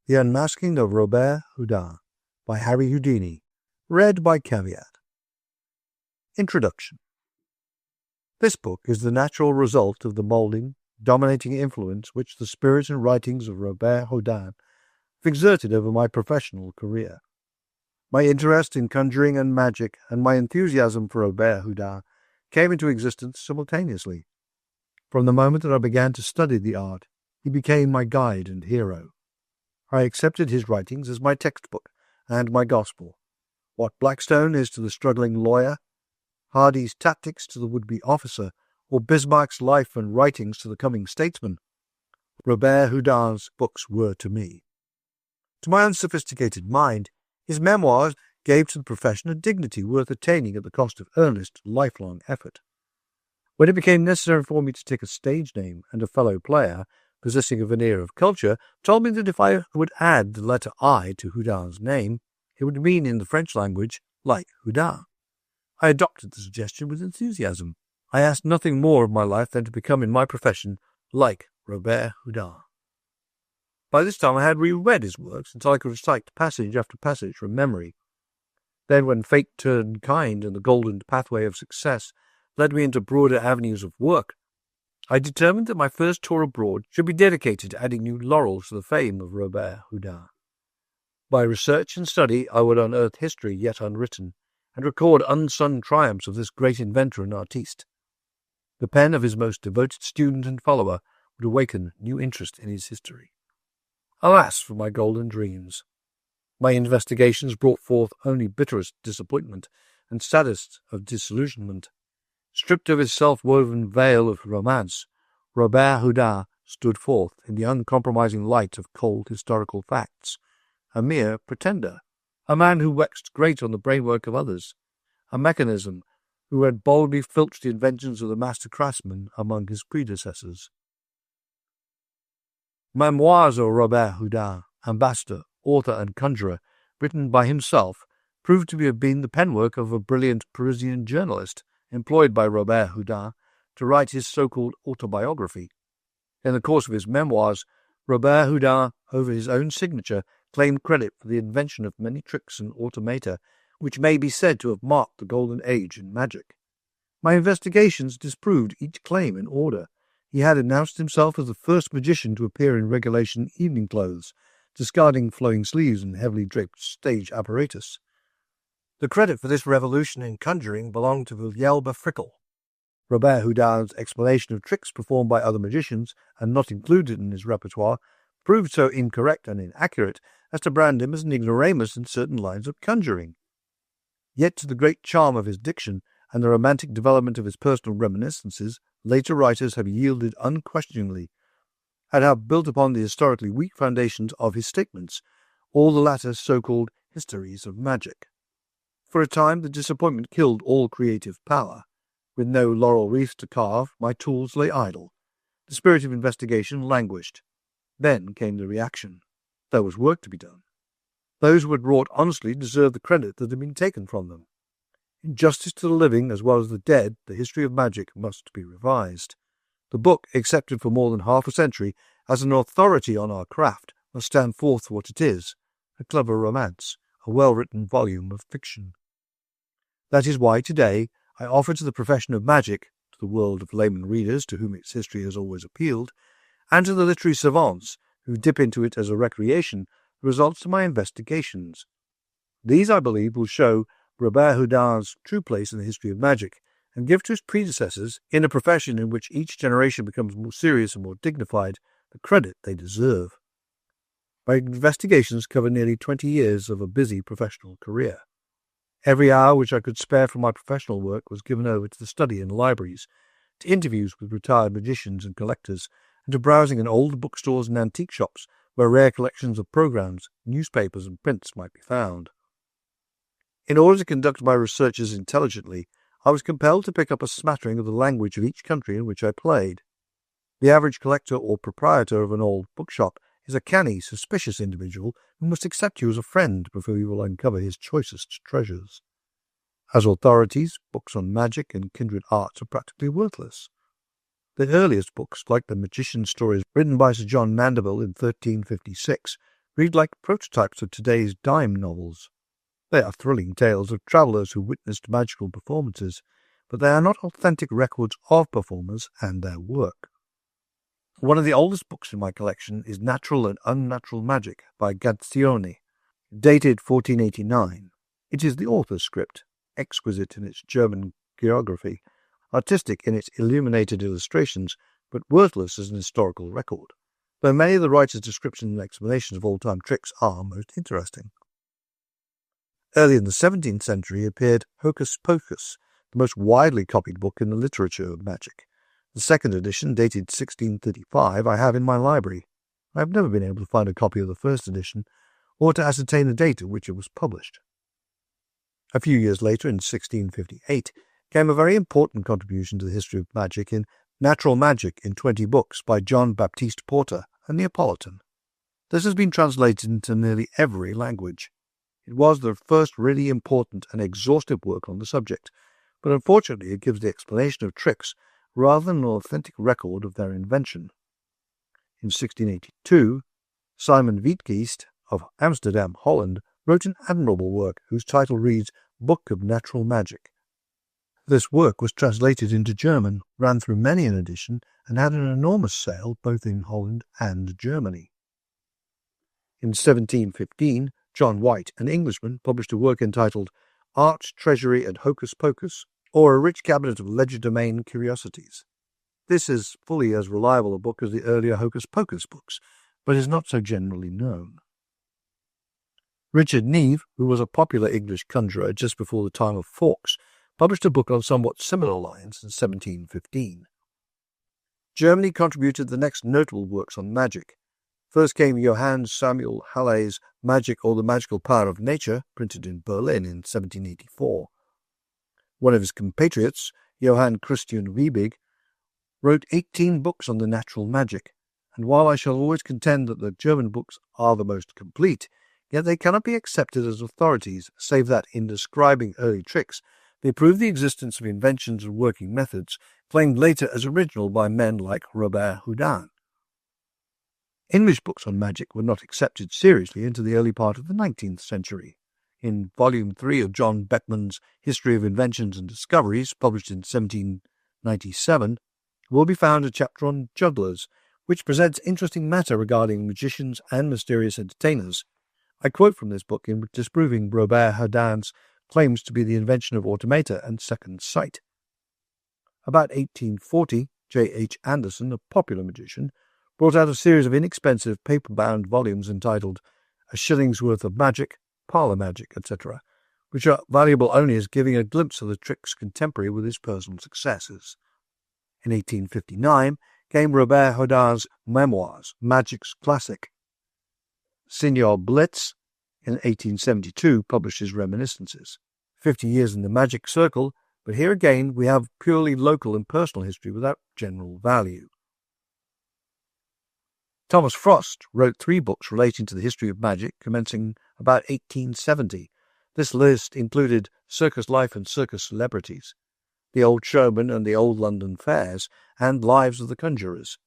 The Unmasking of Robert Houdin by Harry Houdini, read by Caveat. Introduction. This book is the natural result of the moulding, dominating influence which the spirit and writings of Robert Houdin have exerted over my professional career. My interest in conjuring and magic and my enthusiasm for Robert Houdin came into existence simultaneously. From the moment that I began to study the art, he became my guide and hero. I accepted his writings as my textbook and my gospel. What Blackstone is to the struggling lawyer, Hardy's tactics to the would-be officer, or Bismarck's life and writings to the coming statesman, Robert Houdin's books were to me. To my unsophisticated mind, his memoirs gave to the profession a dignity worth attaining at the cost of earnest, lifelong effort. When it became necessary for me to take a stage name, and a fellow player, possessing a veneer of culture, told me that if I would add the letter I to Houdin's name, it would mean in the French language, like Houdin. I adopted the suggestion with enthusiasm. I asked nothing more of my life than to become in my profession like Robert Houdin. By this time I had reread his works until I could recite passage after passage from memory. Then, when fate turned kind and the golden pathway of success led me into broader avenues of work, I determined that my first tour abroad should be dedicated to adding new laurels to the fame of Robert Houdin. By research and study I would unearth history yet unwritten, and record unsung triumphs of this great inventor and artiste. The pen of his most devoted student and follower would awaken new interest in his history. Alas for my golden dreams! My investigations brought forth only bitterest disappointment and saddest of disillusionment. Stripped of his self-woven veil of romance, Robert Houdin stood forth in the uncompromising light of cold historical facts, a mere pretender, a man who waxed great on the brainwork of others, a mechanism who had boldly filched the inventions of the master craftsman among his predecessors. Memoirs of Robert Houdin, ambassador, author, and conjurer, written by himself, proved to have been the penwork of a brilliant Parisian journalist employed by Robert Houdin to write his so-called autobiography. In the course of his memoirs, Robert Houdin, over his own signature, claimed credit for the invention of many tricks and automata which may be said to have marked the golden age in magic. My investigations disproved each claim in order. He had announced himself as the first magician to appear in regulation evening clothes, discarding flowing sleeves and heavily draped stage apparatus. The credit for this revolution in conjuring belonged to Viljelba Frickel. Robert Houdin's explanation of tricks performed by other magicians and not included in his repertoire proved so incorrect and inaccurate as to brand him as an ignoramus in certain lines of conjuring. Yet to the great charm of his diction and the romantic development of his personal reminiscences, later writers have yielded unquestioningly, and have built upon the historically weak foundations of his statements, all the latter so-called histories of magic. For a time the disappointment killed all creative power. With no laurel wreaths to carve, my tools lay idle. The spirit of investigation languished. Then came the reaction. There was work to be done. Those who had wrought honestly deserved the credit that had been taken from them. In justice to the living as well as the dead, the history of magic must be revised. The book, accepted for more than half a century as an authority on our craft, must stand forth for what it is, a clever romance, a well-written volume of fiction. That is why today I offer to the profession of magic, to the world of layman readers to whom its history has always appealed, and to the literary savants who dip into it as a recreation, the results of my investigations. These, I believe, will show Robert Houdin's true place in the history of magic, and give to his predecessors, in a profession in which each generation becomes more serious and more dignified, the credit they deserve. My investigations cover nearly 20 years of a busy professional career. Every hour which I could spare from my professional work was given over to the study in libraries, to interviews with retired magicians and collectors, and to browsing in old bookstores and antique shops where rare collections of programs, newspapers, and prints might be found. In order to conduct my researches intelligently, I was compelled to pick up a smattering of the language of each country in which I played. The average collector or proprietor of an old bookshop is a canny, suspicious individual who must accept you as a friend before you will uncover his choicest treasures. As authorities, books on magic and kindred arts are practically worthless. The earliest books, like the magician's stories written by Sir John Mandeville in 1356, read like prototypes of today's dime novels. They are thrilling tales of travellers who witnessed magical performances, but they are not authentic records of performers and their work. One of the oldest books in my collection is Natural and Unnatural Magic by Gazioni, dated 1489. It is the author's script, exquisite in its German geography, artistic in its illuminated illustrations, but worthless as an historical record, though many of the writer's descriptions and explanations of old-time tricks are most interesting. Early in the 17th century appeared Hocus Pocus, the most widely copied book in the literature of magic. The second edition, dated 1635, I have in my library. I have never been able to find a copy of the first edition, or to ascertain the date at which it was published. A few years later, in 1658, came a very important contribution to the history of magic in Natural Magic in 20 Books by John Baptiste Porter, a Neapolitan. This has been translated into nearly every language. It was the first really important and exhaustive work on the subject, but unfortunately it gives the explanation of tricks rather than an authentic record of their invention. In 1682, Simon Wietgeest of Amsterdam, Holland, wrote an admirable work whose title reads Book of Natural Magic. This work was translated into German, ran through many an edition, and had an enormous sale both in Holland and Germany. In 1715, John White, an Englishman, published a work entitled Art, Treasury, and Hocus Pocus, or A Rich Cabinet of Legerdemain Curiosities. This is fully as reliable a book as the earlier Hocus Pocus books, but is not so generally known. Richard Neve, who was a popular English conjurer just before the time of Fawkes, published a book on somewhat similar lines in 1715. Germany contributed the next notable works on magic. First came Johann Samuel Halle's Magic or the Magical Power of Nature, printed in Berlin in 1784. One of his compatriots, Johann Christian Liebig, wrote 18 books on the natural magic, and while I shall always contend that the German books are the most complete, yet they cannot be accepted as authorities, save that, in describing early tricks, they prove the existence of inventions and working methods claimed later as original by men like Robert Houdin. English books on magic were not accepted seriously until the early part of the 19th century. In Volume 3 of John Beckman's History of Inventions and Discoveries, published in 1797, will be found a chapter on jugglers, which presents interesting matter regarding magicians and mysterious entertainers. I quote from this book in disproving Robert Houdin's claims to be the invention of automata and second sight. About 1840, J. H. Anderson, a popular magician, brought out a series of inexpensive paper-bound volumes entitled A Shilling's Worth of Magic, Parlour Magic, etc., which are valuable only as giving a glimpse of the tricks contemporary with his personal successes. In 1859 came Robert Houdin's Memoirs, Magic's Classic. Signor Blitz, in 1872, published his Reminiscences. 50 years in the magic circle, but here again we have purely local and personal history without general value. Thomas Frost wrote 3 books relating to the history of magic, commencing about 1870. This list included Circus Life and Circus Celebrities, The Old Showman and the Old London Fairs, and Lives of the Conjurers.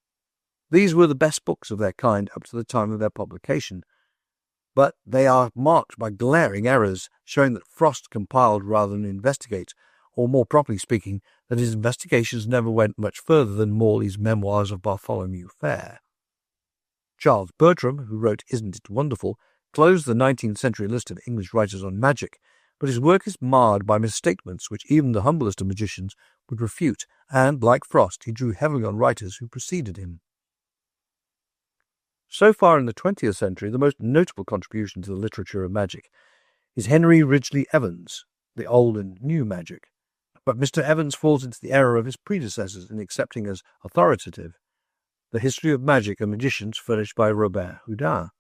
These were the best books of their kind up to the time of their publication, but they are marked by glaring errors, showing that Frost compiled rather than investigate, or more properly speaking, that his investigations never went much further than Morley's Memoirs of Bartholomew Fair. Charles Bertram, who wrote Isn't It Wonderful, closed the 19th century list of English writers on magic, but his work is marred by misstatements which even the humblest of magicians would refute, and, like Frost, he drew heavily on writers who preceded him. So far in the 20th century, the most notable contribution to the literature of magic is Henry Ridgely Evans, The Old and New Magic. But Mr. Evans falls into the error of his predecessors in accepting as authoritative the history of magic and magicians furnished by Robert Houdin.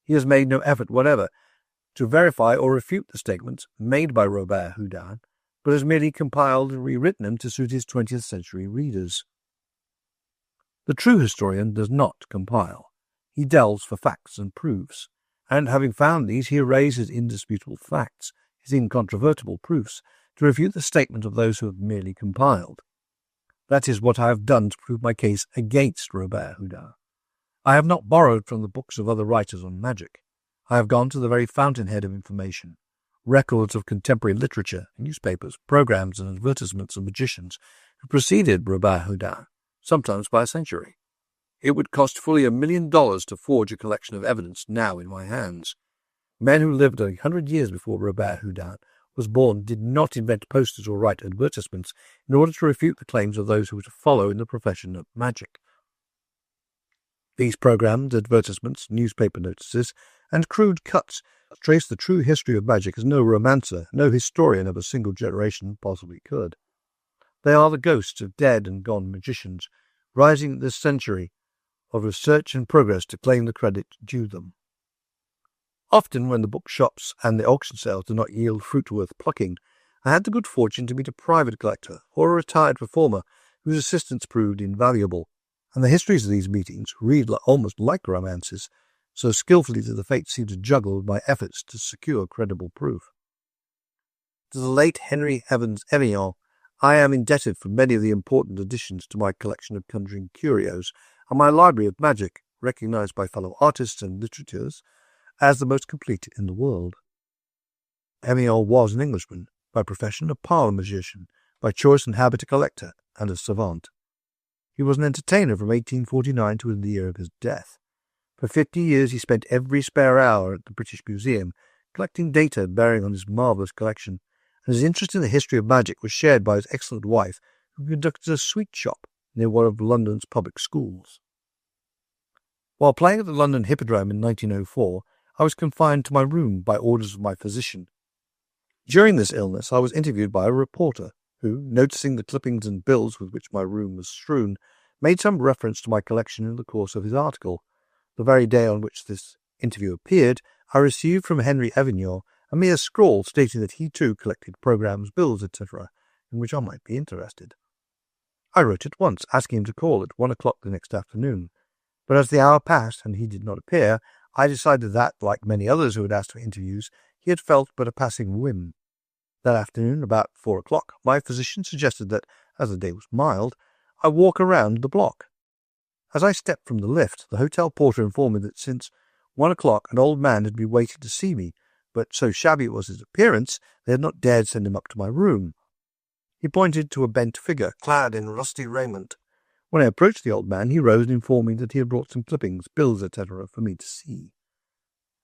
He has made no effort whatever to verify or refute the statements made by Robert Houdin, but has merely compiled and rewritten them to suit his 20th century readers. The true historian does not compile. He delves for facts and proofs, and having found these, he arrays his indisputable facts, his incontrovertible proofs, to refute the statement of those who have merely compiled. That is what I have done to prove my case against Robert Houdin. I have not borrowed from the books of other writers on magic. I have gone to the very fountainhead of information, records of contemporary literature, newspapers, programs, and advertisements of magicians who preceded Robert Houdin, sometimes by a century. It would cost fully $1 million to forge a collection of evidence now in my hands. Men who lived 100 years before Robert Houdin was born did not invent posters or write advertisements in order to refute the claims of those who were to follow in the profession of magic. These programs, advertisements, newspaper notices, and crude cuts trace the true history of magic as no romancer, no historian of a single generation possibly could. They are the ghosts of dead and gone magicians, rising at this century of research and progress to claim the credit due them. Often when the bookshops and the auction sales do not yield fruit worth plucking, I had the good fortune to meet a private collector or a retired performer whose assistance proved invaluable, and the histories of these meetings read almost like romances, so skillfully did the fates seem to juggle with my efforts to secure credible proof. To the late Henry Evans Evian, I am indebted for many of the important additions to my collection of conjuring curios and my library of magic, recognized by fellow artists and litterateurs as the most complete in the world. Evian was an Englishman, by profession a parlour magician, by choice and habit a collector and a savant. He was an entertainer from 1849 to the year of his death. For 50 years he spent every spare hour at the British Museum collecting data bearing on his marvellous collection, and his interest in the history of magic was shared by his excellent wife, who conducted a sweet shop near one of London's public schools. While playing at the London Hippodrome in 1904, I was confined to my room by orders of my physician. During this illness I was interviewed by a reporter who, noticing the clippings and bills with which my room was strewn, made some reference to my collection in the course of his article. The very day on which this interview appeared, I received from Henry Evignon a mere scrawl stating that he too collected programmes, bills, etc., in which I might be interested. I wrote at once, asking him to call at 1 o'clock the next afternoon, but as the hour passed and he did not appear, I decided that, like many others who had asked for interviews, he had felt but a passing whim. That afternoon, about 4 o'clock, my physician suggested that, as the day was mild, I walk around the block. As I stepped from the lift, the hotel porter informed me that since 1 o'clock an old man had been waiting to see me, but so shabby was his appearance, they had not dared send him up to my room. He pointed to a bent figure, clad in rusty raiment. When I approached the old man, he rose and informed me that he had brought some clippings, bills, etc., for me to see.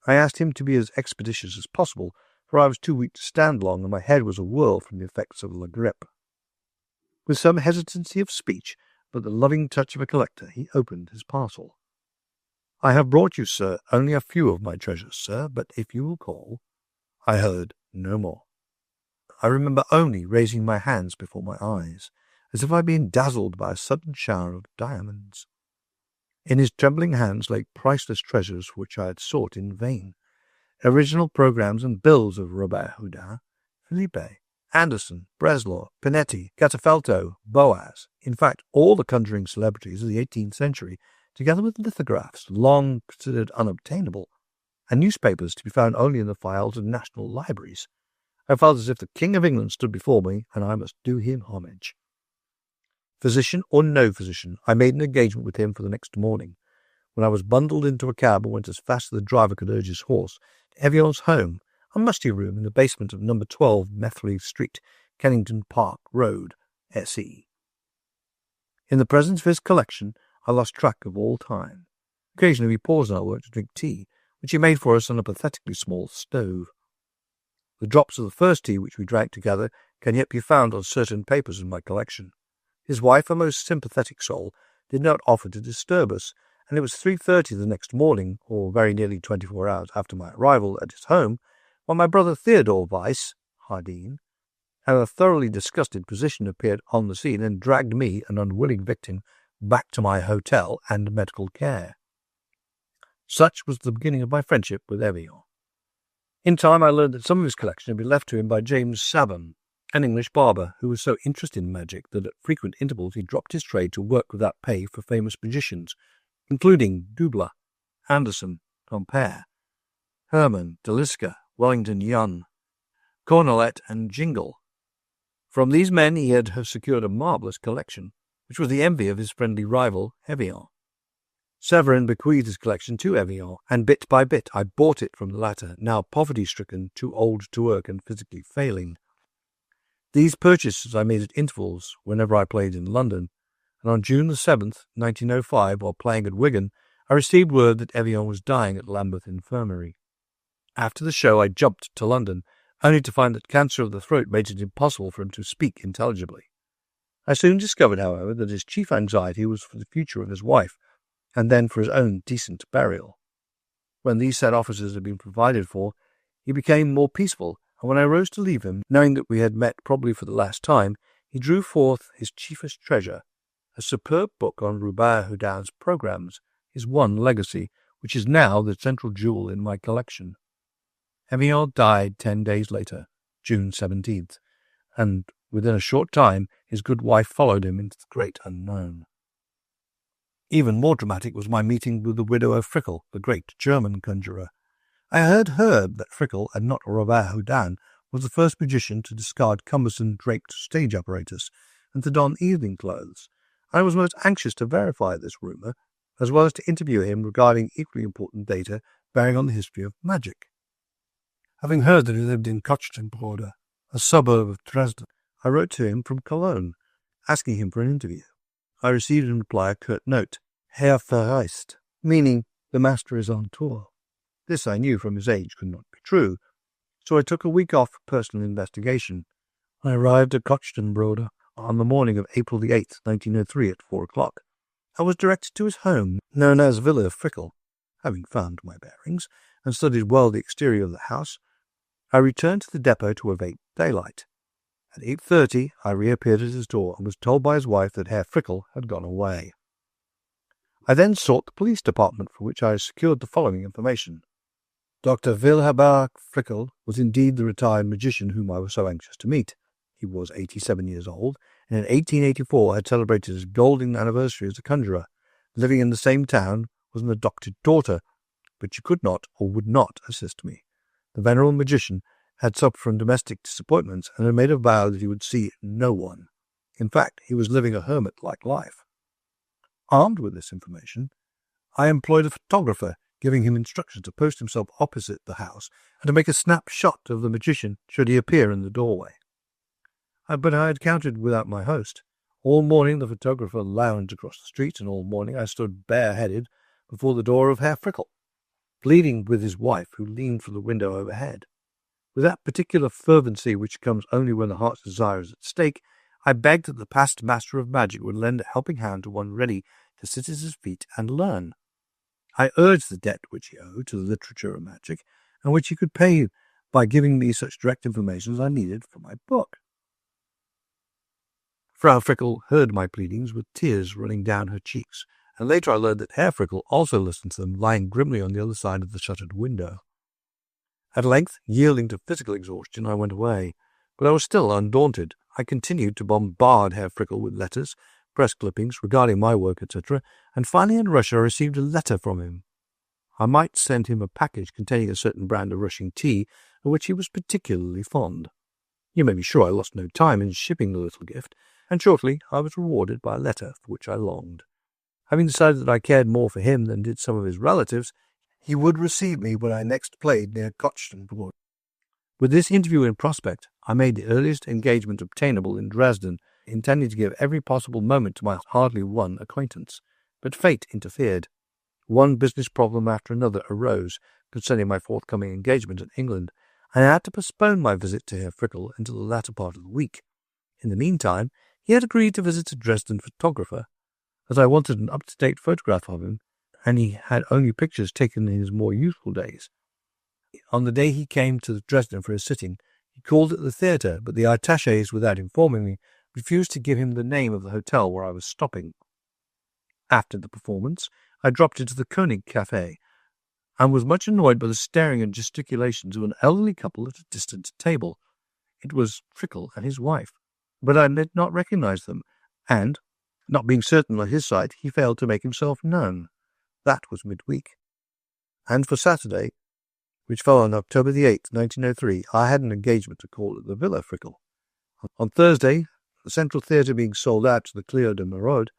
I asked him to be as expeditious as possible, for I was too weak to stand long, and my head was a whirl from the effects of la grippe. With some hesitancy of speech, but the loving touch of a collector, he opened his parcel. "I have brought you, sir, only a few of my treasures, sir, but if you will call—" I heard no more. I remember only raising my hands before my eyes, as if I had been dazzled by a sudden shower of diamonds. In his trembling hands lay priceless treasures for which I had sought in vain. Original programmes and bills of Robert Houdin, Philippe, Anderson, Breslau, Pinetti, Catafelto, Boaz, in fact all the conjuring celebrities of the 18th century, together with lithographs long considered unobtainable, and newspapers to be found only in the files of national libraries. I felt as if the King of England stood before me, and I must do him homage. Physician or no physician, I made an engagement with him for the next morning, when I was bundled into a cab and went as fast as the driver could urge his horse to Evian's home, a musty room in the basement of No. 12 Methley Street, Kennington Park Road, S.E. In the presence of his collection, I lost track of all time. Occasionally we paused in our work to drink tea, which he made for us on a pathetically small stove. The drops of the first tea which we drank together can yet be found on certain papers in my collection. His wife, a most sympathetic soul, did not offer to disturb us, and it was 3:30 the next morning, or very nearly 24 hours after my arrival at his home, when my brother Theodore Weiss, Houdin, and a thoroughly disgusted physician appeared on the scene and dragged me, an unwilling victim, back to my hotel and medical care. Such was the beginning of my friendship with Evian. In time I learned that some of his collection had been left to him by James Saban, an English barber who was so interested in magic that at frequent intervals he dropped his trade to work without pay for famous magicians, including Dubler, Anderson, Compere, Herman, Deliska, Wellington Yun, Cornelet, and Jingle. From these men he had secured a marvellous collection, which was the envy of his friendly rival, Evian. Severin bequeathed his collection to Evian, and bit by bit I bought it from the latter, now poverty-stricken, too old to work and physically failing. These purchases I made at intervals whenever I played in London, and on June the 7th, 1905, while playing at Wigan, I received word that Evian was dying at Lambeth Infirmary. After the show I jumped to London, only to find that cancer of the throat made it impossible for him to speak intelligibly. I soon discovered, however, that his chief anxiety was for the future of his wife, and then for his own decent burial. When these said offices had been provided for, he became more peaceful, and when I rose to leave him, knowing that we had met probably for the last time, he drew forth his chiefest treasure, a superb book on Robert Houdin's programs, his one legacy, which is now the central jewel in my collection. Evian died 10 days later, June 17th, and within a short time his good wife followed him into the great unknown. Even more dramatic was my meeting with the widow of Frickel, the great German conjurer. I had heard that Frickel, and not Robert Houdin, was the first magician to discard cumbersome draped stage apparatus and to don evening clothes. I was most anxious to verify this rumour, as well as to interview him regarding equally important data bearing on the history of magic. Having heard that he lived in Kochtenbrode, a suburb of Dresden, I wrote to him from Cologne, asking him for an interview. I received in reply a curt note, Herr verreist, meaning the master is on tour. This I knew from his age could not be true, so I took a week off for personal investigation. I arrived at Kochtenbrode on the morning of April the 8th, 1903 at 4 o'clock. I was directed to his home, known as Villa Frickel. Having found my bearings and studied well the exterior of the house, I returned to the depot to await daylight. At 8:30 I reappeared at his door and was told by his wife that Herr Frickel had gone away. I then sought the police department, for which I secured the following information. Dr. Wilhelm Frickel was indeed the retired magician whom I was so anxious to meet. He was 87 years old, and in 1884 had celebrated his golden anniversary as a conjurer. Living in the same town was an adopted daughter, but she could not or would not assist me. The venerable magician had suffered from domestic disappointments and had made a vow that he would see no one. In fact, he was living a hermit-like life. Armed with this information, I employed a photographer, giving him instructions to post himself opposite the house and to make a snapshot of the magician should he appear in the doorway. But I had counted without my host. All morning the photographer lounged across the street, and all morning I stood bareheaded before the door of Herr Frickel, pleading with his wife, who leaned from the window overhead. With that particular fervency which comes only when the heart's desire is at stake, I begged that the past master of magic would lend a helping hand to one ready to sit at his feet and learn. I urged the debt which he owed to the literature of magic, and which he could pay by giving me such direct information as I needed for my book. Frau Frickel heard my pleadings with tears running down her cheeks, and later I learned that Herr Frickel also listened to them, lying grimly on the other side of the shuttered window. At length, yielding to physical exhaustion, I went away, but I was still undaunted. I continued to bombard Herr Frickel with letters, press clippings regarding my work, etc., and finally in Russia I received a letter from him. I might send him a package containing a certain brand of Russian tea, of which he was particularly fond. You may be sure I lost no time in shipping the little gift, and shortly I was rewarded by a letter for which I longed. Having decided that I cared more for him than did some of his relatives, he would receive me when I next played near Kochtenbrode. With this interview in prospect, I made the earliest engagement obtainable in Dresden, intending to give every possible moment to my hardly won acquaintance. But fate interfered. One business problem after another arose concerning my forthcoming engagement in England, and I had to postpone my visit to Herr Frickel until the latter part of the week. In the meantime, he had agreed to visit a Dresden photographer, as I wanted an up-to-date photograph of him, and he had only pictures taken in his more youthful days. On the day he came to Dresden for his sitting, he called at the theatre, but the attachés, without informing me, refused to give him the name of the hotel where I was stopping. After the performance, I dropped into the König Café, and was much annoyed by the staring and gesticulations of an elderly couple at a distant table. It was Frickel and his wife, but I did not recognize them, and, not being certain on his side, he failed to make himself known. That was midweek. And for Saturday, which fell on October the 8th, 1903, I had an engagement to call at the Villa Frickel. On Thursday, the Central Theatre being sold out to the Cleo de Merode,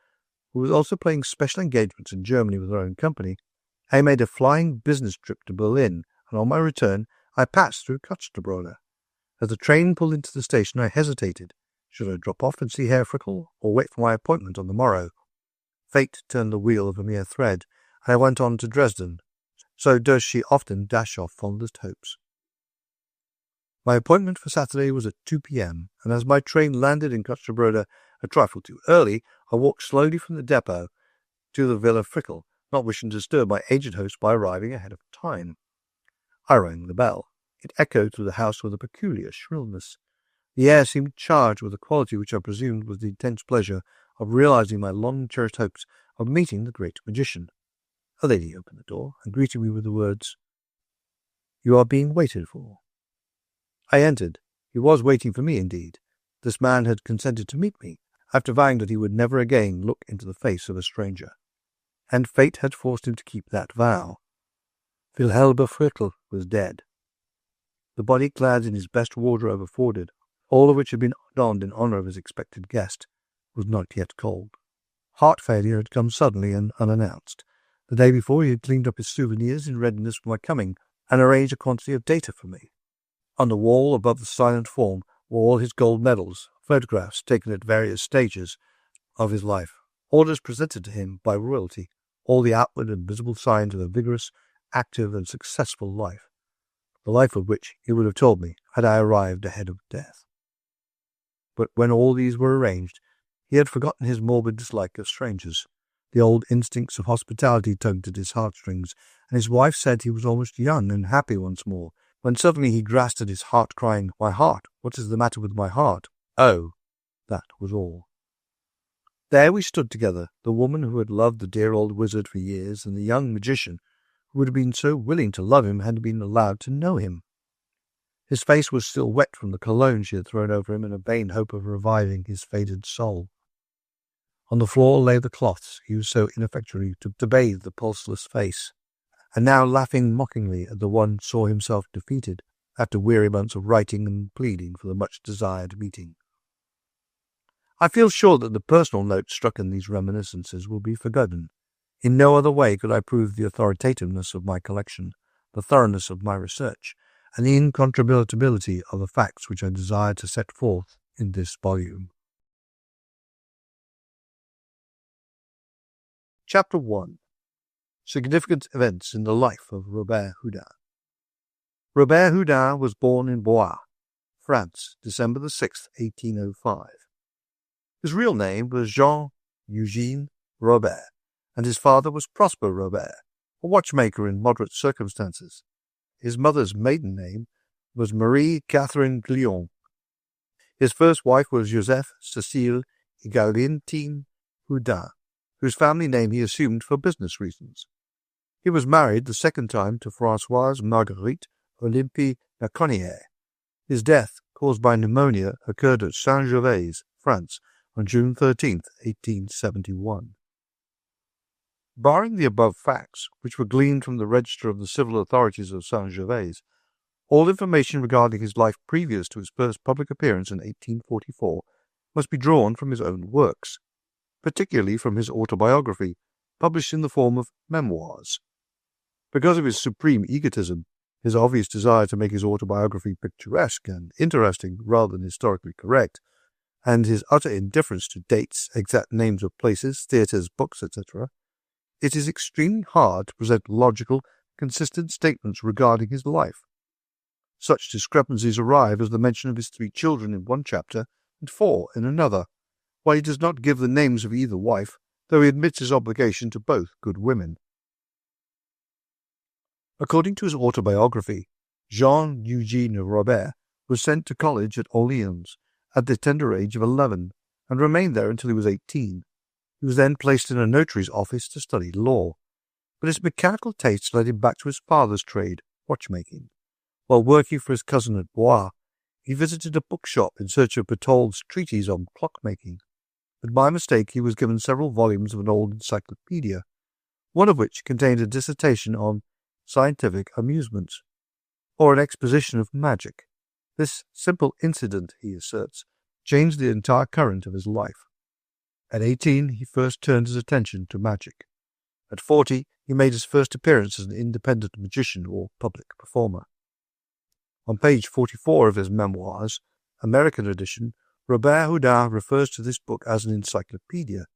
who was also playing special engagements in Germany with her own company, I made a flying business trip to Berlin, and on my return I passed through Königsbrücke. As the train pulled into the station, I hesitated. Should I drop off and see Herr Frickel, or wait for my appointment on the morrow? Fate turned the wheel of a mere thread, and I went on to Dresden. So does she often dash off fondest hopes. My appointment for Saturday was at 2 p.m., and as my train landed in Königsbrücke a trifle too early, I walked slowly from the depot to the Villa Frickel, not wishing to disturb my aged host by arriving ahead of time. I rang the bell. It echoed through the house with a peculiar shrillness. The air seemed charged with a quality which I presumed was the intense pleasure of realizing my long-cherished hopes of meeting the great magician. A lady opened the door and greeted me with the words, "You are being waited for." I entered. He was waiting for me, indeed. This man had consented to meet me, after vowing that he would never again look into the face of a stranger. And fate had forced him to keep that vow. Wilhelm Frickel was dead. The body clad in his best wardrobe afforded, all of which had been donned in honor of his expected guest, was not yet cold. Heart failure had come suddenly and unannounced. The day before he had cleaned up his souvenirs in readiness for my coming, and arranged a quantity of data for me. On the wall above the silent form were all his gold medals, photographs taken at various stages of his life, orders presented to him by royalty, all the outward and visible signs of a vigorous, active, and successful life, the life of which he would have told me had I arrived ahead of death. But when all these were arranged, he had forgotten his morbid dislike of strangers. The old instincts of hospitality tugged at his heartstrings, and his wife said he was almost young and happy once more, when suddenly he grasped at his heart, crying, "My heart! What is the matter with my heart?" Oh, that was all. There we stood together, the woman who had loved the dear old wizard for years, and the young magician who would have been so willing to love him had been allowed to know him. His face was still wet from the cologne she had thrown over him in a vain hope of reviving his faded soul. On the floor lay the cloths used so ineffectually to bathe the pulseless face, and now laughing mockingly at the one saw himself defeated after weary months of writing and pleading for the much-desired meeting. I feel sure that the personal note struck in these reminiscences will be forgotten. In no other way could I prove the authoritativeness of my collection, the thoroughness of my research, and the incontrovertibility of the facts which I desire to set forth in this volume. Chapter 1. Significant Events in the Life of Robert Houdin. Robert Houdin was born in Blois, France, December 6, 1805. His real name was Jean Eugène Robert, and his father was Prosper Robert, a watchmaker in moderate circumstances. His mother's maiden name was Marie Catherine Glion. His first wife was Joseph Cécile Eglantine Houdin, whose family name he assumed for business reasons. He was married the second time to Françoise Marguerite Olympie Laconnière. His death, caused by pneumonia, occurred at Saint-Gervais, France, on June 13, 1871. Barring the above facts, which were gleaned from the register of the civil authorities of Saint-Gervais, all information regarding his life previous to his first public appearance in 1844 must be drawn from his own works, particularly from his autobiography, published in the form of memoirs. Because of his supreme egotism, his obvious desire to make his autobiography picturesque and interesting rather than historically correct, and his utter indifference to dates, exact names of places, theatres, books, etc., it is extremely hard to present logical, consistent statements regarding his life. Such discrepancies arrive as the mention of his 3 children in one chapter and 4 in another, while he does not give the names of either wife, though he admits his obligation to both good women. According to his autobiography, Jean Eugène Robert was sent to college at Orleans at the tender age of 11, and remained there until he was 18. He was then placed in a notary's office to study law, but his mechanical tastes led him back to his father's trade, watchmaking. While working for his cousin at Blois, he visited a bookshop in search of Berthollet's treatise on clockmaking, but by mistake he was given several volumes of an old encyclopedia, one of which contained a dissertation on scientific amusements, or an exposition of magic. This simple incident, he asserts, changed the entire current of his life. At 18, he first turned his attention to magic. At 40, he made his first appearance as an independent magician or public performer. On page 44 of his memoirs, American edition, Robert Houdin refers to this book as an encyclopedia,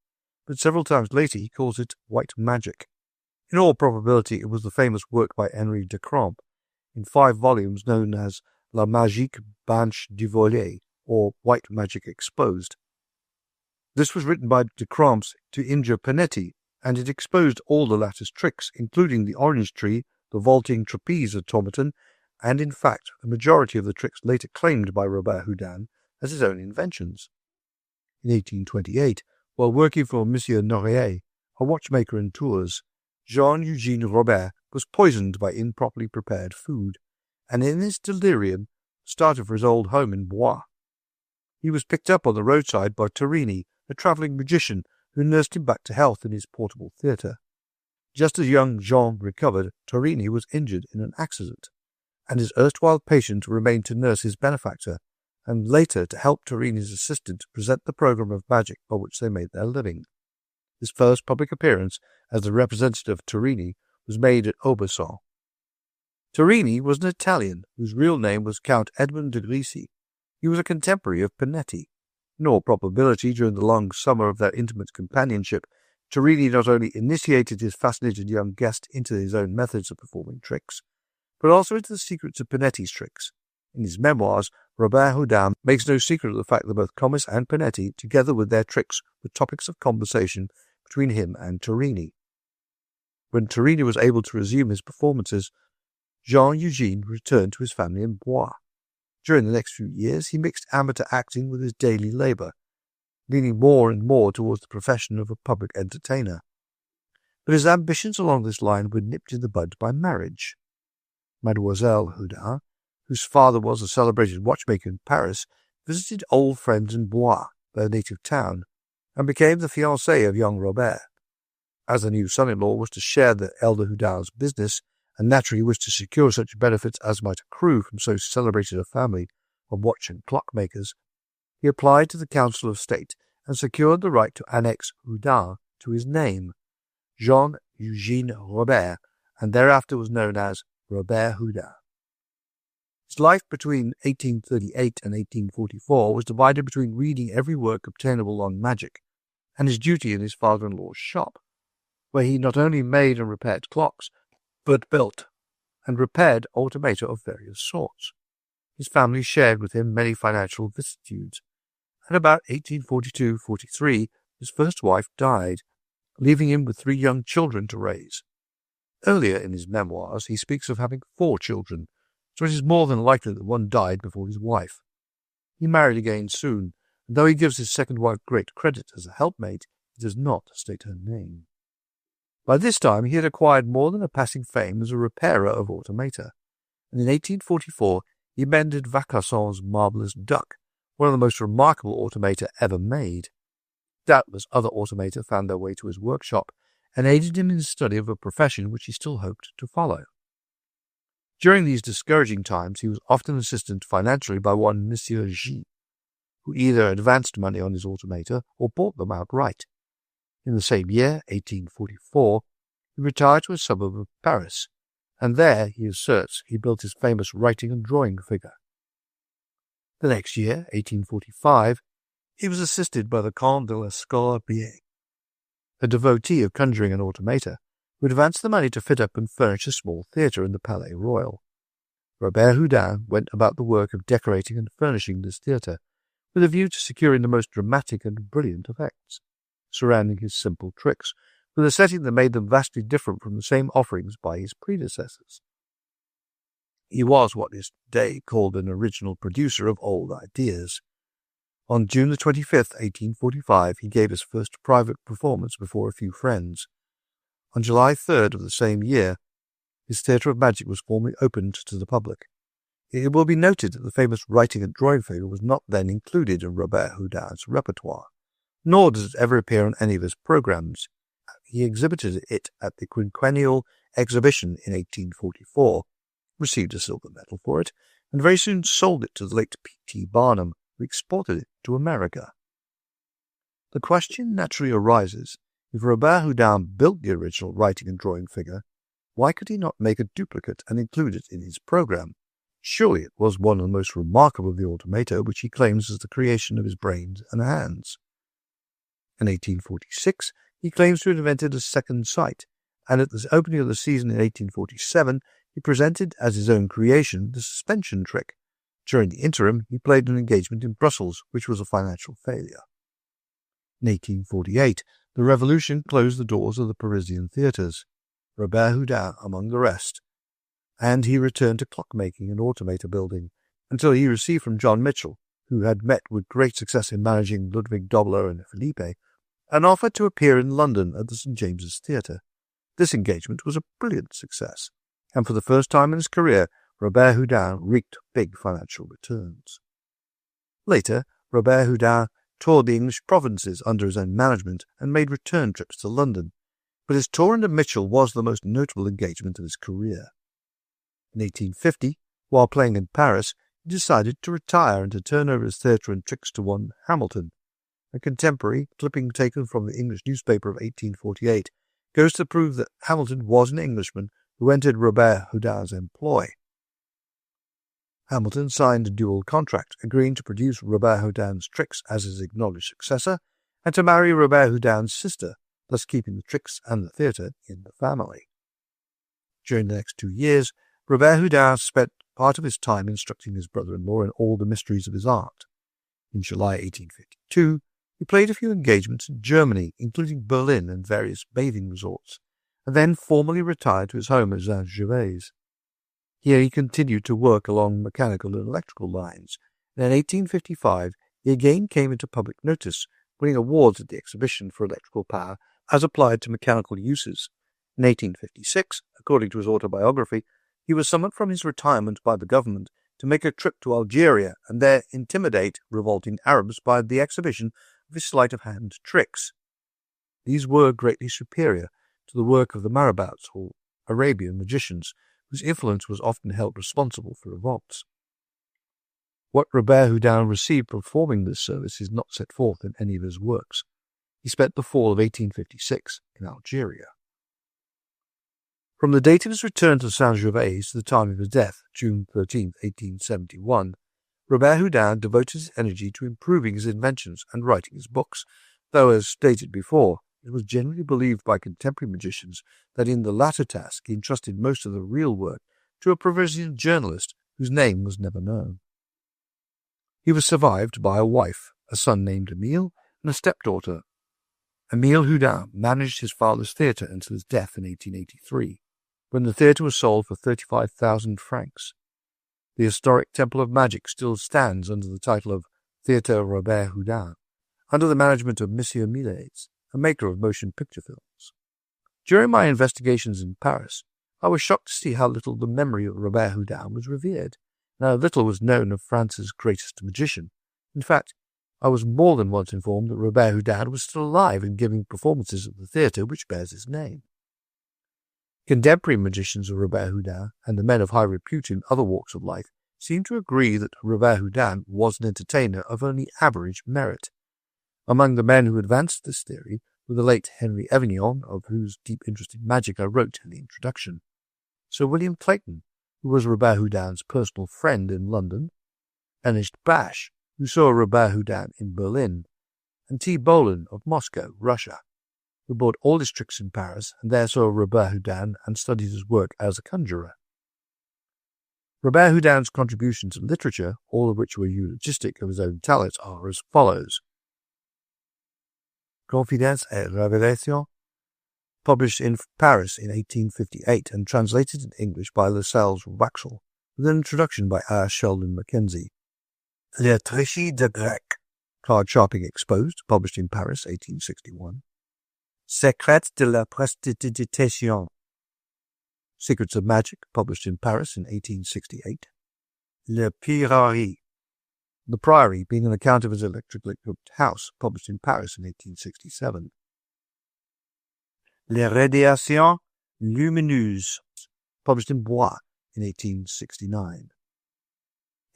but several times later he calls it white magic. In all probability, it was the famous work by Henri de Camp, in 5 volumes known as La Magique Blanche Dévoilée, or White Magic Exposed. This was written by de Camp to injure Panetti, and it exposed all the latter's tricks, including the orange tree, the vaulting trapeze automaton, and in fact the majority of the tricks later claimed by Robert Houdin as his own inventions. In 1828, while working for Monsieur Norrier, a watchmaker in Tours, Jean Eugène Robert was poisoned by improperly prepared food, and in his delirium started for his old home in Blois. He was picked up on the roadside by Torini, a travelling magician who nursed him back to health in his portable theatre. Just as young Jean recovered, Torini was injured in an accident, and his erstwhile patient remained to nurse his benefactor, and later to help Torini's assistant present the program of magic by which they made their living. His first public appearance as the representative of Torini was made at Aubusson. Torini was an Italian whose real name was Count Edmond de Grisi. He was a contemporary of Panetti. In all probability, during the long summer of their intimate companionship, Torini not only initiated his fascinated young guest into his own methods of performing tricks, but also into the secrets of Panetti's tricks. In his memoirs, Robert Houdin makes no secret of the fact that both Comis and Panetti, together with their tricks, were topics of conversation between him and Torini. When Torini was able to resume his performances, Jean Eugène returned to his family in Blois. During the next few years, he mixed amateur acting with his daily labour, leaning more and more towards the profession of a public entertainer. But his ambitions along this line were nipped in the bud by marriage. Mademoiselle Houdin, whose father was a celebrated watchmaker in Paris, visited old friends in Blois, their native town, and became the fiancée of young Robert. As the new son-in-law was to share the elder Houdin's business, and naturally wished to secure such benefits as might accrue from so celebrated a family of watch and clockmakers, he applied to the Council of State and secured the right to annex Houdin to his name, Jean Eugène Robert, and thereafter was known as Robert Houdin. His life between 1838 and 1844 was divided between reading every work obtainable on magic and his duty in his father-in-law's shop, where he not only made and repaired clocks, but built and repaired automata of various sorts. His family shared with him many financial vicissitudes, and about 1842-43 his first wife died, leaving him with 3 young children to raise. Earlier in his memoirs he speaks of having 4 children, so it is more than likely that one died before his wife. He married again soon, and though he gives his second wife great credit as a helpmate, he does not state her name. By this time he had acquired more than a passing fame as a repairer of automata, and in 1844 he mended Vaucanson's marvellous duck, one of the most remarkable automata ever made. Doubtless other automata found their way to his workshop, and aided him in his study of a profession which he still hoped to follow. During these discouraging times he was often assisted financially by one Monsieur G, who either advanced money on his automata or bought them outright. In the same year, 1844, he retired to a suburb of Paris, and there, he asserts, he built his famous writing and drawing figure. The next year, 1845, he was assisted by the Comte de l'Escolapier, a devotee of conjuring and automata, who advanced the money to fit up and furnish a small theatre in the Palais Royal. Robert Houdin went about the work of decorating and furnishing this theatre, with a view to securing the most dramatic and brilliant effects, surrounding his simple tricks with a setting that made them vastly different from the same offerings by his predecessors. He was what is today called an original producer of old ideas. On June 25, 1845, he gave his first private performance before a few friends. On July 3rd of the same year, his theatre of magic was formally opened to the public. It will be noted that the famous writing and drawing figure was not then included in Robert Houdin's repertoire, nor does it ever appear on any of his programs. He exhibited it at the quinquennial exhibition in 1844, received a silver medal for it, and very soon sold it to the late P.T. Barnum, who exported it to America. The question naturally arises, if Robert Houdin built the original writing and drawing figure, why could he not make a duplicate and include it in his program? Surely it was one of the most remarkable of the automata which he claims as the creation of his brains and hands. In 1846, he claims to have invented a second sight, and at the opening of the season in 1847, he presented as his own creation the suspension trick. During the interim, he played an engagement in Brussels, which was a financial failure. In 1848, the Revolution closed the doors of the Parisian theatres, Robert Houdin among the rest, and he returned to clockmaking and automata building, until he received from John Mitchell, who had met with great success in managing Ludwig Dobler and Philippe, an offer to appear in London at the St. James's Theatre. This engagement was a brilliant success, and for the first time in his career, Robert Houdin reaped big financial returns. Later, Robert Houdin toured the English provinces under his own management and made return trips to London, but his tour under Mitchell was the most notable engagement of his career. In 1850, while playing in Paris, he decided to retire and to turn over his theatre and tricks to one Hamilton. A contemporary clipping taken from the English newspaper of 1848 goes to prove that Hamilton was an Englishman who entered Robert Houdin's employ. Hamilton signed a dual contract, agreeing to produce Robert Houdin's tricks as his acknowledged successor, and to marry Robert Houdin's sister, thus keeping the tricks and the theatre in the family. During the next 2 years, Robert Houdin spent part of his time instructing his brother-in-law in all the mysteries of his art. In July 1852, he played a few engagements in Germany, including Berlin and various bathing resorts, and then formally retired to his home at Saint-Gervais. Here he continued to work along mechanical and electrical lines, and in 1855 he again came into public notice, winning awards at the Exhibition for Electrical Power as applied to mechanical uses. In 1856, according to his autobiography, he was summoned from his retirement by the government to make a trip to Algeria and there intimidate revolting Arabs by the exhibition of his sleight-of-hand tricks. These were greatly superior to the work of the marabouts or Arabian magicians, whose influence was often held responsible for revolts. What Robert Houdin received performing this service is not set forth in any of his works. He spent the fall of 1856 in Algeria. From the date of his return to Saint-Gervais to the time of his death, June 13, 1871, Robert Houdin devoted his energy to improving his inventions and writing his books, though, as stated before, it was generally believed by contemporary magicians that in the latter task he entrusted most of the real work to a Parisian journalist whose name was never known. He was survived by a wife, a son named Emile, and a stepdaughter. Emile Houdin managed his father's theatre until his death in 1883, when the theatre was sold for 35,000 francs. The historic Temple of Magic still stands under the title of Theatre Robert Houdin, under the management of Monsieur Millet, a maker of motion picture films. During my investigations in Paris, I was shocked to see how little the memory of Robert Houdin was revered, and how little was known of France's greatest magician. In fact, I was more than once informed that Robert Houdin was still alive and giving performances at the theatre which bears his name. Contemporary magicians of Robert Houdin and the men of high repute in other walks of life seem to agree that Robert Houdin was an entertainer of only average merit. Among the men who advanced this theory were the late Henry Evignon, of whose deep interest in magic I wrote in the introduction, Sir William Clayton, who was Robert Houdin's personal friend in London, Ernest Basch, who saw Robert Houdin in Berlin, and T. Bolin of Moscow, Russia, who bought all his tricks in Paris and there saw Robert Houdin and studied his work as a conjurer. Robert Houdin's contributions to literature, all of which were eulogistic of his own talents, are as follows. Confidences et Révélations, published in Paris in 1858 and translated in English by Lascelles Waxel, with an introduction by R. Sheldon Mackenzie. Les Tricheries de Grec, Card Sharping Exposed, published in Paris 1861. Secrets de la Prestidigitation, Secrets of Magic, published in Paris in 1868. Le Prieuré, The Priory, being an account of his electrically equipped house, published in Paris in 1867. Les Radiations Lumineuses, published in Blois in 1869.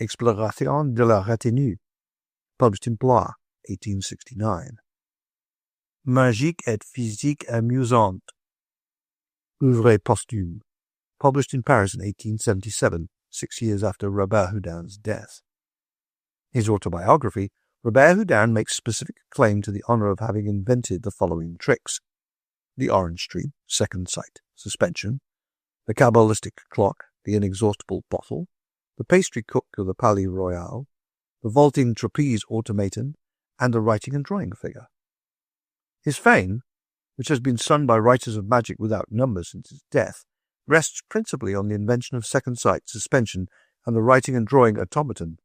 Exploration de la Retenue, published in Blois, 1869. Magique et physique amusante, oeuvre posthume, published in Paris in 1877, 6 years after Robert Houdin's death. His autobiography, Robert Houdin makes specific claim to the honor of having invented the following tricks: the orange tree, second sight, suspension, the cabalistic clock, the inexhaustible bottle, the pastry cook of the Palais Royal, the vaulting trapeze automaton, and the writing and drawing figure. His fame, which has been sung by writers of magic without number since his death, rests principally on the invention of second sight, suspension, and the writing and drawing automaton.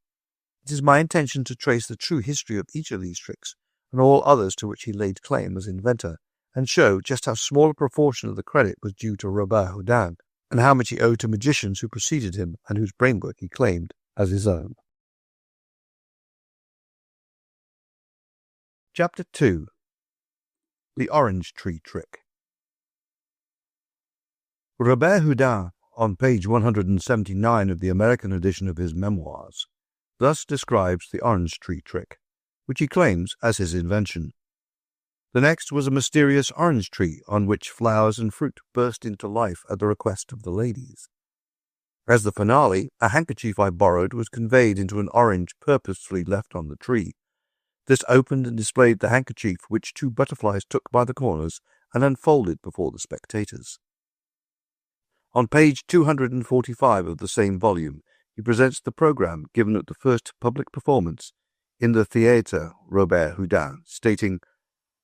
It is my intention to trace the true history of each of these tricks, and all others to which he laid claim as inventor, and show just how small a proportion of the credit was due to Robert Houdin, and how much he owed to magicians who preceded him and whose brainwork he claimed as his own. Chapter 2. The Orange Tree Trick. Robert Houdin, on page 179 of the American edition of his memoirs, thus describes the orange tree trick, which he claims as his invention. The next was a mysterious orange tree on which flowers and fruit burst into life at the request of the ladies. As the finale, a handkerchief I borrowed was conveyed into an orange purposefully left on the tree. This opened and displayed the handkerchief which two butterflies took by the corners and unfolded before the spectators. On page 245 of the same volume, he presents the program given at the first public performance in the Théâtre Robert Houdin, stating,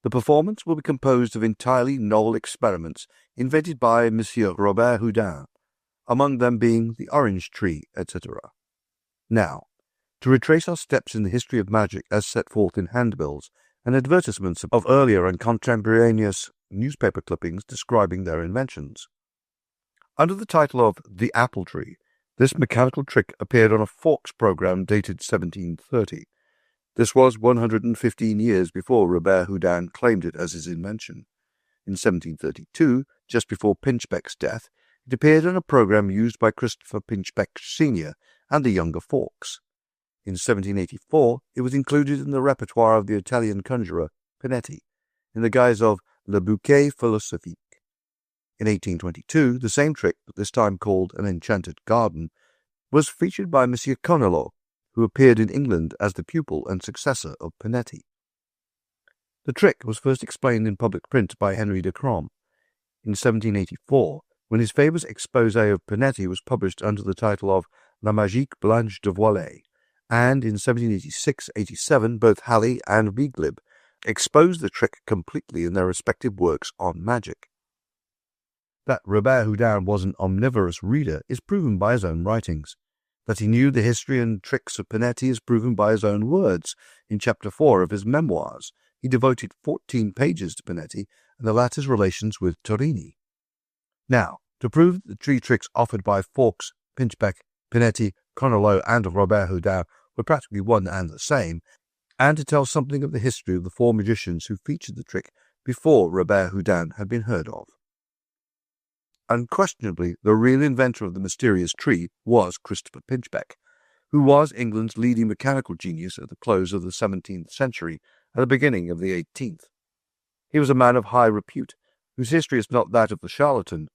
"The performance will be composed of entirely novel experiments invented by Monsieur Robert Houdin, among them being the orange tree, etc." Now, to retrace our steps in the history of magic as set forth in handbills and advertisements of earlier and contemporaneous newspaper clippings describing their inventions. Under the title of The Apple Tree, this mechanical trick appeared on a Fawkes program dated 1730. This was 115 years before Robert Houdin claimed it as his invention. In 1732, just before Pinchbeck's death, it appeared on a program used by Christopher Pinchbeck Sr. and the younger Fawkes. In 1784, it was included in the repertoire of the Italian conjurer Pinetti, in the guise of Le Bouquet Philosophique. In 1822, the same trick, but this time called An Enchanted Garden, was featured by Monsieur Conelot, who appeared in England as the pupil and successor of Pinetti. The trick was first explained in public print by Henry de Crom. In 1784, when his famous exposé of Pinetti was published under the title of La Magique Blanche de Voilet, and in 1786-87 both Halley and Wieglib exposed the trick completely in their respective works on magic. That Robert Houdin was an omnivorous reader is proven by his own writings. That he knew the history and tricks of Pinetti is proven by his own words. In Chapter 4 of his memoirs, he devoted 14 pages to Pinetti and the latter's relations with Torini. Now, to prove that the tree tricks offered by Fawkes, Pinchbeck, Pinetti, Conelot, and Robert Houdin were practically one and the same, and to tell something of the history of the four magicians who featured the trick before Robert Houdin had been heard of. Unquestionably, the real inventor of the mysterious tree was Christopher Pinchbeck, who was England's leading mechanical genius at the close of the 17th century and the beginning of the 18th. He was a man of high repute, whose history is not that of the charlatan,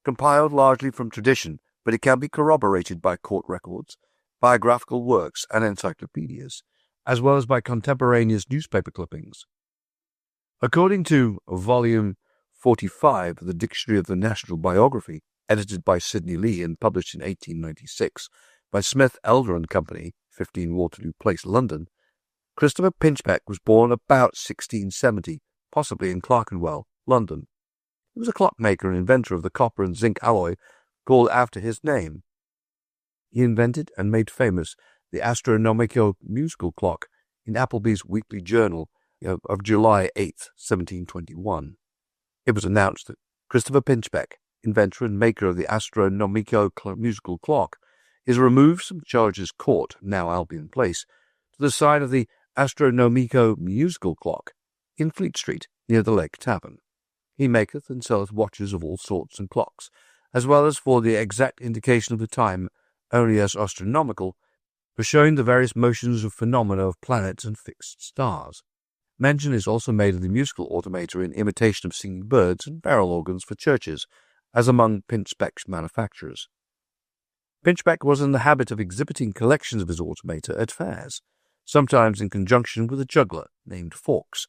compiled largely from tradition, but it can be corroborated by court records, biographical works, and encyclopedias, as well as by contemporaneous newspaper clippings. According to Volume 45 of the Dictionary of the National Biography, edited by Sidney Lee and published in 1896 by Smith, Elder & Company, 15 Waterloo Place, London, Christopher Pinchbeck was born about 1670, possibly in Clerkenwell, London. He was a clockmaker and inventor of the copper and zinc alloy called after his name. He invented and made famous the astronomical musical clock in Appleby's Weekly Journal of July 8, 1721. It was announced that Christopher Pinchbeck, inventor and maker of the astronomical musical clock, is removed from Charges Court, now Albion Place, to the side of the astronomico musical clock in Fleet Street, near the Leg Tavern. He maketh and selleth watches of all sorts and clocks, as well as for the exact indication of the time, only as astronomical, for showing the various motions of phenomena of planets and fixed stars. Mention is also made of the musical automata in imitation of singing birds and barrel organs for churches, as among Pinchbeck's manufacturers. Pinchbeck was in the habit of exhibiting collections of his automata at fairs, sometimes in conjunction with a juggler named Fawkes,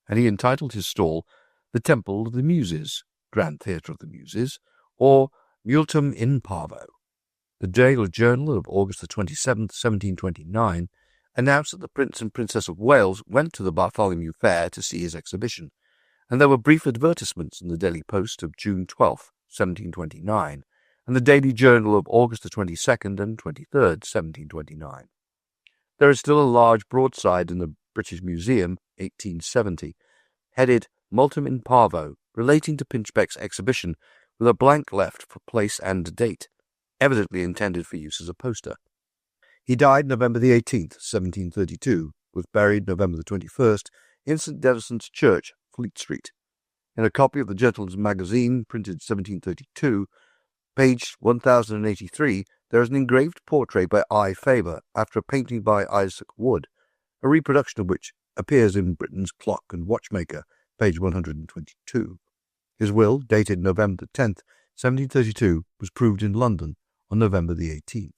and he entitled his stall the Temple of the Muses, Grand Theatre of the Muses, or Multum in Parvo. The Daily Journal of August the 27th, 1729, announced that the Prince and Princess of Wales went to the Bartholomew Fair to see his exhibition, and there were brief advertisements in the Daily Post of June 12th, 1729, and the Daily Journal of August the 22nd and 23rd, 1729. There is still a large broadside in the British Museum, 1870, headed Multum in Parvo, relating to Pinchbeck's exhibition, with a blank left for place and date, evidently intended for use as a poster. He died November the 18th, 1732, was buried November the 21st in St. Denison's Church, Fleet Street. In a copy of the Gentleman's Magazine, printed 1732, page 1083, there is an engraved portrait by I. Faber after a painting by Isaac Wood, a reproduction of which appears in Britain's Clock and Watchmaker, page 122. His will, dated November the 10th, 1732, was proved in London on November the 18th.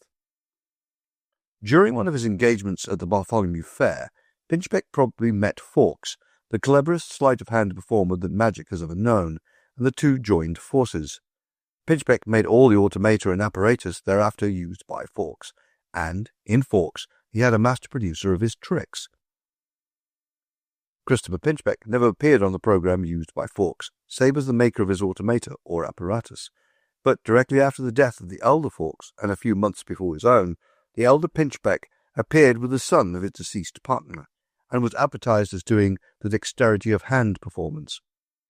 During one of his engagements at the Bartholomew Fair, Pinchbeck probably met Fawkes, the cleverest sleight-of-hand performer that magic has ever known, and the two joined forces. Pinchbeck made all the automata and apparatus thereafter used by Fawkes, and, in Fawkes, he had a master producer of his tricks. Christopher Pinchbeck never appeared on the program used by Fawkes, save as the maker of his automata or apparatus, but directly after the death of the elder Fawkes, and a few months before his own, the elder Pinchbeck appeared with the son of his deceased partner, and was advertised as doing the dexterity of hand performance.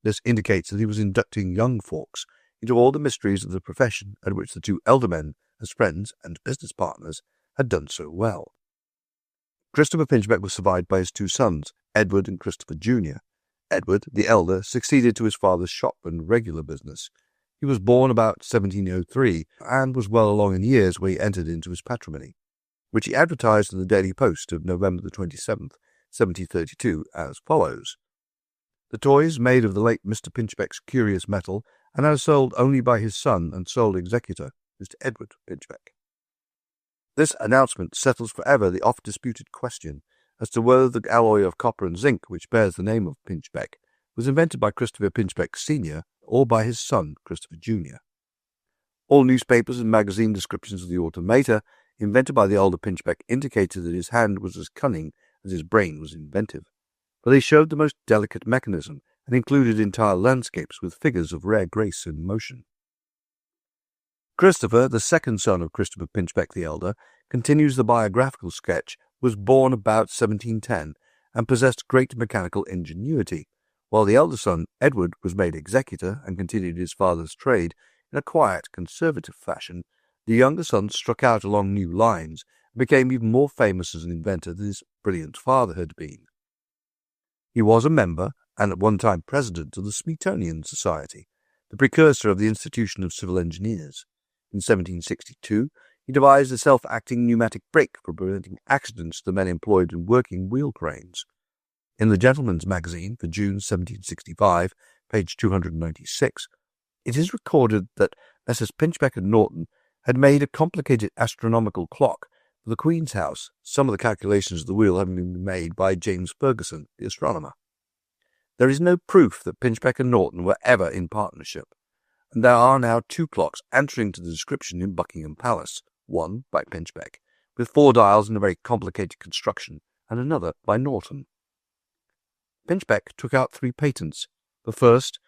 This indicates that he was inducting young Fawkes into all the mysteries of the profession at which the two elder men, as friends and business partners, had done so well. Christopher Pinchbeck was survived by his two sons, Edward and Christopher Jr. Edward, the elder, succeeded to his father's shop and regular business. He was born about 1703 and was well along in years when he entered into his patrimony, which he advertised in the Daily Post of November the 27th, 1732, as follows. The toys made of the late Mr. Pinchbeck's curious metal and are sold only by his son and sole executor, Mr. Edward Pinchbeck. This announcement settles forever the oft-disputed question as to whether the alloy of copper and zinc which bears the name of Pinchbeck was invented by Christopher Pinchbeck Sr. or by his son, Christopher Jr. All newspapers and magazine descriptions of the automata invented by the elder Pinchbeck indicated that his hand was as cunning as his brain was inventive, for they showed the most delicate mechanism and included entire landscapes with figures of rare grace and motion. Christopher, the second son of Christopher Pinchbeck the elder, continues the biographical sketch, was born about 1710 and possessed great mechanical ingenuity, while the elder son, Edward, was made executor and continued his father's trade in a quiet, conservative fashion. The younger son struck out along new lines and became even more famous as an inventor than his brilliant father had been. He was a member, and at one time president, of the Smithsonian Society, the precursor of the Institution of Civil Engineers. In 1762, he devised a self-acting pneumatic brake for preventing accidents to the men employed in working wheel cranes. In the Gentleman's Magazine for June 1765, page 296, it is recorded that Messrs. Pinchbeck and Norton had made a complicated astronomical clock for the Queen's house, some of the calculations of the wheel having been made by James Ferguson, the astronomer. There is no proof that Pinchbeck and Norton were ever in partnership, and there are now two clocks answering to the description in Buckingham Palace, one by Pinchbeck, with 4 dials in a very complicated construction, and another by Norton. Pinchbeck took out 3 patents. The first,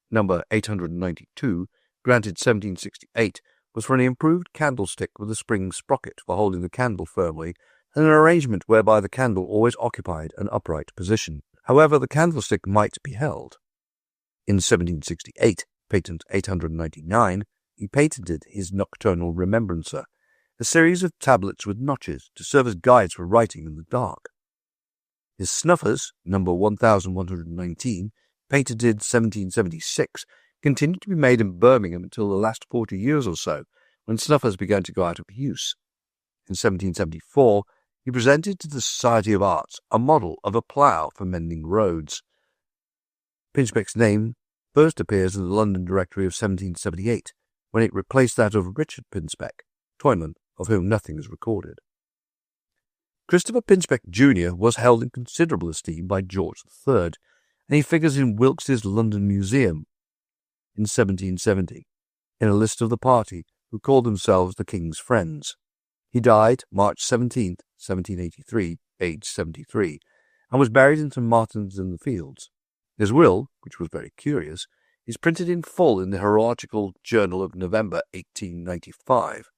number 892, granted 1768, was for an improved candlestick with a spring sprocket for holding the candle firmly, and an arrangement whereby the candle always occupied an upright position. However, the candlestick might be held. In 1768, patent 899, he patented his nocturnal remembrancer, a series of tablets with notches to serve as guides for writing in the dark. His snuffers, number 1119, patented 1776, continued to be made in Birmingham until the last 40 years or so, when snuffers began to go out of use. In 1774, he presented to the Society of Arts a model of a plough for mending roads. Pinchbeck's name first appears in the London Directory of 1778, when it replaced that of Richard Pinchbeck, toyman, of whom nothing is recorded. Christopher Pinchbeck Jr. was held in considerable esteem by George III, and he figures in Wilkes's London Museum in 1770, in a list of the party who called themselves the King's Friends. He died March 17, 1783, aged 73, and was buried in St. Martin's-in-the-Fields. His will, which was very curious, is printed in full in the Heraldical Journal of November 1895.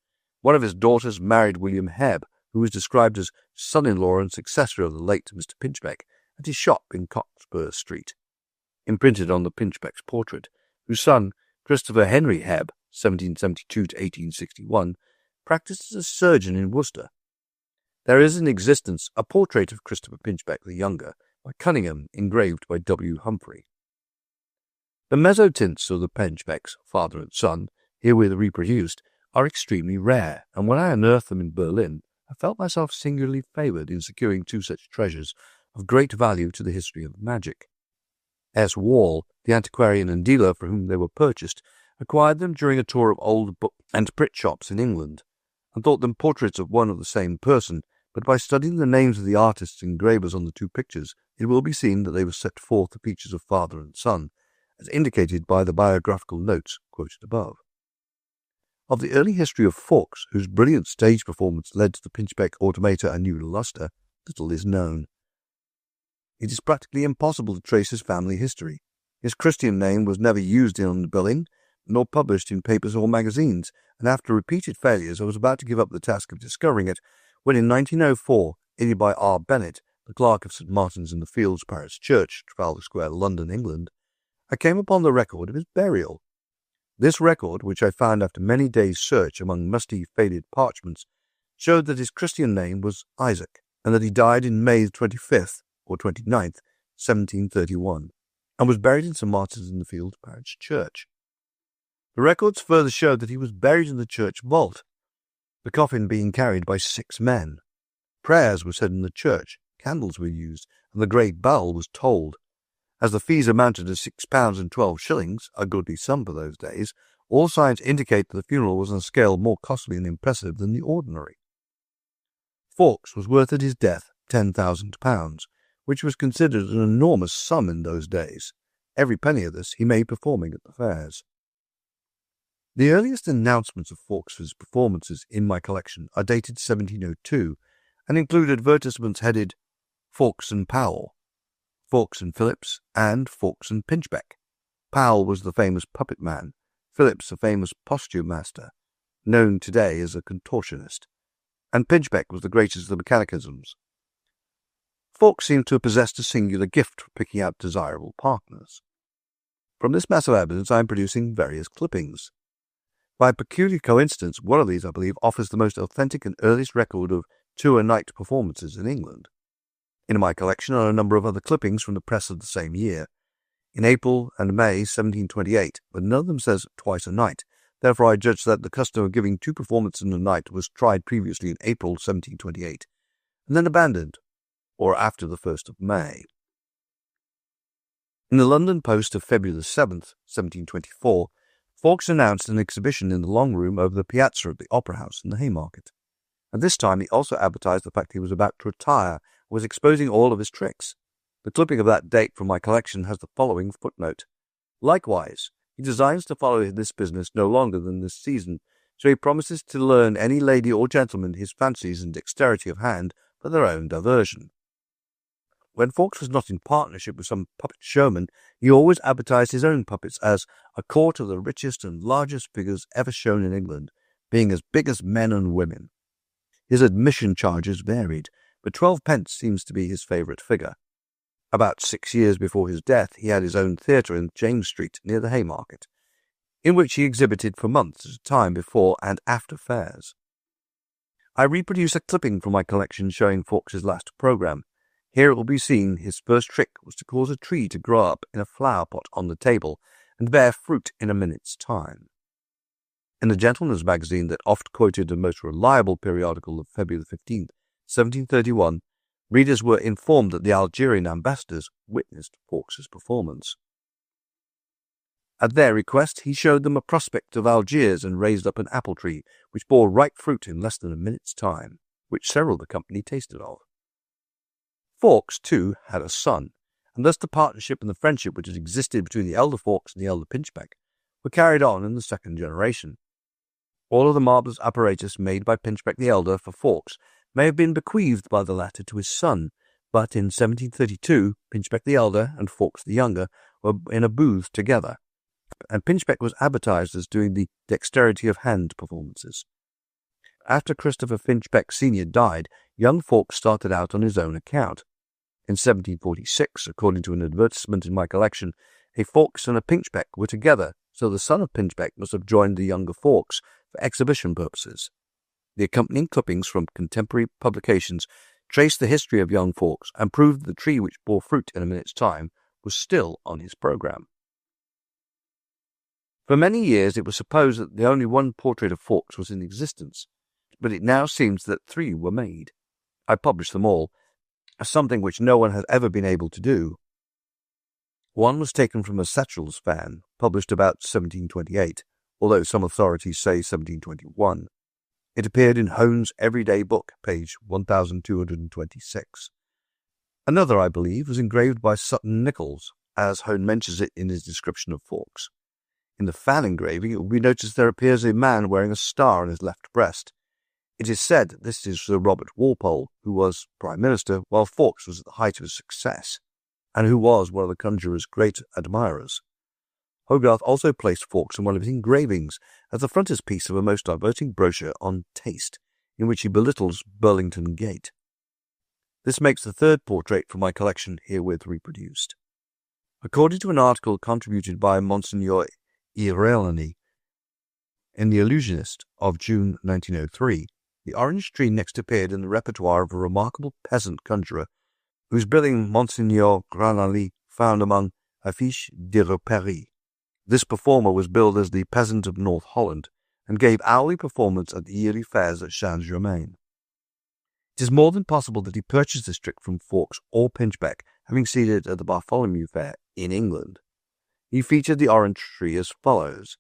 One of his daughters married William Hebb, who was described as son-in-law and successor of the late Mr. Pinchbeck, at his shop in Cockspur Street. Imprinted on the Pinchbeck's portrait, whose son, Christopher Henry Hebb, 1772 to 1861, practiced as a surgeon in Worcester. There is in existence a portrait of Christopher Pinchbeck the Younger by Cunningham, engraved by W. Humphrey. The mezzotints of the Pinchbecks, father and son, herewith reproduced, are extremely rare, and when I unearthed them in Berlin, I felt myself singularly favoured in securing two such treasures of great value to the history of magic. S. Wall, the antiquarian and dealer for whom they were purchased, acquired them during a tour of old book and print shops in England, and thought them portraits of one and the same person, but by studying the names of the artists and engravers on the two pictures, it will be seen that they were set forth the features of father and son, as indicated by the biographical notes quoted above. Of the early history of Fawkes, whose brilliant stage performance led to the Pinchbeck automata a new lustre, little is known. It is practically impossible to trace his family history. His Christian name was never used in billing, nor published in papers or magazines, and after repeated failures I was about to give up the task of discovering it, when in 1904, aided by R. Bennett, the clerk of St. Martin's-in-the-Fields Parish Church, Trafalgar Square, London, England, I came upon the record of his burial. This record, which I found after many days' search among musty, faded parchments, showed that his Christian name was Isaac, and that he died in May 25th or 29th, 1731, and was buried in St. Martin's-in-the-Fields Parish Church. The records further showed that he was buried in the church vault, the coffin being carried by 6 men. Prayers were said in the church, candles were used, and the great bell was tolled. As the fees amounted to £6 and 12 shillings, a goodly sum for those days, all signs indicate that the funeral was on a scale more costly and impressive than the ordinary. Fawkes was worth at his death £10,000, which was considered an enormous sum in those days. Every penny of this he made performing at the fairs. The earliest announcements of Fawkes's performances in my collection are dated 1702 and include advertisements headed Fawkes and Powell, Fawkes and Phillips, and Fawkes and Pinchbeck. Powell was the famous puppet man, Phillips a famous posture master, known today as a contortionist, and Pinchbeck was the greatest of the mechanicisms. Fawkes seemed to have possessed a singular gift for picking out desirable partners. From this mass of evidence I am producing various clippings. By a peculiar coincidence, one of these, I believe, offers the most authentic and earliest record of two-a-night performances in England. In my collection are a number of other clippings from the press of the same year, in April and May 1728, but none of them says twice a night. Therefore I judge that the custom of giving 2 performances in a night was tried previously in April 1728, and then abandoned, or after the 1st of May. In the London Post of February 7th, 1724, Fawkes announced an exhibition in the long room over the piazza of the Opera House in the Haymarket. At this time he also advertised the fact he was about to retire and was exposing all of his tricks. The clipping of that date from my collection has the following footnote. Likewise, he designs to follow this business no longer than this season, so he promises to learn any lady or gentleman his fancies and dexterity of hand for their own diversion. When Fawkes was not in partnership with some puppet showman, he always advertised his own puppets as a court of the richest and largest figures ever shown in England, being as big as men and women. His admission charges varied, but 12 pence seems to be his favourite figure. About 6 years before his death, he had his own theatre in James Street near the Haymarket, in which he exhibited for months at a time before and after fairs. I reproduce a clipping from my collection showing Fawkes's last programme. Here it will be seen his first trick was to cause a tree to grow up in a flower pot on the table and bear fruit in a minute's time. In the Gentleman's Magazine, that oft quoted and most reliable periodical of February 15th, 1731, readers were informed that the Algerian ambassadors witnessed Fawkes's performance. At their request, he showed them a prospect of Algiers and raised up an apple tree, which bore ripe fruit in less than a minute's time, which several of the company tasted of. Fawkes, too, had a son, and thus the partnership and the friendship which had existed between the elder Fawkes and the elder Pinchbeck were carried on in the second generation. All of the marvellous apparatus made by Pinchbeck the elder for Fawkes may have been bequeathed by the latter to his son, but in 1732 Pinchbeck the elder and Fawkes the younger were in a booth together, and Pinchbeck was advertised as doing the dexterity of hand performances. After Christopher Pinchbeck Sr. died, young Fawkes started out on his own account. In 1746, according to an advertisement in my collection, a Fawkes and a Pinchbeck were together, so the son of Pinchbeck must have joined the younger Fawkes for exhibition purposes. The accompanying clippings from contemporary publications trace the history of young Fawkes and prove that the tree which bore fruit in a minute's time was still on his programme. For many years it was supposed that the only one portrait of Fawkes was in existence, but it now seems that 3 were made. I published them all, something which no one has ever been able to do. One was taken from a Satchel's fan, published about 1728, although some authorities say 1721. It appeared in Hone's Everyday Book, page 1226. Another, I believe, was engraved by Sutton Nichols, as Hone mentions it in his description of Fawkes. In the fan engraving, it will be noticed there appears a man wearing a star on his left breast. It is said that this is Sir Robert Walpole, who was Prime Minister while Fawkes was at the height of his success, and who was one of the conjurer's great admirers. Hogarth also placed Fawkes in one of his engravings as the frontispiece of a most diverting brochure on taste, in which he belittles Burlington Gate. This makes the 3rd portrait from my collection herewith reproduced. According to an article contributed by Monseigneur Irelani in the Illusionist of June 1903, the orange tree next appeared in the repertoire of a remarkable peasant conjurer, whose billing Monseigneur Granally found among affiches de repéries. This performer was billed as the peasant of North Holland, and gave hourly performance at the yearly fairs at Saint-Germain. It is more than possible that he purchased this trick from Fawkes or Pinchbeck, having seen it at the Bartholomew Fair in England. He featured the orange tree as follows.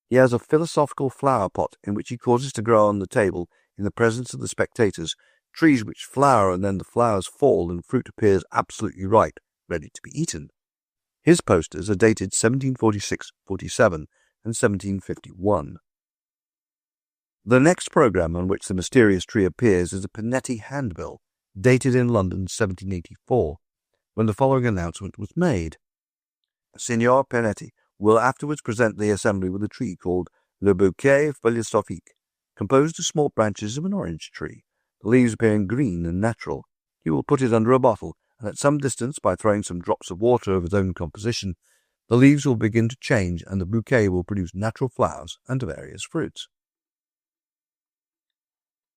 He has a philosophical flower pot in which he causes to grow on the table, in the presence of the spectators, trees which flower and then the flowers fall and fruit appears absolutely ripe, ready to be eaten. His posters are dated 1746, 47 and 1751. The next programme on which the mysterious tree appears is a Pinetti handbill, dated in London 1784, when the following announcement was made. Signor Pinetti will afterwards present the assembly with a tree called Le Bouquet Philosophique, composed of small branches of an orange tree, the leaves appearing green and natural. He will put it under a bottle, and at some distance, by throwing some drops of water of his own composition, the leaves will begin to change, and the bouquet will produce natural flowers and various fruits.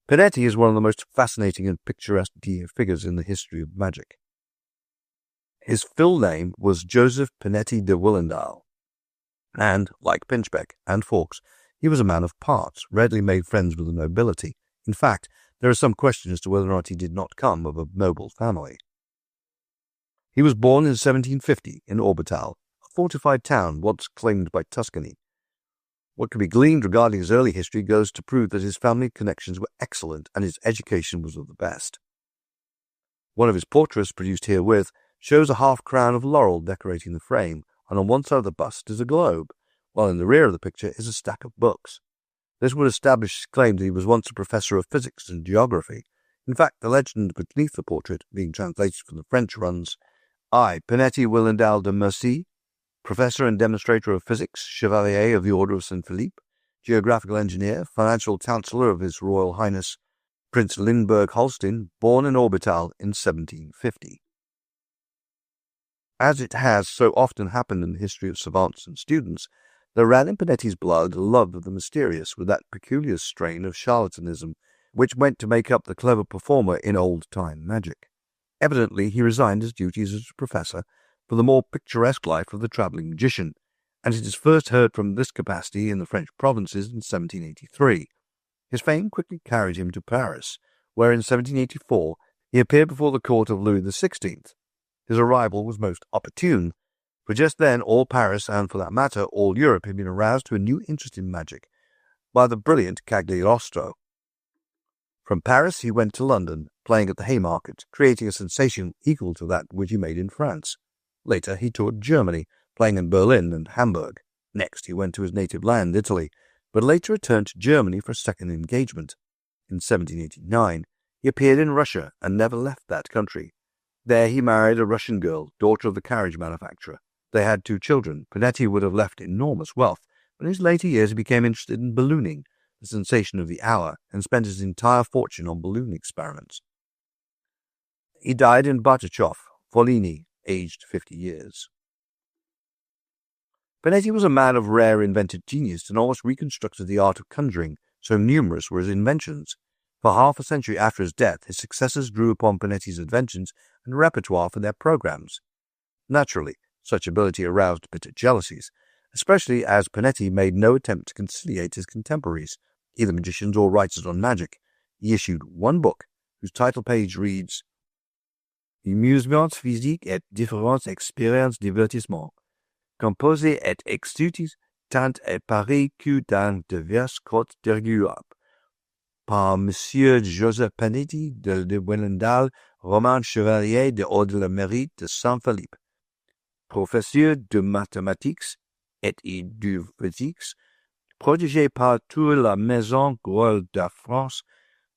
Pinetti is one of the most fascinating and picturesque figures in the history of magic. His full name was Joseph Pinetti de Willendale, and, like Pinchbeck and Fawkes, he was a man of parts, readily made friends with the nobility. In fact, there is some question as to whether or not he did not come of a noble family. He was born in 1750 in Orbital, a fortified town once claimed by Tuscany. What can be gleaned regarding his early history goes to prove that his family connections were excellent and his education was of the best. One of his portraits, produced herewith, shows a half-crown of laurel decorating the frame, and on one side of the bust is a globe, while in the rear of the picture is a stack of books. This would establish his claim that he was once a professor of physics and geography. In fact, the legend beneath the portrait, being translated from the French, runs, I, Pinetti Willendale de Mercy, professor and demonstrator of physics, chevalier of the Order of St. Philippe, geographical engineer, financial counsellor of His Royal Highness Prince Lindbergh-Holstein, born in Orbital in 1750. As it has so often happened in the history of savants and students, there ran in Pinetti's blood a love of the mysterious with that peculiar strain of charlatanism which went to make up the clever performer in old-time magic. Evidently he resigned his duties as a professor for the more picturesque life of the travelling magician, and it is first heard from this capacity in the French provinces in 1783. His fame quickly carried him to Paris, where in 1784 he appeared before the court of Louis XVI. His arrival was most opportune, for just then all Paris, and for that matter all Europe, had been aroused to a new interest in magic by the brilliant Cagliostro. From Paris he went to London, playing at the Haymarket, creating a sensation equal to that which he made in France. Later he toured Germany, playing in Berlin and Hamburg. Next he went to his native land, Italy, but later returned to Germany for a second engagement. In 1789 he appeared in Russia and never left that country. There he married a Russian girl, daughter of the carriage manufacturer. They had 2 children. Panetti would have left enormous wealth, but in his later years he became interested in ballooning, the sensation of the hour, and spent his entire fortune on balloon experiments. He died in Bartachov, Volhynia, aged 50 years. Panetti was a man of rare inventive genius and almost reconstructed the art of conjuring, so numerous were his inventions. For half a century after his death, his successors drew upon Panetti's inventions and repertoire for their programs. Naturally, such ability aroused bitter jealousies, especially as Panetti made no attempt to conciliate his contemporaries, either magicians or writers on magic. He issued one book, whose title page reads, Amusements physiques et différentes expériences divertissement, composés et exécutés tant et pareils que dans diverses côtes d'Europe, par Monsieur Joseph Panetti de Wellendal, roman chevalier de l'Ordre de la Mérite de Saint-Philippe, professeur de mathématiques et de physique, protégé par toute la Maison Royale de France,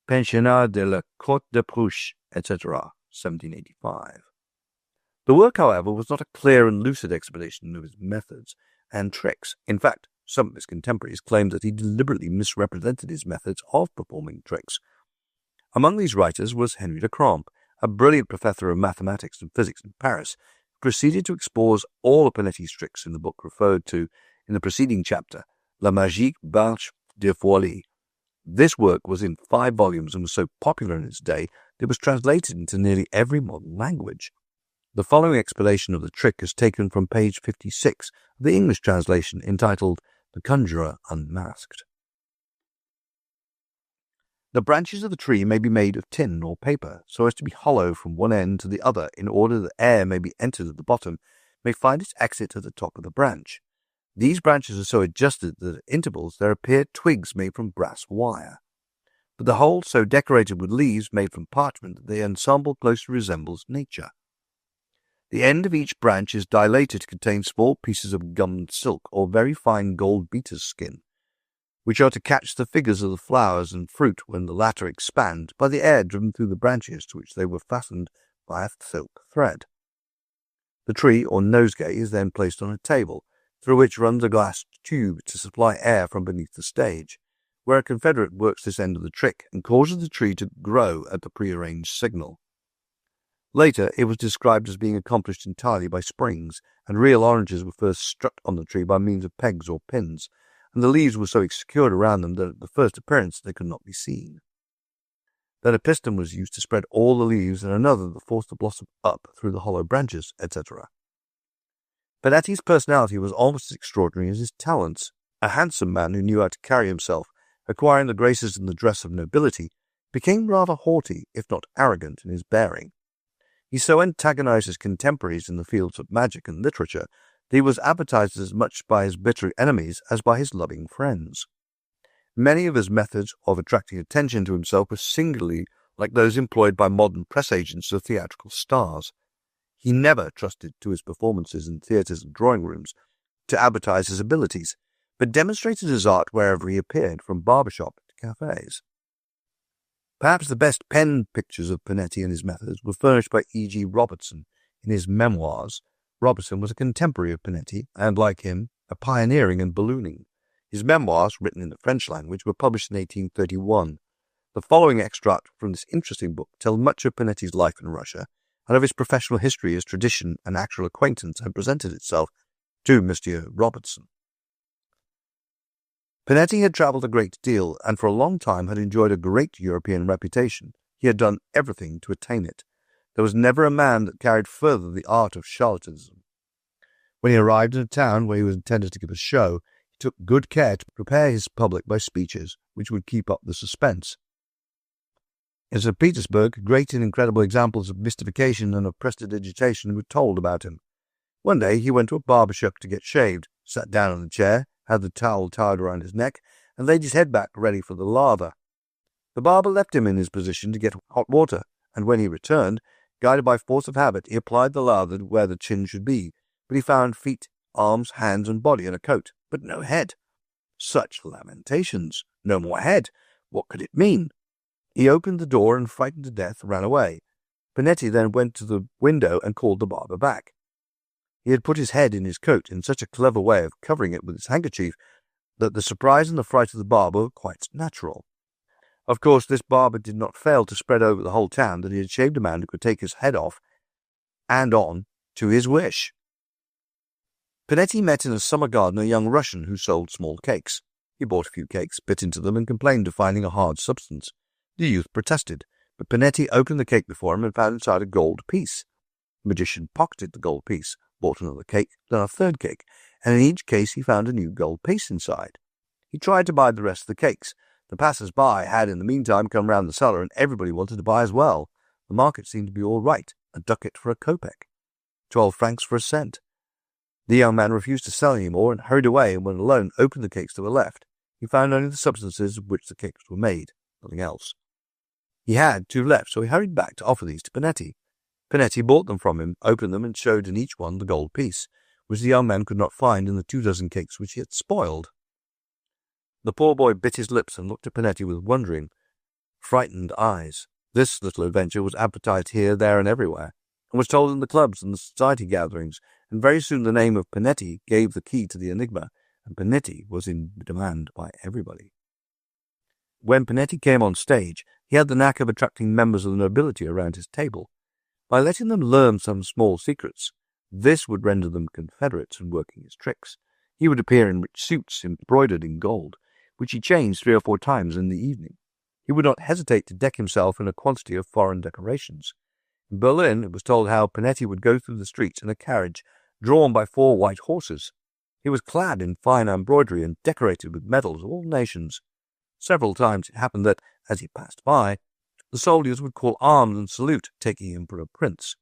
pensionnaire de la Côte de Prusse, etc., 1785. The work, however, was not a clear and lucid explanation of his methods and tricks. In fact, some of his contemporaries claimed that he deliberately misrepresented his methods of performing tricks. Among these writers was Henry de Cromp, a brilliant professor of mathematics and physics in Paris, who proceeded to expose all of Panetti's tricks in the book referred to in the preceding chapter, La Magique Blanche de Folie. This work was in 5 volumes and was so popular in its day that it was translated into nearly every modern language. The following explanation of the trick is taken from page 56 of the English translation entitled The Conjurer Unmasked. The branches of the tree may be made of tin or paper, so as to be hollow from one end to the other, in order that air may be entered at the bottom, may find its exit at the top of the branch. These branches are so adjusted that at intervals there appear twigs made from brass wire, but the whole so decorated with leaves made from parchment that the ensemble closely resembles nature. The end of each branch is dilated to contain small pieces of gummed silk or very fine gold beater's skin, which are to catch the figures of the flowers and fruit when the latter expand by the air driven through the branches to which they were fastened by a silk thread. The tree or nosegay is then placed on a table, through which runs a glass tube to supply air from beneath the stage, where a confederate works this end of the trick and causes the tree to grow at the prearranged signal. Later, it was described as being accomplished entirely by springs, and real oranges were first struck on the tree by means of pegs or pins, and the leaves were so secured around them that at the first appearance they could not be seen. Then a piston was used to spread all the leaves, and another that forced the blossom up through the hollow branches, etc. Panetti's personality was almost as extraordinary as his talents. A handsome man who knew how to carry himself, acquiring the graces and the dress of nobility, became rather haughty, if not arrogant, in his bearing. He so antagonized his contemporaries in the fields of magic and literature that he was advertised as much by his bitter enemies as by his loving friends. Many of his methods of attracting attention to himself were singularly like those employed by modern press agents of theatrical stars. He never trusted to his performances in theatres and drawing rooms to advertise his abilities, but demonstrated his art wherever he appeared, from barbershop to cafes. Perhaps the best pen pictures of Panetti and his methods were furnished by E.G. Robertson in his memoirs. Robertson was a contemporary of Panetti, and, like him, a pioneering in ballooning. His memoirs, written in the French language, were published in 1831. The following extract from this interesting book tell much of Panetti's life in Russia, and of his professional history as tradition and actual acquaintance had presented itself to Mr. Robertson. Panetti had travelled a great deal, and for a long time had enjoyed a great European reputation. He had done everything to attain it. There was never a man that carried further the art of charlatanism. When he arrived in a town where he was intended to give a show, he took good care to prepare his public by speeches which would keep up the suspense. In St. Petersburg, great and incredible examples of mystification and of prestidigitation were told about him. One day he went to a barber shop to get shaved, sat down on a chair, had the towel tied around his neck, and laid his head back ready for the lather. The barber left him in his position to get hot water, and when he returned, guided by force of habit, he applied the lather where the chin should be, but he found feet, arms, hands, and body in a coat, but no head. Such lamentations! No more head! What could it mean? He opened the door and, frightened to death, ran away. Panetti then went to the window and called the barber back. He had put his head in his coat in such a clever way of covering it with his handkerchief that the surprise and the fright of the barber were quite natural. Of course, this barber did not fail to spread over the whole town that he had shaved a man who could take his head off and on to his wish. Panetti met in a summer garden a young Russian who sold small cakes. He bought a few cakes, bit into them, and complained of finding a hard substance. The youth protested, but Panetti opened the cake before him and found inside a gold piece. The magician pocketed the gold piece, bought another cake, then a third cake, and in each case he found a new gold piece inside. He tried to buy the rest of the cakes. The passers-by had in the meantime come round the cellar, and everybody wanted to buy as well. The market seemed to be all right, a ducat for a kopeck, 12 francs for a cent. The young man refused to sell any more and hurried away, and when alone opened the cakes that were left. He found only the substances of which the cakes were made, nothing else. He had 2 left, so he hurried back to offer these to Panetti. Panetti bought them from him, opened them, and showed in each one the gold piece, which the young man could not find in the 24 cakes which he had spoiled. The poor boy bit his lips and looked at Panetti with wondering, frightened eyes. This little adventure was advertised here, there, and everywhere, and was told in the clubs and the society gatherings, and very soon the name of Panetti gave the key to the enigma, and Panetti was in demand by everybody. When Panetti came on stage, he had the knack of attracting members of the nobility around his table. By letting them learn some small secrets, this would render them confederates in working his tricks. He would appear in rich suits embroidered in gold, which he changed 3 or 4 times in the evening. He would not hesitate to deck himself in a quantity of foreign decorations. In Berlin, it was told how Panetti would go through the streets in a carriage drawn by 4 white horses. He was clad in fine embroidery and decorated with medals of all nations. Several times it happened that, as he passed by, the soldiers would call arms and salute, taking him for a prince.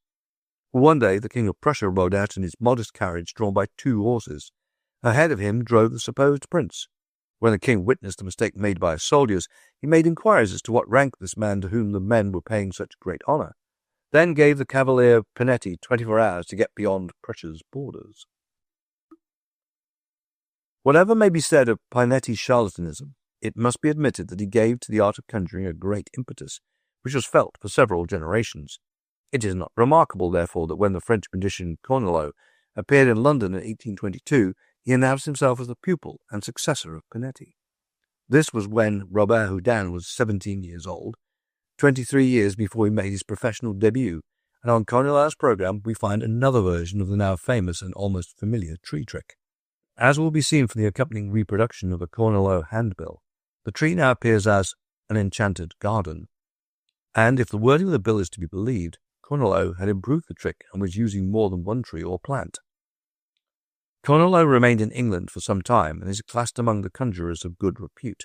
One day the King of Prussia rode out in his modest carriage drawn by 2 horses. Ahead of him drove the supposed prince. When the king witnessed the mistake made by his soldiers, he made inquiries as to what rank this man to whom the men were paying such great honor, then gave the cavalier Panetti 24 hours to get beyond Prussia's borders. Whatever may be said of Panetti's charlatanism, it must be admitted that he gave to the art of conjuring a great impetus, which was felt for several generations. It is not remarkable, therefore, that when the French magician Cornelot appeared in London in 1822, he announced himself as the pupil and successor of Panetti. This was when Robert Houdin was 17 years old, 23 years before he made his professional debut, and on Cornelot's program we find another version of the now famous and almost familiar tree trick. As will be seen from the accompanying reproduction of a Cornelot handbill, the tree now appears as an enchanted garden, and if the wording of the bill is to be believed, Cornelot had improved the trick and was using more than one tree or plant. Cornelot remained in England for some time and is classed among the conjurers of good repute.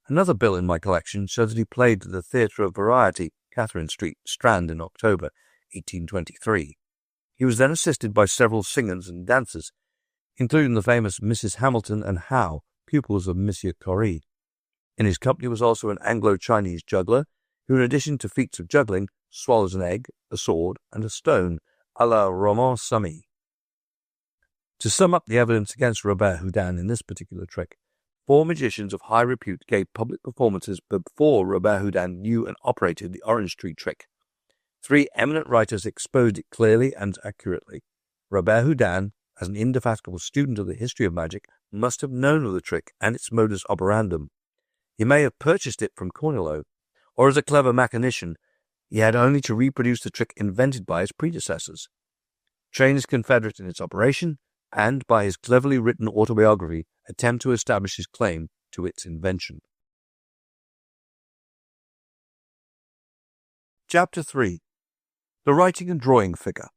Another bill in my collection shows that he played at the Theatre of Variety, Catherine Street, Strand, in October 1823. He was then assisted by several singers and dancers, including the famous Mrs. Hamilton and Howe, pupils of Monsieur Corrie. In his company was also an Anglo-Chinese juggler, who in addition to feats of juggling, swallows an egg, a sword, and a stone, à la Roman Sami. To sum up the evidence against Robert Houdin in this particular trick, 4 magicians of high repute gave public performances before Robert Houdin knew and operated the orange tree trick. 3 eminent writers exposed it clearly and accurately. Robert Houdin, as an indefatigable student of the history of magic, must have known of the trick and its modus operandum. He may have purchased it from Cornelot, or as a clever mechanician, he had only to reproduce the trick invented by his predecessors, train his confederate in its operation, and, by his cleverly written autobiography, attempt to establish his claim to its invention. Chapter 3. The Writing and Drawing Figure.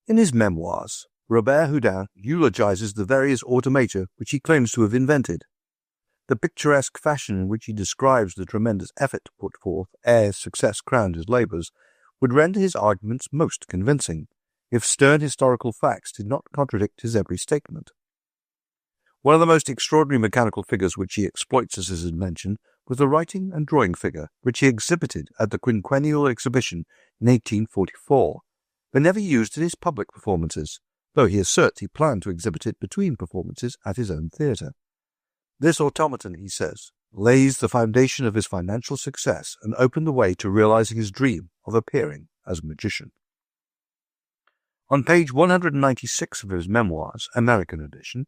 In his memoirs, Robert Houdin eulogizes the various automata which he claims to have invented. The picturesque fashion in which he describes the tremendous effort put forth ere success crowned his labours would render his arguments most convincing, if stern historical facts did not contradict his every statement. One of the most extraordinary mechanical figures which he exploits as his invention was the writing and drawing figure which he exhibited at the quinquennial exhibition in 1844, but never used in his public performances, though he asserts he planned to exhibit it between performances at his own theatre. This automaton, he says, lays the foundation of his financial success and opened the way to realizing his dream of appearing as a magician. On page 196 of his memoirs, American edition,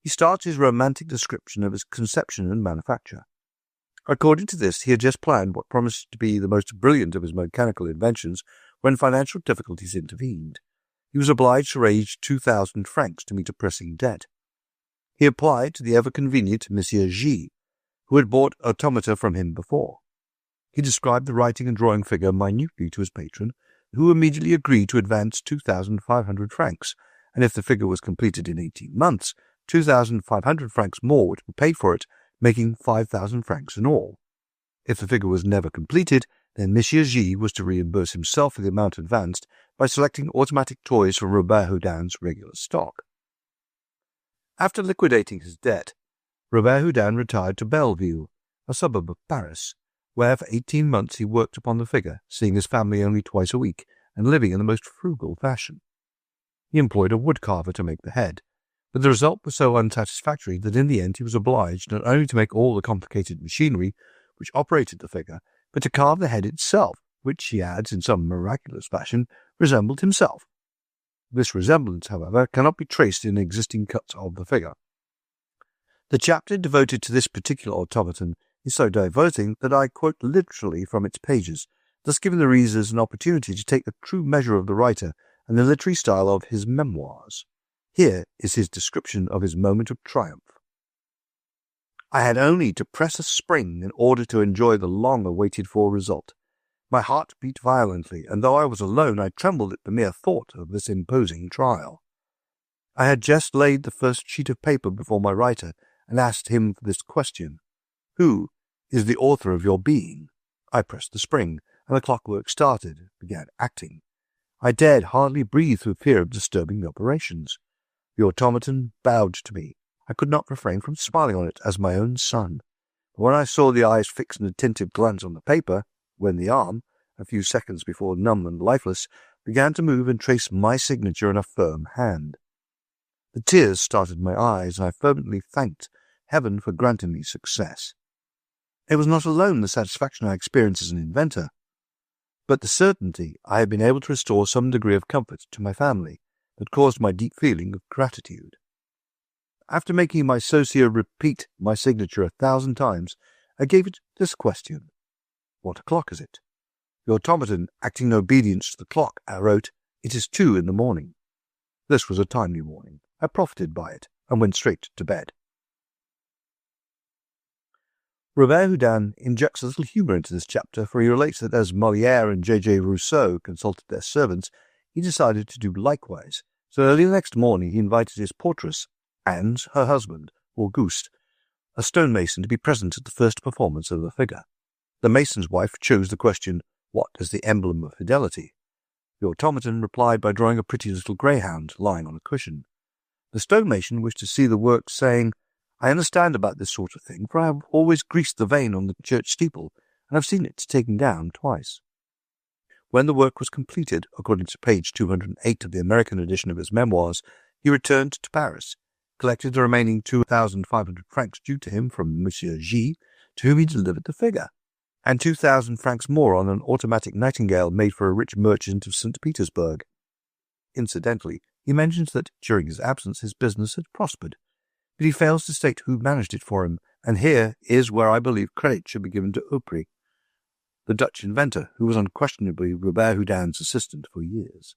he starts his romantic description of his conception and manufacture. According to this, he had just planned what promised to be the most brilliant of his mechanical inventions when financial difficulties intervened. He was obliged to raise 2,000 francs to meet a pressing debt. He applied to the ever-convenient Monsieur G, who had bought automata from him before. He described the writing and drawing figure minutely to his patron, who immediately agreed to advance 2,500 francs, and if the figure was completed in 18 months, 2,500 francs more were to be paid for it, making 5,000 francs in all. If the figure was never completed, then Monsieur G was to reimburse himself for the amount advanced by selecting automatic toys from Robert Houdin's regular stock. After liquidating his debt, Robert Houdin retired to Belleville, a suburb of Paris, where for 18 months he worked upon the figure, seeing his family only twice a week and living in the most frugal fashion. He employed a woodcarver to make the head, but the result was so unsatisfactory that in the end he was obliged not only to make all the complicated machinery which operated the figure, but to carve the head itself, which, he adds in some miraculous fashion, resembled himself. This resemblance, however, cannot be traced in existing cuts of the figure. The chapter devoted to this particular automaton is so diverting that I quote literally from its pages, thus giving the readers an opportunity to take the true measure of the writer and the literary style of his memoirs. Here is his description of his moment of triumph. I had only to press a spring in order to enjoy the long-awaited-for result. My heart beat violently, and though I was alone, I trembled at the mere thought of this imposing trial. I had just laid the first sheet of paper before my writer and asked him this question: "Who is the author of your being?" I pressed the spring, and the clockwork started, began acting. I dared hardly breathe through fear of disturbing the operations. The automaton bowed to me. I could not refrain from smiling on it as my own son. But when I saw the eyes fix an attentive glance on the paper, when the arm, a few seconds before numb and lifeless, began to move and trace my signature in a firm hand, the tears started my eyes, and I fervently thanked Heaven for granting me success. It was not alone the satisfaction I experienced as an inventor, but the certainty I had been able to restore some degree of comfort to my family that caused my deep feeling of gratitude. After making my associate repeat my signature 1,000 times, I gave it this question: "What o'clock is it?" The automaton, acting in obedience to the clock, I wrote, "It is 2 in the morning." This was a timely warning. I profited by it and went straight to bed. Robert Houdin injects a little humour into this chapter, for he relates that as Molière and J.J. Rousseau consulted their servants, he decided to do likewise. So early the next morning he invited his portress, and her husband, Auguste, a stonemason, to be present at the first performance of the figure. The mason's wife chose the question, "What is the emblem of fidelity?" The automaton replied by drawing a pretty little greyhound lying on a cushion. The stonemason wished to see the work, saying, "I understand about this sort of thing, for I have always greased the vane on the church steeple, and have seen it taken down twice." When the work was completed, according to page 208 of the American edition of his memoirs, he returned to Paris, collected the remaining 2,500 francs due to him from Monsieur G, to whom he delivered the figure, and 2,000 francs more on an automatic nightingale made for a rich merchant of St. Petersburg. Incidentally, he mentions that during his absence his business had prospered, but he fails to state who managed it for him, and here is where I believe credit should be given to Aubry, the Dutch inventor, who was unquestionably Robert Houdin's assistant for years.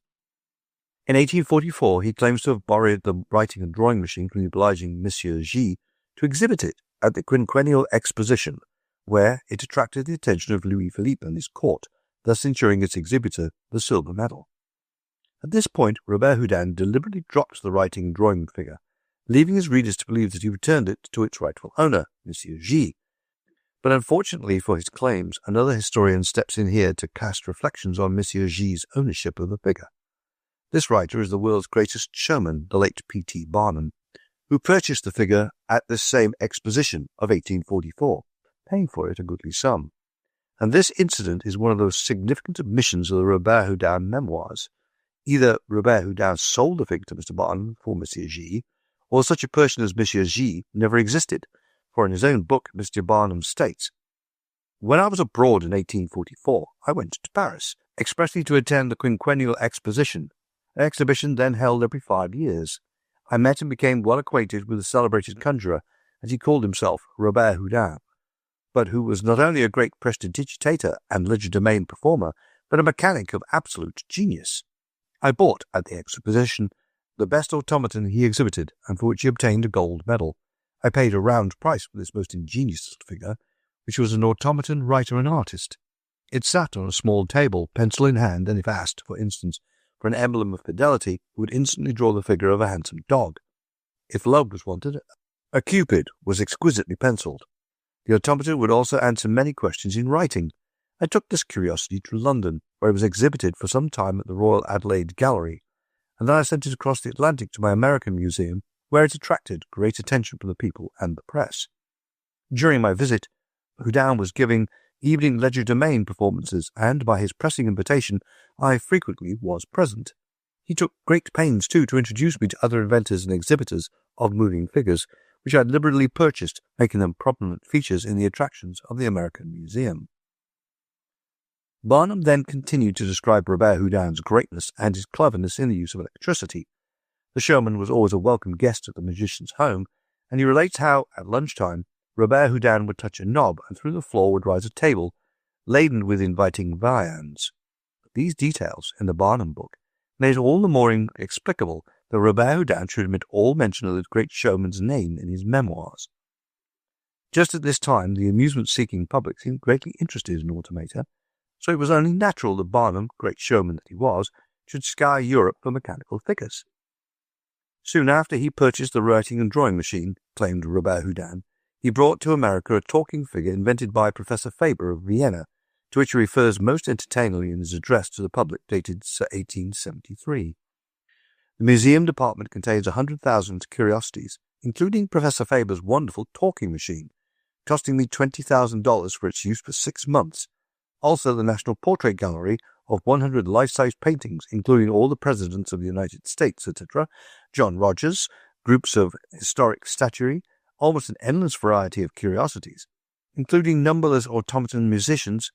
In 1844 he claims to have borrowed the writing and drawing machine from the obliging Monsieur G to exhibit it at the quinquennial exposition, where it attracted the attention of Louis Philippe and his court, thus ensuring its exhibitor the silver medal. At this point Robert Houdin deliberately dropped the writing and drawing figure, leaving his readers to believe that he returned it to its rightful owner, Monsieur G. But unfortunately for his claims, another historian steps in here to cast reflections on Monsieur G's ownership of the figure. This writer is the world's greatest showman, the late P.T. Barnum, who purchased the figure at this same exposition of 1844, paying for it a goodly sum. And this incident is one of those significant omissions of the Robert Houdin memoirs. Either Robert Houdin sold the figure to Mr. Barnum for Monsieur G, or such a person as Monsieur G never existed, for in his own book Mr. Barnum states, "When I was abroad in 1844, I went to Paris, expressly to attend the quinquennial exposition, an exhibition then held every 5 years. I met and became well acquainted with the celebrated conjurer, as he called himself, Robert Houdin, but who was not only a great prestidigitator and legerdemain performer, but a mechanic of absolute genius. I bought, at the exposition, the best automaton he exhibited, and for which he obtained a gold medal. I paid a round price for this most ingenious figure, which was an automaton writer and artist. It sat on a small table, pencil in hand, and if asked, for instance, for an emblem of fidelity, would instantly draw the figure of a handsome dog. If love was wanted, a Cupid was exquisitely penciled. The automaton would also answer many questions in writing. I took this curiosity to London, where it was exhibited for some time at the Royal Adelaide Gallery, and then I sent it across the Atlantic to my American museum, where it attracted great attention from the people and the press. During my visit, Houdin was giving evening legerdemain performances, and by his pressing invitation, I frequently was present. He took great pains, too, to introduce me to other inventors and exhibitors of moving figures, which I had liberally purchased, making them prominent features in the attractions of the American Museum. Barnum then continued to describe Robert Houdin's greatness and his cleverness in the use of electricity. The showman was always a welcome guest at the magician's home, and he relates how, at lunchtime, Robert Houdin would touch a knob, and through the floor would rise a table, laden with inviting viands. These details, in the Barnum book, made it all the more inexplicable that Robert Houdin should omit all mention of the great showman's name in his memoirs. Just at this time, the amusement-seeking public seemed greatly interested in automata, so it was only natural that Barnum, great showman that he was, should scour Europe for mechanical figures. Soon after he purchased the writing and drawing machine, claimed Robert Houdin, he brought to America a talking figure invented by Professor Faber of Vienna, to which he refers most entertainingly in his address to the public dated 1873. The museum department contains 100,000 curiosities, including Professor Faber's wonderful talking machine, costing me $20,000 for its use for 6 months. Also the National Portrait Gallery of 100 life-size paintings, including all the presidents of the United States, etc., John Rogers, groups of historic statuary, almost an endless variety of curiosities, including numberless automaton musicians,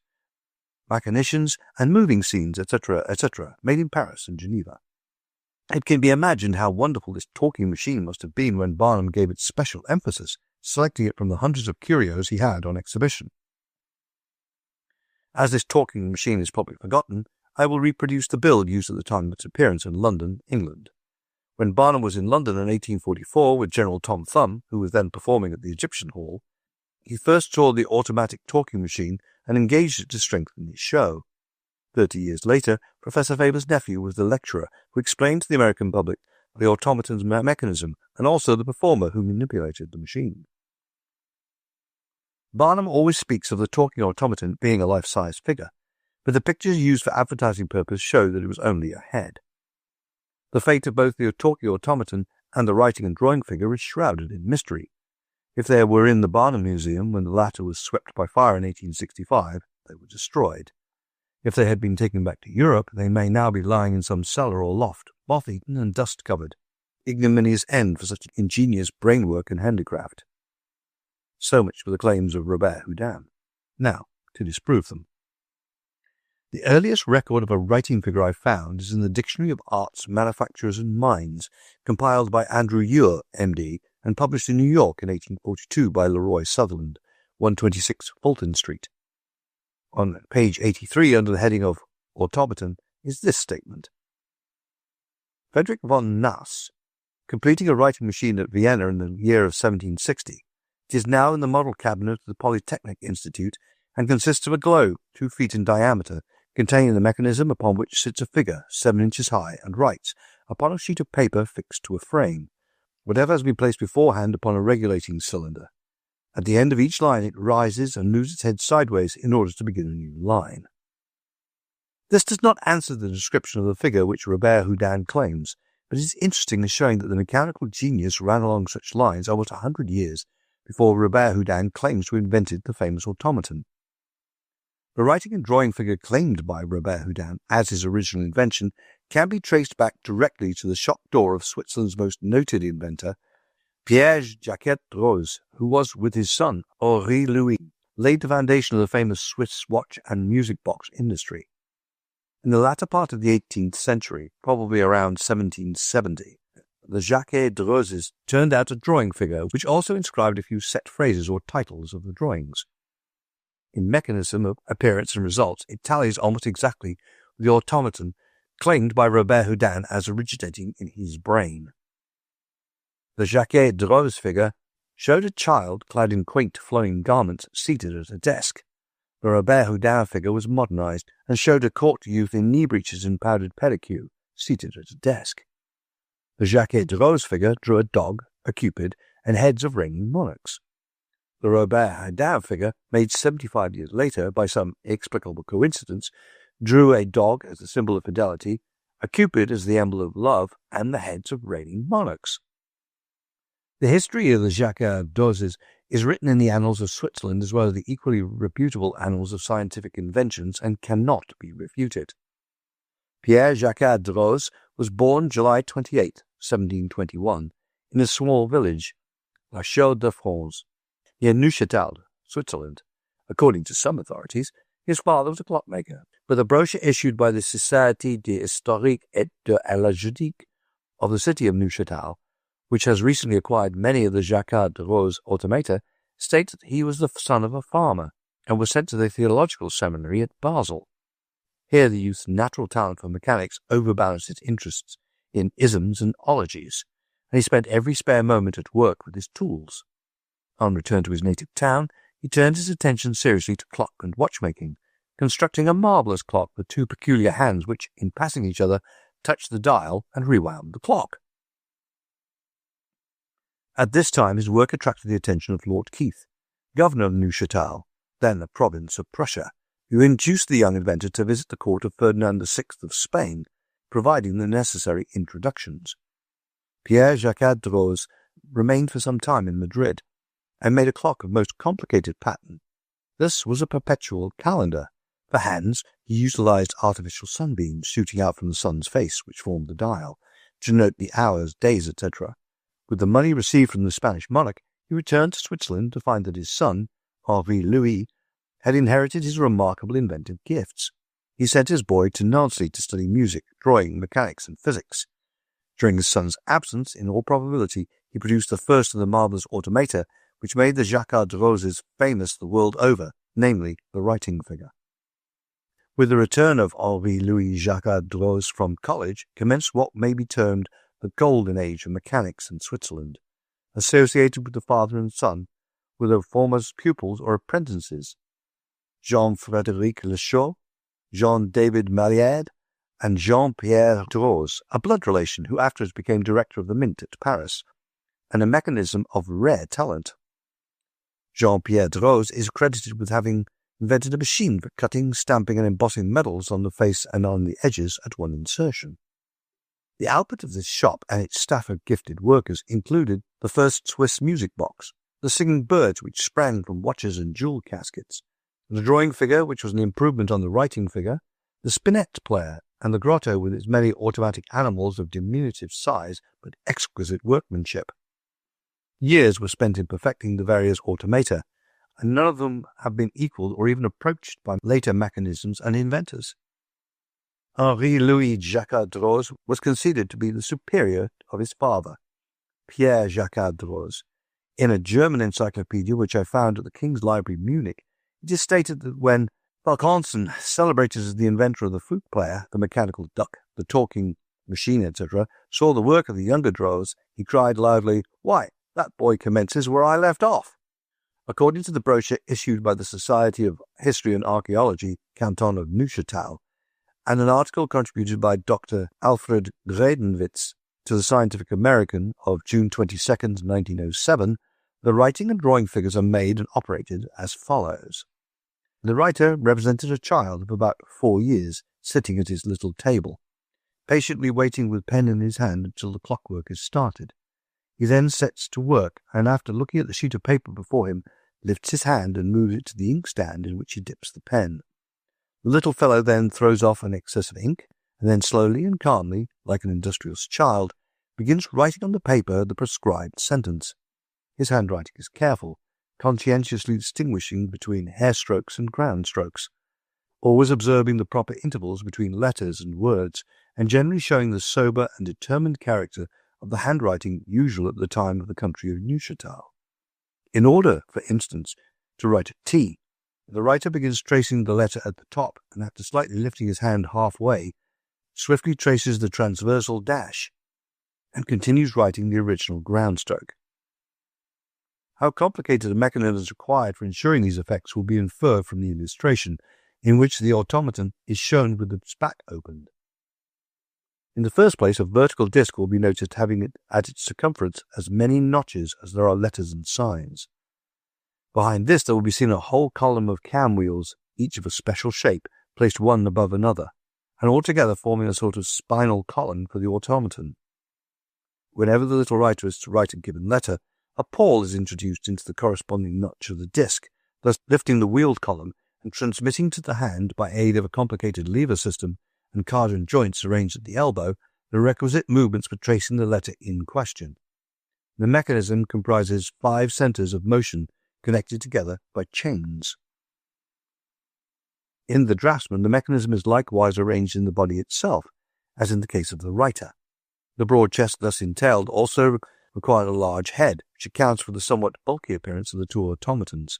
mechanicians, and moving scenes, etc., etc., made in Paris and Geneva. It can be imagined how wonderful this talking machine must have been when Barnum gave it special emphasis, selecting it from the hundreds of curios he had on exhibition. As this talking machine is probably forgotten, I will reproduce the bill used at the time of its appearance in London, England. When Barnum was in London in 1844 with General Tom Thumb, who was then performing at the Egyptian Hall, he first saw the automatic talking machine and engaged it to strengthen his show. 30 years later, Professor Faber's nephew was the lecturer who explained to the American public the automaton's mechanism and also the performer who manipulated the machine. Barnum always speaks of the talking automaton being a life-size figure, but the pictures used for advertising purposes show that it was only a head. The fate of both the talking automaton and the writing and drawing figure is shrouded in mystery. If they were in the Barnum Museum when the latter was swept by fire in 1865, they were destroyed. If they had been taken back to Europe, they may now be lying in some cellar or loft, moth-eaten and dust-covered. Ignominious end for such ingenious brainwork and handicraft. So much for the claims of Robert Houdin. Now, to disprove them. The earliest record of a writing figure I found is in the Dictionary of Arts, Manufactures and Mines, compiled by Andrew Ure, M.D., and published in New York in 1842 by Leroy Sutherland, 126 Fulton Street. On page 83, under the heading of Automaton, is this statement. Frederick von Nass, completing a writing machine at Vienna in the year of 1760, it is now in the model cabinet of the Polytechnic Institute and consists of a globe 2 feet in diameter, containing the mechanism upon which sits a figure 7 inches high and writes, upon a sheet of paper fixed to a frame, whatever has been placed beforehand upon a regulating cylinder. At the end of each line it rises and moves its head sideways in order to begin a new line. This does not answer the description of the figure which Robert Houdin claims, but is interesting as showing that the mechanical genius ran along such lines almost 100 years before Robert Houdin claims to have invented the famous automaton. The writing and drawing figure claimed by Robert Houdin as his original invention can be traced back directly to the shop door of Switzerland's most noted inventor, Pierre-Jacques Droz, who was, with his son, Henri Louis, laid the foundation of the famous Swiss watch and music box industry. In the latter part of the 18th century, probably around 1770, the Jacques Drozes turned out a drawing figure which also inscribed a few set phrases or titles of the drawings. In mechanism of appearance and results, it tallies almost exactly with the automaton claimed by Robert Houdin as originating in his brain. The Jacques Droz figure showed a child clad in quaint flowing garments seated at a desk. The Robert Houdin figure was modernized and showed a court youth in knee breeches and powdered pedicure, seated at a desk. The Jacques Droz figure drew a dog, a cupid, and heads of reigning monarchs. The Robert Houdin figure, made 75 years later by some inexplicable coincidence, drew a dog as the symbol of fidelity, a cupid as the emblem of love, and the heads of reigning monarchs. The history of the Jacques Drozes is written in the annals of Switzerland as well as the equally reputable annals of scientific inventions and cannot be refuted. Pierre-Jacques Droz was born July 28, 1721, in a small village, La Chaux-de-France, near Neuchâtel, Switzerland. According to some authorities, his father was a clockmaker, but a brochure issued by the Société d'Historique et d'Archéologie of the city of Neuchâtel, which has recently acquired many of the Jacques Droz automata, states that he was the son of a farmer and was sent to the theological seminary at Basel. Here the youth's natural talent for mechanics overbalanced his interests in isms and ologies, and he spent every spare moment at work with his tools. On return to his native town, he turned his attention seriously to clock and watchmaking, constructing a marvellous clock with two peculiar hands which, in passing each other, touched the dial and rewound the clock. At this time his work attracted the attention of Lord Keith, governor of Neuchâtel, then a province of Prussia, who induced the young inventor to visit the court of Ferdinand VI of Spain, providing the necessary introductions. Pierre-Jacques Droz remained for some time in Madrid, and made a clock of most complicated pattern. This was a perpetual calendar. For hands, he utilized artificial sunbeams shooting out from the sun's face, which formed the dial, to note the hours, days, etc. With the money received from the Spanish monarch, he returned to Switzerland to find that his son, Henri Louis, had inherited his remarkable inventive gifts. He sent his boy to Nancy to study music, drawing, mechanics, and physics. During his son's absence, in all probability, he produced the first of the marvellous automata which made the Jacques Drozes famous the world over, namely the writing figure. With the return of Henri Louis Jacques Droz from college commenced what may be termed the golden age of mechanics in Switzerland, associated with the father and son, with their former's pupils or apprentices, Jean-Frédéric Lechaud, Jean-David Maillard, and Jean-Pierre Droz, a blood relation who afterwards became director of the Mint at Paris, and a mechanism of rare talent. Jean-Pierre Droz is credited with having invented a machine for cutting, stamping, and embossing metals on the face and on the edges at one insertion. The output of this shop and its staff of gifted workers included the first Swiss music box, the singing birds which sprang from watches and jewel caskets, the drawing figure which was an improvement on the writing figure, the spinet player, and the grotto with its many automatic animals of diminutive size but exquisite workmanship. Years were spent in perfecting the various automata, and none of them have been equalled or even approached by later mechanisms and inventors. Henri Louis Jacques Droz was considered to be the superior of his father, Pierre Jacques Droz. In a German encyclopedia which I found at the King's Library, Munich, it is stated that when Falconson, celebrated as the inventor of the flute player, the mechanical duck, the talking machine, etc., saw the work of the younger Droz, he cried loudly, "Why, that boy commences where I left off." According to the brochure issued by the Society of History and Archaeology, Canton of Neuchâtel, and an article contributed by Dr. Alfred Gradenwitz to the Scientific American of June 22, 1907, the writing and drawing figures are made and operated as follows. The writer represented a child of about 4 years sitting at his little table, patiently waiting with pen in his hand until the clockwork is started. He then sets to work, and after looking at the sheet of paper before him, lifts his hand and moves it to the inkstand in which he dips the pen. The little fellow then throws off an excess of ink, and then slowly and calmly, like an industrious child, begins writing on the paper the prescribed sentence. His handwriting is careful, conscientiously distinguishing between hair strokes and crown strokes, always observing the proper intervals between letters and words, and generally showing the sober and determined character of the handwriting usual at the time of the country of Neuchatel. In order, for instance, to write a T, the writer begins tracing the letter at the top, and after slightly lifting his hand halfway, swiftly traces the transversal dash, and continues writing the original ground stroke. How complicated a mechanism is required for ensuring these effects will be inferred from the illustration, in which the automaton is shown with its back opened. In the first place, a vertical disc will be noticed having at its circumference as many notches as there are letters and signs. Behind this there will be seen a whole column of cam wheels, each of a special shape, placed one above another, and altogether forming a sort of spinal column for the automaton. Whenever the little writer is to write a given letter, a pawl is introduced into the corresponding notch of the disc, thus lifting the wheeled column and transmitting to the hand, by aid of a complicated lever system and cardan joints arranged at the elbow, the requisite movements for tracing the letter in question. The mechanism comprises 5 centres of motion connected together by chains. In the draftsman, the mechanism is likewise arranged in the body itself, as in the case of the writer. The broad chest thus entailed also required a large head, which accounts for the somewhat bulky appearance of the two automatons.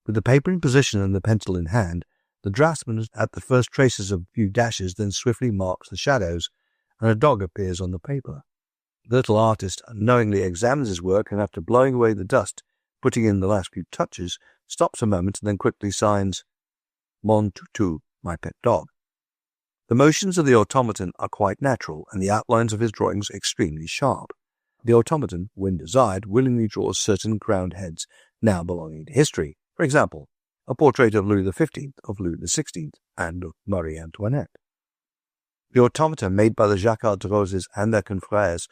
With the paper in position and the pencil in hand, the draftsman at the first traces of a few dashes then swiftly marks the shadows, and a dog appears on the paper. The little artist unknowingly examines his work, and after blowing away the dust, putting in the last few touches, stops a moment and then quickly signs, "Mon toutou, my pet dog." The motions of the automaton are quite natural, and the outlines of his drawings extremely sharp. The automaton, when desired, willingly draws certain crowned heads now belonging to history. For example, a portrait of Louis XV, of Louis XVI, and of Marie Antoinette. The automata made by the Jacquard-Roses and their confrères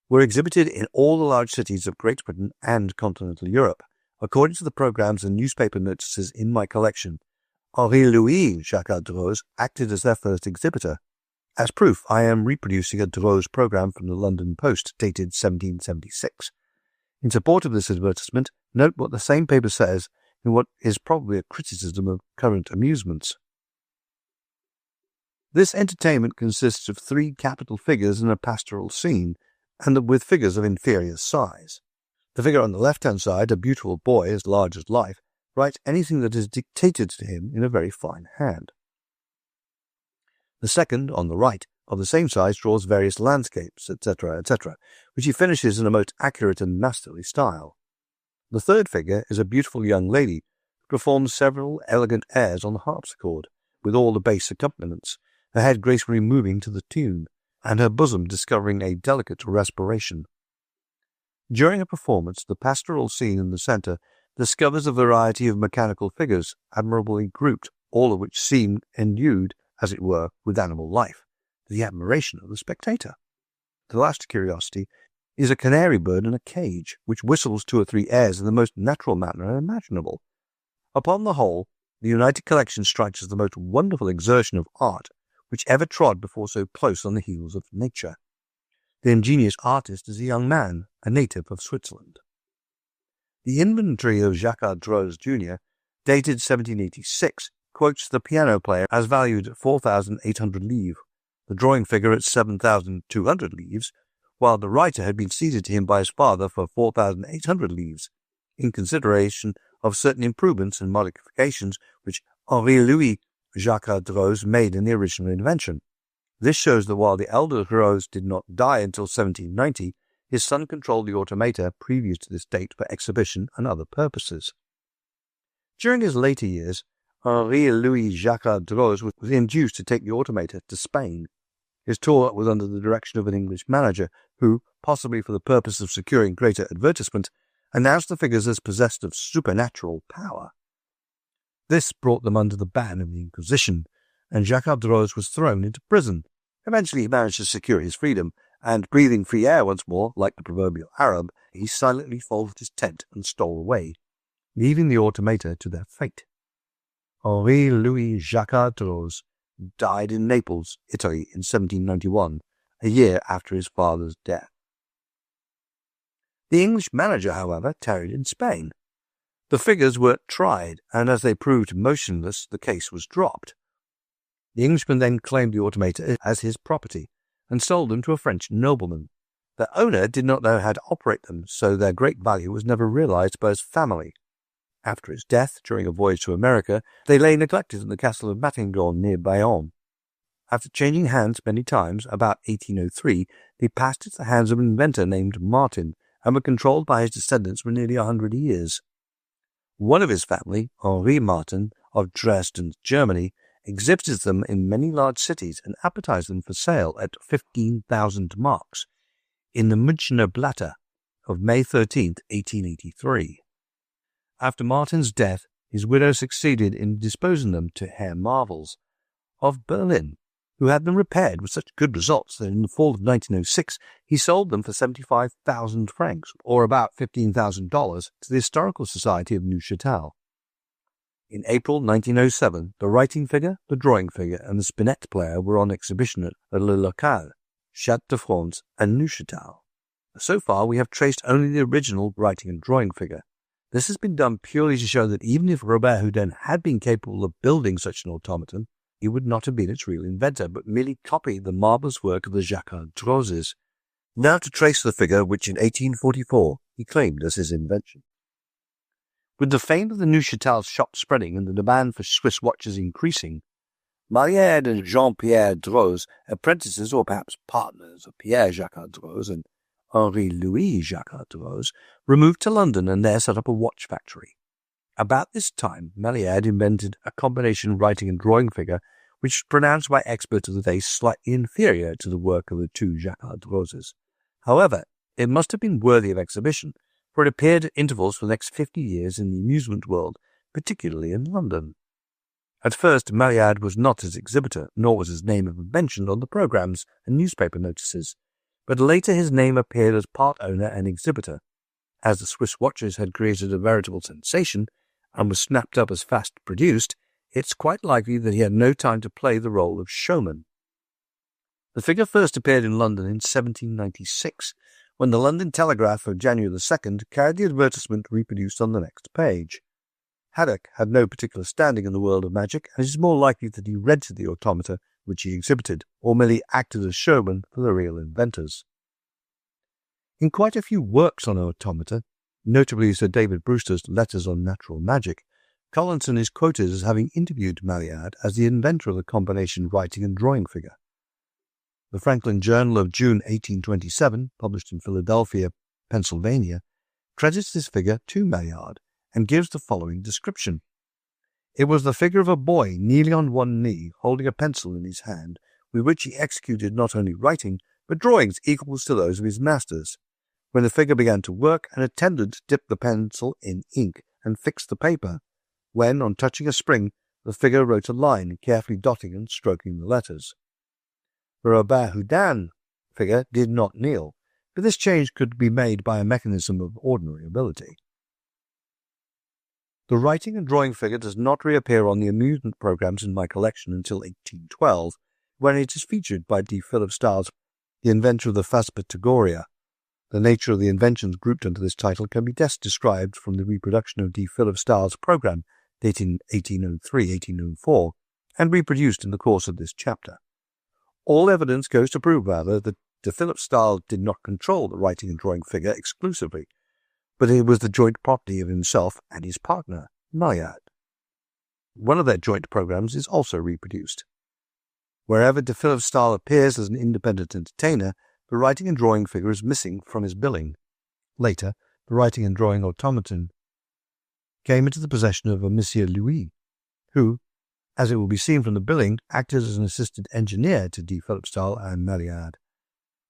were exhibited in all the large cities of Great Britain and continental Europe. According to the programs and newspaper notices in my collection, Henri-Louis Jacquard-Rose acted as their first exhibitor. As proof, I am reproducing a Rose program from the London Post, dated 1776. In support of this advertisement, note what the same paper says in what is probably a criticism of current amusements. This entertainment consists of 3 capital figures in a pastoral scene, and with figures of inferior size. The figure on the left-hand side, a beautiful boy as large as life, writes anything that is dictated to him in a very fine hand. The second, on the right, of the same size, draws various landscapes, etc., etc., which he finishes in a most accurate and masterly style. The third figure is a beautiful young lady who performs several elegant airs on the harpsichord, with all the bass accompaniments, her head gracefully moving to the tune, and her bosom discovering a delicate respiration. During a performance, the pastoral scene in the centre discovers a variety of mechanical figures, admirably grouped, all of which seem endued, as it were, with animal life, to the admiration of the spectator. The last curiosity is a canary bird in a cage, which whistles 2 or 3 airs in the most natural manner imaginable. Upon the whole, the united collection strikes as the most wonderful exertion of art which ever trod before so close on the heels of nature. The ingenious artist is a young man, a native of Switzerland. The inventory of Jacquard-Rose Jr., dated 1786, quotes the piano player as valued at 4,800 livres, the drawing figure at 7,200 livres, while the writer had been ceded to him by his father for 4,800 livres, in consideration of certain improvements and modifications which Henri-Louis Jacquard-Rose made in the original invention. This shows that while the elder Rose did not die until 1790, his son controlled the automata previous to this date for exhibition and other purposes. During his later years, Henri-Louis Jacquard-Rose was induced to take the automata to Spain. His tour was under the direction of an English manager who, possibly for the purpose of securing greater advertisement, announced the figures as possessed of supernatural power. This brought them under the ban of the Inquisition, and Jacques was thrown into prison. Eventually he managed to secure his freedom, and breathing free air once more, like the proverbial Arab, he silently folded his tent and stole away, leaving the automata to their fate. Henri-Louis Jacques Droz died in Naples, Italy in 1791, a year after his father's death. The English manager, however, tarried in Spain. The figures were tried, and as they proved motionless, the case was dropped. The Englishman then claimed the automata as his property and sold them to a French nobleman. The owner did not know how to operate them, so their great value was never realized by his family. After his death, during a voyage to America, they lay neglected in the castle of Matingnon near Bayonne. After changing hands many times, about 1803, they passed into the hands of an inventor named Martin, and were controlled by his descendants for nearly 100 years. One of his family, Henri Martin, of Dresden, Germany, exhibited them in many large cities and advertised them for sale at 15,000 marks in the Münchner Blatter of May 13, 1883. After Martin's death, his widow succeeded in disposing them to Herr Marvels of Berlin, who had them repaired with such good results that in the fall of 1906 he sold them for 75,000 francs, or about $15,000, to the Historical Society of Neuchâtel. In April 1907, the writing figure, the drawing figure, and the spinet player were on exhibition at Le Local, Château de France, and Neuchâtel. So far we have traced only the original writing and drawing figure. This has been done purely to show that even if Robert Houdin had been capable of building such an automaton, he would not have been its real inventor, but merely copied the marvellous work of the Jacques Drozes. Now to trace the figure which in 1844 he claimed as his invention. With the fame of the Neuchâtel shop spreading and the demand for Swiss watches increasing, Maliard and Jean-Pierre Droz, apprentices or perhaps partners of Pierre-Jacques Droz and Henri-Louis Jacques Droz, removed to London and there set up a watch factory. About this time, Maliard invented a combination writing and drawing figure which was pronounced by experts of the day slightly inferior to the work of the two Jacques Drozes. However, it must have been worthy of exhibition, for it appeared at intervals for the next 50 years in the amusement world, particularly in London. At first, Maliard was not his exhibitor, nor was his name ever mentioned on the programmes and newspaper notices, but later his name appeared as part owner and exhibitor. As the Swiss watches had created a veritable sensation, and was snapped up as fast produced, it's quite likely that he had no time to play the role of showman. The figure first appeared in London in 1796, when the London Telegraph of January 2nd carried the advertisement reproduced on the next page. Haddock had no particular standing in the world of magic, and it is more likely that he rented the automata which he exhibited, or merely acted as showman for the real inventors. In quite a few works on automata, notably Sir David Brewster's Letters on Natural Magic, Collinson is quoted as having interviewed Maliard as the inventor of the combination writing and drawing figure. The Franklin Journal of June 1827, published in Philadelphia, Pennsylvania, credits this figure to Maliard and gives the following description. It was the figure of a boy kneeling on one knee, holding a pencil in his hand, with which he executed not only writing, but drawings equal to those of his masters. When the figure began to work, an attendant dipped the pencil in ink and fixed the paper, when, on touching a spring, the figure wrote a line, carefully dotting and stroking the letters. The Robert Houdin figure did not kneel, but this change could be made by a mechanism of ordinary ability. The writing and drawing figure does not reappear on the amusement programs in my collection until 1812, when it is featured by D. Philip Styles, the inventor of the Phaspagoria. The nature of the inventions grouped under this title can be best described from the reproduction of D. Philip Styles' program, dating 1803-1804, and reproduced in the course of this chapter. All evidence goes to prove, rather, that De Philip Styles did not control the writing and drawing figure exclusively, but it was the joint property of himself and his partner, Maliard. One of their joint programs is also reproduced. Wherever De Philip Styles appears as an independent entertainer, the writing and drawing figure is missing from his billing. Later, the writing and drawing automaton came into the possession of a Monsieur Louis, who, As it will be seen from the billing, acted as an assistant engineer to D. Philipsthal and Maillard.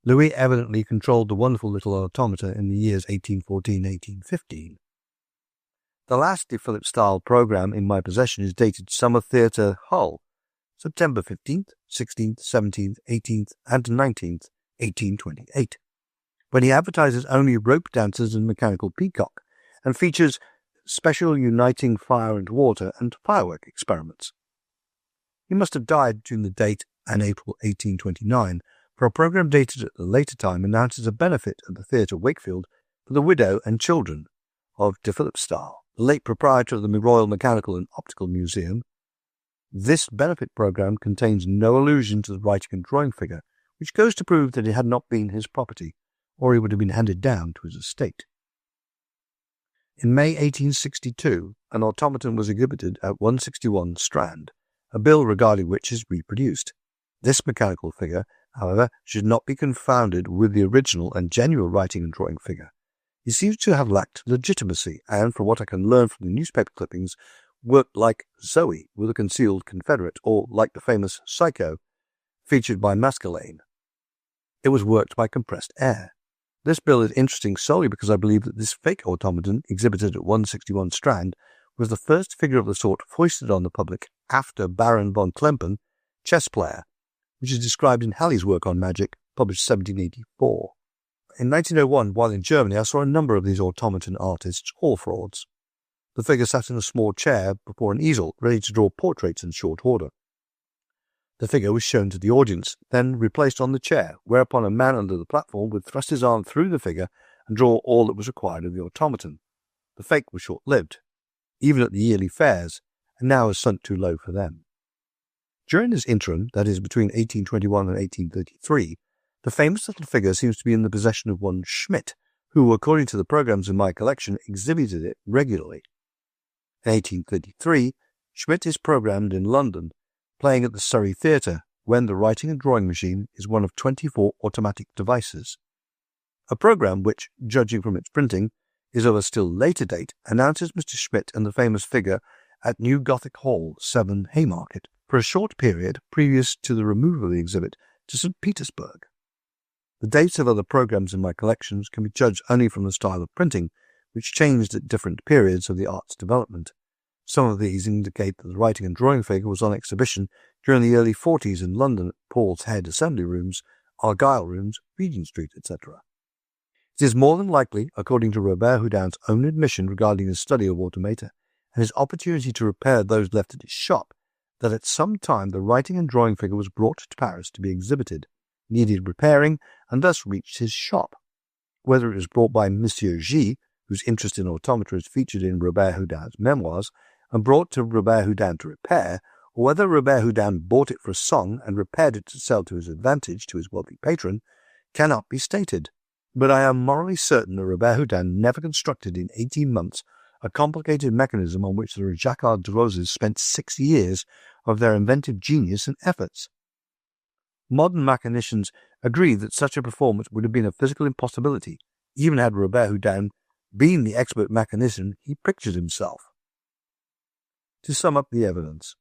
Louis evidently controlled the wonderful little automata in the years 1814-1815. The last De Philipsthal program in my possession is dated Summer Theatre, Hull, September 15th, 16th, 17th, 18th, and 19th, 1828, when he advertises only rope dancers and mechanical peacock, and features special uniting fire and water and firework experiments. He must have died between the date and April 1829, for a program dated at a later time announces a benefit at the Theatre Wakefield for the widow and children of De Philipsthal, the late proprietor of the Royal Mechanical and Optical Museum. This benefit program contains no allusion to the writing and drawing figure, which goes to prove that it had not been his property, or it would have been handed down to his estate. In May 1862, an automaton was exhibited at 161 Strand, a bill regarding which is reproduced. This mechanical figure, however, should not be confounded with the original and genuine writing and drawing figure. He seems to have lacked legitimacy, and from what I can learn from the newspaper clippings, worked like Zoe with a concealed Confederate, or like the famous Psycho, featured by Maskelyne. It was worked by compressed air. This bill is interesting solely because I believe that this fake automaton, exhibited at 161 Strand, was the first figure of the sort foisted on the public after Baron von Klempen, chess player, which is described in Halley's work on magic, published 1784. In 1901, while in Germany, I saw a number of these automaton artists, all frauds. The figure sat in a small chair before an easel, ready to draw portraits in short order. The figure was shown to the audience, then replaced on the chair, whereupon a man under the platform would thrust his arm through the figure and draw all that was required of the automaton. The fake was short-lived, even at the yearly fairs, and now has sunk too low for them. During this interim, that is, between 1821 and 1833, the famous little figure seems to be in the possession of one Schmidt, who, according to the programs in my collection, exhibited it regularly. In 1833, Schmidt is programmed in London, playing at the Surrey Theatre, when the writing and drawing machine is one of 24 automatic devices. A program which, judging from its printing, is of a still later date, announces Mr. Schmidt and the famous figure at New Gothic Hall, 7 Haymarket, for a short period previous to the removal of the exhibit to St. Petersburg. The dates of other programs in my collections can be judged only from the style of printing, which changed at different periods of the art's development. Some of these indicate that the writing and drawing figure was on exhibition during the early 40s in London at Paul's Head Assembly Rooms, Argyle Rooms, Regent Street, etc. It is more than likely, according to Robert Houdin's own admission regarding his study of automata and his opportunity to repair those left at his shop, that at some time the writing and drawing figure was brought to Paris to be exhibited, needed repairing, and thus reached his shop. Whether it was brought by Monsieur G, whose interest in automata is featured in Robert Houdin's memoirs, and brought to Robert Houdin to repair, or whether Robert Houdin bought it for a song and repaired it to sell to his advantage to his wealthy patron, cannot be stated. But I am morally certain that Robert Houdin never constructed in 18 months a complicated mechanism on which the Jacquard de Roses spent 6 years of their inventive genius and efforts. Modern mechanicians agree that such a performance would have been a physical impossibility, even had Robert Houdin been the expert mechanician he pictured himself. To sum up the evidence,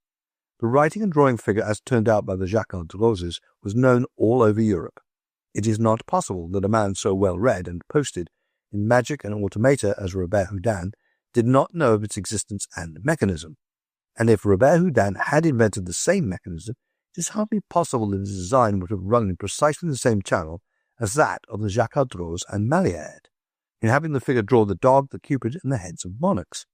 the writing and drawing figure as turned out by the Jacquard de Roses was known all over Europe. It is not possible that a man so well read and posted in magic and automata as Robert Houdin did not know of its existence and mechanism. And if Robert Houdin had invented the same mechanism, it is hardly possible that his design would have run in precisely the same channel as that of the Jacquard de Roses and Maillard, in having the figure draw the dog, the cupid, and the heads of monarchs.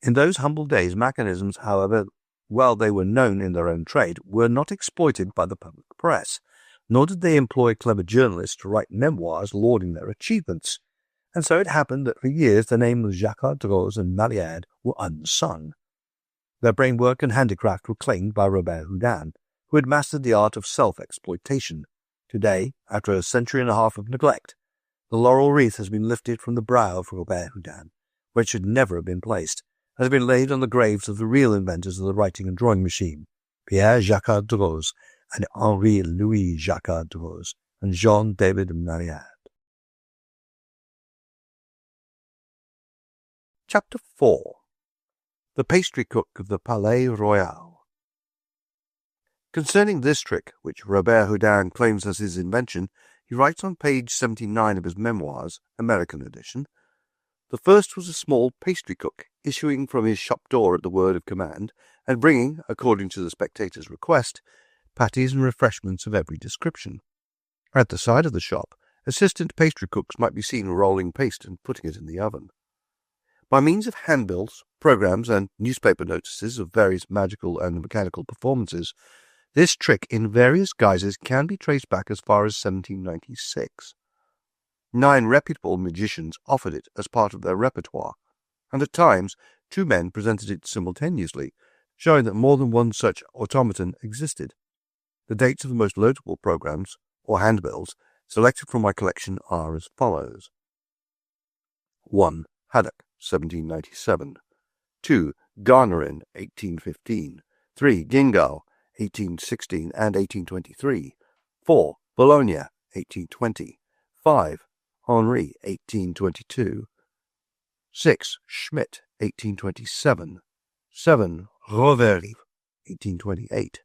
In those humble days, mechanisms, however well they were known in their own trade, were not exploited by the public press, nor did they employ clever journalists to write memoirs lauding their achievements, and so it happened that for years the name of Jacquard de Roses and Maillard were unsung. Their brainwork and handicraft were claimed by Robert Houdin, who had mastered the art of self-exploitation. Today, after a century and a half of neglect, the laurel wreath has been lifted from the brow of Robert Houdin, where it should never have been placed, has been laid on the graves of the real inventors of the writing and drawing machine, Pierre Jacquard de Roses and Henri-Louis Jacquard de Roses and Jean-David Maillard. Chapter 4. the pastry cook of the Palais Royal. Concerning this trick, which Robert Houdin claims as his invention, he writes on page 79 of his Memoirs, American edition, "The first was a small pastry cook, issuing from his shop door at the word of command, and bringing, according to the spectator's request, patties and refreshments of every description. At the side of the shop, assistant pastry cooks might be seen rolling paste and putting it in the oven. By means of handbills, programs, and newspaper notices of various magical and mechanical performances, this trick in various guises can be traced back as far as 1796. 9 reputable magicians offered it as part of their repertoire, and at times 2 men presented it simultaneously, showing that more than one such automaton existed. The dates of the most notable programs, or handbills, selected from my collection are as follows. 1. Haddock, 1797. 2. Garnerin, 1815. 3. Gingal, 1816 and 1823. 4. Bologna, 1820. 5. Henri, 1822. 6. Schmidt, 1827. 7. Roveri, 1828.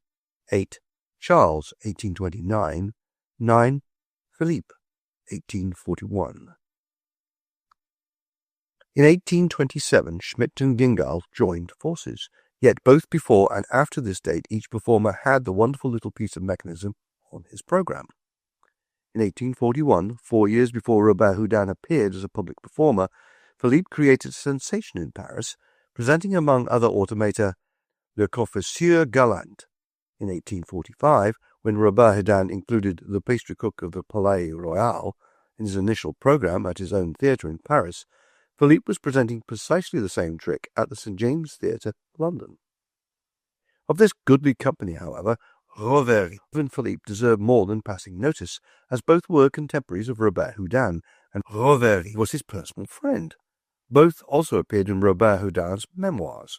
8. Charles, 1829. 9. Philippe, 1841. In 1827, Schmidt and Gingal joined forces, yet both before and after this date each performer had the wonderful little piece of mechanism on his program. In 1841, 4 years before Robert Houdin appeared as a public performer, Philippe created a sensation in Paris, presenting among other automata Le Confesseur Galant. In 1845, when Robert Houdin included the pastry cook of the Palais Royal in his initial program at his own theatre in Paris, Philippe was presenting precisely the same trick at the St. James Theatre, London. Of this goodly company, however, Roveri and Philippe deserve more than passing notice, as both were contemporaries of Robert Houdin, and Roveri was his personal friend. Both also appeared in Robert Houdin's Memoirs.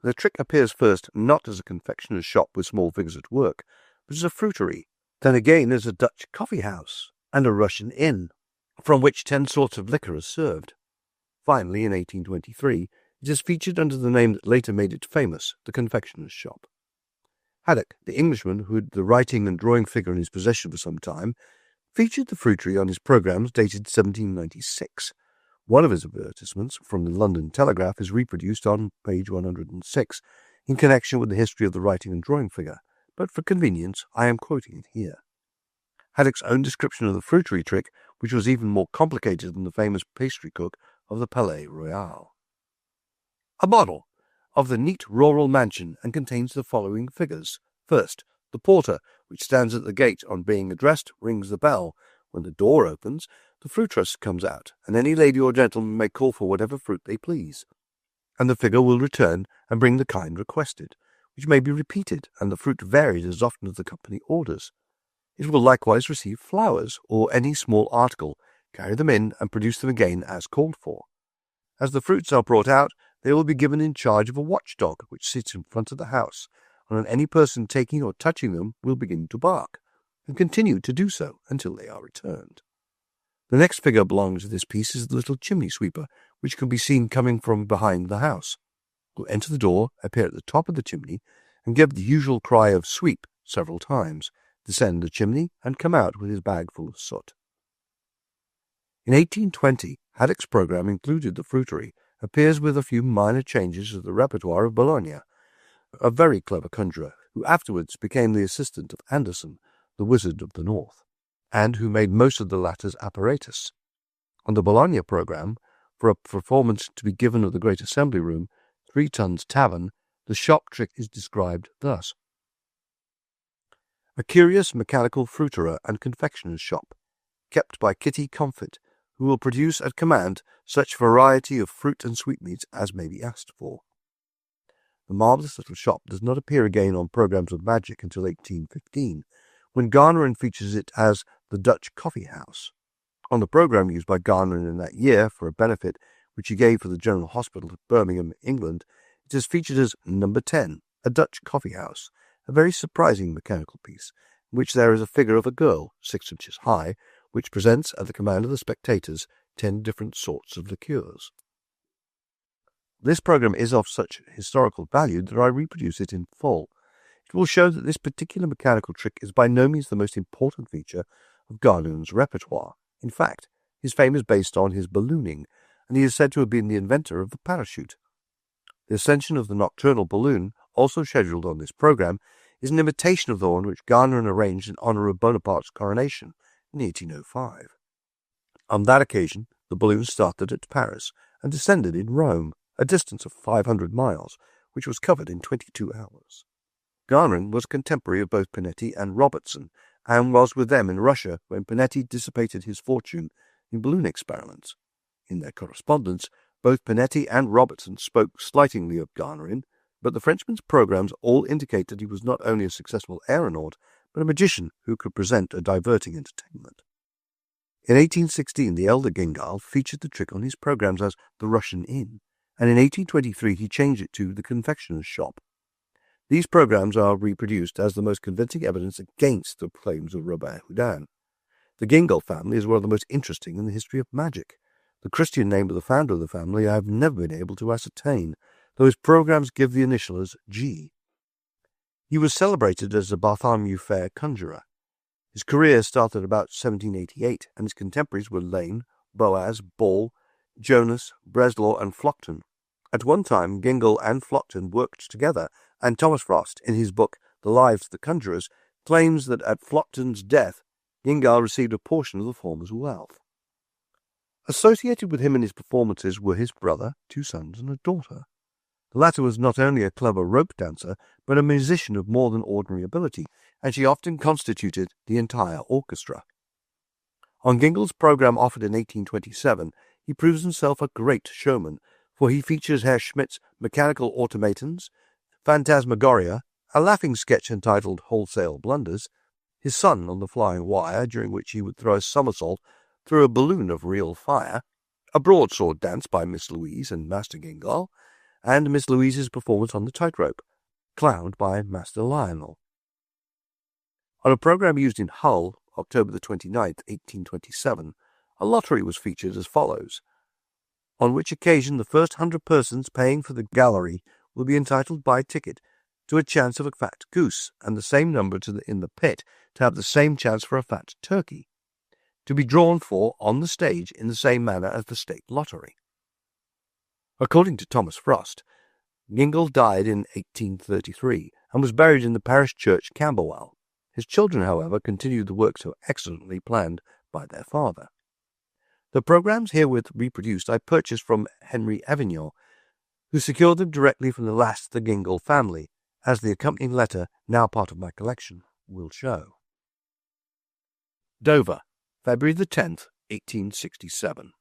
The trick appears first not as a confectioner's shop with small figures at work, but as a fruitery, then again as a Dutch coffee house and a Russian inn, from which 10 sorts of liquor are served. Finally, in 1823, it is featured under the name that later made it famous, the confectioner's shop. Haddock, the Englishman who had the writing and drawing figure in his possession for some time, featured the fruitery on his programmes dated 1796. One of his advertisements from the London Telegraph is reproduced on page 106 in connection with the history of the writing and drawing figure, but for convenience I am quoting it here. Haddock's own description of the fruitery trick, which was even more complicated than the famous pastry cook of the Palais Royal. A model of the neat rural mansion and contains the following figures. First, the porter, which stands at the gate on being addressed, rings the bell. When the door opens, the fruiteress comes out, and any lady or gentleman may call for whatever fruit they please, and the figure will return and bring the kind requested, which may be repeated, and the fruit varied as often as the company orders. It will likewise receive flowers, or any small article, carry them in, and produce them again as called for. As the fruits are brought out, they will be given in charge of a watchdog, which sits in front of the house, and any person taking or touching them will begin to bark, and continue to do so until they are returned. The next figure belonging to this piece is the little chimney sweeper, which can be seen coming from behind the house. Will enter the door, appear at the top of the chimney, and give the usual cry of "sweep" several times, descend the chimney, and come out with his bag full of soot. In 1820, Haddock's program included the fruitery, appears with a few minor changes of the repertoire of Bologna, a very clever conjurer, who afterwards became the assistant of Anderson, the Wizard of the North, and who made most of the latter's apparatus. On the Bologna program, for a performance to be given at the Great Assembly Room, 3 Tons Tavern, the shop trick is described thus. A curious mechanical fruiterer and confectioner's shop, kept by Kitty Comfort, who will produce at command such variety of fruit and sweetmeats as may be asked for. The marvellous little shop does not appear again on programs of magic until 1815, when Garnerin features it as the Dutch Coffee House. On the program used by Garnerin in that year for a benefit which he gave for the General Hospital at Birmingham, England, it is featured as Number 10, a Dutch Coffee House, a very surprising mechanical piece, in which there is a figure of a girl, 6 inches high, which presents at the command of the spectators 10 different sorts of liqueurs. This program is of such historical value that I reproduce it in full. It will show that this particular mechanical trick is by no means the most important feature of Garnerin's repertoire. In fact, his fame is based on his ballooning, and he is said to have been the inventor of the parachute. The ascension of the nocturnal balloon, also scheduled on this program, is an imitation of the one which Garnerin arranged in honor of Bonaparte's coronation in 1805. On that occasion, the balloon started at Paris and descended in Rome, a distance of 500 miles, which was covered in 22 hours. Garnerin was a contemporary of both Panetti and Robertson, and was with them in Russia when Panetti dissipated his fortune in balloon experiments. In their correspondence, both Panetti and Robertson spoke slightingly of Garnerin, but the Frenchman's programs all indicate that he was not only a successful aeronaut, but a magician who could present a diverting entertainment. In 1816, the elder Gingal featured the trick on his programs as the Russian Inn, and in 1823 he changed it to the confectioner's shop. These programs are reproduced as the most convincing evidence against the claims of Robert Houdin. The Gingal family is one of the most interesting in the history of magic. The Christian name of the founder of the family I have never been able to ascertain, though his programs give the initial as G. He was celebrated as a Bartholomew Fair conjurer. His career started about 1788, and his contemporaries were Lane, Boaz, Ball, Jonas, Breslau, and Flockton. At one time, Gingal and Flockton worked together, and Thomas Frost, in his book The Lives of the Conjurers, claims that at Flockton's death, Gingal received a portion of the former's wealth. Associated with him in his performances were his brother, 2 sons, and a daughter. The latter was not only a clever rope dancer, but a musician of more than ordinary ability, and she often constituted the entire orchestra. On Gingal's program offered in 1827, he proves himself a great showman, for he features Herr Schmidt's mechanical automatons, phantasmagoria, a laughing sketch entitled Wholesale Blunders, his son on the flying wire, during which he would throw a somersault through a balloon of real fire, a broadsword dance by Miss Louise and Master Gingal, and Miss Louise's performance on the tightrope, clowned by Master Lionel. On a program used in Hull, October 29, 1827, a lottery was featured as follows, on which occasion the first 100 persons paying for the gallery will be entitled by ticket to a chance of a fat goose, and the same number in the pit to have the same chance for a fat turkey, to be drawn for on the stage in the same manner as the state lottery. According to Thomas Frost, Gingal died in 1833 and was buried in the parish church Camberwell. His children, however, continued the work so excellently planned by their father. The programs herewith reproduced I purchased from Henry Evignon, who secured them directly from the last of the Gingal family, as the accompanying letter, now part of my collection, will show. Dover, February the 10th, 1867.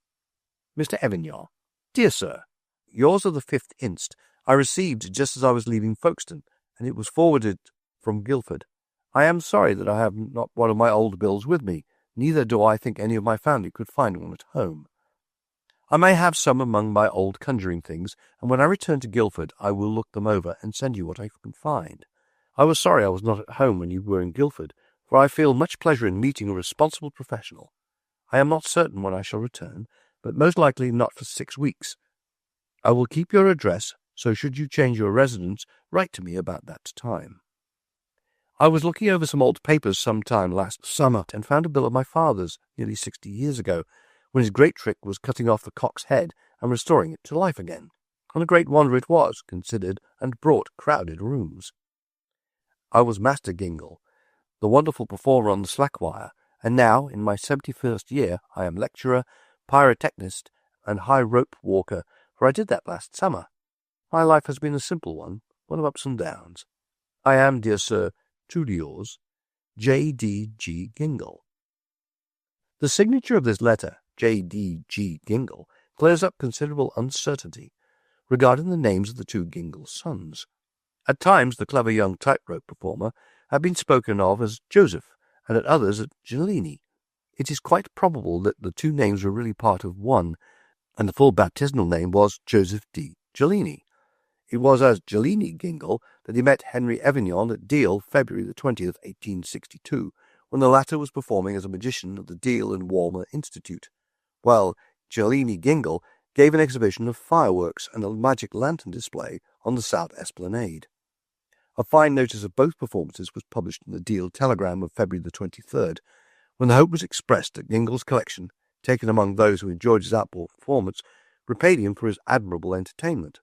Mr. Evignon, Dear Sir, yours of the 5th inst. I received just as I was leaving Folkestone, and it was forwarded from Guildford. I am sorry that I have not one of my old bills with me, neither do I think any of my family could find one at home. I may have some among my old conjuring things, and when I return to Guildford I will look them over and send you what I can find. I was sorry I was not at home when you were in Guildford, for I feel much pleasure in meeting a responsible professional. I am not certain when I shall return, but most likely not for 6 weeks. I will keep your address, so should you change your residence, write to me about that time. I was looking over some old papers some time last summer and found a bill of my father's, nearly 60 years ago, when his great trick was cutting off the cock's head and restoring it to life again. And a great wonder it was, considered, and brought crowded rooms. I was Master Gingal, the wonderful performer on the slack wire, and now, in my 71st year, I am lecturer, pyrotechnist, and high rope walker, for I did that last summer. My life has been a simple one of ups and downs. I am, dear sir, truly yours, J.D.G. Gingal. The signature of this letter, J.D.G. Gingal, clears up considerable uncertainty regarding the names of the 2 Gingal sons. At times the clever young tightrope performer had been spoken of as Joseph, and at others as Gelini. It is quite probable that the 2 names were really part of one, and the full baptismal name was Joseph D. Gelini. It was as Gelini Gingal that he met Henry Evignon at Deal, February the 20th, 1862, when the latter was performing as a magician at the Deal and Walmer Institute, while Gelini Gingal gave an exhibition of fireworks and a magic lantern display on the South Esplanade. A fine notice of both performances was published in the Deal Telegram of February the 23rd, when the hope was expressed that Gingall's collection, taken among those who enjoyed his outdoor performance, repaid him for his admirable entertainment.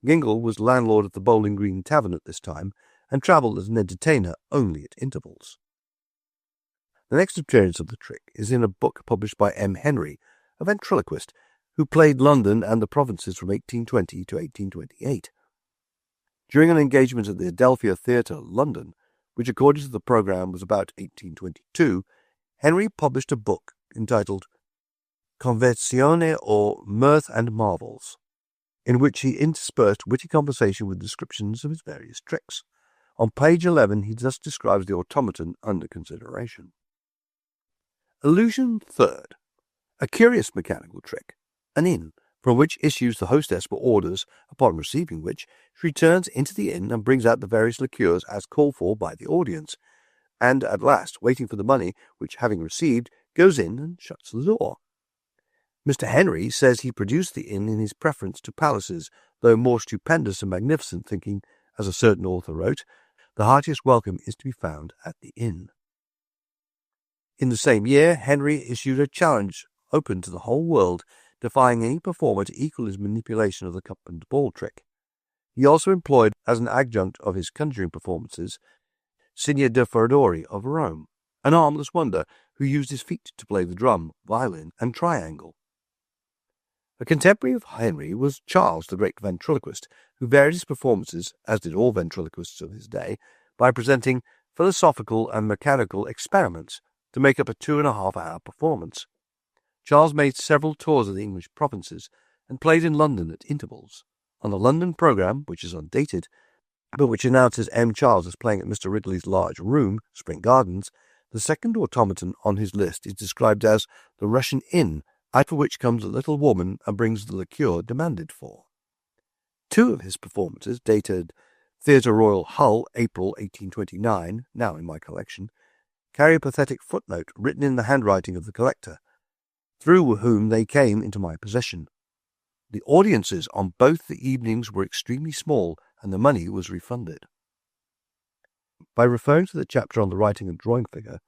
Gingall was landlord of the Bowling Green Tavern at this time, and travelled as an entertainer only at intervals. The next appearance of the trick is in a book published by M. Henry, a ventriloquist, who played London and the provinces from 1820 to 1828. During an engagement at the Adelphi Theatre, London, which according to the programme was about 1822, Henry published a book entitled Conversione or Mirth and Marvels, in which he interspersed witty conversation with descriptions of his various tricks. On page 11 he thus describes the automaton under consideration. Illusion third. A curious mechanical trick, an inn, from which issues the hostess for orders, upon receiving which she returns into the inn and brings out the various liqueurs as called for by the audience, and at last, waiting for the money, which having received, goes in and shuts the door. Mr. Henry says he produced the inn in his preference to palaces, though more stupendous and magnificent, thinking, as a certain author wrote, the heartiest welcome is to be found at the inn. In the same year, Henry issued a challenge open to the whole world, defying any performer to equal his manipulation of the cup and ball trick. He also employed as an adjunct of his conjuring performances Signor de Fordori of Rome, an armless wonder who used his feet to play the drum, violin, and triangle. A contemporary of Henry was Charles, the great ventriloquist, who varied his performances, as did all ventriloquists of his day, by presenting philosophical and mechanical experiments to make up a 2.5-hour performance. Charles made several tours of the English provinces and played in London at intervals. On the London programme, which is undated, but which announces M. Charles as playing at Mr. Ridley's large room, Spring Gardens, the second automaton on his list is described as the Russian Inn, out of which comes a little woman and brings the liqueur demanded for. Two of his performances, dated Theatre Royal, Hull, April 1829, now in my collection, carry a pathetic footnote written in the handwriting of the collector, through whom they came into my possession. The audiences on both the evenings were extremely small, and the money was refunded. By referring to the chapter on the writing and drawing figure,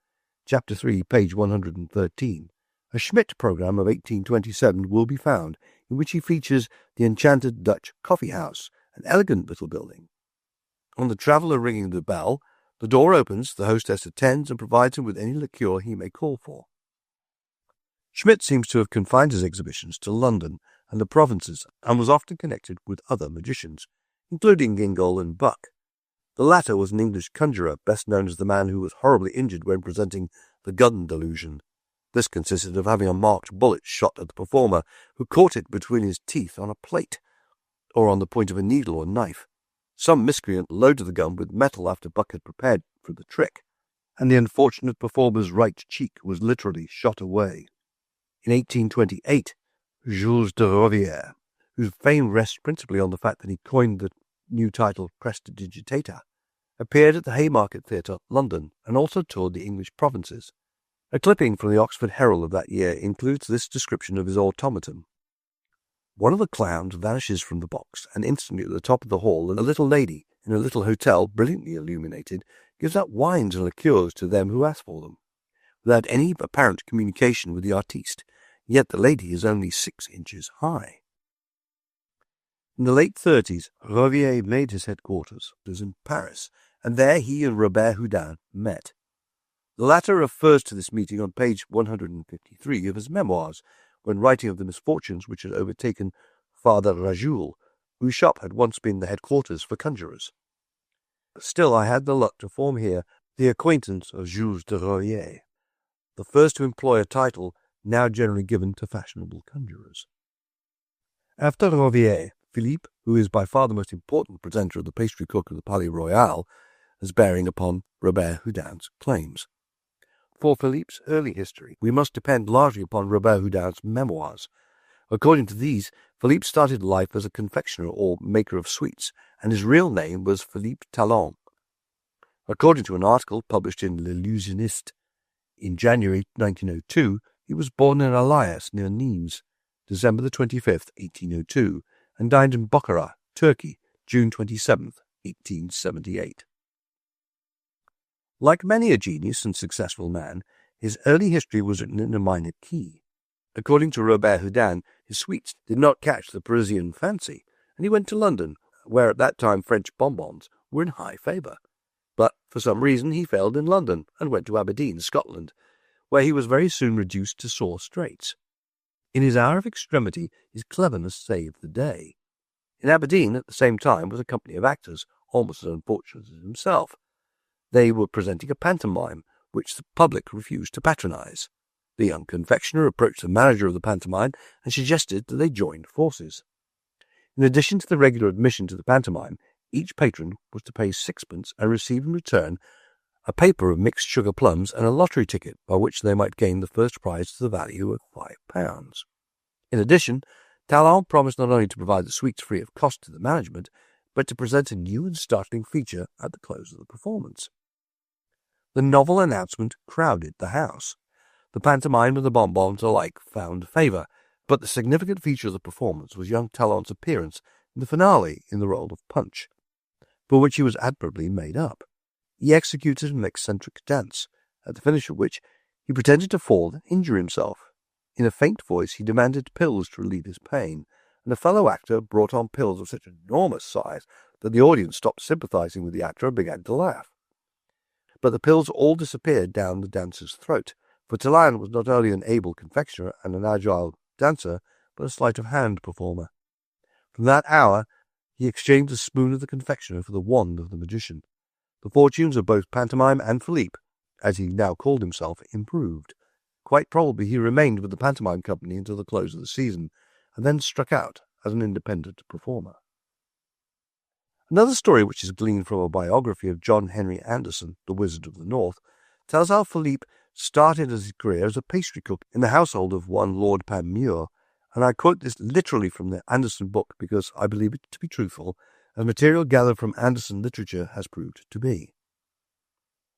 Chapter 3, page 113, a Schmidt programme of 1827 will be found, in which he features the enchanted Dutch coffee house, an elegant little building. On the traveller ringing the bell, the door opens, the hostess attends, and provides him with any liqueur he may call for. Schmidt seems to have confined his exhibitions to London and the provinces, and was often connected with other magicians, including Gingall and Buck. The latter was an English conjurer, best known as the man who was horribly injured when presenting the gun delusion. This consisted of having a marked bullet shot at the performer, who caught it between his teeth on a plate, or on the point of a needle or knife. Some miscreant loaded the gun with metal after Buck had prepared for the trick, and the unfortunate performer's right cheek was literally shot away. In 1828, Jules de Rovere, whose fame rests principally on the fact that he coined the new title Prestidigitator, appeared at the Haymarket Theatre, London, and also toured the English provinces. A clipping from the Oxford Herald of that year includes this description of his automaton. One of the clowns vanishes from the box, and instantly at the top of the hall a little lady, in a little hotel brilliantly illuminated, gives out wines and liqueurs to them who ask for them, without any apparent communication with the artiste, yet the lady is only 6 inches high. In the late 30s, Rovere made his headquarters in Paris, and there he and Robert Houdin met. The latter refers to this meeting on page 153 of his memoirs, when writing of the misfortunes which had overtaken Father Rajoul, whose shop had once been the headquarters for conjurers. Still, I had the luck to form here the acquaintance of Jules de Rovere, the first to employ a title now generally given to fashionable conjurers. After Rovere, Philippe, who is by far the most important presenter of the pastry cook of the Palais Royal, as bearing upon Robert Houdin's claims. For Philippe's early history, we must depend largely upon Robert Houdin's memoirs. According to these, Philippe started life as a confectioner or maker of sweets, and his real name was Philippe Talon. According to an article published in L'Illusionist in January 1902, he was born in Allias near Nimes. December 25, 1802, and died in Bukhara, Turkey, June 27, 1878. Like many a genius and successful man, his early history was written in a minor key. According to Robert Houdin, his sweets did not catch the Parisian fancy, and he went to London, where at that time French bonbons were in high favour. But for some reason he failed in London and went to Aberdeen, Scotland, where he was very soon reduced to sore straits. In his hour of extremity, his cleverness saved the day. In Aberdeen, at the same time, was a company of actors, almost as unfortunate as himself. They were presenting a pantomime, which the public refused to patronize. The young confectioner approached the manager of the pantomime and suggested that they join forces. In addition to the regular admission to the pantomime, each patron was to pay sixpence and receive in return a paper of mixed sugar plums and a lottery ticket by which they might gain the first prize to the value of £5. In addition, Talon promised not only to provide the sweets free of cost to the management, but to present a new and startling feature at the close of the performance. The novel announcement crowded the house. The pantomime and the bonbons alike found favour, but the significant feature of the performance was young Talon's appearance in the finale in the role of Punch, for which he was admirably made up. He executed an eccentric dance, at the finish of which he pretended to fall and injure himself. In a faint voice he demanded pills to relieve his pain, and a fellow actor brought on pills of such enormous size that the audience stopped sympathizing with the actor and began to laugh. But the pills all disappeared down the dancer's throat, for Talon was not only an able confectioner and an agile dancer, but a sleight-of-hand performer. From that hour he exchanged the spoon of the confectioner for the wand of the magician. The fortunes of both Pantomime and Philippe, as he now called himself, improved. Quite probably he remained with the pantomime company until the close of the season, and then struck out as an independent performer. Another story, which is gleaned from a biography of John Henry Anderson, the Wizard of the North, tells how Philippe started his career as a pastry cook in the household of one Lord Panmure, and I quote this literally from the Anderson book because I believe it to be truthful, as material gathered from Anderson literature has proved to be.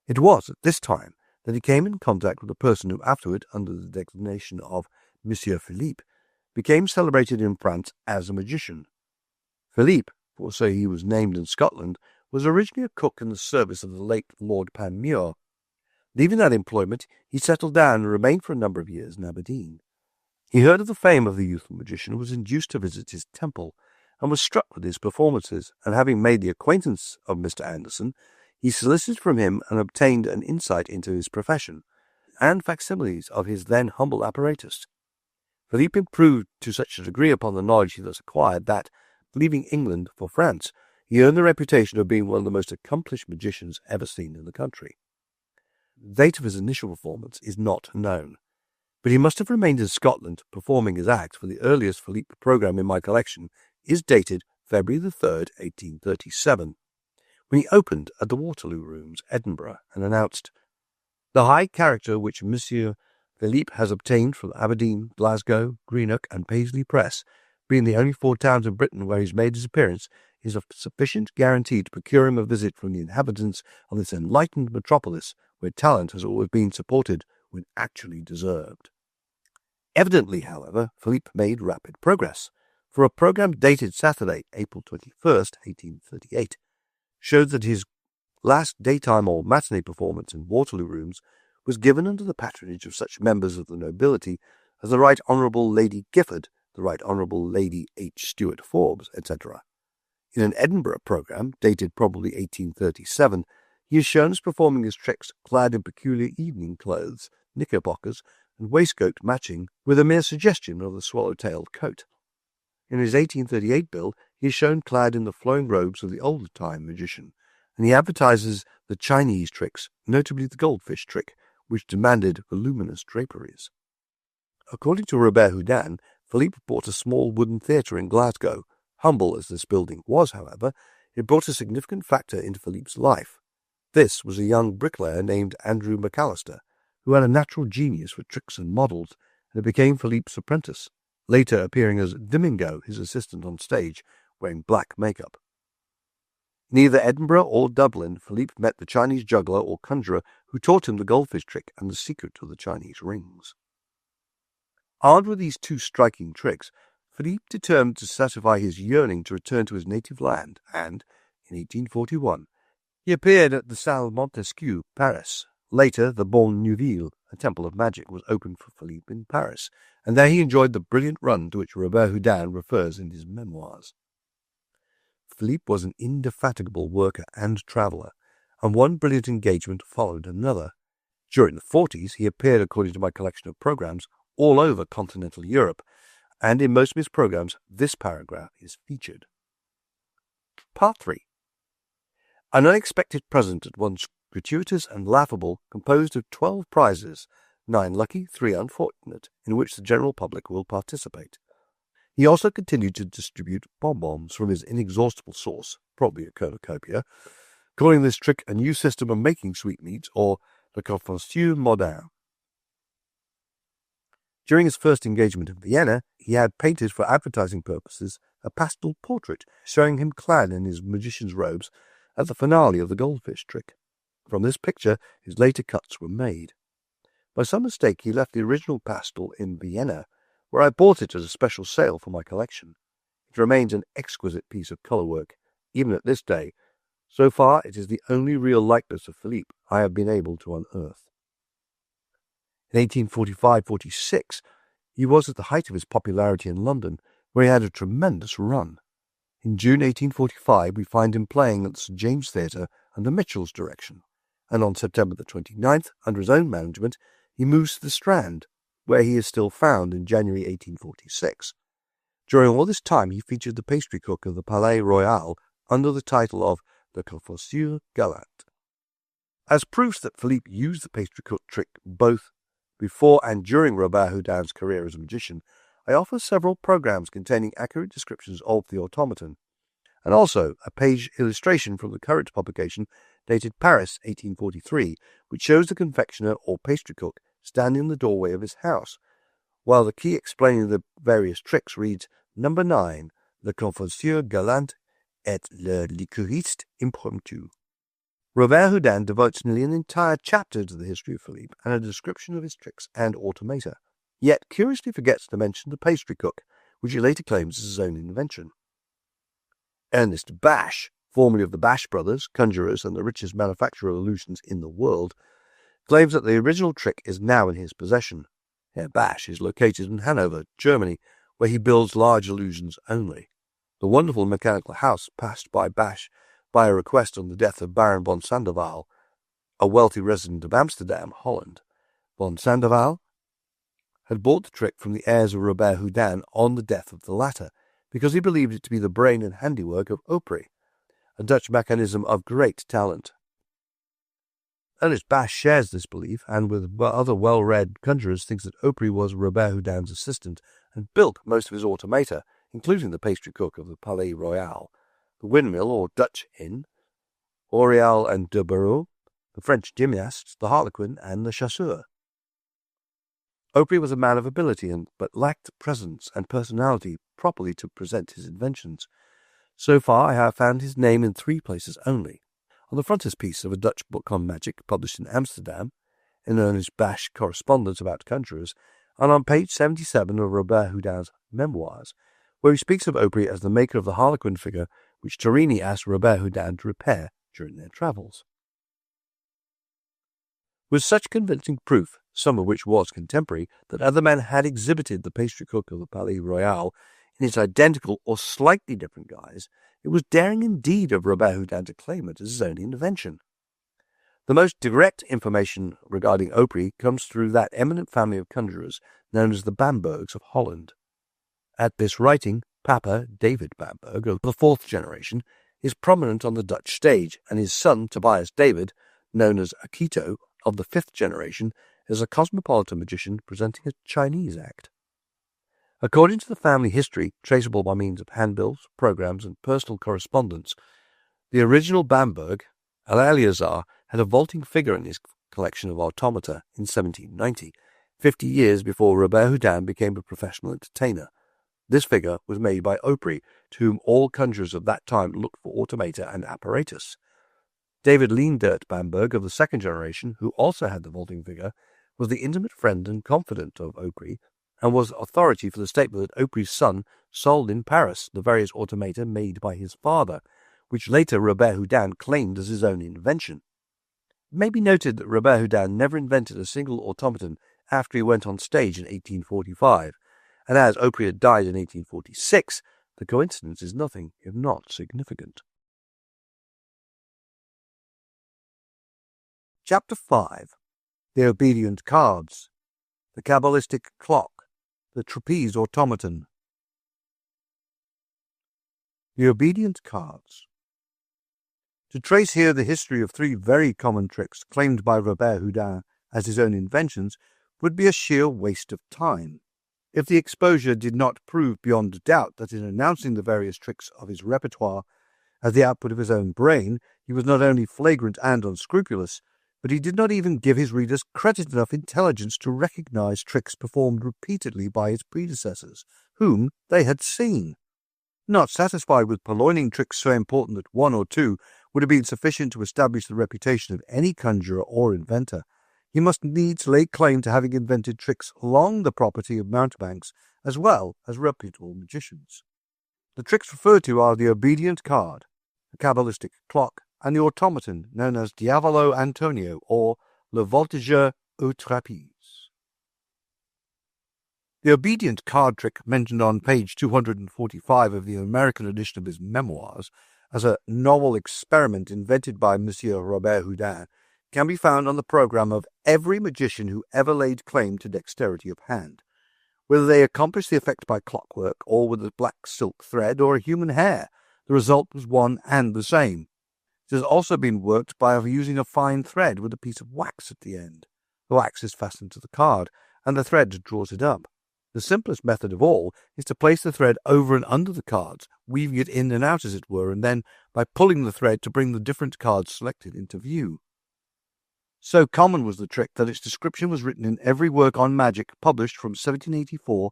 It was at this time that he came in contact with a person who afterward, under the designation of Monsieur Philippe, became celebrated in France as a magician. Philippe, for so he was named in Scotland, was originally a cook in the service of the late Lord Panmure. Leaving that employment, he settled down and remained for a number of years in Aberdeen. He heard of the fame of the youthful magician, was induced to visit his temple, and was struck with his performances, and having made the acquaintance of Mr. Anderson, he solicited from him and obtained an insight into his profession, and facsimiles of his then humble apparatus. Philippe improved to such a degree upon the knowledge he thus acquired that, leaving England for France, he earned the reputation of being one of the most accomplished magicians ever seen in the country. The date of his initial performance is not known, but he must have remained in Scotland performing his act, for the earliest Philippe programme in my collection is dated February 3rd, 1837, when he opened at the Waterloo Rooms, Edinburgh, and announced, "The high character which Monsieur Philippe has obtained from Aberdeen, Glasgow, Greenock, and Paisley Press, being the only 4 towns in Britain where he has made his appearance, is a sufficient guarantee to procure him a visit from the inhabitants of this enlightened metropolis, where talent has always been supported when actually deserved." Evidently, however, Philippe made rapid progress, for a programme dated Saturday, April 21st, 1838, showed that his last daytime or matinee performance in Waterloo Rooms was given under the patronage of such members of the nobility as the Right Honourable Lady Gifford, the Right Honourable Lady H. Stuart Forbes, etc. In an Edinburgh programme, dated probably 1837, he is shown as performing his tricks clad in peculiar evening clothes, knickerbockers, and waistcoat matching with a mere suggestion of the swallow-tailed coat. In his 1838 bill, he is shown clad in the flowing robes of the older-time magician, and he advertises the Chinese tricks, notably the goldfish trick, which demanded voluminous draperies. According to Robert Houdin, Philippe bought a small wooden theatre in Glasgow. Humble as this building was, however, it brought a significant factor into Philippe's life. This was a young bricklayer named Andrew McAllister, who had a natural genius for tricks and models, and became Philippe's apprentice, later appearing as Domingo, his assistant on stage, wearing black makeup. In either Edinburgh or Dublin, Philippe met the Chinese juggler or conjurer who taught him the goldfish trick and the secret of the Chinese rings. Armed with these two striking tricks, Philippe determined to satisfy his yearning to return to his native land, and, in 1841, he appeared at the Salle Montesquieu, Paris. Later, the Bonne Nouvelle, a temple of magic, was opened for Philippe in Paris, and there he enjoyed the brilliant run to which Robert Houdin refers in his memoirs. Philippe was an indefatigable worker and traveller, and one brilliant engagement followed another. During the 40s, he appeared, according to my collection of programs, all over continental Europe, and in most of his programs this paragraph is featured. Part 3. An unexpected present at once gratuitous and laughable, composed of 12 prizes, 9 lucky, 3 unfortunate, in which the general public will participate. He also continued to distribute bonbons from his inexhaustible source, probably a cornucopia, calling this trick a new system of making sweetmeats, or le confiture moderne. During his first engagement in Vienna, he had painted for advertising purposes a pastel portrait showing him clad in his magician's robes at the finale of the goldfish trick. From this picture, his later cuts were made. By some mistake, he left the original pastel in Vienna, where I bought it at a special sale for my collection. It remains an exquisite piece of colour work, even at this day. So far, it is the only real likeness of Philippe I have been able to unearth. In 1845-46, he was at the height of his popularity in London, where he had a tremendous run. In June 1845, we find him playing at the St. James Theatre under Mitchell's direction, and on September the 29th, under his own management, he moves to the Strand, where he is still found in January 1846. During all this time, he featured the pastry cook of the Palais Royal under the title of Le Confiture Galante. As proofs that Philippe used the pastry cook trick both before and during Robert Houdin's career as a magician, I offer several programs containing accurate descriptions of the automaton, and also a page illustration from the current publication dated Paris 1843, which shows the confectioner or pastry cook standing in the doorway of his house, while the key explaining the various tricks reads Number 9, Le Confiture Galante et le Liquoriste Impromptu. Robert Houdin devotes nearly an entire chapter to the history of Philippe and a description of his tricks and automata, yet curiously forgets to mention the pastry cook, which he later claims is his own invention. Ernest Bash, formerly of the Bash brothers, conjurers, and the richest manufacturer of illusions in the world, claims that the original trick is now in his possession. Herr Bash is located in Hanover, Germany, where he builds large illusions only. The wonderful mechanical house passed by Bash by a request on the death of Baron von Sandoval, a wealthy resident of Amsterdam, Holland. Von Sandoval had bought the trick from the heirs of Robert Houdin on the death of the latter, because he believed it to be the brain and handiwork of Opry, a Dutch mechanism of great talent. Ernest Bash shares this belief, and with other well-read conjurers thinks that Opry was Robert Houdin's assistant and built most of his automata, including the pastry cook of the Palais Royal, the windmill or Dutch inn, Oriol and de Barreau, the French gymnasts, the harlequin, and the chasseur. Opry was a man of ability, but lacked presence and personality properly to present his inventions. So far, I have found his name in 3 places only: on the frontispiece of a Dutch book on magic published in Amsterdam, in Ernest Bash correspondence about conjurers, and on page 77 of Robert Houdin's memoirs, where he speaks of Opry as the maker of the harlequin figure which Torini asked Robert Houdin to repair during their travels. With such convincing proof, some of which was contemporary, that other men had exhibited the pastry cook of the Palais Royal in its identical or slightly different guise, it was daring indeed of Robert Houdin to claim it as his own invention. The most direct information regarding Opry comes through that eminent family of conjurers known as the Bambergs of Holland. At this writing, Papa, David Bamberg, of the 4th generation, is prominent on the Dutch stage, and his son, Tobias David, known as Akito, of the 5th generation, is a cosmopolitan magician presenting a Chinese act. According to the family history, traceable by means of handbills, programs, and personal correspondence, the original Bamberg, Eleazar, had a vaulting figure in his collection of automata in 1790, 50 years before Robert Houdin became a professional entertainer. This figure was made by Opry, to whom all conjurers of that time looked for automata and apparatus. David Leendert Bamberg, of the 2nd generation, who also had the vaulting figure, was the intimate friend and confidant of Opry, and was authority for the statement that Aubry's son sold in Paris the various automata made by his father, which later Robert Houdin claimed as his own invention. It may be noted that Robert Houdin never invented a single automaton after he went on stage in 1845, and as Aubry had died in 1846, the coincidence is nothing if not significant. Chapter 5. The Obedient Cards, the Kabbalistic Clock, the Trapeze Automaton. The Obedient Cards. To trace here the history of three very common tricks claimed by Robert Houdin as his own inventions would be a sheer waste of time. If the exposure did not prove beyond doubt that in announcing the various tricks of his repertoire as the output of his own brain, he was not only flagrant and unscrupulous, but he did not even give his readers credit enough intelligence to recognize tricks performed repeatedly by his predecessors, whom they had seen. Not satisfied with purloining tricks so important that one or two would have been sufficient to establish the reputation of any conjurer or inventor, he must needs lay claim to having invented tricks long the property of mountebanks as well as reputable magicians. The tricks referred to are the obedient card, the Kabbalistic clock, and the automaton known as Diavolo Antonio or Le Voltigeur au Trapeze. The obedient card trick mentioned on page 245 of the American edition of his memoirs as a novel experiment invented by Monsieur Robert Houdin can be found on the program of every magician who ever laid claim to dexterity of hand. Whether they accomplished the effect by clockwork or with a black silk thread or a human hair, the result was one and the same. It has also been worked by using a fine thread with a piece of wax at the end. The wax is fastened to the card, and the thread draws it up. The simplest method of all is to place the thread over and under the cards, weaving it in and out as it were, and then by pulling the thread to bring the different cards selected into view. So common was the trick that its description was written in every work on magic published from 1784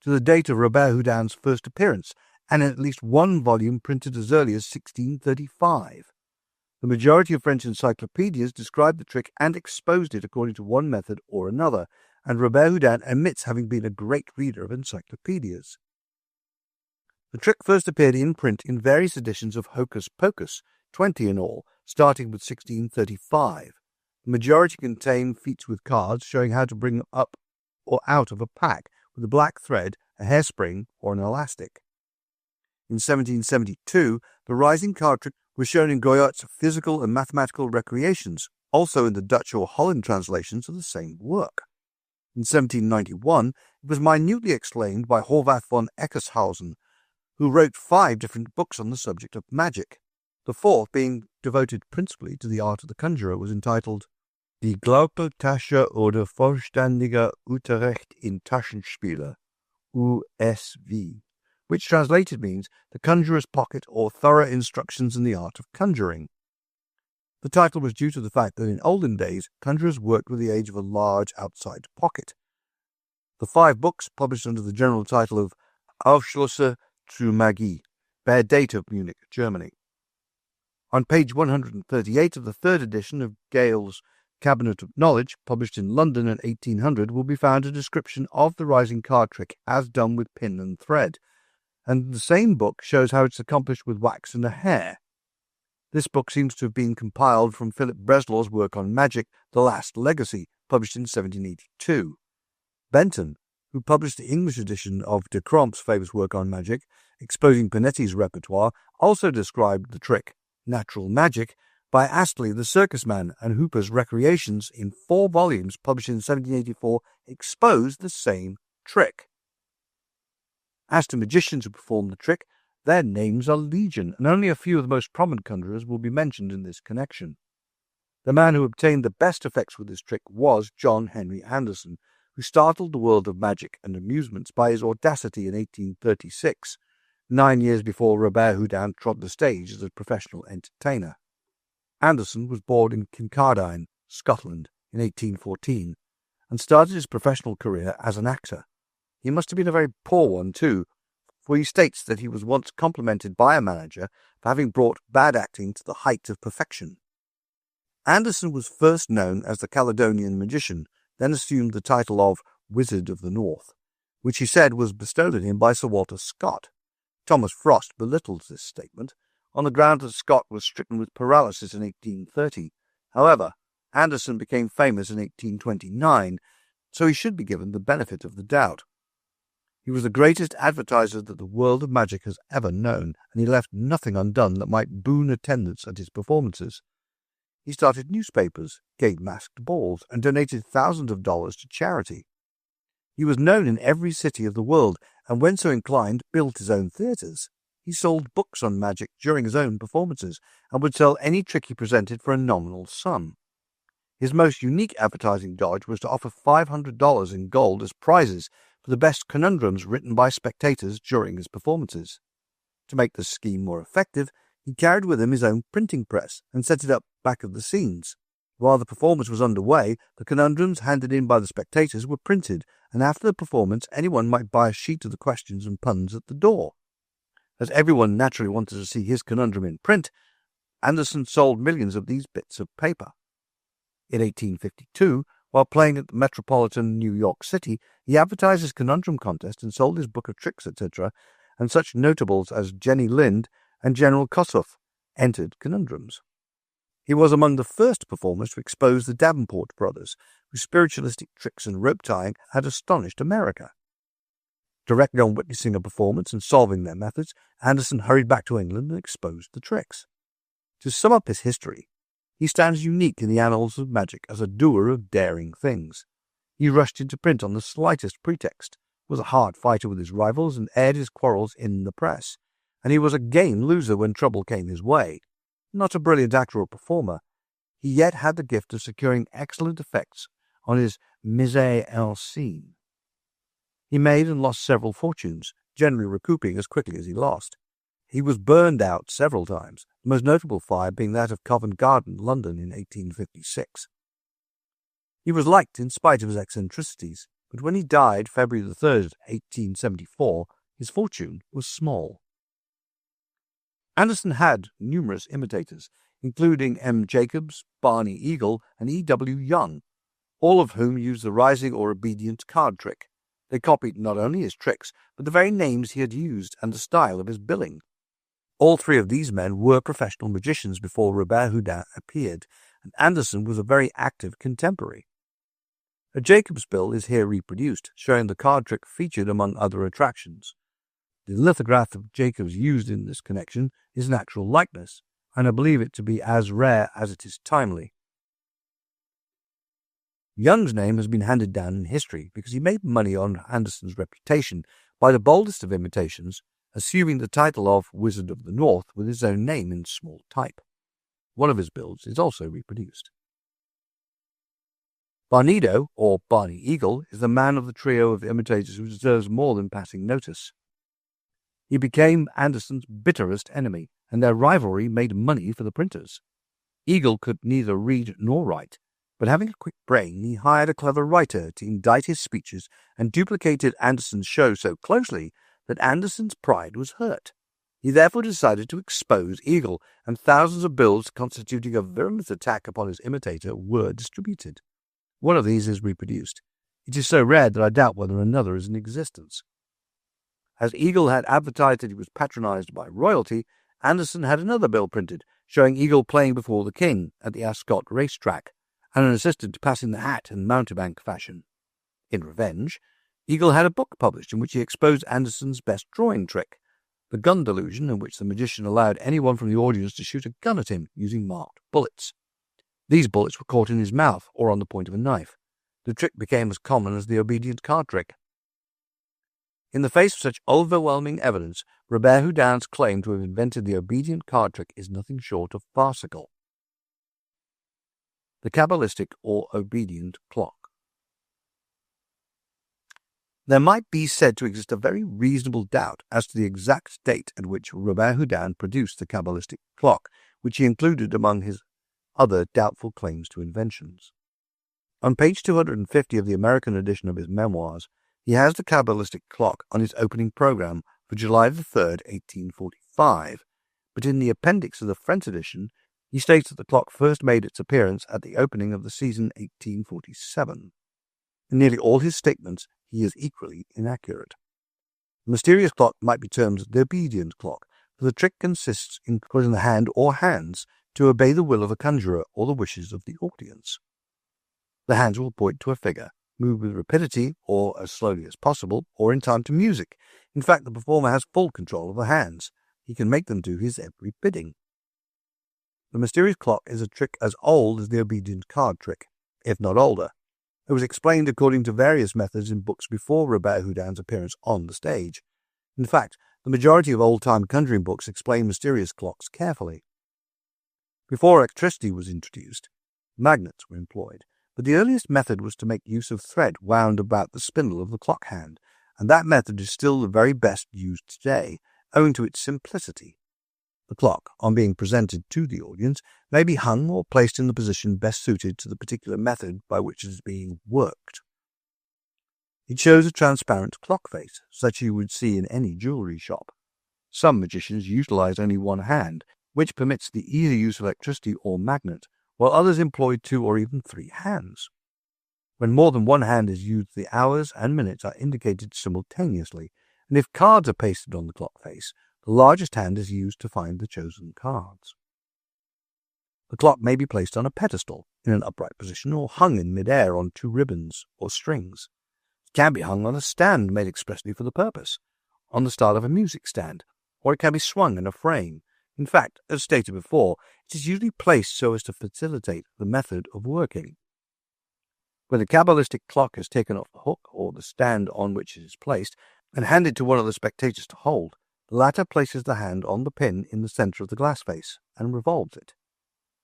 to the date of Robert Houdin's first appearance, and in at least one volume printed as early as 1635. The majority of French encyclopedias described the trick and exposed it according to one method or another, and Robert Houdin admits having been a great reader of encyclopedias. The trick first appeared in print in various editions of Hocus Pocus, 20 in all, starting with 1635. The majority contain feats with cards showing how to bring them up or out of a pack with a black thread, a hairspring, or an elastic. In 1772, the rising card trick was shown in Goyot's Physical and Mathematical Recreations, also in the Dutch or Holland translations of the same work. In 1791, it was minutely explained by Horvath von Eckershausen, who wrote 5 different books on the subject of magic. The fourth, being devoted principally to the art of the conjurer, was entitled Die Glaubeltasche oder vollständiger Unterricht in Taschenspiele, USV, which translated means the conjurer's pocket or thorough instructions in the art of conjuring. The title was due to the fact that in olden days, conjurers worked with the aid of a large outside pocket. The 5 books, published under the general title of Aufschlüsse zur Magie, bear date of Munich, Germany. On page 138 of the 3rd edition of Gale's Cabinet of Knowledge, published in London in 1800, will be found a description of the rising card trick as done with pin and thread, and the same book shows how it's accomplished with wax and a hair. This book seems to have been compiled from Philip Breslau's work on magic, The Last Legacy, published in 1782. Benton, who published the English edition of de Cromp's famous work on magic, exposing Pinetti's repertoire, also described the trick, Natural Magic, by Astley the Circus Man, and Hooper's Recreations, in 4 volumes published in 1784, exposed the same trick. As to magicians who perform the trick, their names are legion, and only a few of the most prominent conjurers will be mentioned in this connection. The man who obtained the best effects with this trick was John Henry Anderson, who startled the world of magic and amusements by his audacity in 1836, 9 years before Robert Houdin trod the stage as a professional entertainer. Anderson was born in Kincardine, Scotland, in 1814, and started his professional career as an actor. He must have been a very poor one, too, for he states that he was once complimented by a manager for having brought bad acting to the height of perfection. Anderson was first known as the Caledonian Magician, then assumed the title of Wizard of the North. which he said was bestowed on him by Sir Walter Scott. Thomas Frost belittles this statement on the ground that Scott was stricken with paralysis in 1830. However, Anderson became famous in 1829, so he should be given the benefit of the doubt. He was the greatest advertiser that the world of magic has ever known, and he left nothing undone that might boon attendance at his performances. He started newspapers, gave masked balls, and donated thousands of dollars to charity. He was known in every city of the world, and when so inclined, built his own theatres. He sold books on magic during his own performances, and would sell any trick he presented for a nominal sum. His most unique advertising dodge was to offer $500 in gold as prizes for the best conundrums written by spectators during his performances. To make the scheme more effective, he carried with him his own printing press and set it up back of the scenes. While the performance was underway, the conundrums handed in by the spectators were printed, and after the performance anyone might buy a sheet of the questions and puns at the door. As everyone naturally wanted to see his conundrum in print, Anderson sold millions of these bits of paper. In 1852, while playing at the Metropolitan New York City, he advertised his conundrum contest and sold his book of tricks, etc., and such notables as Jenny Lind and General Kossuth entered conundrums. He was among the first performers to expose the Davenport brothers, whose spiritualistic tricks and rope-tying had astonished America. Directly on witnessing a performance and solving their methods, Anderson hurried back to England and exposed the tricks. To sum up his history, he stands unique in the annals of magic as a doer of daring things. He rushed into print on the slightest pretext, was a hard fighter with his rivals, and aired his quarrels in the press, and he was a game loser when trouble came his way. Not a brilliant actor or performer, he yet had the gift of securing excellent effects on his mise en scene. He made and lost several fortunes, generally recouping as quickly as he lost. He was burned out several times, the most notable fire being that of Covent Garden, London, in 1856. He was liked in spite of his eccentricities, but when he died February 3rd, 1874, his fortune was small. Anderson had numerous imitators, including M. Jacobs, Barney Eagle, and E. W. Young, all of whom used the rising or obedient card trick. They copied not only his tricks, but the very names he had used and the style of his billing. All three of these men were professional magicians before Robert Houdin appeared, and Anderson was a very active contemporary. A Jacobs bill is here reproduced, showing the card trick featured among other attractions. The lithograph of Jacobs used in this connection is an actual likeness, and I believe it to be as rare as it is timely. Young's name has been handed down in history because he made money on Anderson's reputation by the boldest of imitations, assuming the title of Wizard of the North with his own name in small type. One of his builds is also reproduced. Barnido, or Barney Eagle, is the man of the trio of imitators who deserves more than passing notice. He became Anderson's bitterest enemy, and their rivalry made money for the printers. Eagle could neither read nor write, but having a quick brain, he hired a clever writer to indite his speeches and duplicated Anderson's show so closely that Anderson's pride was hurt. He therefore decided to expose Eagle, and thousands of bills constituting a virulent attack upon his imitator were distributed. One of these is reproduced. It is so rare that I doubt whether another is in existence. As Eagle had advertised that he was patronized by royalty, Anderson had another bill printed showing Eagle playing before the king at the Ascot racetrack, and an assistant passing the hat in mountebank fashion. In revenge, Eagle had a book published in which he exposed Anderson's best drawing trick, the gun delusion, in which the magician allowed anyone from the audience to shoot a gun at him using marked bullets. These bullets were caught in his mouth or on the point of a knife. The trick became as common as the obedient card trick. In the face of such overwhelming evidence, Robert Houdin's claim to have invented the obedient card trick is nothing short of farcical. The Kabbalistic or obedient clock. There might be said to exist a very reasonable doubt as to the exact date at which Robert Houdin produced the Kabbalistic clock, which he included among his other doubtful claims to inventions. On page 250 of the American edition of his memoirs, he has the Kabbalistic clock on his opening program for July 3rd, 1845, but in the appendix of the French edition, he states that the clock first made its appearance at the opening of the season 1847. In nearly all his statements, he is equally inaccurate. The mysterious clock might be termed the obedient clock, for the trick consists in causing the hand or hands to obey the will of a conjurer or the wishes of the audience. The hands will point to a figure, move with rapidity or as slowly as possible, or in time to music. In fact, the performer has full control of the hands. He can make them do his every bidding. The mysterious clock is a trick as old as the obedient card trick, if not older. It was explained according to various methods in books before Robert Houdin's appearance on the stage. In fact, the majority of old-time conjuring books explain mysterious clocks carefully. Before electricity was introduced, magnets were employed, but the earliest method was to make use of thread wound about the spindle of the clock hand, and that method is still the very best used today, owing to its simplicity. The clock, on being presented to the audience, may be hung or placed in the position best suited to the particular method by which it is being worked. It shows a transparent clock face, such as you would see in any jewelry shop. Some magicians utilize only one hand, which permits the easy use of electricity or magnet, while others employ 2 or even 3 hands. When more than one hand is used, the hours and minutes are indicated simultaneously, and if cards are pasted on the clock face, the largest hand is used to find the chosen cards. The clock may be placed on a pedestal, in an upright position, or hung in mid-air on 2 ribbons or strings. It can be hung on a stand made expressly for the purpose, on the style of a music stand, or it can be swung in a frame. In fact, as stated before, it is usually placed so as to facilitate the method of working. When the cabalistic clock is taken off the hook or the stand on which it is placed and handed to one of the spectators to hold, the latter places the hand on the pin in the center of the glass face and revolves it.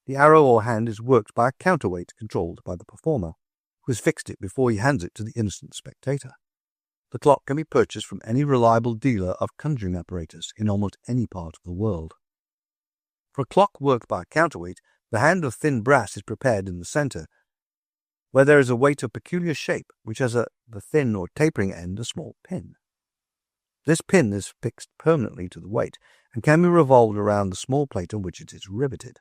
The arrow or hand is worked by a counterweight controlled by the performer, who has fixed it before he hands it to the innocent spectator. The clock can be purchased from any reliable dealer of conjuring apparatus in almost any part of the world. For a clock worked by a counterweight, the hand of thin brass is prepared in the center, where there is a weight of peculiar shape which has at the thin or tapering end a small pin. This pin is fixed permanently to the weight and can be revolved around the small plate on which it is riveted.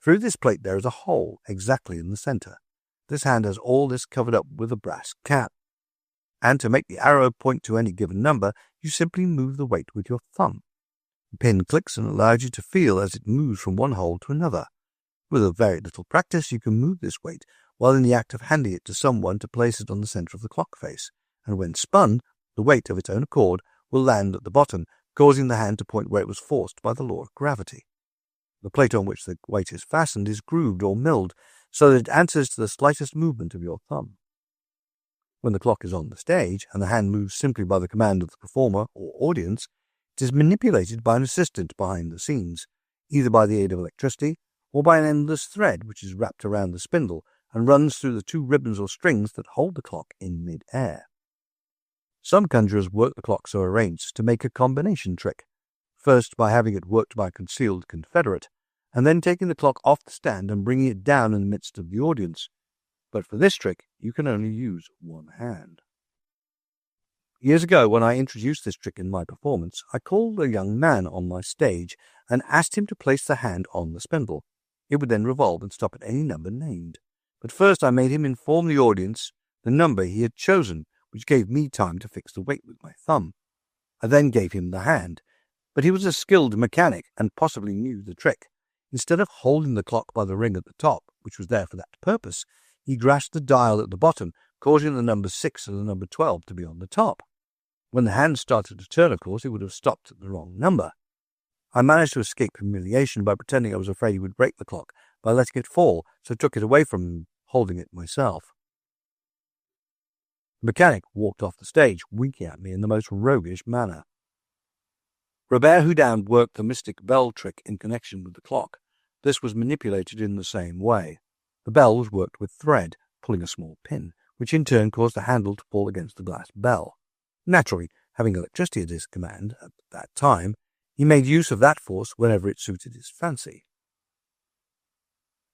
Through this plate there is a hole exactly in the center. This hand has all this covered up with a brass cap, and to make the arrow point to any given number, you simply move the weight with your thumb. The pin clicks and allows you to feel as it moves from one hole to another. With a very little practice, you can move this weight while in the act of handing it to someone to place it on the center of the clock face, and when spun, the weight of its own accord will land at the bottom, causing the hand to point where it was forced by the law of gravity. The plate on which the weight is fastened is grooved or milled so that it answers to the slightest movement of your thumb. When the clock is on the stage and the hand moves simply by the command of the performer or audience, it is manipulated by an assistant behind the scenes, either by the aid of electricity or by an endless thread which is wrapped around the spindle and runs through the 2 ribbons or strings that hold the clock in mid-air. Some conjurers work the clock so arranged to make a combination trick, first by having it worked by a concealed confederate, and then taking the clock off the stand and bringing it down in the midst of the audience. But for this trick, you can only use one hand. Years ago, when I introduced this trick in my performance, I called a young man on my stage and asked him to place the hand on the spindle. It would then revolve and stop at any number named. But first I made him inform the audience the number he had chosen, which gave me time to fix the weight with my thumb. I then gave him the hand, but he was a skilled mechanic and possibly knew the trick. Instead of holding the clock by the ring at the top, which was there for that purpose, he grasped the dial at the bottom, causing the number 6 and the number 12 to be on the top. When the hand started to turn, of course, it would have stopped at the wrong number. I managed to escape humiliation by pretending I was afraid he would break the clock by letting it fall, so took it away from him, holding it myself. The mechanic walked off the stage, winking at me in the most roguish manner. Robert Houdin worked the mystic bell trick in connection with the clock. This was manipulated in the same way. The bell was worked with thread, pulling a small pin, which in turn caused the handle to fall against the glass bell. Naturally, having electricity at his command at that time, he made use of that force whenever it suited his fancy.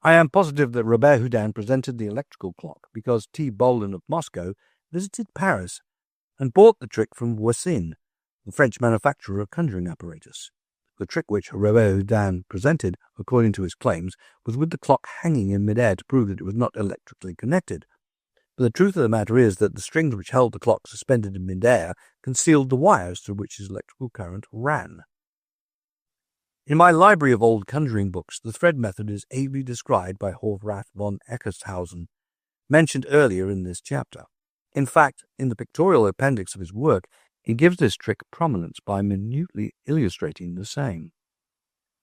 I am positive that Robert Houdin presented the electrical clock because T. Bolin of Moscow visited Paris and bought the trick from Voisin, the French manufacturer of conjuring apparatus. The trick which Robert Houdin presented, according to his claims, was with the clock hanging in mid-air to prove that it was not electrically connected. But the truth of the matter is that the strings which held the clock suspended in mid-air concealed the wires through which his electrical current ran. In my library of old conjuring books, the thread method is ably described by Hofrath von Eckershausen, mentioned earlier in this chapter. In fact, in the pictorial appendix of his work, he gives this trick prominence by minutely illustrating the same.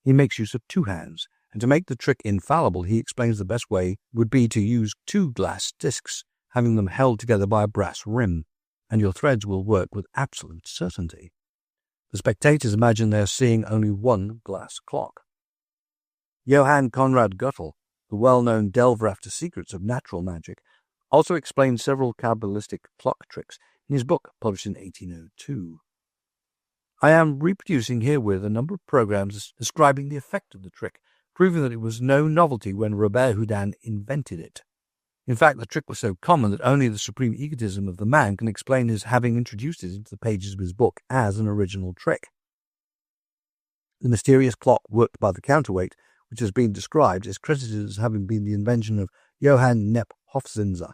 He makes use of two hands, and to make the trick infallible, he explains the best way would be to use two glass discs, having them held together by a brass rim, and your threads will work with absolute certainty. The spectators imagine they are seeing only one glass clock. Johann Conrad Guttel, the well-known delver after secrets of natural magic, also explained several Kabbalistic clock tricks in his book published in 1802. I am reproducing herewith a number of programs describing the effect of the trick, proving that it was no novelty when Robert Houdin invented it. In fact, the trick was so common that only the supreme egotism of the man can explain his having introduced it into the pages of his book as an original trick. The mysterious clock worked by the counterweight, which has been described, is credited as having been the invention of Johann Nepp Hofzinser.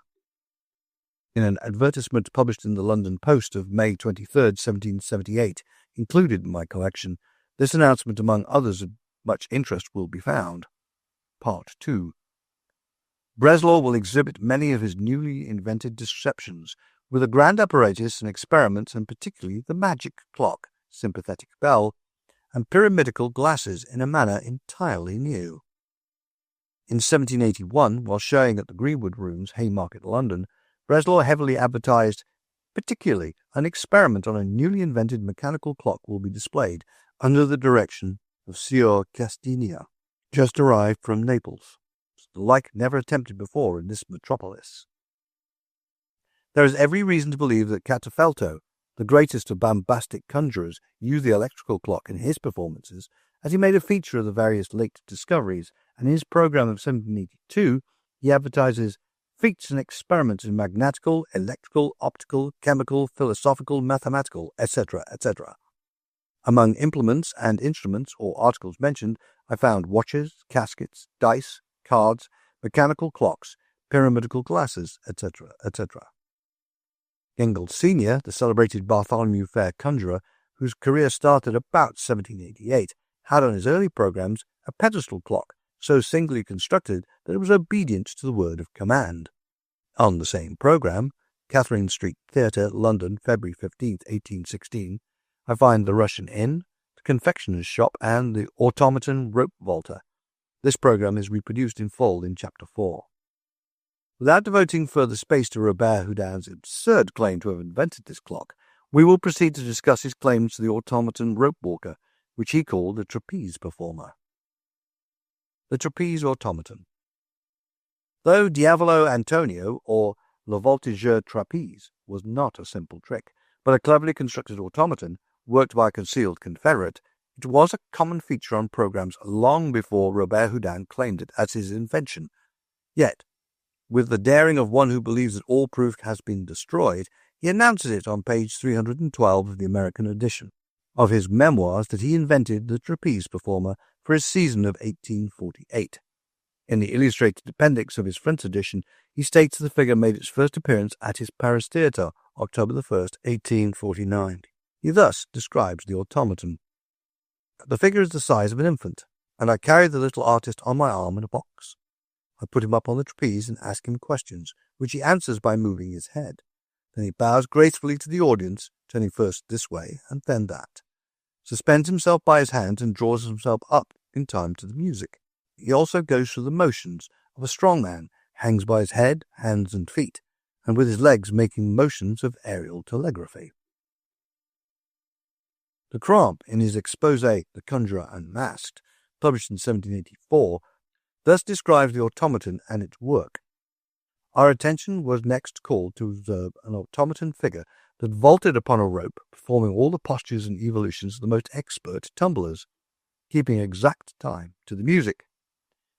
In an advertisement published in the London Post of May 23, 1778, included in my collection, this announcement, among others of much interest, will be found. Part 2. Breslau will exhibit many of his newly invented deceptions, with a grand apparatus and experiments, and particularly the magic clock, sympathetic bell, and pyramidical glasses in a manner entirely new. In 1781, while showing at the Greenwood Rooms, Haymarket, London, Breslau heavily advertised, particularly an experiment on a newly invented mechanical clock will be displayed under the direction of Signor Castinia, just arrived from Naples, the like never attempted before in this metropolis. There is every reason to believe that Catafelto, the greatest of bombastic conjurers, used the electrical clock in his performances, as he made a feature of the various late discoveries, and in his programme of 1782 he advertises feats and experiments in magnetical, electrical, optical, chemical, philosophical, mathematical, etc., etc. Among implements and instruments or articles mentioned, I found watches, caskets, dice, cards, mechanical clocks, pyramidical glasses, etc., etc. Gengel Sr., the celebrated Bartholomew Fair conjurer, whose career started about 1788, had on his early programs a pedestal clock so singly constructed that it was obedient to the word of command. On the same program, Catherine Street Theatre, London, February 15, 1816, I find the Russian Inn, the confectioner's shop, and the automaton rope vaulter. This program is reproduced in full in Chapter 4. Without devoting further space to Robert Houdin's absurd claim to have invented this clock, we will proceed to discuss his claims to the automaton rope walker, which he called the trapeze performer. The trapeze automaton. Though Diavolo Antonio, or Le Voltigeur Trapeze, was not a simple trick, but a cleverly constructed automaton, worked by a concealed confederate, it was a common feature on programs long before Robert Houdin claimed it as his invention. Yet, with the daring of one who believes that all proof has been destroyed, he announces it on page 312 of the American edition of his memoirs that he invented the trapeze performer for his season of 1848. In the illustrated appendix of his French edition, he states the figure made its first appearance at his Paris theatre, October 1, 1849. He thus describes the automaton. The figure is the size of an infant, and I carried the little artist on my arm in a box. I put him up on the trapeze and ask him questions, which he answers by moving his head. Then he bows gracefully to the audience, turning first this way and then that, suspends himself by his hands and draws himself up in time to the music. He also goes through the motions of a strong man, hangs by his head, hands and feet, and with his legs making motions of aerial telegraphy. De Cramp, in his exposé The Conjurer Unmasked, published in 1784, thus describes the automaton and its work. Our attention was next called to observe an automaton figure that vaulted upon a rope, performing all the postures and evolutions of the most expert tumblers, keeping exact time to the music.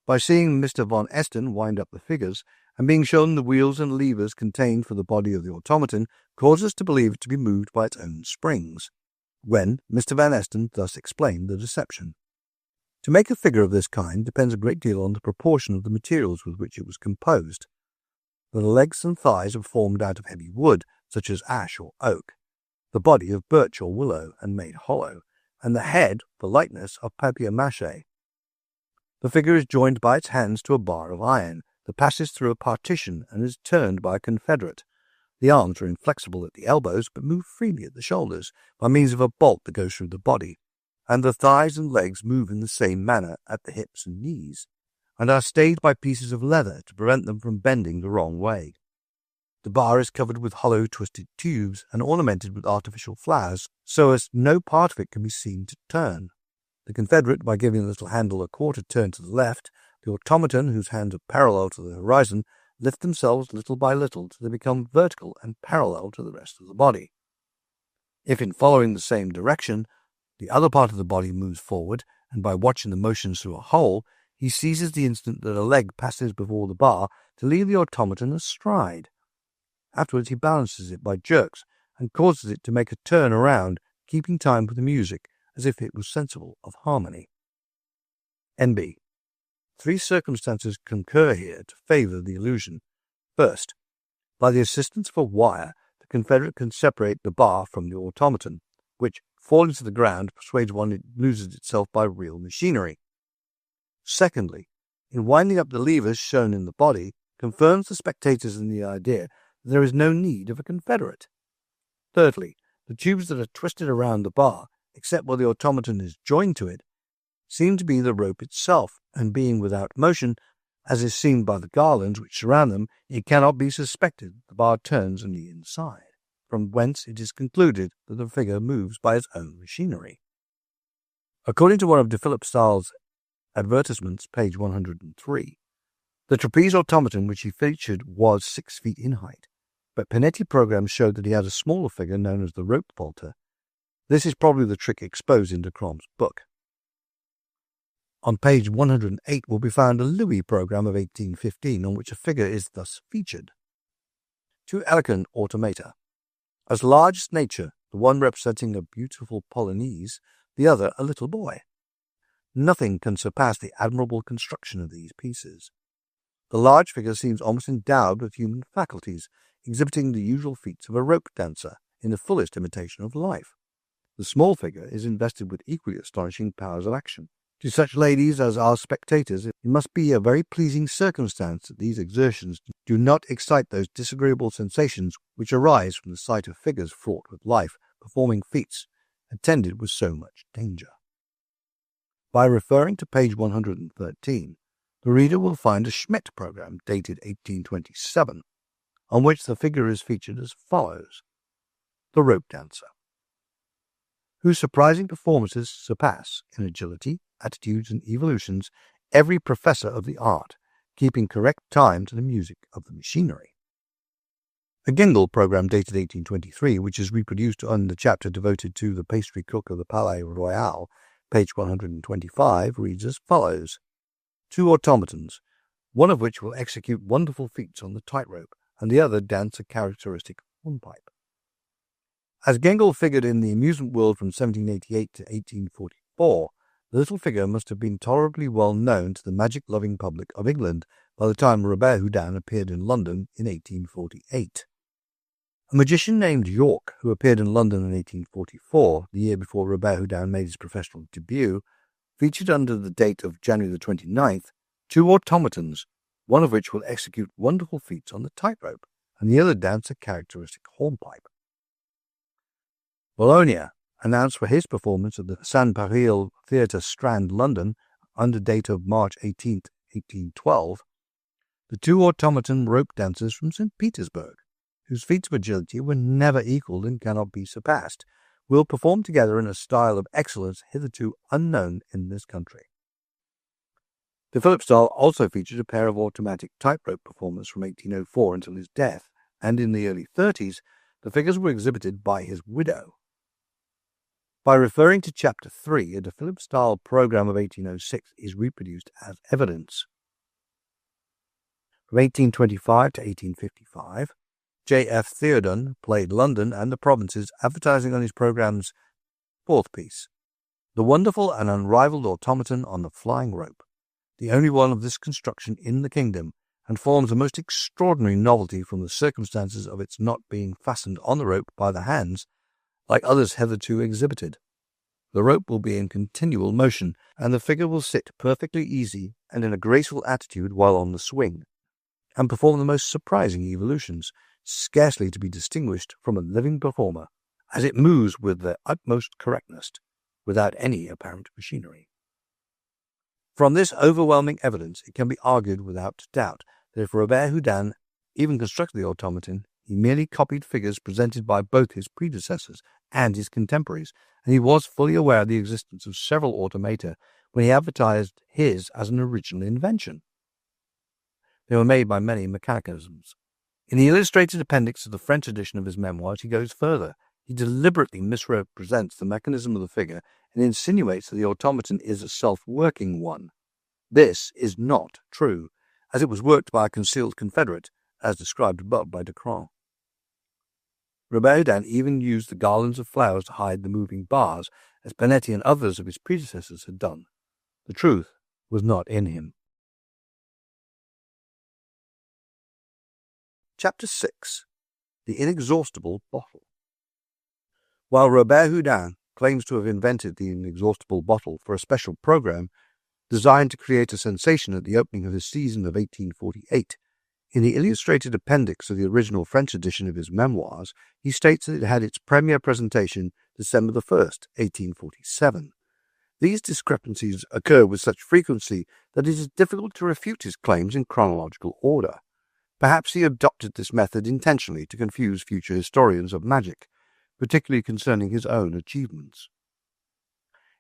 By seeing Mr. von Esten wind up the figures, and being shown the wheels and levers contained for the body of the automaton, caused us to believe it to be moved by its own springs, when Mr. van Esten thus explained the deception. To make a figure of this kind depends a great deal on the proportion of the materials with which it was composed. that the legs and thighs are formed out of heavy wood, such as ash or oak, the body of birch or willow and made hollow, and the head, for lightness, of papier-mâché. The figure is joined by its hands to a bar of iron that passes through a partition and is turned by a confederate. The arms are inflexible at the elbows but move freely at the shoulders by means of a bolt that goes through the body, and the thighs and legs move in the same manner at the hips and knees, and are stayed by pieces of leather to prevent them from bending the wrong way. The bar is covered with hollow twisted tubes and ornamented with artificial flowers so as no part of it can be seen to turn. The confederate, by giving the little handle a quarter turn to the left, the automaton, whose hands are parallel to the horizon, lift themselves little by little till they become vertical and parallel to the rest of the body. If, in following the same direction, the other part of the body moves forward, and by watching the motions through a hole, he seizes the instant that a leg passes before the bar to leave the automaton astride. Afterwards he balances it by jerks and causes it to make a turn around, keeping time with the music, as if it was sensible of harmony. N.B. 3 circumstances concur here to favour the illusion. First, by the assistance of a wire, the confederate can separate the bar from the automaton, which, falling to the ground, persuades one it loses itself by real machinery. Secondly, in winding up the levers shown in the body, confirms the spectators in the idea that there is no need of a confederate. Thirdly, the tubes that are twisted around the bar, except where the automaton is joined to it, seem to be the rope itself, and being without motion, as is seen by the garlands which surround them, it cannot be suspected the bar turns on the inside, from whence it is concluded that the figure moves by its own machinery. According to one of de Philip Stahl's advertisements, page 103, the trapeze automaton which he featured was 6 feet in height, but Panetti programs showed that he had a smaller figure known as the rope vaulter. This is probably the trick exposed in de Crom's book. On page 108 will be found a Louis program of 1815 on which a figure is thus featured. 2 elegant automata, as large as nature, the one representing a beautiful Polonaise, the other a little boy. Nothing can surpass the admirable construction of these pieces. The large figure seems almost endowed with human faculties, exhibiting the usual feats of a rope dancer in the fullest imitation of life. The small figure is invested with equally astonishing powers of action. To such ladies as are spectators, it must be a very pleasing circumstance that these exertions do not excite those disagreeable sensations which arise from the sight of figures fraught with life, performing feats attended with so much danger. By referring to page 113, the reader will find a Schmidt program dated 1827, on which the figure is featured as follows: the rope dancer, whose surprising performances surpass, in agility, attitudes, and evolutions, every professor of the art, keeping correct time to the music of the machinery. A Gengel program dated 1823, which is reproduced on the chapter devoted to the pastry cook of the Palais Royal, page 125, reads as follows: 2 automatons, one of which will execute wonderful feats on the tightrope, and the other dance a characteristic hornpipe. As Gengel figured in the amusement world from 1788 to 1844, the little figure must have been tolerably well known to the magic-loving public of England by the time Robert Houdin appeared in London in 1848. A magician named York, who appeared in London in 1844, the year before Robert Houdin made his professional debut, featured under the date of January the 29th 2 automatons, one of which will execute wonderful feats on the tightrope, and the other dance a characteristic hornpipe. Bologna announced for his performance at the San Pareil Theatre, Strand, London, under date of March 18, 1812, the 2 automaton rope dancers from St. Petersburg, whose feats of agility were never equalled and cannot be surpassed, will perform together in a style of excellence hitherto unknown in this country. De Philip Stahl also featured a pair of automatic tightrope performers from 1804 until his death, and in the early 30s, the figures were exhibited by his widow. By referring to Chapter 3, a de Philip Stahl program of 1806 is reproduced as evidence. From 1825 to 1855, J.F. Theodon played London and the provinces, advertising on his program's 4th piece, The Wonderful and Unrivaled Automaton on the Flying Rope, the only one of this construction in the kingdom, and forms a most extraordinary novelty from the circumstances of its not being fastened on the rope by the hands, like others hitherto exhibited. The rope will be in continual motion, and the figure will sit perfectly easy and in a graceful attitude while on the swing, and perform the most surprising evolutions, scarcely to be distinguished from a living performer, as it moves with the utmost correctness, without any apparent machinery. From this overwhelming evidence it can be argued without doubt that if Robert Houdin even constructed the automaton, he merely copied figures presented by both his predecessors and his contemporaries, and he was fully aware of the existence of several automata when he advertised his as an original invention. They were made by many mechanisms. In the illustrated appendix of the French edition of his memoirs, he goes further. He deliberately misrepresents the mechanism of the figure and insinuates that the automaton is a self-working one. This is not true, as it was worked by a concealed confederate, as described above by Decron. Robert Houdin even used the garlands of flowers to hide the moving bars, as Benetti and others of his predecessors had done. The truth was not in him. Chapter 6. The Inexhaustible Bottle. While Robert Houdin claims to have invented the inexhaustible bottle for a special program designed to create a sensation at the opening of his season of 1848, in the illustrated appendix of the original French edition of his memoirs, he states that it had its premiere presentation December 1st, 1847. These discrepancies occur with such frequency that it is difficult to refute his claims in chronological order. Perhaps he adopted this method intentionally to confuse future historians of magic, particularly concerning his own achievements.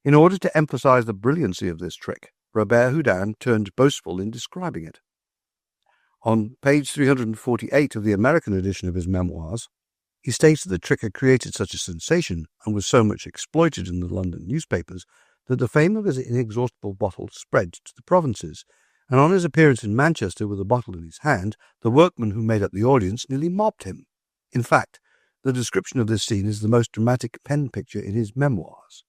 In order to emphasize the brilliancy of this trick, Robert Houdin turned boastful in describing it. On page 348 of the American edition of his memoirs, he states that the trick had created such a sensation and was so much exploited in the London newspapers that the fame of his inexhaustible bottle spread to the provinces, and on his appearance in Manchester with a bottle in his hand, the workmen who made up the audience nearly mobbed him. In fact, the description of this scene is the most dramatic pen picture in his memoirs.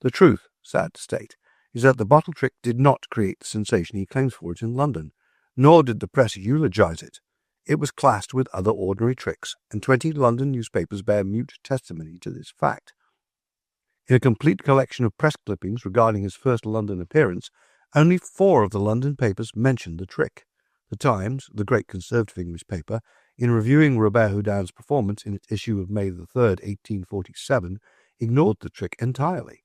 The truth, sad to state, is that the bottle trick did not create the sensation he claims for it in London, nor did the press eulogize it. It was classed with other ordinary tricks, and 20 London newspapers bear mute testimony to this fact. In a complete collection of press clippings regarding his first London appearance, only 4 of the London papers mentioned the trick. The Times, the great conservative English paper, in reviewing Robert Houdin's performance in its issue of May 3rd, 1847, ignored the trick entirely.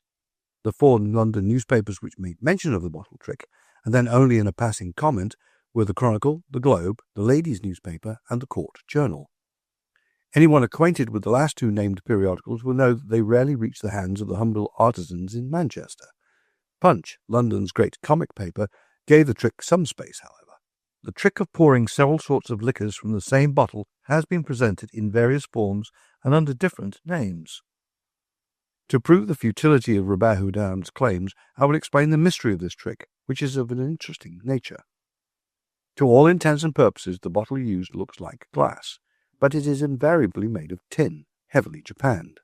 The 4 London newspapers which made mention of the bottle trick, and then only in a passing comment, were the Chronicle, the Globe, the Ladies' Newspaper, and the Court Journal. Anyone acquainted with the last 2 named periodicals will know that they rarely reach the hands of the humble artisans in Manchester. Punch, London's great comic paper, gave the trick some space, however. The trick of pouring several sorts of liquors from the same bottle has been presented in various forms and under different names. To prove the futility of Robert Houdin's claims, I will explain the mystery of this trick, which is of an interesting nature. To all intents and purposes, the bottle used looks like glass, but it is invariably made of tin, heavily japanned.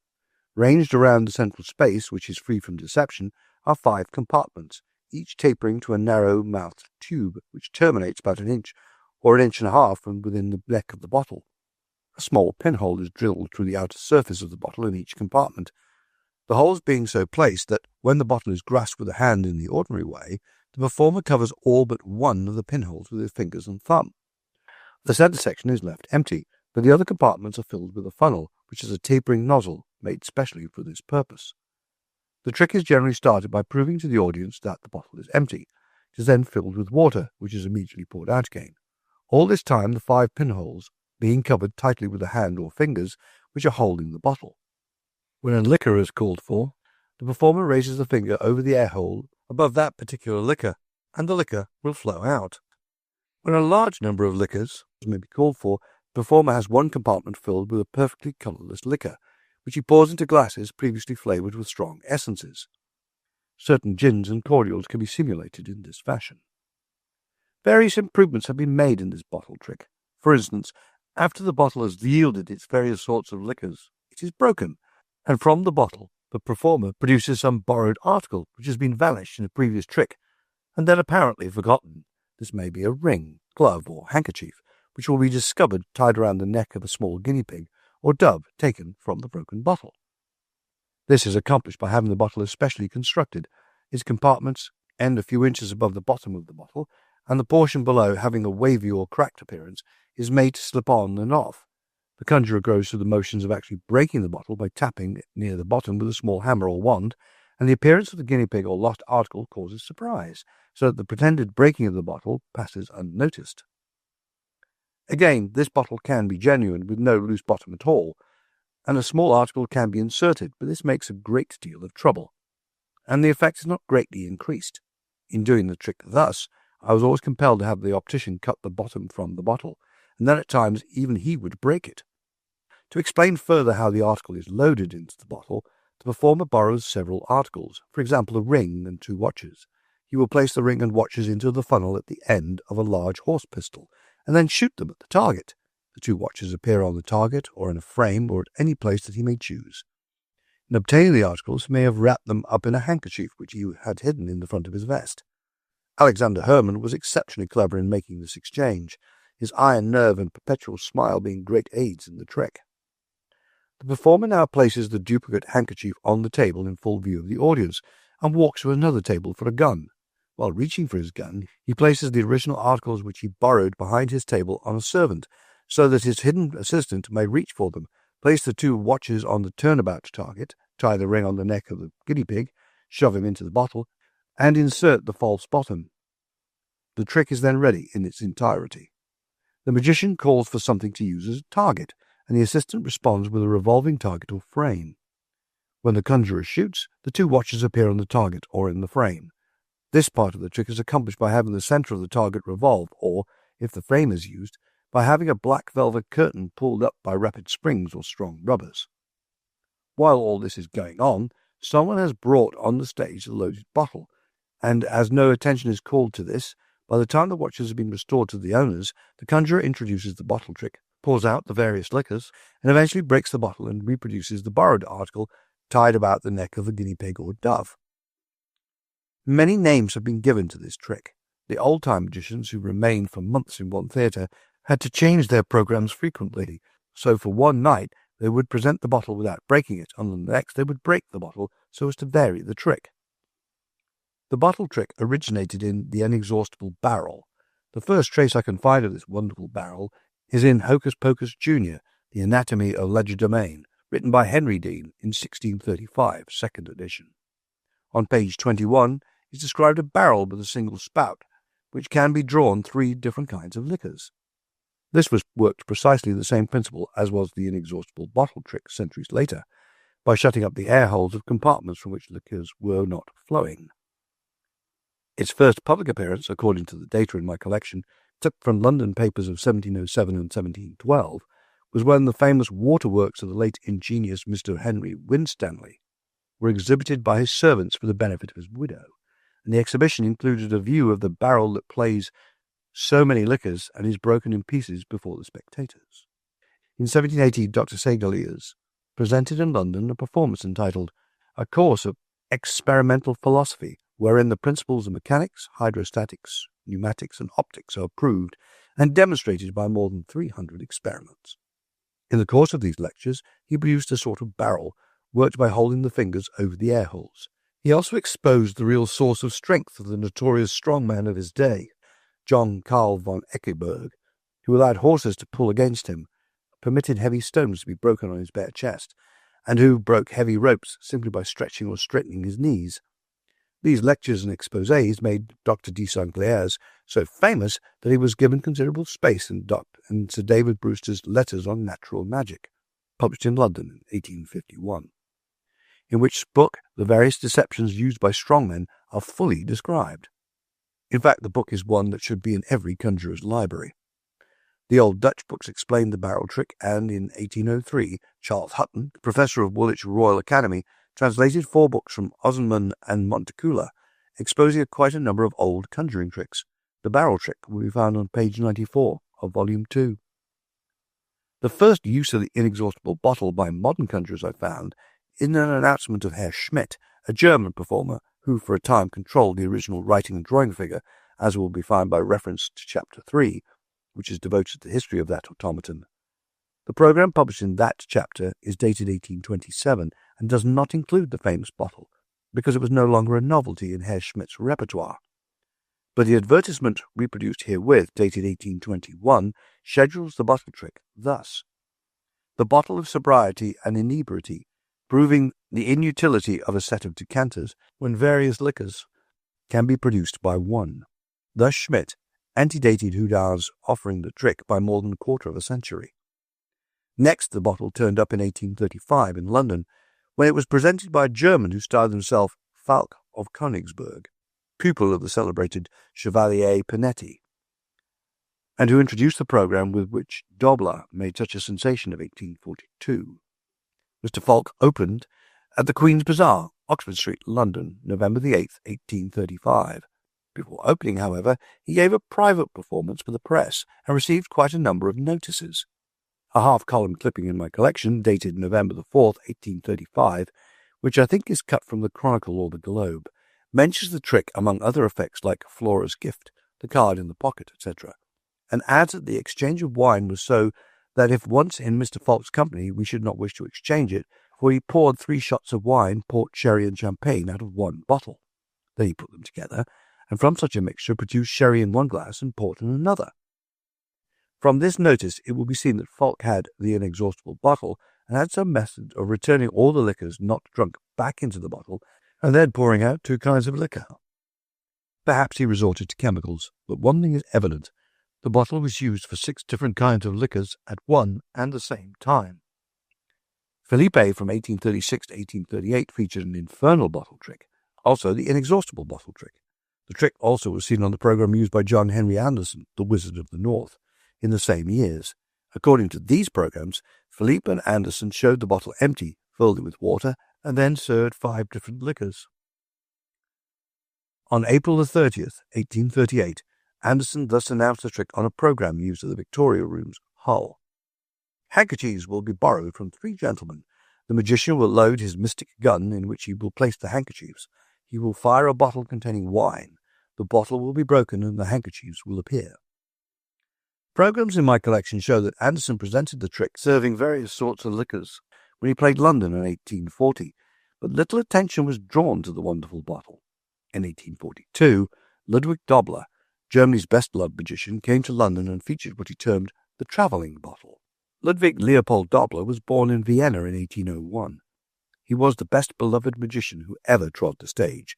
Ranged around the central space, which is free from deception, are 5 compartments, each tapering to a narrow-mouthed tube which terminates about an inch or an inch and a half from within the neck of the bottle. A small pinhole is drilled through the outer surface of the bottle in each compartment, the holes being so placed that when the bottle is grasped with a hand in the ordinary way, the performer covers all but one of the pinholes with his fingers and thumb. The center section is left empty, but the other compartments are filled with a funnel, which is a tapering nozzle made specially for this purpose. The trick is generally started by proving to the audience that the bottle is empty. It is then filled with water, which is immediately poured out again. All this time the 5 pinholes being covered tightly with the hand or fingers which are holding the bottle. When a liquor is called for, the performer raises the finger over the air hole above that particular liquor, and the liquor will flow out. When a large number of liquors may be called for, the performer has one compartment filled with a perfectly colourless liquor, which he pours into glasses previously flavoured with strong essences. Certain gins and cordials can be simulated in this fashion. Various improvements have been made in this bottle trick. For instance, after the bottle has yielded its various sorts of liquors, it is broken, and from the bottle the performer produces some borrowed article which has been vanished in a previous trick, and then apparently forgotten. This may be a ring, glove, or handkerchief, which will be discovered tied around the neck of a small guinea pig or dove taken from the broken bottle. This is accomplished by having the bottle especially constructed, its compartments end a few inches above the bottom of the bottle, and the portion below, having a wavy or cracked appearance, is made to slip on and off. The conjurer goes through the motions of actually breaking the bottle by tapping it near the bottom with a small hammer or wand, and the appearance of the guinea pig or lost article causes surprise, so that the pretended breaking of the bottle passes unnoticed. Again, this bottle can be genuine with no loose bottom at all, and a small article can be inserted, but this makes a great deal of trouble, and the effect is not greatly increased. In doing the trick thus, I was always compelled to have the optician cut the bottom from the bottle, and then at times even he would break it. To explain further how the article is loaded into the bottle, the performer borrows several articles, for example a ring and 2 watches. He will place the ring and watches into the funnel at the end of a large horse pistol, and then shoot them at the target. The 2 watches appear on the target, or in a frame, or at any place that he may choose. In obtaining the articles, he may have wrapped them up in a handkerchief which he had hidden in the front of his vest. Alexander Herman was exceptionally clever in making this exchange, his iron nerve and perpetual smile being great aids in the trick. The performer now places the duplicate handkerchief on the table in full view of the audience, and walks to another table for a gun. While reaching for his gun, he places the original articles which he borrowed behind his table on a servant, so that his hidden assistant may reach for them, place the 2 watches on the turnabout target, tie the ring on the neck of the guinea pig, shove him into the bottle, and insert the false bottom. The trick is then ready in its entirety. The magician calls for something to use as a target, and the assistant responds with a revolving target or frame. When the conjurer shoots, the 2 watches appear on the target or in the frame. This part of the trick is accomplished by having the center of the target revolve, or, if the frame is used, by having a black velvet curtain pulled up by rapid springs or strong rubbers. While all this is going on, someone has brought on the stage the loaded bottle, and as no attention is called to this, by the time the watches have been restored to the owners, the conjurer introduces the bottle trick, pours out the various liquors, and eventually breaks the bottle and reproduces the borrowed article tied about the neck of the guinea pig or dove. Many names have been given to this trick. The old-time magicians who remained for months in one theatre had to change their programs frequently, so for one night they would present the bottle without breaking it, and on the next they would break the bottle so as to vary the trick. The bottle trick originated in The Inexhaustible Barrel. The first trace I can find of this wonderful barrel is in Hocus Pocus Jr., The Anatomy of Legerdemain, written by Henry Dean in 1635, 2nd edition. On page 21 is described a barrel with a single spout, which can be drawn 3 different kinds of liquors. This was worked precisely the same principle as was the inexhaustible bottle trick centuries later, by shutting up the air holes of compartments from which liquors were not flowing. Its first public appearance, according to the data in my collection, took from London papers of 1707 and 1712, was when the famous waterworks of the late ingenious Mr. Henry Winstanley were exhibited by his servants for the benefit of his widow, and the exhibition included a view of the barrel that plays so many liquors and is broken in pieces before the spectators. In 1780, Dr. Segaliers presented in London a performance entitled A Course of Experimental Philosophy, wherein the principles of mechanics, hydrostatics, pneumatics, and optics are proved and demonstrated by more than 300 experiments. In the course of these lectures, he produced a sort of barrel, worked by holding the fingers over the air holes. He also exposed the real source of strength of the notorious strongman of his day, John Carl von Eckeberg, who allowed horses to pull against him, permitted heavy stones to be broken on his bare chest, and who broke heavy ropes simply by stretching or straightening his knees. These lectures and exposés made Dr. de Saint-Clairs so famous that he was given considerable space in Sir David Brewster's Letters on Natural Magic, published in London in 1851, in which book the various deceptions used by strongmen are fully described. In fact, the book is one that should be in every conjurer's library. The old Dutch books explained the barrel trick, and in 1803, Charles Hutton, professor of Woolwich Royal Academy, translated 4 books from Ozanam and Montecula, exposing quite a number of old conjuring tricks. The barrel trick will be found on page 94 of Volume 2. The first use of the inexhaustible bottle by modern conjurers I found in an announcement of Herr Schmidt, a German performer who for a time controlled the original writing and drawing figure, as will be found by reference to Chapter 3, which is devoted to the history of that automaton. The program published in that chapter is dated 1827 and does not include the famous bottle, because it was no longer a novelty in Herr Schmidt's repertoire. But the advertisement reproduced herewith, dated 1821, schedules the bottle trick thus: the bottle of sobriety and inebriety, proving the inutility of a set of decanters when various liquors can be produced by one. Thus Schmidt antedated Houdin's offering the trick by more than a quarter of a century. Next, the bottle turned up in 1835 in London, when it was presented by a German who styled himself Falk of Königsberg, pupil of the celebrated Chevalier Panetti, and who introduced the program with which Dobler made such a sensation of 1842. Mr. Falk opened at the Queen's Bazaar, Oxford Street, London, November 8, 1835. Before opening, however, he gave a private performance for the press and received quite a number of notices. A half-column clipping in my collection, dated November 4, 1835, which I think is cut from the Chronicle or the Globe, mentions the trick among other effects like Flora's gift, the card in the pocket, etc., and adds that the exchange of wine was so that if once in Mr. Falk's company we should not wish to exchange it, for he poured 3 shots of wine, port, sherry, and champagne out of one bottle. Then he put them together, and from such a mixture produced sherry in one glass and port in another. From this notice it will be seen that Falk had the inexhaustible bottle and had some method of returning all the liquors not drunk back into the bottle and then pouring out 2 kinds of liquor. Perhaps he resorted to chemicals, but one thing is evident: the bottle was used for 6 different kinds of liquors at one and the same time. Felipe from 1836 to 1838 featured an infernal bottle trick, also the inexhaustible bottle trick. The trick also was seen on the program used by John Henry Anderson, the Wizard of the North, in the same years. According to these programs, Philippe and Anderson showed the bottle empty, filled it with water, and then served 5 different liquors. On April 30th, 1838, Anderson thus announced the trick on a program used at the Victoria Rooms, Hull. Handkerchiefs will be borrowed from 3 gentlemen. The magician will load his mystic gun, in which he will place the handkerchiefs. He will fire a bottle containing wine. The bottle will be broken and the handkerchiefs will appear. Programs in my collection show that Anderson presented the trick serving various sorts of liquors when he played London in 1840, but little attention was drawn to the wonderful bottle. In 1842, Ludwig Dobler, Germany's best-loved magician, came to London and featured what he termed the travelling bottle. Ludwig Leopold Dobler was born in Vienna in 1801. He was the best-beloved magician who ever trod the stage.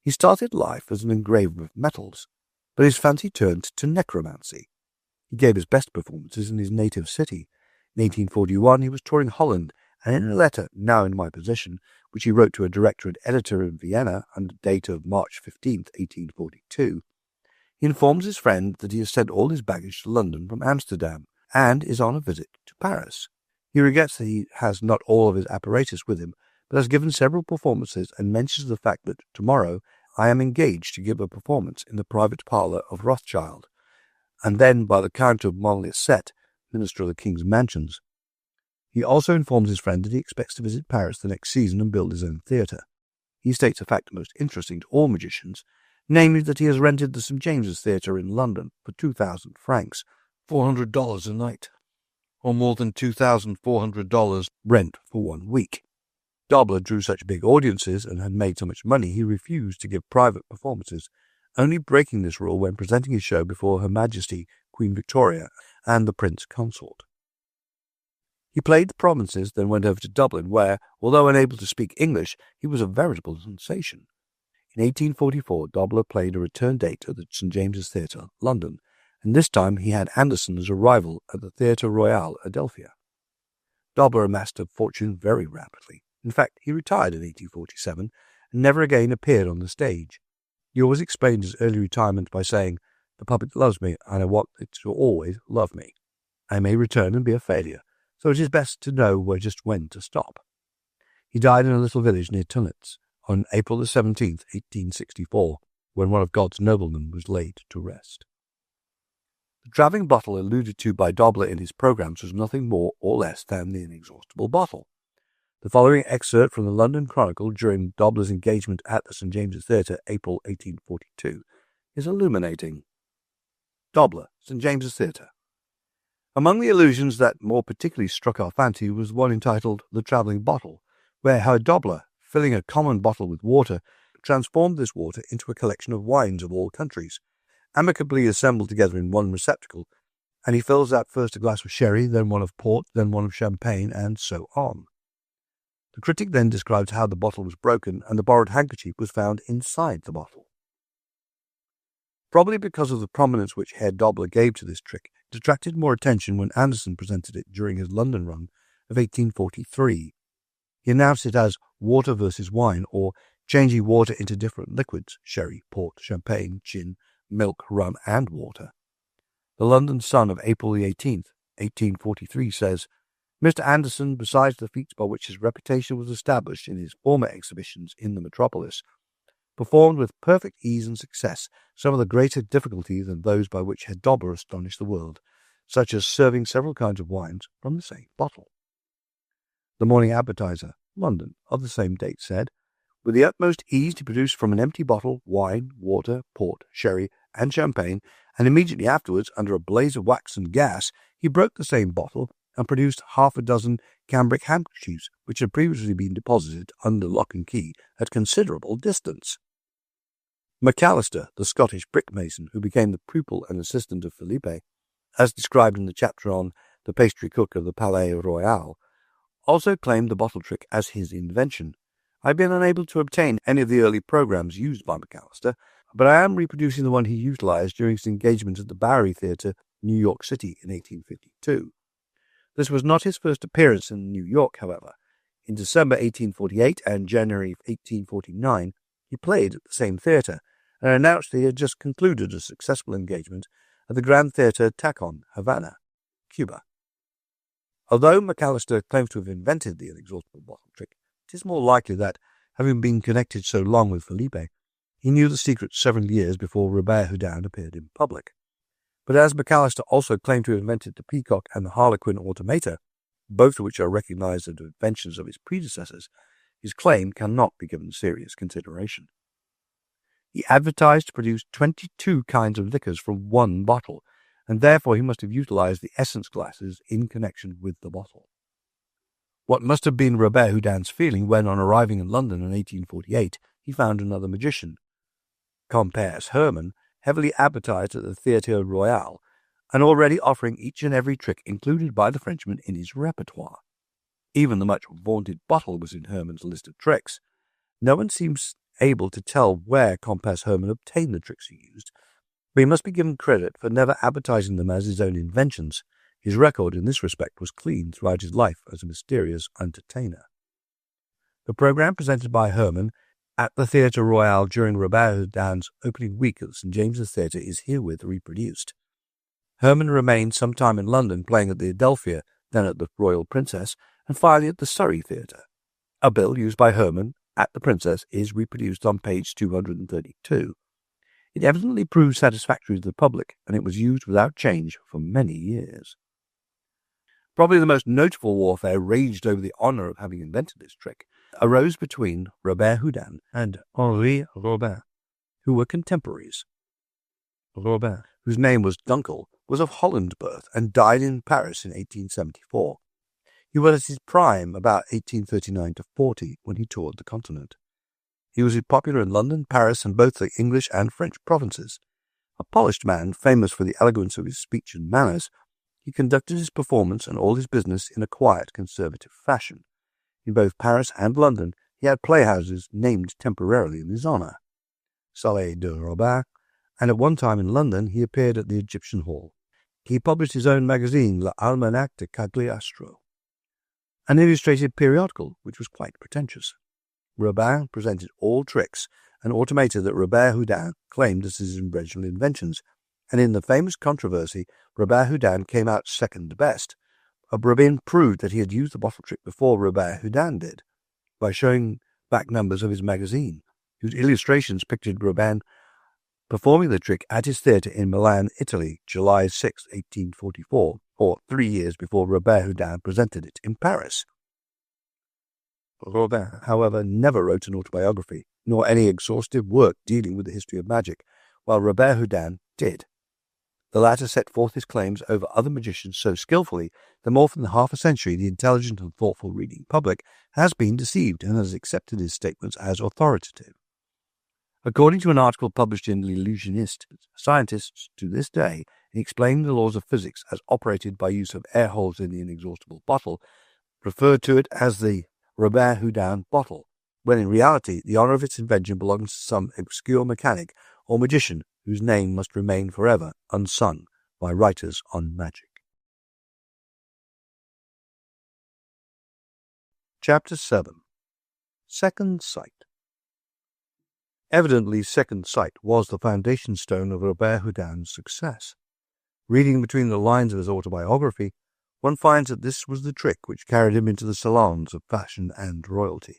He started life as an engraver of metals, but his fancy turned to necromancy. He gave his best performances in his native city. In 1841 he was touring Holland, and in a letter now in my possession, which he wrote to a director and editor in Vienna under date of March 15, 1842, he informs his friend that he has sent all his baggage to London from Amsterdam, and is on a visit to Paris. He regrets that he has not all of his apparatus with him, but has given several performances and mentions the fact that tomorrow I am engaged to give a performance in the private parlour of Rothschild, and then by the Count of Montlicet, Minister of the King's Mansions. He also informs his friend that he expects to visit Paris the next season and build his own theatre. He states a fact most interesting to all magicians, namely that he has rented the St. James's Theatre in London for 2,000 francs, $400 a night, or more than $2,400 rent for 1 week. Dobler drew such big audiences and had made so much money he refused to give private performances, only breaking this rule when presenting his show before Her Majesty Queen Victoria and the Prince Consort. He played the provinces, then went over to Dublin, where, although unable to speak English, he was a veritable sensation. In 1844, Dobler played a return date at the St. James's Theatre, London, and this time he had Anderson as a rival at the Theatre Royal, Adelphi. Dobler amassed a fortune very rapidly. In fact, he retired in 1847 and never again appeared on the stage. He always explained his early retirement by saying, "The public loves me, and I want it to always love me. I may return and be a failure, so it is best to know just when to stop." He died in a little village near Tunnitz on April 17, 1864, when one of God's noblemen was laid to rest. The travelling bottle alluded to by Dobler in his programs was nothing more or less than the inexhaustible bottle. The following excerpt from the London Chronicle during Dobler's engagement at the St. James's Theatre, April 1842, is illuminating. Dobler, St. James's Theatre. Among the illusions that more particularly struck our fancy was one entitled The Travelling Bottle, where Herr Dobler, filling a common bottle with water, transformed this water into a collection of wines of all countries, amicably assembled together in one receptacle, and he fills out first a glass of sherry, then one of port, then one of champagne, and so on. The critic then describes how the bottle was broken and the borrowed handkerchief was found inside the bottle. Probably because of the prominence which Herr Dobler gave to this trick, it attracted more attention when Anderson presented it during his London run of 1843. He announced it as water versus wine, or changing water into different liquids, sherry, port, champagne, gin, milk, rum, and water. The London Sun of April 18th, 1843 says, Mr. Anderson, besides the feats by which his reputation was established in his former exhibitions in the metropolis, performed with perfect ease and success some of the greater difficulties than those by which Herr Dobler astonished the world, such as serving several kinds of wines from the same bottle. The Morning Advertiser, London, of the same date said, with the utmost ease he produced from an empty bottle wine, water, port, sherry, and champagne, and immediately afterwards, under a blaze of wax and gas, he broke the same bottle and produced half a dozen cambric handkerchiefs which had previously been deposited under lock and key at considerable distance. McAllister, the Scottish brick-mason who became the pupil and assistant of Philippe, as described in the chapter on the pastry cook of the Palais Royal, also claimed the bottle trick as his invention. I have been unable to obtain any of the early programs used by McAllister, but I am reproducing the one he utilized during his engagement at the Bowery Theatre, New York City, in 1852. This was not his first appearance in New York, however. In December 1848 and January 1849, he played at the same theatre and announced that he had just concluded a successful engagement at the Grand Theatre Tacon, Havana, Cuba. Although McAllister claims to have invented the inexhaustible bottle trick, it is more likely that, having been connected so long with Philippe, he knew the secret several years before Robert Houdin appeared in public. But as McAllister also claimed to have invented the peacock and the harlequin automata, both of which are recognized as inventions of his predecessors, his claim cannot be given serious consideration. He advertised to produce 22 kinds of liquors from one bottle, and therefore he must have utilized the essence glasses in connection with the bottle. What must have been Robert Houdin's feeling when, on arriving in London in 1848, he found another magician, Compère Hermann, heavily advertised at the Theatre Royal, and already offering each and every trick included by the Frenchman in his repertoire. Even the much vaunted bottle was in Hermann's list of tricks. No one seems able to tell where Compère Hermann obtained the tricks he used, but he must be given credit for never advertising them as his own inventions. His record in this respect was clean throughout his life as a mysterious entertainer. The program presented by Hermann at the Theatre Royal during Robert Houdin's opening week at St. James's Theatre is herewith reproduced. Hermann remained some time in London playing at the Adelphi, then at the Royal Princess, and finally at the Surrey Theatre. A bill used by Hermann at the Princess is reproduced on page 232. It evidently proved satisfactory to the public, and it was used without change for many years. Probably the most notable warfare raged over the honour of having invented this trick arose between Robert Houdin and Henri Robin, who were contemporaries. Robin, whose name was Dunkel, was of Holland birth and died in Paris in 1874. He was at his prime about 1839-40 when he toured the continent. He was popular in London, Paris, and both the English and French provinces. A polished man, famous for the elegance of his speech and manners, he conducted his performance and all his business in a quiet, conservative fashion. In both Paris and London, he had playhouses named temporarily in his honour, Salles de Robin, and at one time in London he appeared at the Egyptian Hall. He published his own magazine, L'Almanach de Cagliostro, an illustrated periodical which was quite pretentious. Robin presented all tricks and automata that Robert Houdin claimed as his original inventions, and in the famous controversy, Robert Houdin came out second best. Robin proved that he had used the bottle trick before Robert Houdin did, by showing back numbers of his magazine, whose illustrations pictured Robin performing the trick at his theatre in Milan, Italy, July 6, 1844, or 3 years before Robert Houdin presented it in Paris. Robin, however, never wrote an autobiography, nor any exhaustive work dealing with the history of magic, while Robert Houdin did. The latter set forth his claims over other magicians so skillfully that more than half a century the intelligent and thoughtful reading public has been deceived and has accepted his statements as authoritative. According to an article published in Illusionist, scientists to this day, in explaining the laws of physics as operated by use of air holes in the inexhaustible bottle, refer to it as the Robert Houdin bottle, when in reality the honor of its invention belongs to some obscure mechanic or magician whose name must remain forever unsung by writers on magic. Chapter 7. Second Sight. Evidently, second sight was the foundation stone of Robert Houdin's success. Reading between the lines of his autobiography, one finds that this was the trick which carried him into the salons of fashion and royalty.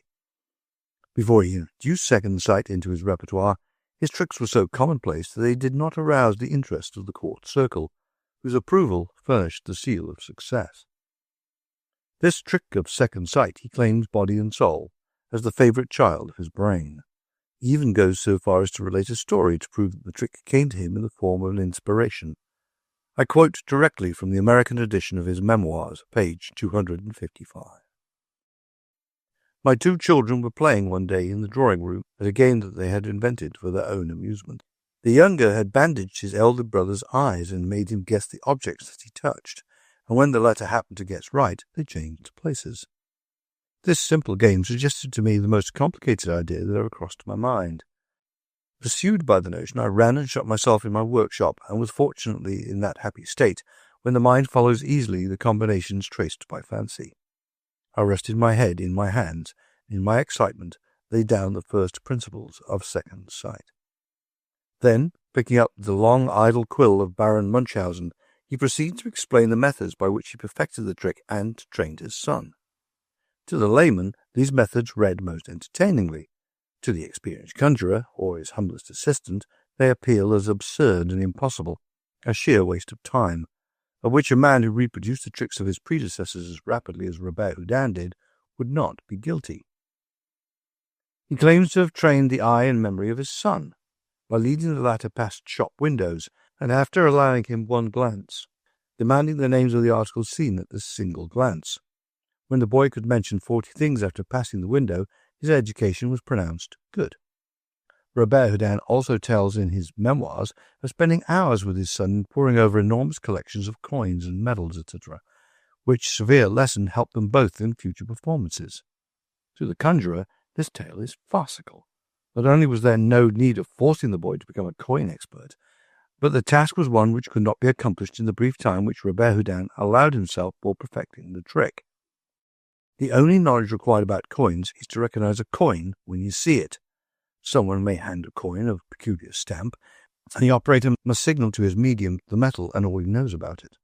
Before he introduced second sight into his repertoire, his tricks were so commonplace that they did not arouse the interest of the court circle, whose approval furnished the seal of success. This trick of second sight he claims body and soul as the favorite child of his brain. He even goes so far as to relate a story to prove that the trick came to him in the form of an inspiration. I quote directly from the American edition of his memoirs, page 255. My two children were playing one day in the drawing-room at a game that they had invented for their own amusement. The younger had bandaged his elder brother's eyes and made him guess the objects that he touched, and when the latter happened to guess right, they changed places. This simple game suggested to me the most complicated idea that ever crossed my mind. Pursued by the notion, I ran and shut myself in my workshop, and was fortunately in that happy state when the mind follows easily the combinations traced by fancy. I rested my head in my hands, and in my excitement laid down the first principles of second sight. Then, picking up the long idle quill of Baron Munchausen, he proceeded to explain the methods by which he perfected the trick and trained his son. To the layman, these methods read most entertainingly. To the experienced conjurer, or his humblest assistant, they appeal as absurd and impossible, a sheer waste of time, of which a man who reproduced the tricks of his predecessors as rapidly as Robert Houdin did would not be guilty. He claims to have trained the eye and memory of his son, by leading the latter past shop windows, and after allowing him one glance, demanding the names of the articles seen at this single glance. When the boy could mention 40 things after passing the window, his education was pronounced good. Robert Houdin also tells in his memoirs of spending hours with his son poring over enormous collections of coins and medals, etc., which severe lesson helped them both in future performances. To the conjurer, this tale is farcical. Not only was there no need of forcing the boy to become a coin expert, but the task was one which could not be accomplished in the brief time which Robert Houdin allowed himself for perfecting the trick. The only knowledge required about coins is to recognize a coin when you see it. Someone may hand a coin of peculiar stamp, and the operator must signal to his medium the metal and all he knows about it.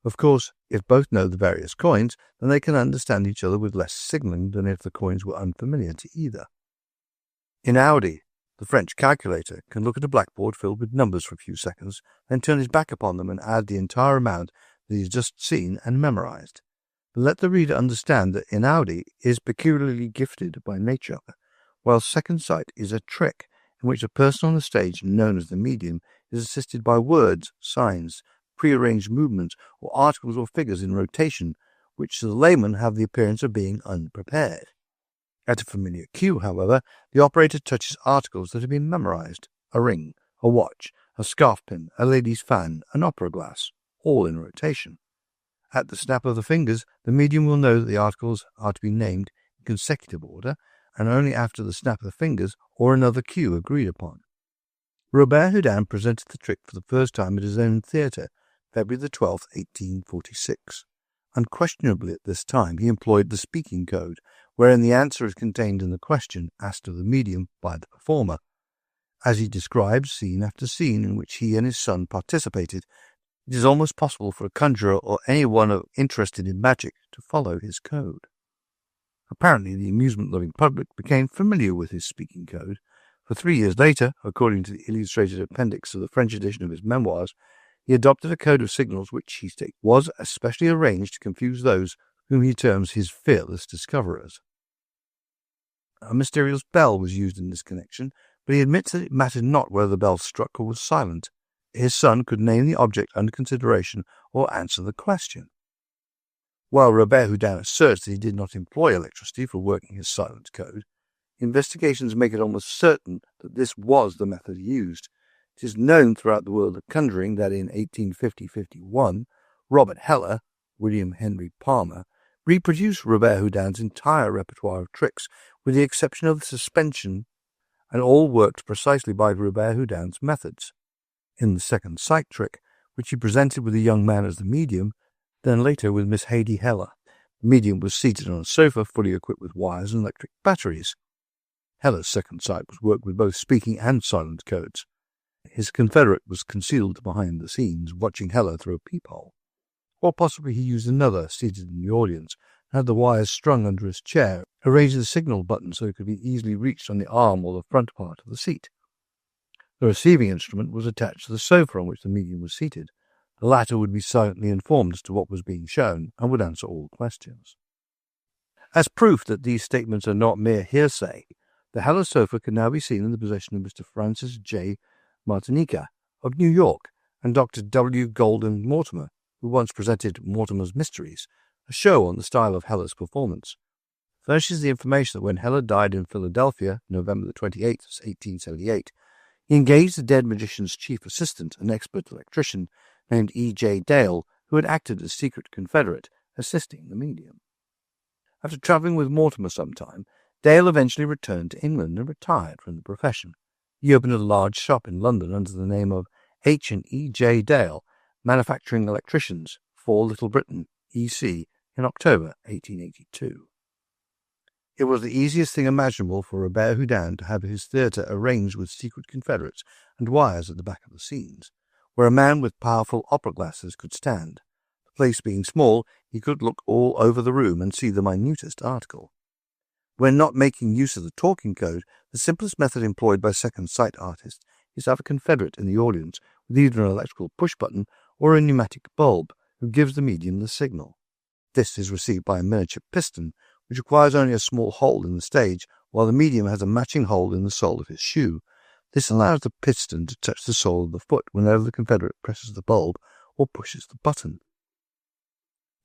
Of course, if both know the various coins, then they can understand each other with less signaling than if the coins were unfamiliar to either. In Audi, the French calculator can look at a blackboard filled with numbers for a few seconds, then turn his back upon them and add the entire amount that he has just seen and memorized. But let the reader understand that Inaudi is peculiarly gifted by nature, while second sight is a trick in which a person on the stage, known as the medium, is assisted by words, signs, prearranged movements, or articles or figures in rotation, which to the layman have the appearance of being unprepared. At a familiar cue, however, the operator touches articles that have been memorized: a ring, a watch, a scarf pin, a lady's fan, an opera glass, all in rotation. At the snap of the fingers, the medium will know that the articles are to be named in consecutive order, and only after the snap of the fingers or another cue agreed upon. Robert Houdin presented the trick for the first time at his own theatre, February 12, 1846. Unquestionably at this time he employed the speaking code, wherein the answer is contained in the question asked of the medium by the performer. As he describes scene after scene in which he and his son participated, it is almost possible for a conjurer or anyone interested in magic to follow his code. Apparently the amusement-loving public became familiar with his speaking code, for 3 years later, according to the illustrated appendix of the French edition of his memoirs, he adopted a code of signals which, he states, was especially arranged to confuse those whom he terms his fearless discoverers. A mysterious bell was used in this connection, but he admits that it mattered not whether the bell struck or was silent. His son could name the object under consideration or answer the question. While Robert Houdin asserts that he did not employ electricity for working his silent code, investigations make it almost certain that this was the method he used. It is known throughout the world of conjuring that in 1850-51, Robert Heller, William Henry Palmer, reproduced Robert Houdin's entire repertoire of tricks, with the exception of the suspension, and all worked precisely by Robert Houdin's methods. In the second sight trick, which he presented with a young man as the medium, then later with Miss Haydee Heller, the medium was seated on a sofa fully equipped with wires and electric batteries. Heller's second sight was worked with both speaking and silent codes. His confederate was concealed behind the scenes, watching Heller through a peephole. Or possibly he used another seated in the audience, and had the wires strung under his chair, arranged the signal button so it could be easily reached on the arm or the front part of the seat. The receiving instrument was attached to the sofa on which the medium was seated. The latter would be silently informed as to what was being shown and would answer all questions. As proof that these statements are not mere hearsay, the Heller sofa can now be seen in the possession of Mr. Francis J. Martinica of New York and Dr. W. Golden Mortimer, who once presented Mortimer's Mysteries, a show on the style of Heller's performance. Furnishes the information that when Heller died in Philadelphia, November 28, 1878, he engaged the dead magician's chief assistant, an expert electrician named E.J. Dale, who had acted as secret confederate, assisting the medium. After travelling with Mortimer some time, Dale eventually returned to England and retired from the profession. He opened a large shop in London under the name of H&E J. Dale, Manufacturing Electricians, 4 Little Britain, E.C., in October 1882. It was the easiest thing imaginable for Robert Houdin to have his theatre arranged with secret confederates and wires at the back of the scenes, where a man with powerful opera glasses could stand. The place being small, he could look all over the room and see the minutest article. When not making use of the talking code, the simplest method employed by second sight artists is to have a confederate in the audience with either an electrical push-button or a pneumatic bulb, who gives the medium the signal. This is received by a miniature piston, which requires only a small hole in the stage, while the medium has a matching hole in the sole of his shoe. This allows the piston to touch the sole of the foot whenever the confederate presses the bulb or pushes the button.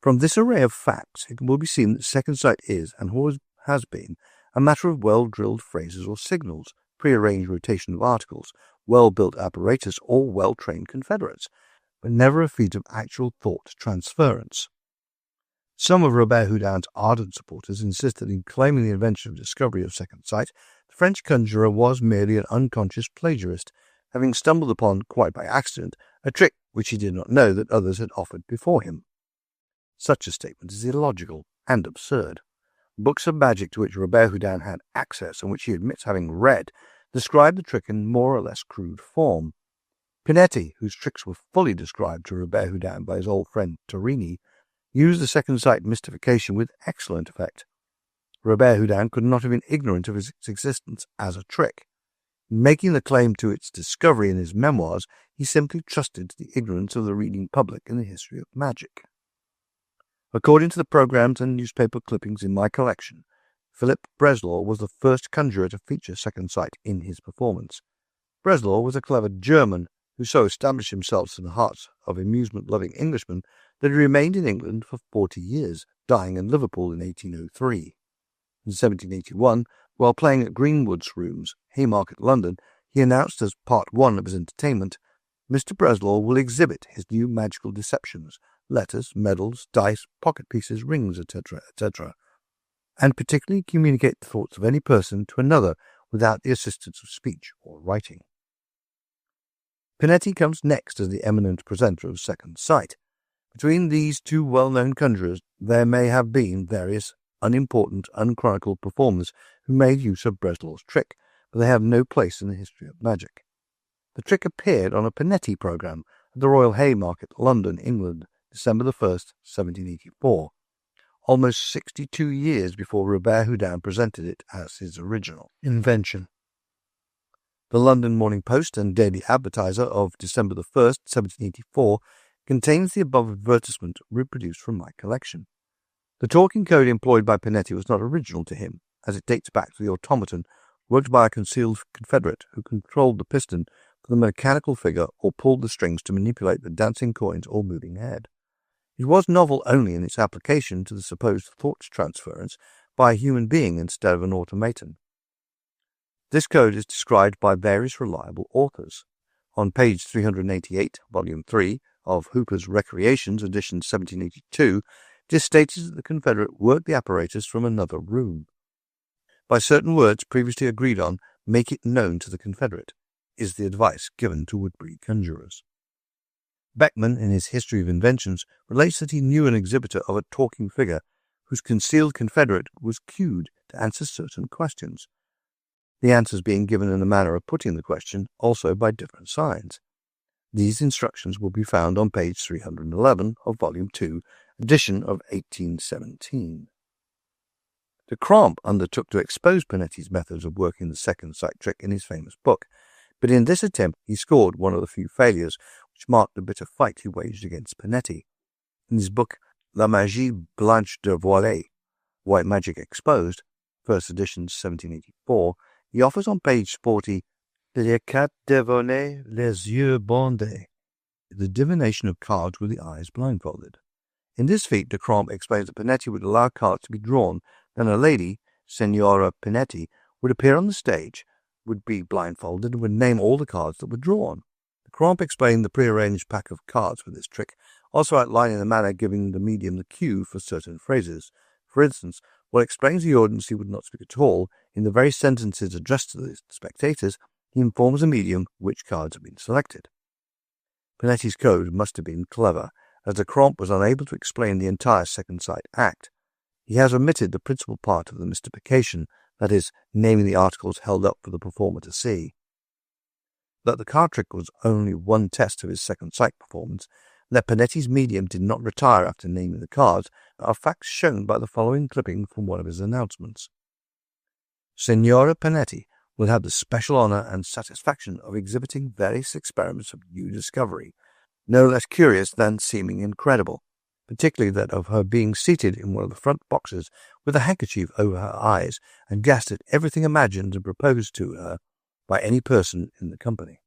From this array of facts, it will be seen that second sight is, and always has been, a matter of well-drilled phrases or signals, prearranged rotation of articles, well-built apparatus, or well-trained confederates, but never a feat of actual thought transference. Some of Robert Houdin's ardent supporters insist that in claiming the invention of discovery of second sight, the French conjurer was merely an unconscious plagiarist, having stumbled upon, quite by accident, a trick which he did not know that others had offered before him. Such a statement is illogical and absurd. Books of magic to which Robert Houdin had access and which he admits having read describe the trick in more or less crude form. Pinetti, whose tricks were fully described to Robert Houdin by his old friend Torini, used the second sight mystification with excellent effect. Robert Houdin could not have been ignorant of its existence as a trick. In making the claim to its discovery in his memoirs, he simply trusted to the ignorance of the reading public in the history of magic. According to the programs and newspaper clippings in my collection, Philip Breslau was the first conjurer to feature second sight in his performance. Breslau was a clever German who so established himself in the hearts of amusement-loving Englishmen that he remained in England for 40 years, dying in Liverpool in 1803. In 1781, while playing at Greenwood's Rooms, Haymarket, London, he announced as part one of his entertainment, "Mr. Breslau will exhibit his new magical deceptions, letters, medals, dice, pocket pieces, rings, etc., etc., and particularly communicate the thoughts of any person to another without the assistance of speech or writing." Pinetti comes next as the eminent presenter of second sight. Between these two well-known conjurers there may have been various unimportant, unchronicled performers who made use of Breslau's trick, but they have no place in the history of magic. The trick appeared on a Pinetti programme at the Royal Haymarket, London, England, December 1st, 1784, almost 62 years before Robert Houdin presented it as his original invention. The London Morning Post and Daily Advertiser of December 1st, 1784, contains the above advertisement reproduced from my collection. The talking code employed by Pinetti was not original to him, as it dates back to the automaton worked by a concealed confederate who controlled the piston for the mechanical figure or pulled the strings to manipulate the dancing coins or moving head. It was novel only in its application to the supposed thought transference by a human being instead of an automaton. This code is described by various reliable authors. On page 388, volume 3 of Hooper's Recreations, edition 1782, it is stated that the confederate worked the apparatus from another room. By certain words previously agreed on, make it known to the confederate, is the advice given to would-be conjurers. Beckman, in his History of Inventions, relates that he knew an exhibitor of a talking figure whose concealed confederate was cued to answer certain questions, the answers being given in the manner of putting the question, also by different signs. These instructions will be found on page 311 of Volume 2, edition of 1817. De Camp undertook to expose Pinetti's methods of working the second sight trick in his famous book, but in this attempt he scored one of the few failures which marked the bitter fight he waged against Pinetti. In his book La Magie Blanche de Voilée, White Magic Exposed, first edition 1784, he offers on page 40 Les cartes divinées les yeux bandés, the divination of cards with the eyes blindfolded. In this feat, de Camp explains that Pinetti would allow cards to be drawn, then a lady, Signora Pinetti, would appear on the stage, would be blindfolded, and would name all the cards that were drawn. De Camp explained the prearranged pack of cards for this trick, also outlining the manner giving the medium the cue for certain phrases. For instance, while explaining to the audience he would not speak at all, in the very sentences addressed to the spectators, he informs the medium which cards have been selected. Pinetti's code must have been clever, as de Camp was unable to explain the entire second sight act. He has omitted the principal part of the mystification, that is, naming the articles held up for the performer to see. That the card trick was only one test of his second sight performance, and that Pinetti's medium did not retire after naming the cards, are facts shown by the following clipping from one of his announcements. Signora Pinetti will have the special honor and satisfaction of exhibiting various experiments of new discovery, no less curious than seeming incredible, particularly that of her being seated in one of the front boxes with a handkerchief over her eyes and guessed at everything imagined and proposed to her by any person in the company.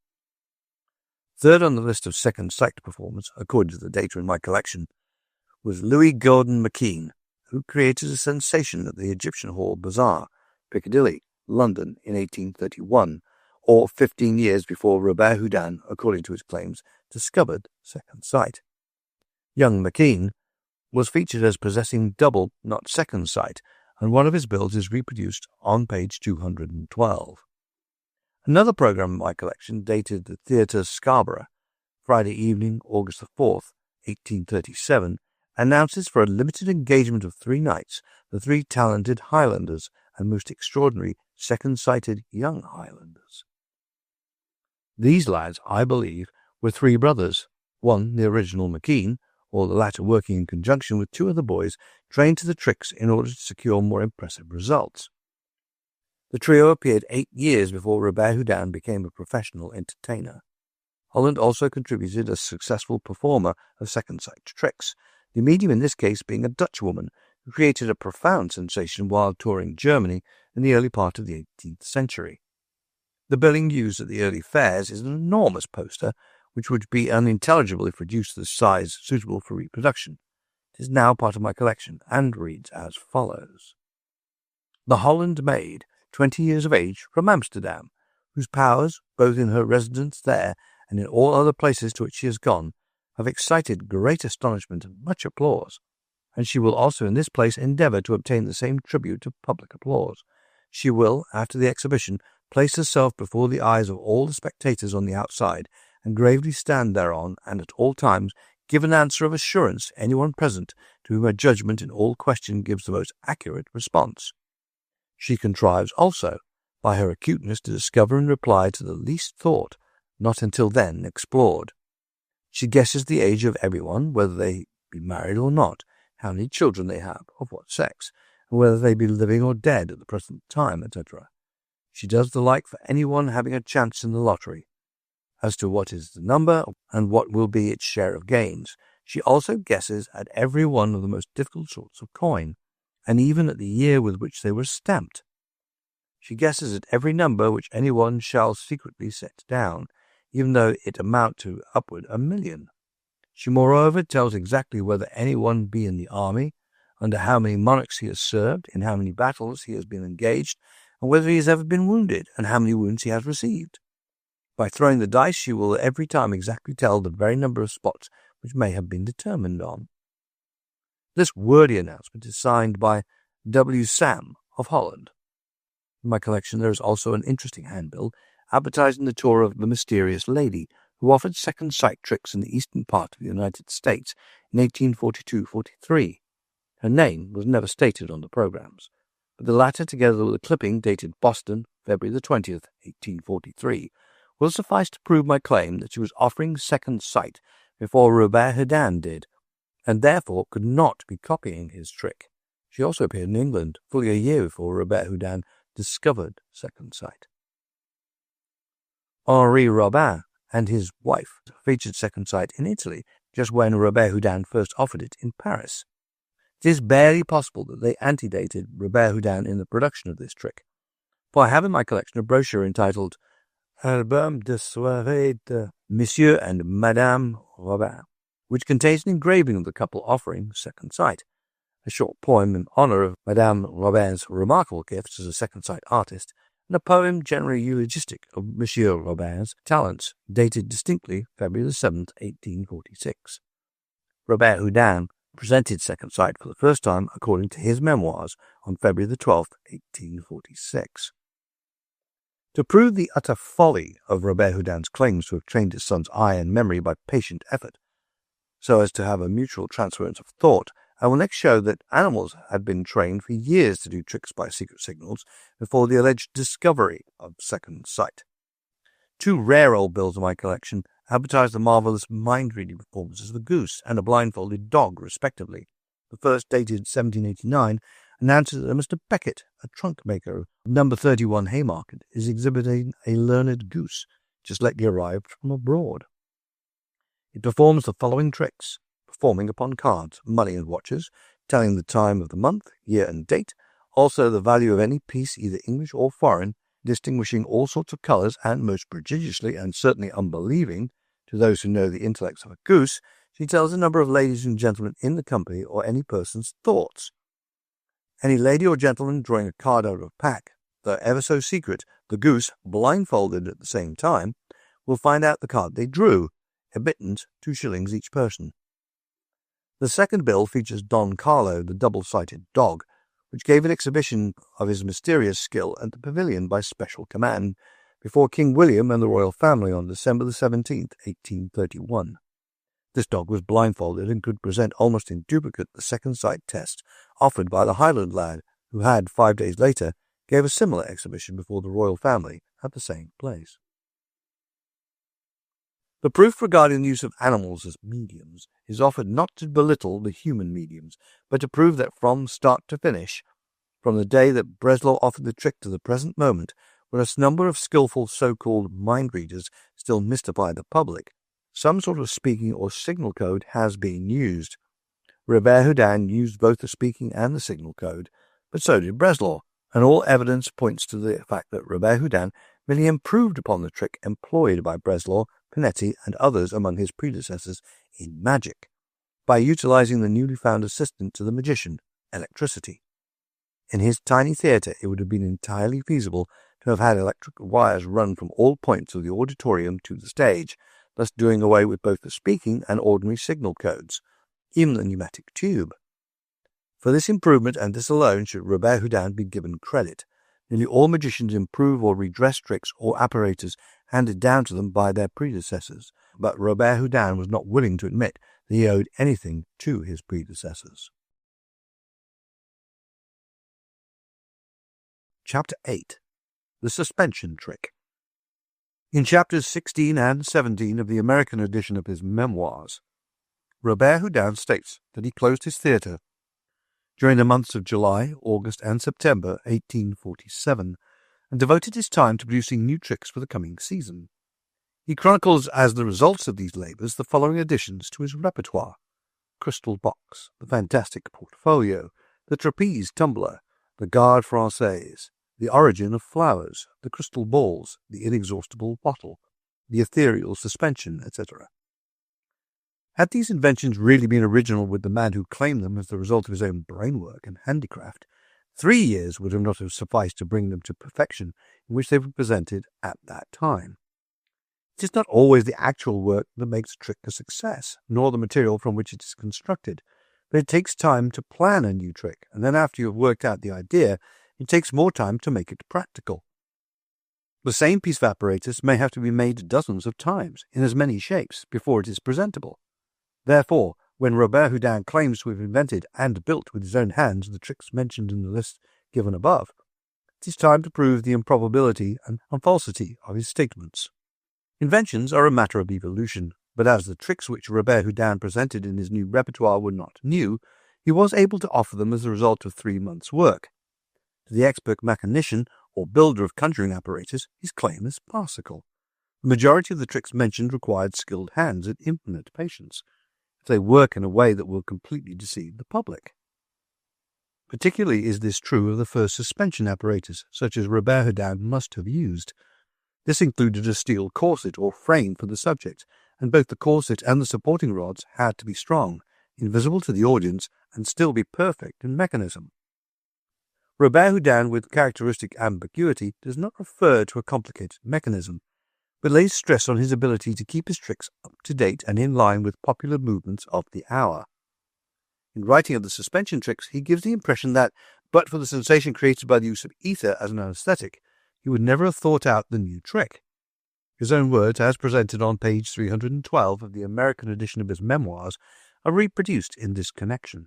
Third on the list of second sight performers, according to the data in my collection, was Louis Gordon McKean, who created a sensation at the Egyptian Hall Bazaar, Piccadilly, London, in 1831, or 15 years before Robert Houdin, according to his claims, discovered second sight. Young McKean was featured as possessing double, not second sight, and one of his builds is reproduced on page 212. Another program in my collection, dated the Theatre Scarborough, Friday evening, August the 4th, 1837, announces for a limited engagement of 3 nights the 3 talented Highlanders and most extraordinary second-sighted young Highlanders. These lads, I believe, were 3 brothers, one the original McKean, or the latter working in conjunction with 2 other boys trained to the tricks in order to secure more impressive results. The trio appeared 8 years before Robert Houdin became a professional entertainer. Holland also contributed as a successful performer of second sight tricks, the medium in this case being a Dutch woman who created a profound sensation while touring Germany in the early part of the 18th century. The billing used at the early fairs is an enormous poster, which would be unintelligible if reduced to the size suitable for reproduction. It is now part of my collection and reads as follows. The Holland maid, 20 years of age, from Amsterdam, whose powers, both in her residence there and in all other places to which she has gone, have excited great astonishment and much applause, and she will also in this place endeavour to obtain the same tribute of public applause. She will, after the exhibition, place herself before the eyes of all the spectators on the outside, and gravely stand thereon, and at all times give an answer of assurance to anyone present to whom her judgment in all question gives the most accurate response. She contrives also, by her acuteness, to discover and reply to the least thought, not until then explored. She guesses the age of everyone, whether they be married or not, how many children they have, of what sex, and whether they be living or dead at the present time, etc. She does the like for anyone having a chance in the lottery. As to what is the number and what will be its share of gains, she also guesses at every one of the most difficult sorts of coin, and even at the year with which they were stamped. She guesses at every number which anyone shall secretly set down, even though it amount to upward 1,000,000. She moreover tells exactly whether anyone be in the army, under how many monarchs he has served, in how many battles he has been engaged, and whether he has ever been wounded, and how many wounds he has received. By throwing the dice, she will every time exactly tell the very number of spots which may have been determined on. This wordy announcement is signed by W. Sam of Holland. In my collection there is also an interesting handbill advertising the tour of the mysterious lady who offered second sight tricks in the eastern part of the United States in 1842-43. Her name was never stated on the programs, but the latter, together with a clipping dated Boston, February the 20th, 1843, will suffice to prove my claim that she was offering second sight before Robert Houdin did, and therefore could not be copying his trick. She also appeared in England fully a year before Robert Houdin discovered second sight. Henri Robin and his wife featured second sight in Italy just when Robert Houdin first offered it in Paris. It is barely possible that they antedated Robert Houdin in the production of this trick, for I have in my collection a brochure entitled Album de soirée de Monsieur and Madame Robin, which contains an engraving of the couple offering second sight, a short poem in honor of Madame Robin's remarkable gifts as a second sight artist, and a poem generally eulogistic of Monsieur Robin's talents, dated distinctly February 7, 1846. Robert Houdin presented second sight for the first time, according to his memoirs, on February 12, 1846. To prove the utter folly of Robert Houdin's claims to have trained his son's eye and memory by patient effort, so as to have a mutual transference of thought, I will next show that animals had been trained for years to do tricks by secret signals before the alleged discovery of second sight. Two rare old bills in my collection advertise the marvelous mind-reading performances of a goose and a blindfolded dog, respectively. The first, dated 1789, announces that Mr. Beckett, a trunk maker of number 31 Haymarket, is exhibiting a learned goose just lately arrived from abroad. It performs the following tricks: performing upon cards, money and watches, telling the time of the month, year and date, also the value of any piece, either English or foreign, distinguishing all sorts of colours, and most prodigiously and certainly unbelieving to those who know the intellects of a goose, she tells the number of ladies and gentlemen in the company or any person's thoughts. Any lady or gentleman drawing a card out of a pack, though ever so secret, the goose, blindfolded at the same time, will find out the card they drew, admittance 2 shillings each person. The second bill features Don Carlo, the double-sighted dog, which gave an exhibition of his mysterious skill at the pavilion by special command before King William and the royal family on December 17, 1831. This dog was blindfolded and could present almost in duplicate the second sight test offered by the Highland lad, who had, 5 days later, gave a similar exhibition before the royal family at the same place. The proof regarding the use of animals as mediums is offered not to belittle the human mediums, but to prove that from start to finish, from the day that Breslau offered the trick to the present moment, when a number of skillful so-called mind-readers still mystify the public, some sort of speaking or signal code has been used. Robert Houdin used both the speaking and the signal code, but so did Breslau, and all evidence points to the fact that Robert Houdin merely improved upon the trick employed by Breslau, Panetti, and others among his predecessors in magic, by utilizing the newly found assistant to the magician, electricity. In his tiny theatre, it would have been entirely feasible to have had electric wires run from all points of the auditorium to the stage, thus doing away with both the speaking and ordinary signal codes, even the pneumatic tube. For this improvement, and this alone, should Robert Houdin be given credit. Nearly all magicians improve or redress tricks or apparatus handed down to them by their predecessors, but Robert Houdin was not willing to admit that he owed anything to his predecessors. Chapter 8. The Suspension Trick. In chapters 16 and 17 of the American edition of his memoirs, Robert Houdin states that he closed his theatre during the months of July, August, and September 1847, and devoted his time to producing new tricks for the coming season. He chronicles as the results of these labours the following additions to his repertoire: Crystal Box, the Fantastic Portfolio, the Trapeze Tumbler, the Garde Française, the origin of flowers, the crystal balls, the inexhaustible bottle, the ethereal suspension, etc. Had these inventions really been original with the man who claimed them as the result of his own brainwork and handicraft, 3 years would not have sufficed to bring them to perfection in which they were presented at that time. It is not always the actual work that makes a trick a success, nor the material from which it is constructed, but it takes time to plan a new trick, and then after you have worked out the idea, it takes more time to make it practical. The same piece of apparatus may have to be made dozens of times, in as many shapes, before it is presentable. Therefore, when Robert Houdin claims to have invented and built with his own hands the tricks mentioned in the list given above, it is time to prove the improbability and falsity of his statements. Inventions are a matter of evolution, but as the tricks which Robert Houdin presented in his new repertoire were not new, he was able to offer them as the result of 3 months' work. To the expert mechanician or builder of conjuring apparatus, his claim is farcical. The majority of the tricks mentioned required skilled hands and infinite patience, if they work in a way that will completely deceive the public. Particularly is this true of the first suspension apparatus, such as Robert Houdin must have used. This included a steel corset or frame for the subject, and both the corset and the supporting rods had to be strong, invisible to the audience, and still be perfect in mechanism. Robert Houdin, with characteristic ambiguity, does not refer to a complicated mechanism, but lays stress on his ability to keep his tricks up to date and in line with popular movements of the hour. In writing of the suspension tricks, he gives the impression that, but for the sensation created by the use of ether as an anesthetic, he would never have thought out the new trick. His own words, as presented on page 312 of the American edition of his memoirs, are reproduced in this connection.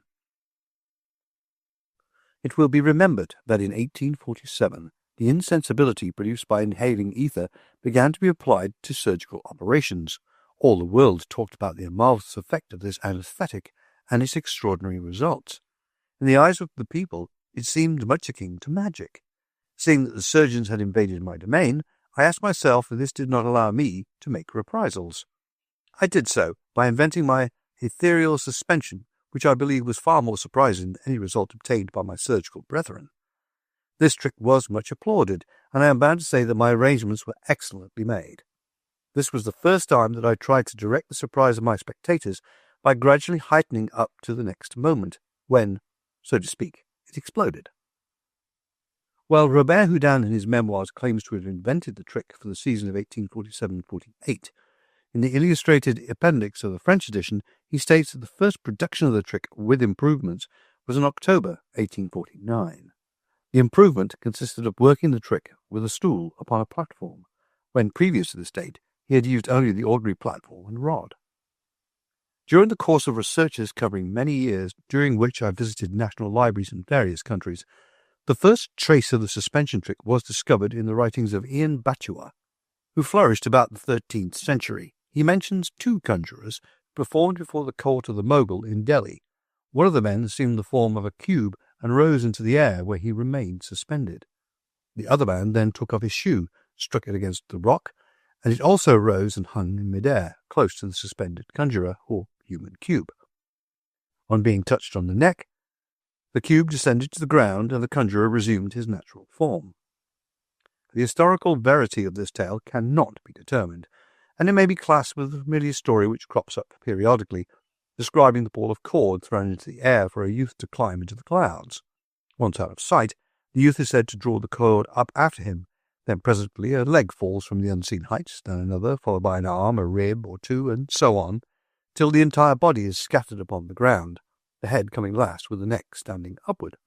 It will be remembered that in 1847, the insensibility produced by inhaling ether began to be applied to surgical operations. All the world talked about the marvelous effect of this anesthetic and its extraordinary results. In the eyes of the people, it seemed much akin to magic. Seeing that the surgeons had invaded my domain, I asked myself if this did not allow me to make reprisals. I did so by inventing my ethereal suspension, which I believe was far more surprising than any result obtained by my surgical brethren. This trick was much applauded, and I am bound to say that my arrangements were excellently made. This was the first time that I tried to direct the surprise of my spectators by gradually heightening up to the next moment, when, so to speak, it exploded. While Robert Houdin in his memoirs claims to have invented the trick for the season of 1847-48, in the illustrated appendix of the French edition, he states that the first production of the trick with improvements was in October 1849. The improvement consisted of working the trick with a stool upon a platform, when previous to this date he had used only the ordinary platform and rod. During the course of researches covering many years, during which I visited national libraries in various countries, the first trace of the suspension trick was discovered in the writings of Ibn Battuta, who flourished about the 13th century. He mentions 2 conjurers who performed before the court of the Mogul in Delhi. One of the men assumed the form of a cube and rose into the air, where he remained suspended. The other man then took off his shoe, struck it against the rock, and it also rose and hung in mid-air, close to the suspended conjurer, or human cube. On being touched on the neck, the cube descended to the ground, and the conjurer resumed his natural form. The historical verity of this tale cannot be determined, and it may be classed with the familiar story which crops up periodically, describing the ball of cord thrown into the air for a youth to climb into the clouds. Once out of sight, the youth is said to draw the cord up after him. Then presently a leg falls from the unseen height, then another, followed by an arm, a rib or 2, and so on, till the entire body is scattered upon the ground, the head coming last with the neck standing upward.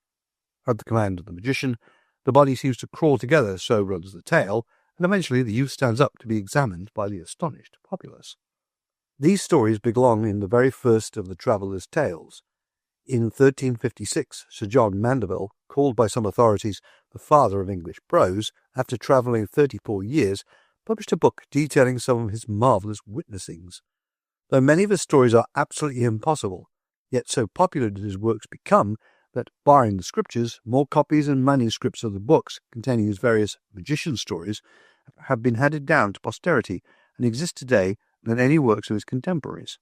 At the command of the magician, the body seems to crawl together, so runs the tale, and eventually the youth stands up to be examined by the astonished populace. These stories belong in the very first of the traveller's tales. In 1356, Sir John Mandeville, called by some authorities the father of English prose, after travelling 34 years, published a book detailing some of his marvellous witnessings. Though many of his stories are absolutely impossible, yet so popular did his works become that, barring the scriptures, more copies and manuscripts of the books containing his various magician stories have been handed down to posterity and exist today than any works of his contemporaries.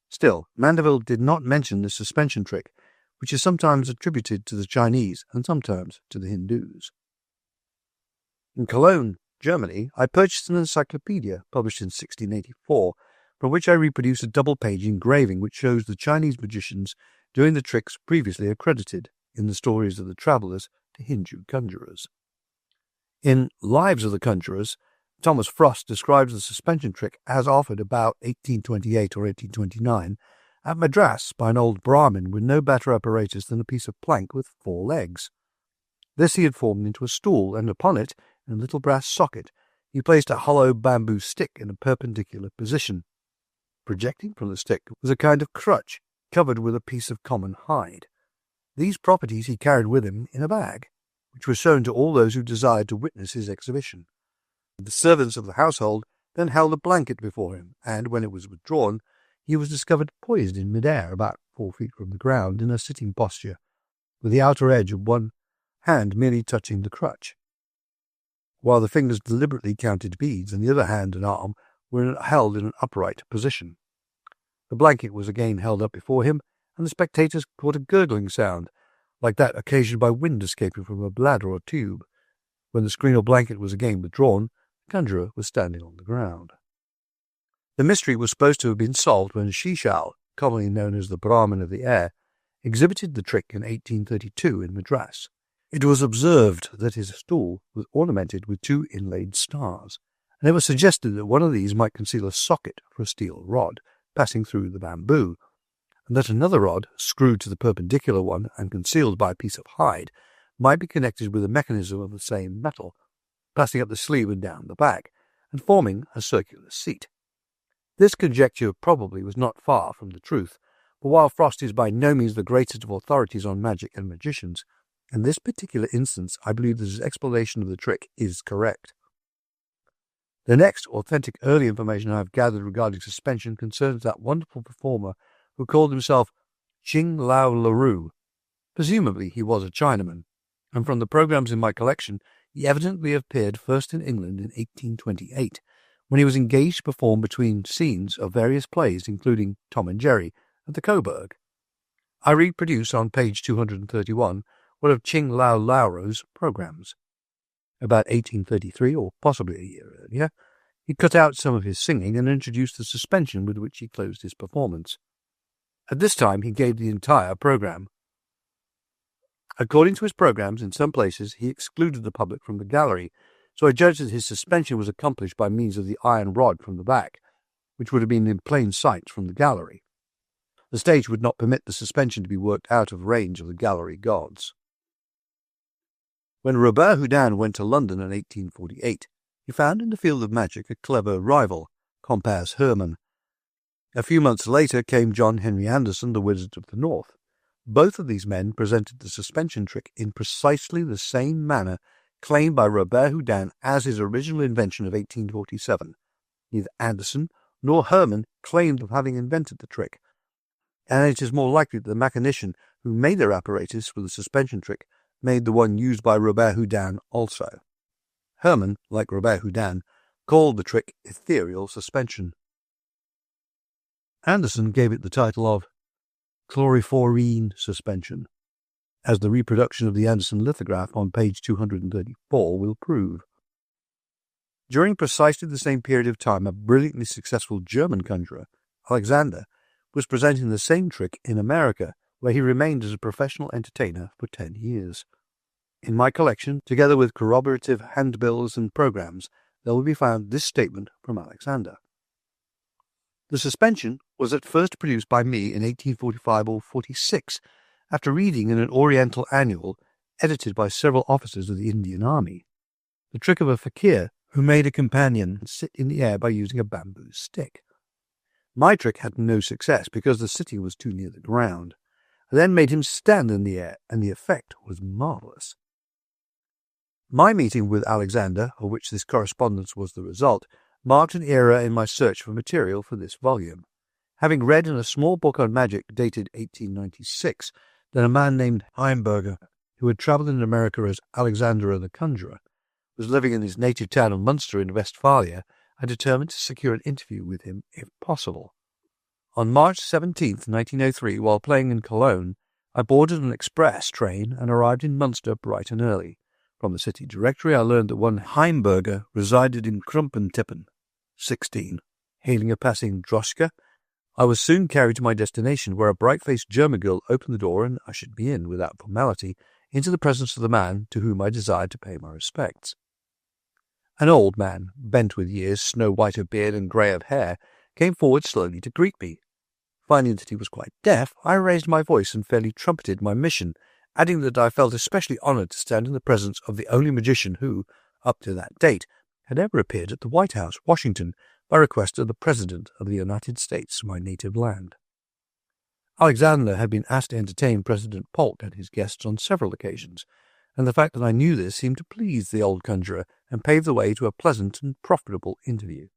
Still, Mandeville did not mention the suspension trick, which is sometimes attributed to the Chinese and sometimes to the Hindus. In Cologne, Germany, I purchased an encyclopedia published in 1684, from which I reproduce a double-page engraving which shows the Chinese magicians doing the tricks previously accredited in the stories of the travellers to Hindu conjurers. In Lives of the Conjurers, Thomas Frost describes the suspension trick as offered about 1828 or 1829 at Madras by an old Brahmin with no better apparatus than a piece of plank with 4 legs. This he had formed into a stool, and upon it, in a little brass socket, he placed a hollow bamboo stick in a perpendicular position. Projecting from the stick was a kind of crutch covered with a piece of common hide. These properties he carried with him in a bag, which was shown to all those who desired to witness his exhibition. The servants of the household then held a blanket before him, and when it was withdrawn, he was discovered poised in mid-air about 4 feet from the ground in a sitting posture, with the outer edge of one hand merely touching the crutch, while the fingers deliberately counted beads and the other hand and arm were held in an upright position. The blanket was again held up before him, and the spectators caught a gurgling sound, like that occasioned by wind escaping from a bladder or tube. When the screen or blanket was again withdrawn, the conjurer was standing on the ground. The mystery was supposed to have been solved when Shishal, commonly known as the Brahmin of the air, exhibited the trick in 1832 in Madras. It was observed that his stool was ornamented with 2 inlaid stars, and it was suggested that one of these might conceal a socket for a steel rod passing through the bamboo, and that another rod, screwed to the perpendicular one and concealed by a piece of hide, might be connected with a mechanism of the same metal, passing up the sleeve and down the back, and forming a circular seat. This conjecture probably was not far from the truth, but while Frost is by no means the greatest of authorities on magic and magicians, in this particular instance I believe that his explanation of the trick is correct. The next authentic early information I have gathered regarding suspension concerns that wonderful performer who called himself Ching Lao LaRue. Presumably he was a Chinaman, and from the programs in my collection he evidently appeared first in England in 1828, when he was engaged to perform between scenes of various plays, including Tom and Jerry at the Coburg. I reproduce on page 231 one of Ching Lao LaRue's programs. About 1833, or possibly a year earlier, he cut out some of his singing and introduced the suspension with which he closed his performance. At this time he gave the entire program. According to his programs, in some places he excluded the public from the gallery, so I judged that his suspension was accomplished by means of the iron rod from the back, which would have been in plain sight from the gallery. The stage would not permit the suspension to be worked out of range of the gallery gods. When Robert Houdin went to London in 1848, he found in the field of magic a clever rival, Compère Herman. A few months later came John Henry Anderson, the Wizard of the North. Both of these men presented the suspension trick in precisely the same manner claimed by Robert Houdin as his original invention of 1847. Neither Anderson nor Herman claimed of having invented the trick, and it is more likely that the mechanician who made their apparatus for the suspension trick made the one used by Robert Houdin also. Herman, like Robert Houdin, called the trick ethereal suspension. Anderson gave it the title of chlorophorine suspension, as the reproduction of the Anderson lithograph on page 234 will prove. During precisely the same period of time, a brilliantly successful German conjurer, Alexander, was presenting the same trick in America, where he remained as a professional entertainer for 10 years. In my collection, together with corroborative handbills and programs, there will be found this statement from Alexander. The suspension was at first produced by me in 1845 or 46, after reading in an Oriental annual edited by several officers of the Indian Army, the trick of a fakir who made a companion sit in the air by using a bamboo stick. My trick had no success because the sitting was too near the ground. I then made him stand in the air, and the effect was marvellous. My meeting with Alexander, of which this correspondence was the result, marked an era in my search for material for this volume. Having read in a small book on magic dated 1896 that a man named Heimberger, who had travelled in America as Alexander the Conjurer, was living in his native town of Munster in Westphalia, I determined to secure an interview with him if possible. On March 17, 1903, while playing in Cologne, I boarded an express train and arrived in Munster bright and early. From the city directory I learned that one Heimberger resided in Krumpentippen, 16. Hailing a passing droschke, I was soon carried to my destination, where a bright-faced German girl opened the door and ushered me in, without formality, into the presence of the man to whom I desired to pay my respects. An old man, bent with years, snow-white of beard and grey of hair, came forward slowly to greet me. Finding that he was quite deaf, I raised my voice and fairly trumpeted my mission, adding that I felt especially honoured to stand in the presence of the only magician who, up to that date, had ever appeared at the White House, Washington, by request of the President of the United States, my native land. Alexander had been asked to entertain President Polk and his guests on several occasions, and the fact that I knew this seemed to please the old conjurer and pave the way to a pleasant and profitable interview.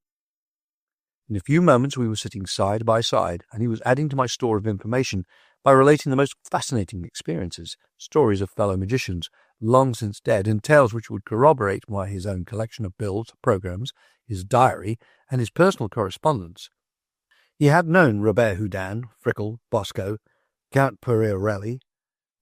In a few moments we were sitting side by side, and he was adding to my store of information by relating the most fascinating experiences, stories of fellow magicians, long since dead, and tales which would corroborate his own collection of bills, programs, his diary, and his personal correspondence. He had known Robert Houdin, Frickel, Bosco, Count Pereirelli,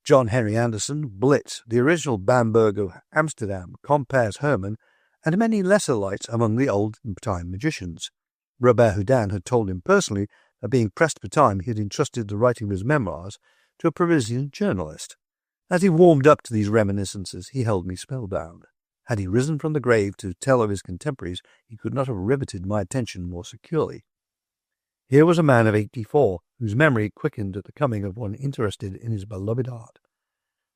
John Henry Anderson, Blitz, the original Bamberg of Amsterdam, Compères Hermann, and many lesser lights among the old-time magicians. Robert Houdin had told him personally that, being pressed for time, he had entrusted the writing of his memoirs to a Parisian journalist. As he warmed up to these reminiscences, he held me spellbound. Had he risen from the grave to tell of his contemporaries, he could not have riveted my attention more securely. Here was a man of 84, whose memory quickened at the coming of one interested in his beloved art,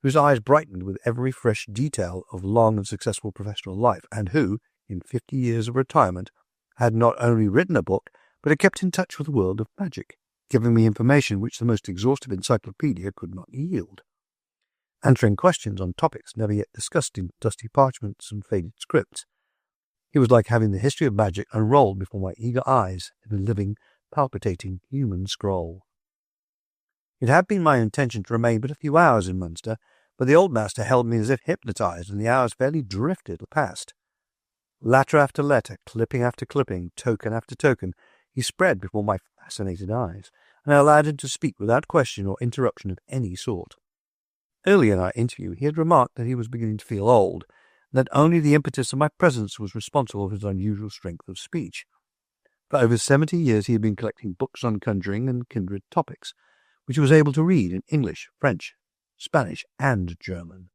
whose eyes brightened with every fresh detail of long and successful professional life, and who, in 50 years of retirement, had not only written a book, but had kept in touch with the world of magic, giving me information which the most exhaustive encyclopedia could not yield, answering questions on topics never yet discussed in dusty parchments and faded scripts. He was like having the history of magic unrolled before my eager eyes in a living, palpitating human scroll. It had been my intention to remain but a few hours in Munster, but the old master held me as if hypnotized, and the hours fairly drifted past. Letter after letter, clipping after clipping, token after token, he spread before my fascinated eyes, and I allowed him to speak without question or interruption of any sort. Early in our interview he had remarked that he was beginning to feel old, and that only the impetus of my presence was responsible for his unusual strength of speech. For over 70 years he had been collecting books on conjuring and kindred topics, which he was able to read in English, French, Spanish, and German.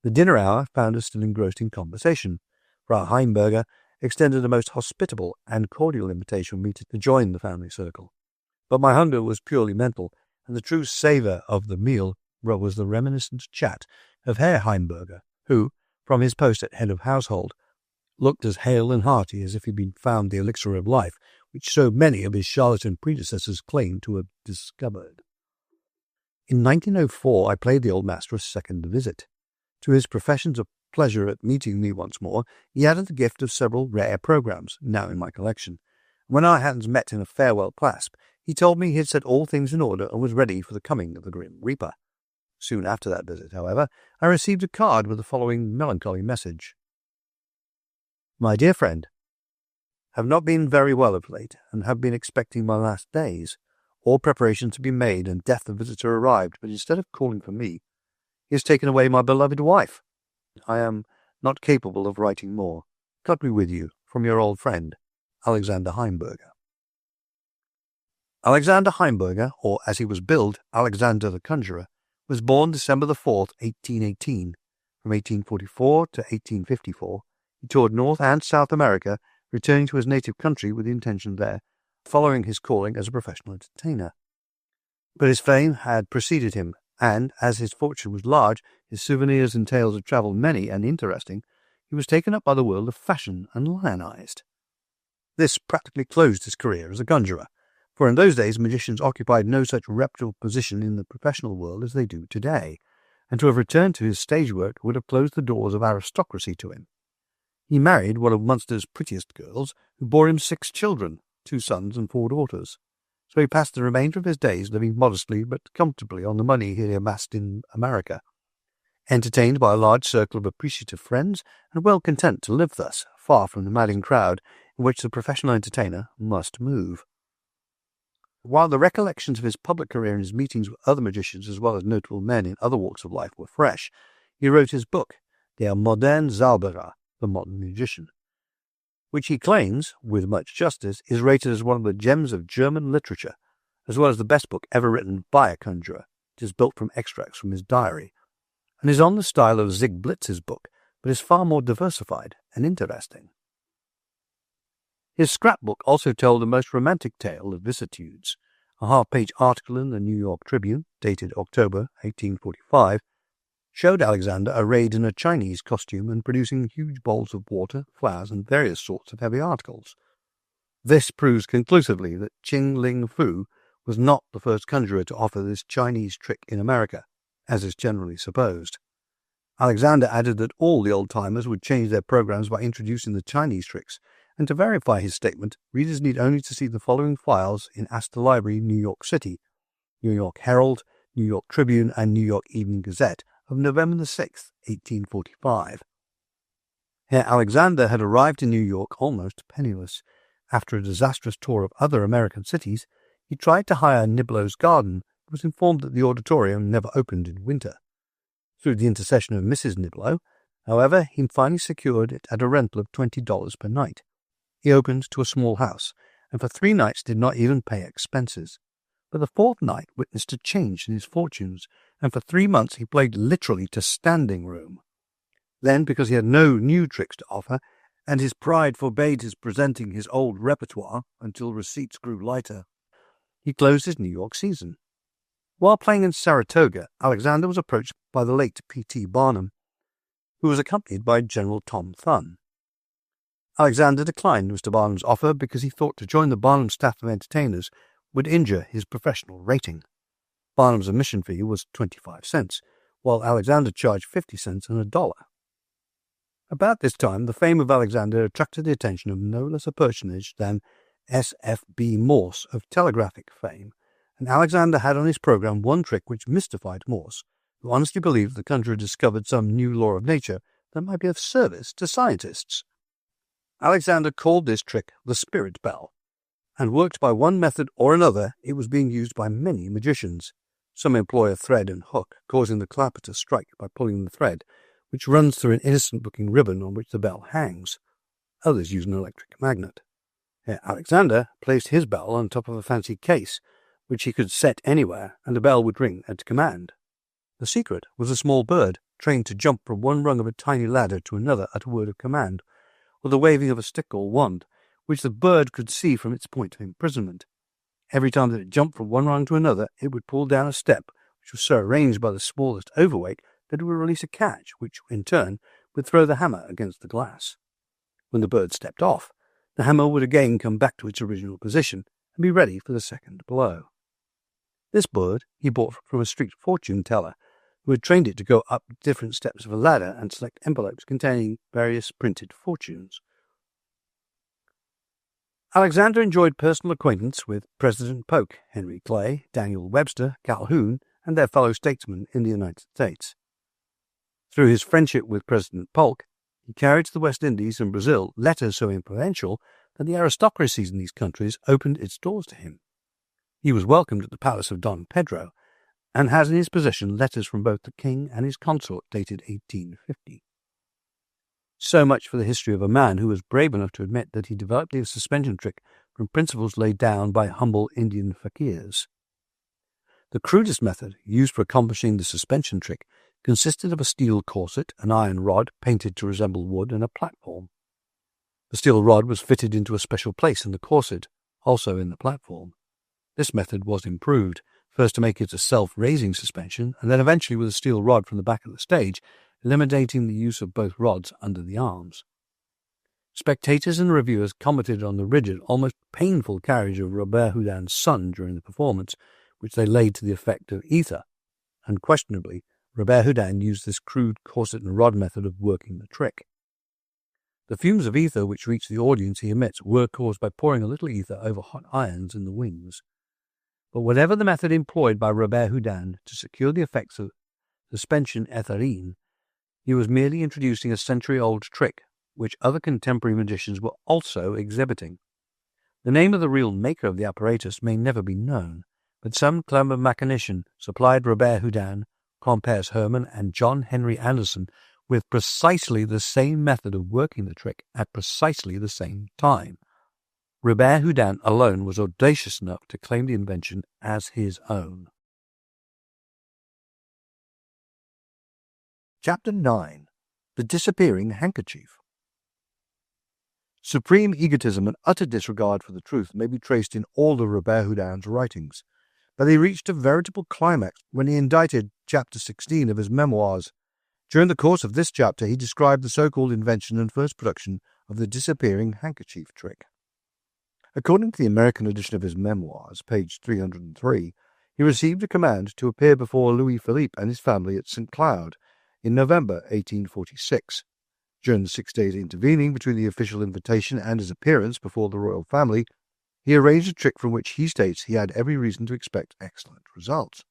The dinner hour found us still engrossed in conversation, for our Heimberger extended a most hospitable and cordial invitation for me to join the family circle. But my hunger was purely mental, and the true savour of the meal was the reminiscent chat of Herr Heimberger, who, from his post at head of household, looked as hale and hearty as if he had been found the elixir of life, which so many of his charlatan predecessors claimed to have discovered. In 1904 I paid the old master a second visit. To his professions of pleasure at meeting me once more, he added the gift of several rare programs, now in my collection. When our hands met in a farewell clasp, he told me he had set all things in order and was ready for the coming of the Grim Reaper. Soon after that visit, however, I received a card with the following melancholy message. My dear friend, have not been very well of late, and have been expecting my last days. All preparations have been made, and death the visitor arrived, but instead of calling for me, he has taken away my beloved wife. I am not capable of writing more. God be with you, from your old friend, Alexander Heimberger. Alexander Heimberger, or as he was billed, Alexander the Conjurer, was born December the 4th, 1818. From 1844 to 1854, he toured North and South America, returning to his native country with the intention there, following his calling as a professional entertainer. But his fame had preceded him, and, as his fortune was large, his souvenirs and tales of travel many and interesting, he was taken up by the world of fashion and lionized. This practically closed his career as a conjurer, for in those days magicians occupied no such reputable position in the professional world as they do today, and to have returned to his stage work would have closed the doors of aristocracy to him. He married one of Munster's prettiest girls, who bore him 6 children, 2 sons and 4 daughters. So he passed the remainder of his days living modestly but comfortably on the money he had amassed in America, entertained by a large circle of appreciative friends, and well content to live thus, far from the madding crowd in which the professional entertainer must move. While the recollections of his public career and his meetings with other magicians as well as notable men in other walks of life were fresh, he wrote his book, Der moderne Zauberer, The Modern Magician, which he claims, with much justice, is rated as one of the gems of German literature, as well as the best book ever written by a conjurer. It is built from extracts from his diary, and is on the style of Zig Blitz's book, but is far more diversified and interesting. His scrapbook also told a most romantic tale of vicissitudes. A half-page article in the New York Tribune, dated October 1845, showed Alexander arrayed in a Chinese costume and producing huge bowls of water, flowers, and various sorts of heavy articles. This proves conclusively that Ching Ling Fu was not the first conjurer to offer this Chinese trick in America, as is generally supposed. Alexander added that all the old-timers would change their programs by introducing the Chinese tricks, and to verify his statement, readers need only to see the following files in Astor Library, New York City, New York Herald, New York Tribune, and New York Evening Gazette of November 6, 1845. Herr Alexander had arrived in New York almost penniless. After a disastrous tour of other American cities, he tried to hire Niblo's Garden, but was informed that the auditorium never opened in winter. Through the intercession of Mrs. Niblo, however, he finally secured it at a rental of $20 per night. He opened to a small house, and for 3 nights did not even pay expenses. But the 4th night witnessed a change in his fortunes, and for 3 months he played literally to standing room. Then, because he had no new tricks to offer, and his pride forbade his presenting his old repertoire until receipts grew lighter, he closed his New York season. While playing in Saratoga, Alexander was approached by the late P.T. Barnum, who was accompanied by General Tom Thumb. Alexander declined Mr. Barnum's offer because he thought to join the Barnum staff of entertainers would injure his professional rating. Barnum's admission fee was 25 cents, while Alexander charged 50 cents and $1. About this time, the fame of Alexander attracted the attention of no less a personage than S.F.B. Morse of telegraphic fame, and Alexander had on his program one trick which mystified Morse, who honestly believed the conjurer discovered some new law of nature that might be of service to scientists. Alexander called this trick the spirit bell, and worked by one method or another, it was being used by many magicians. Some employ a thread and hook, causing the clapper to strike by pulling the thread, which runs through an innocent-looking ribbon on which the bell hangs. Others use an electric magnet. Alexander placed his bell on top of a fancy case, which he could set anywhere, and the bell would ring at command. The secret was a small bird, trained to jump from one rung of a tiny ladder to another at a word of command, or the waving of a stick or wand, which the bird could see from its point of imprisonment. Every time that it jumped from one rung to another, it would pull down a step, which was so arranged by the smallest overweight that it would release a catch, which, in turn, would throw the hammer against the glass. When the bird stepped off, the hammer would again come back to its original position and be ready for the second blow. This bird he bought from a street fortune-teller, who had trained it to go up different steps of a ladder and select envelopes containing various printed fortunes. Alexander enjoyed personal acquaintance with President Polk, Henry Clay, Daniel Webster, Calhoun, and their fellow statesmen in the United States. Through his friendship with President Polk, he carried to the West Indies and Brazil letters so influential that the aristocracies in these countries opened its doors to him. He was welcomed at the palace of Don Pedro, and has in his possession letters from both the king and his consort dated 1850. So much for the history of a man who was brave enough to admit that he developed the suspension trick from principles laid down by humble Indian fakirs. The crudest method used for accomplishing the suspension trick consisted of a steel corset, an iron rod painted to resemble wood, and a platform. The steel rod was fitted into a special place in the corset, also in the platform. This method was improved, first to make it a self-raising suspension, and then eventually with a steel rod from the back of the stage, eliminating the use of both rods under the arms. Spectators and reviewers commented on the rigid, almost painful carriage of Robert Houdin's son during the performance, which they laid to the effect of ether. Unquestionably, Robert Houdin used this crude corset and rod method of working the trick. The fumes of ether which reach the audience he emits were caused by pouring a little ether over hot irons in the wings. But whatever the method employed by Robert Houdin to secure the effects of suspension ethérine, he was merely introducing a century-old trick which other contemporary magicians were also exhibiting. The name of the real maker of the apparatus may never be known, but some clever mechanician supplied Robert Houdin, Compères Hermann, and John Henry Anderson with precisely the same method of working the trick at precisely the same time. Robert Houdin alone was audacious enough to claim the invention as his own. Chapter 9. The Disappearing Handkerchief. Supreme egotism and utter disregard for the truth may be traced in all of Robert Houdin's writings, but he reached a veritable climax when he indited Chapter 16 of his memoirs. During the course of this chapter, he described the so-called invention and first production of the disappearing handkerchief trick. According to the American edition of his memoirs, page 303, he received a command to appear before Louis Philippe and his family at St. Cloud in November 1846. During the 6 days intervening between the official invitation and his appearance before the royal family, he arranged a trick from which he states he had every reason to expect excellent results.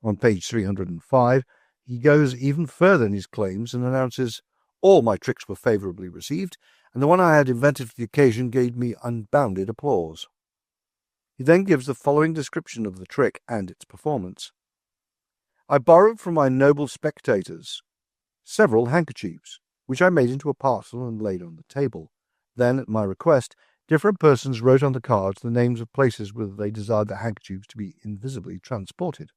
On page 305, he goes even further in his claims and announces, "All my tricks were favourably received, and the one I had invented for the occasion gave me unbounded applause." He then gives the following description of the trick and its performance. "I borrowed from my noble spectators several handkerchiefs, which I made into a parcel and laid on the table. Then, at my request, different persons wrote on the cards the names of places whither they desired the handkerchiefs to be invisibly transported.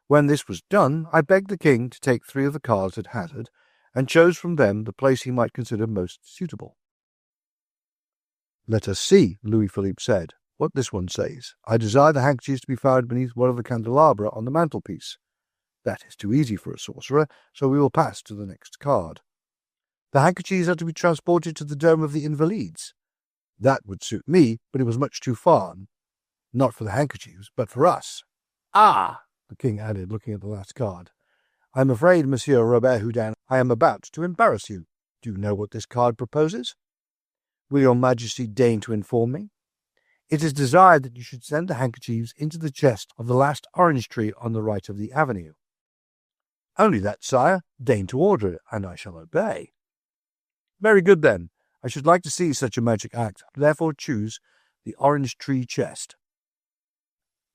When this was done, I begged the king to take 3 of the cards at hazard, and chose from them the place he might consider most suitable." "Let us see," Louis Philippe said, "what this one says. I desire the handkerchiefs to be found beneath one of the candelabra on the mantelpiece. That is too easy for a sorcerer, so we will pass to the next card. The handkerchiefs are to be transported to the dome of the Invalides. That would suit me, but it was much too far. Not for the handkerchiefs, but for us. Ah!" the king added, looking at the last card. "I am afraid, Monsieur Robert Houdin, I am about to embarrass you. Do you know what this card proposes? Will your Majesty deign to inform me? It is desired that you should send the handkerchiefs into the chest of the last orange tree on the right of the avenue." "Only that, sire. Deign to order it, and I shall obey." "Very good, then. I should like to see such a magic act. Therefore choose the orange tree chest."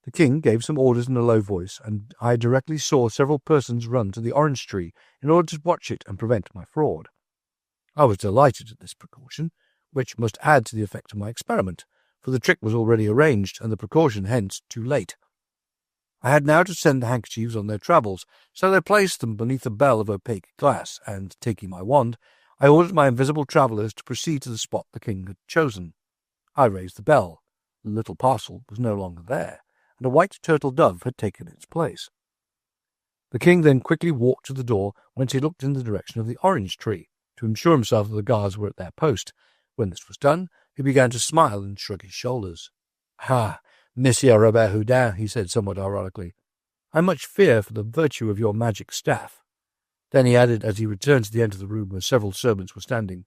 The king gave some orders in a low voice, and I directly saw several persons run to the orange tree in order to watch it and prevent my fraud. I was delighted at this precaution, which must add to the effect of my experiment, for the trick was already arranged, and the precaution hence too late. I had now to send the handkerchiefs on their travels, so I placed them beneath a bell of opaque glass, and, taking my wand, I ordered my invisible travellers to proceed to the spot the king had chosen. I raised the bell. The little parcel was no longer there, and a white turtle dove had taken its place. The king then quickly walked to the door, whence he looked in the direction of the orange tree, to ensure himself that the guards were at their post. When this was done, he began to smile and shrug his shoulders. "Ah, Monsieur Robert Houdin," he said somewhat ironically, "I much fear for the virtue of your magic staff." Then he added, as he returned to the end of the room where several servants were standing,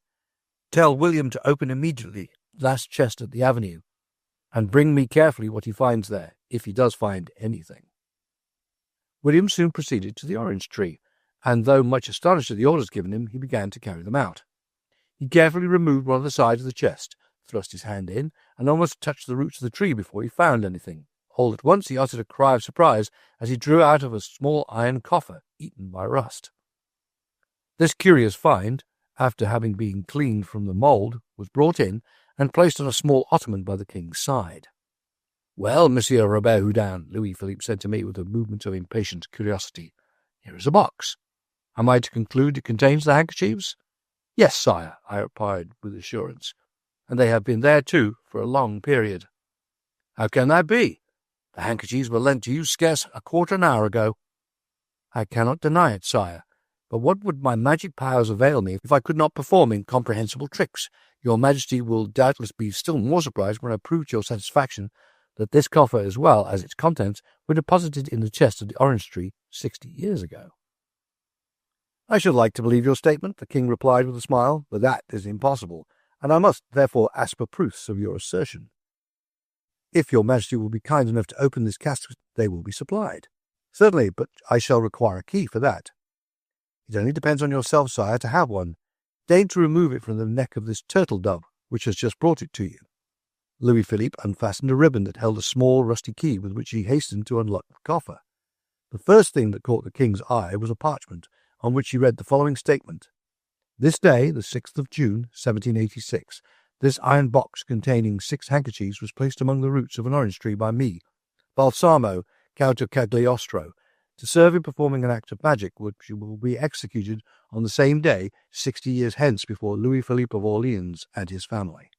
"Tell William to open immediately the last chest at the avenue, and bring me carefully what he finds there, if he does find anything." William soon proceeded to the orange tree, and though much astonished at the orders given him, he began to carry them out. He carefully removed one of the sides of the chest, thrust his hand in, and almost touched the roots of the tree before he found anything. All at once he uttered a cry of surprise as he drew out of a small iron coffer, eaten by rust. This curious find, after having been cleaned from the mould, was brought in and placed on a small ottoman by the king's side. "Well, Monsieur Robert Houdin," Louis Philippe said to me with a movement of impatient curiosity, "here is a box. Am I to conclude it contains the handkerchiefs?" "Yes, sire," I replied with assurance, "and they have been there, too, for a long period." "How can that be? The handkerchiefs were lent to you scarce a quarter of an hour ago." "I cannot deny it, sire. But what would my magic powers avail me if I could not perform incomprehensible tricks? Your Majesty will doubtless be still more surprised when I prove to your satisfaction that this coffer, as well as its contents, were deposited in the chest of the orange tree 60 years ago." "I should like to believe your statement," the king replied with a smile, "but that is impossible, and I must therefore ask for proofs of your assertion." "If your Majesty will be kind enough to open this casket, they will be supplied." "Certainly, but I shall require a key for that." "It only depends on yourself, sire, to have one. Deign to remove it from the neck of this turtle dove, which has just brought it to you." Louis Philippe unfastened a ribbon that held a small rusty key with which he hastened to unlock the coffer. The first thing that caught the king's eye was a parchment on which he read the following statement. This day, the 6th of June, 1786, this iron box containing 6 handkerchiefs was placed among the roots of an orange tree by me, Balsamo, Count of Cagliostro, to serve in performing an act of magic which will be executed on the same day 60 years hence before Louis Philippe of Orleans and his family.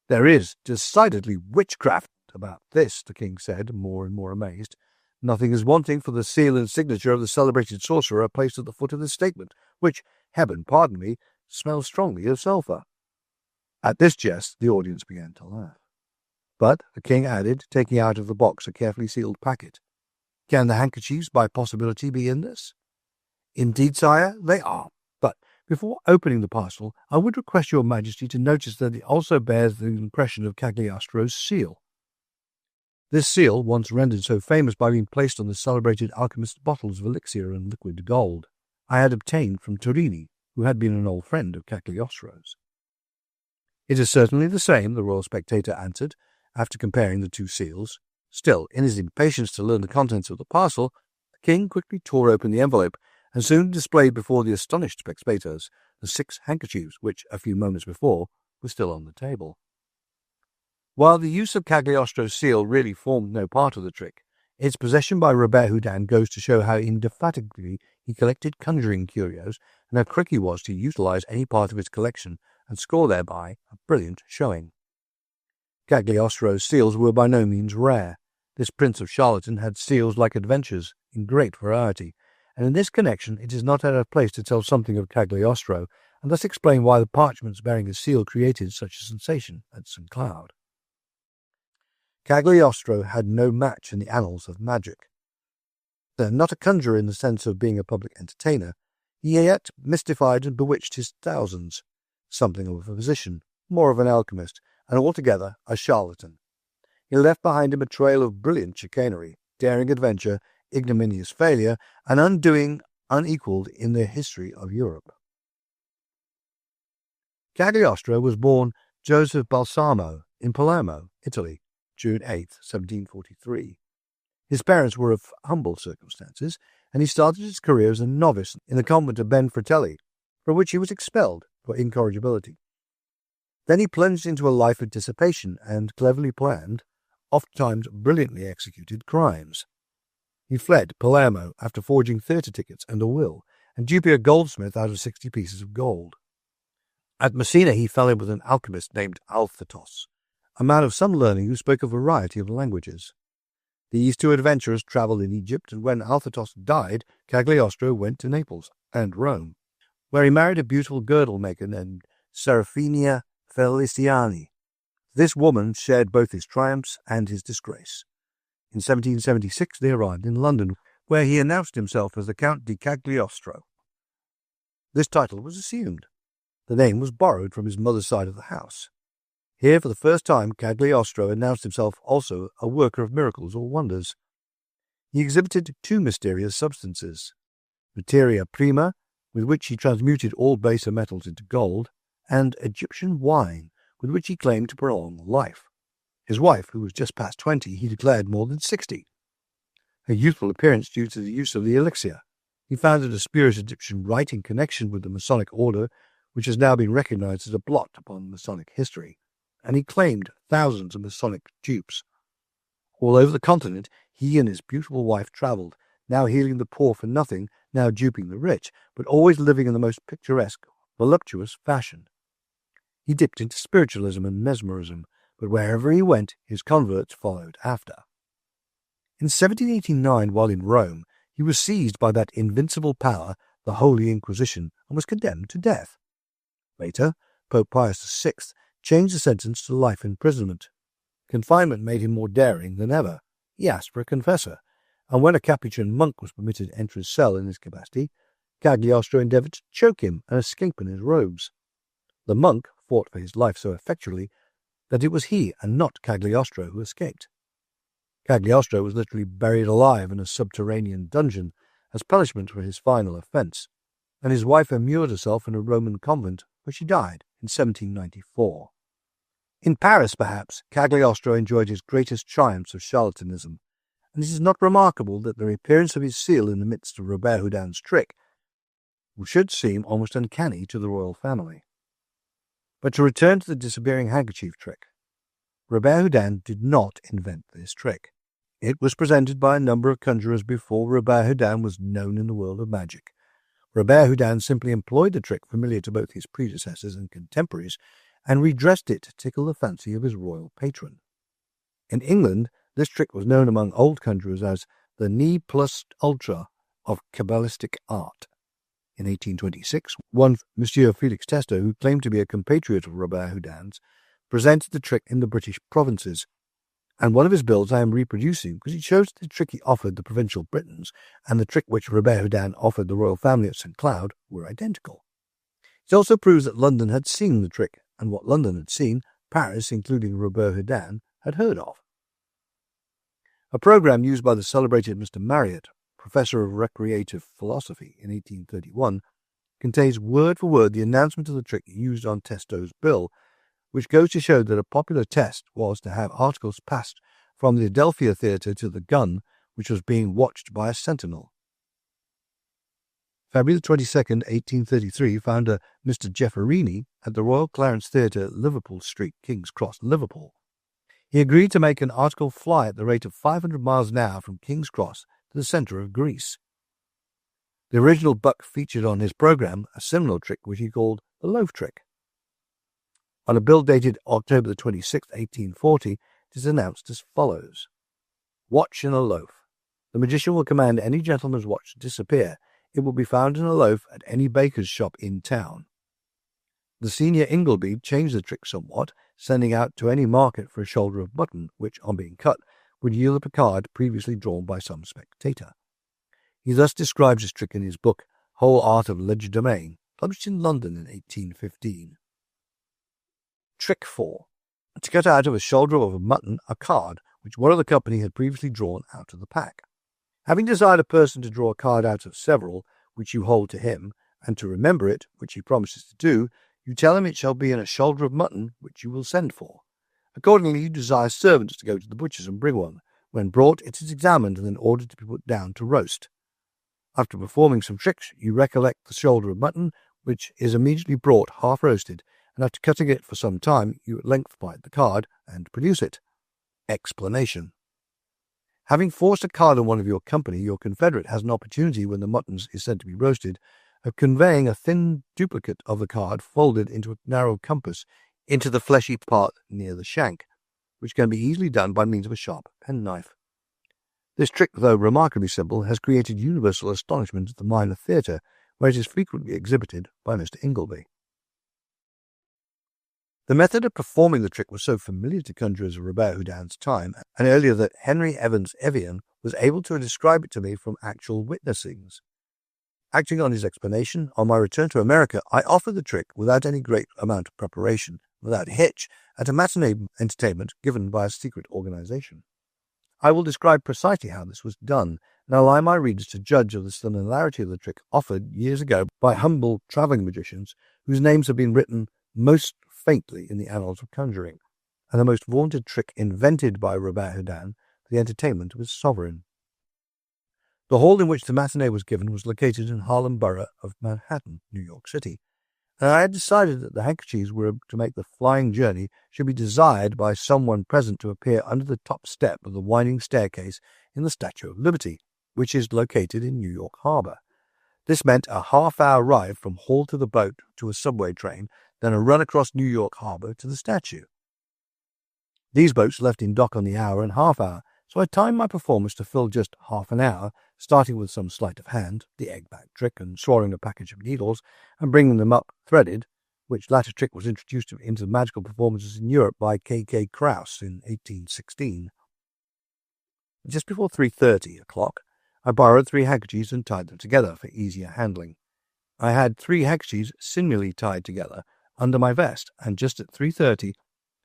There is decidedly witchcraft about this, the king said, more and more amazed. Nothing is wanting for the seal and signature of the celebrated sorcerer placed at the foot of this statement, which, heaven pardon me, smells strongly of sulphur. At this jest the audience began to laugh. But the king added, taking out of the box a carefully sealed packet, "Can the handkerchiefs by possibility be in this?" "Indeed, sire, they are. But before opening the parcel, I would request your majesty to notice that it also bears the impression of Cagliostro's seal. This seal, once rendered so famous by being placed on the celebrated alchemist's bottles of elixir and liquid gold, I had obtained from Turini, who had been an old friend of Cagliostro's." "It is certainly the same," the royal spectator answered, after comparing the 2 seals. Still, in his impatience to learn the contents of the parcel, the king quickly tore open the envelope and soon displayed before the astonished spectators the 6 handkerchiefs which, a few moments before, were still on the table. While the use of Cagliostro's seal really formed no part of the trick, its possession by Robert Houdin goes to show how indefatigably he collected conjuring curios and how quick he was to utilize any part of his collection and score thereby a brilliant showing. Cagliostro's seals were by no means rare. This prince of charlatan had seals like adventures in great variety, and in this connection it is not out of place to tell something of Cagliostro, and thus explain why the parchments bearing his seal created such a sensation at St. Cloud. Cagliostro had no match in the annals of magic. Not a conjurer in the sense of being a public entertainer, he yet mystified and bewitched his thousands, something of a physician, more of an alchemist, and altogether a charlatan. He left behind him a trail of brilliant chicanery, daring adventure, ignominious failure, and undoing unequalled in the history of Europe. Cagliostro was born Joseph Balsamo in Palermo, Italy, June 8, 1743. His parents were of humble circumstances, and he started his career as a novice in the convent of Ben Fratelli, from which he was expelled for incorrigibility. Then he plunged into a life of dissipation and cleverly planned, ofttimes brilliantly executed, crimes. He fled Palermo after forging theatre tickets and a will, and duping a goldsmith out of 60 pieces of gold. At Messina he fell in with an alchemist named Alphatos, a man of some learning who spoke a variety of languages. These 2 adventurers travelled in Egypt, and when Alphatos died, Cagliostro went to Naples and Rome, where he married a beautiful girdle maker named Serafina Feliciani. This woman shared both his triumphs and his disgrace. In 1776 they arrived in London, where he announced himself as the Count di Cagliostro. This title was assumed. The name was borrowed from his mother's side of the house. Here, for the first time, Cagliostro announced himself also a worker of miracles or wonders. He exhibited 2 mysterious substances, materia prima, with which he transmuted all baser metals into gold, and Egyptian wine, with which he claimed to prolong life. His wife, who was just past 20, he declared more than 60. Her youthful appearance due to the use of the elixir. He founded a spurious Egyptian rite in connection with the Masonic order, which has now been recognized as a blot upon Masonic history, and he claimed thousands of Masonic dupes. All over the continent, he and his beautiful wife traveled, now healing the poor for nothing, now duping the rich, but always living in the most picturesque, voluptuous fashion. He dipped into spiritualism and mesmerism, but wherever he went, his converts followed after. In 1789, while in Rome, he was seized by that invincible power, the Holy Inquisition, and was condemned to death. Later, Pope Pius VI changed the sentence to life imprisonment. Confinement made him more daring than ever. He asked for a confessor, and when a Capuchin monk was permitted to enter his cell in his capacity, Cagliostro endeavoured to choke him and escape in his robes. The monk fought for his life so effectually that it was he and not Cagliostro who escaped. Cagliostro was literally buried alive in a subterranean dungeon as punishment for his final offence, and his wife immured herself in a Roman convent where she died in 1794. In Paris, perhaps, Cagliostro enjoyed his greatest triumphs of charlatanism, and it is not remarkable that the appearance of his seal in the midst of Robert Houdin's trick should seem almost uncanny to the royal family. But to return to the disappearing handkerchief trick, Robert Houdin did not invent this trick. It was presented by a number of conjurers before Robert Houdin was known in the world of magic. Robert Houdin simply employed the trick familiar to both his predecessors and contemporaries and redressed it to tickle the fancy of his royal patron. In England, this trick was known among old conjurers as the ne plus ultra of Kabbalistic art. In 1826, one Monsieur Felix Tester, who claimed to be a compatriot of Robert Houdin's, presented the trick in the British provinces, and one of his bills I am reproducing because it shows that the trick he offered the provincial Britons and the trick which Robert Houdin offered the royal family at St. Cloud were identical. It also proves that London had seen the trick, and what London had seen, Paris, including Robert Houdin, had heard of. A program used by the celebrated Mr. Marriott, professor of recreative philosophy in 1831, contains word for word the announcement of the trick used on Testo's bill, which goes to show that a popular test was to have articles passed from the Adelphia Theatre to the gun, which was being watched by a sentinel. February 22, 1833, found a Mr. Gefferini at the Royal Clarence Theatre, Liverpool Street, King's Cross, Liverpool. He agreed to make an article fly at the rate of 500 miles an hour from King's Cross to the centre of Greece. The original Buck featured on his programme a similar trick which he called the loaf trick. On a bill dated October 26, 1840, it is announced as follows. Watch in a loaf. The magician will command any gentleman's watch to disappear. It will be found in a loaf at any baker's shop in town. The senior Ingleby changed the trick somewhat, sending out to any market for a shoulder of mutton, which, on being cut, would yield up a card previously drawn by some spectator. He thus describes his trick in his book, Whole Art of Legerdemain, published in London in 1815. Trick 4. To cut out of a shoulder of a mutton a card which one of the company had previously drawn out of the pack. Having desired a person to draw a card out of several, which you hold to him, and to remember it, which he promises to do, you tell him it shall be in a shoulder of mutton, which you will send for. Accordingly, you desire servants to go to the butcher's and bring one. When brought, it is examined and then ordered to be put down to roast. After performing some tricks, you recollect the shoulder of mutton, which is immediately brought half roasted, and after cutting it for some time, you at length bite the card and produce it. Explanation. Having forced a card on one of your company, your confederate has an opportunity, when the mutton is said to be roasted, of conveying a thin duplicate of the card folded into a narrow compass into the fleshy part near the shank, which can be easily done by means of a sharp penknife. This trick, though remarkably simple, has created universal astonishment at the minor theatre, where it is frequently exhibited by Mr. Ingleby. The method of performing the trick was so familiar to conjurers of Robert Houdin's time, and earlier, that Henry Evans Evian was able to describe it to me from actual witnessings. Acting on his explanation, on my return to America, I offered the trick without any great amount of preparation, without hitch, at a matinee entertainment given by a secret organization. I will describe precisely how this was done, and allow my readers to judge of the similarity of the trick offered years ago by humble travelling magicians, whose names have been written most faintly in the annals of conjuring, and the most vaunted trick invented by Robert Houdin for the entertainment of his sovereign. The hall in which the matinee was given was located in Harlem Borough of Manhattan, New York City, and I had decided that the handkerchiefs were to make the flying journey should be desired by someone present to appear under the top step of the winding staircase in the Statue of Liberty, which is located in New York Harbor. This meant a half-hour ride from hall to the boat to a subway train, then a run across New York Harbor to the statue. These boats left in dock on the hour and half hour, so I timed my performance to fill just half an hour, starting with some sleight of hand, the egg-bag trick, and swallowing a package of needles, and bringing them up threaded, which latter trick was introduced into magical performances in Europe by K.K. Krauss in 1816. Just before 3:30 o'clock, I borrowed 3 handkerchiefs and tied them together for easier handling. I had 3 handkerchiefs sinewy tied together under my vest, and just at 3:30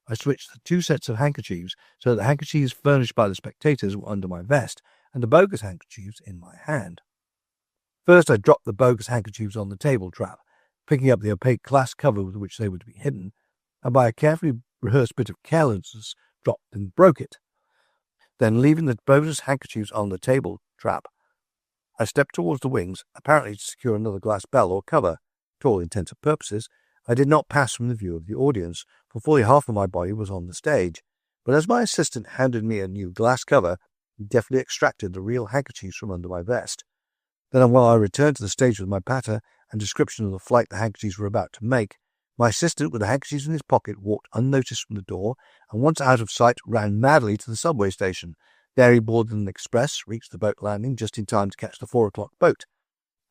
I switched the 2 sets of handkerchiefs so that the handkerchiefs furnished by the spectators were under my vest and the bogus handkerchiefs in my hand. First I dropped the bogus handkerchiefs on the table trap, picking up the opaque glass cover with which they were to be hidden, and by a carefully rehearsed bit of carelessness, dropped and broke it. Then, leaving the bonus handkerchiefs on the table trap, I stepped towards the wings, apparently to secure another glass bell or cover. To all intents and purposes, I did not pass from the view of the audience, for fully half of my body was on the stage. But as my assistant handed me a new glass cover, he deftly extracted the real handkerchiefs from under my vest. Then, while I returned to the stage with my patter and description of the flight the handkerchiefs were about to make, my assistant, with the handkerchiefs in his pocket, walked unnoticed from the door, and once out of sight, ran madly to the subway station. There he boarded an express, reached the boat landing just in time to catch the 4 o'clock boat.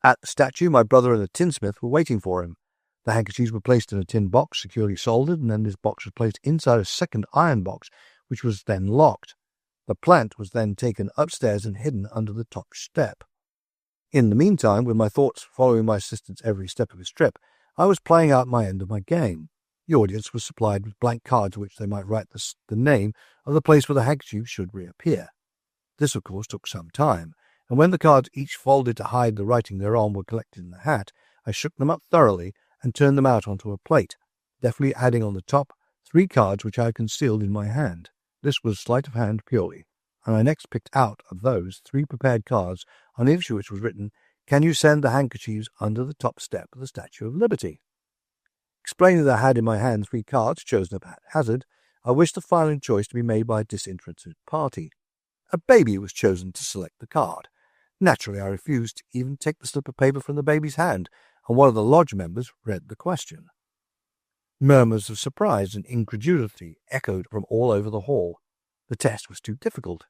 At the statue, my brother and the tinsmith were waiting for him. The handkerchiefs were placed in a tin box, securely soldered, and then this box was placed inside a second iron box, which was then locked. The plant was then taken upstairs and hidden under the top step. In the meantime, with my thoughts following my assistant's every step of his trip, I was playing out my end of my game. The audience was supplied with blank cards on which they might write the name of the place where the handkerchief should reappear. This, of course, took some time, and when the cards, each folded to hide the writing thereon, were collected in the hat, I shook them up thoroughly and turned them out onto a plate, deftly adding on the top 3 cards which I had concealed in my hand. This was sleight of hand purely, and I next picked out of those 3 prepared cards on each of which was written, "Can you send the handkerchiefs under the top step of the Statue of Liberty?" Explaining that I had in my hand 3 cards chosen at haphazard, I wished the final choice to be made by a disinterested party. A baby was chosen to select the card. Naturally, I refused to even take the slip of paper from the baby's hand, and one of the lodge members read the question. Murmurs of surprise and incredulity echoed from all over the hall. The test was too difficult.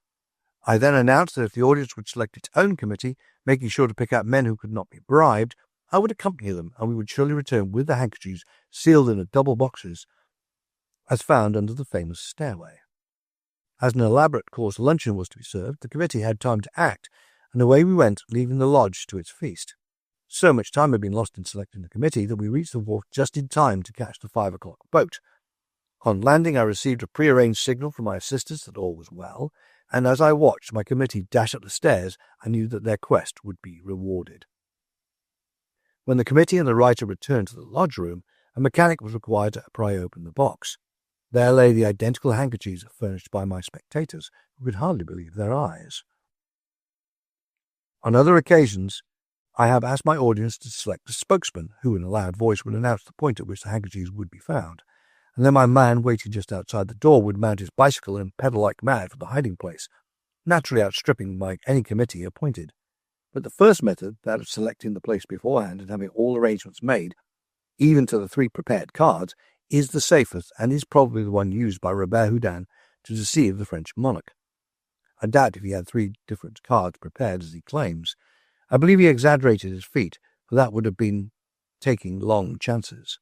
I then announced that if the audience would select its own committee, making sure to pick out men who could not be bribed, I would accompany them, and we would surely return with the handkerchiefs sealed in double boxes, as found under the famous stairway. As an elaborate course luncheon was to be served, the committee had time to act, and away we went, leaving the lodge to its feast. So much time had been lost in selecting the committee that we reached the wharf just in time to catch the 5 o'clock boat. On landing, I received a prearranged signal from my assistants that all was well, and as I watched my committee dash up the stairs, I knew that their quest would be rewarded. When the committee and the writer returned to the lodge room, a mechanic was required to pry open the box. There lay the identical handkerchiefs furnished by my spectators, who could hardly believe their eyes. On other occasions, I have asked my audience to select a spokesman, who in a loud voice would announce the point at which the handkerchiefs would be found, and then my man waiting just outside the door would mount his bicycle and pedal like mad for the hiding place, naturally outstripping any committee appointed. But the first method, that of selecting the place beforehand and having all arrangements made, even to the 3 prepared cards, is the safest and is probably the one used by Robert Houdin to deceive the French monarch. I doubt if he had 3 different cards prepared as he claims. I believe he exaggerated his feat, for that would have been taking long chances.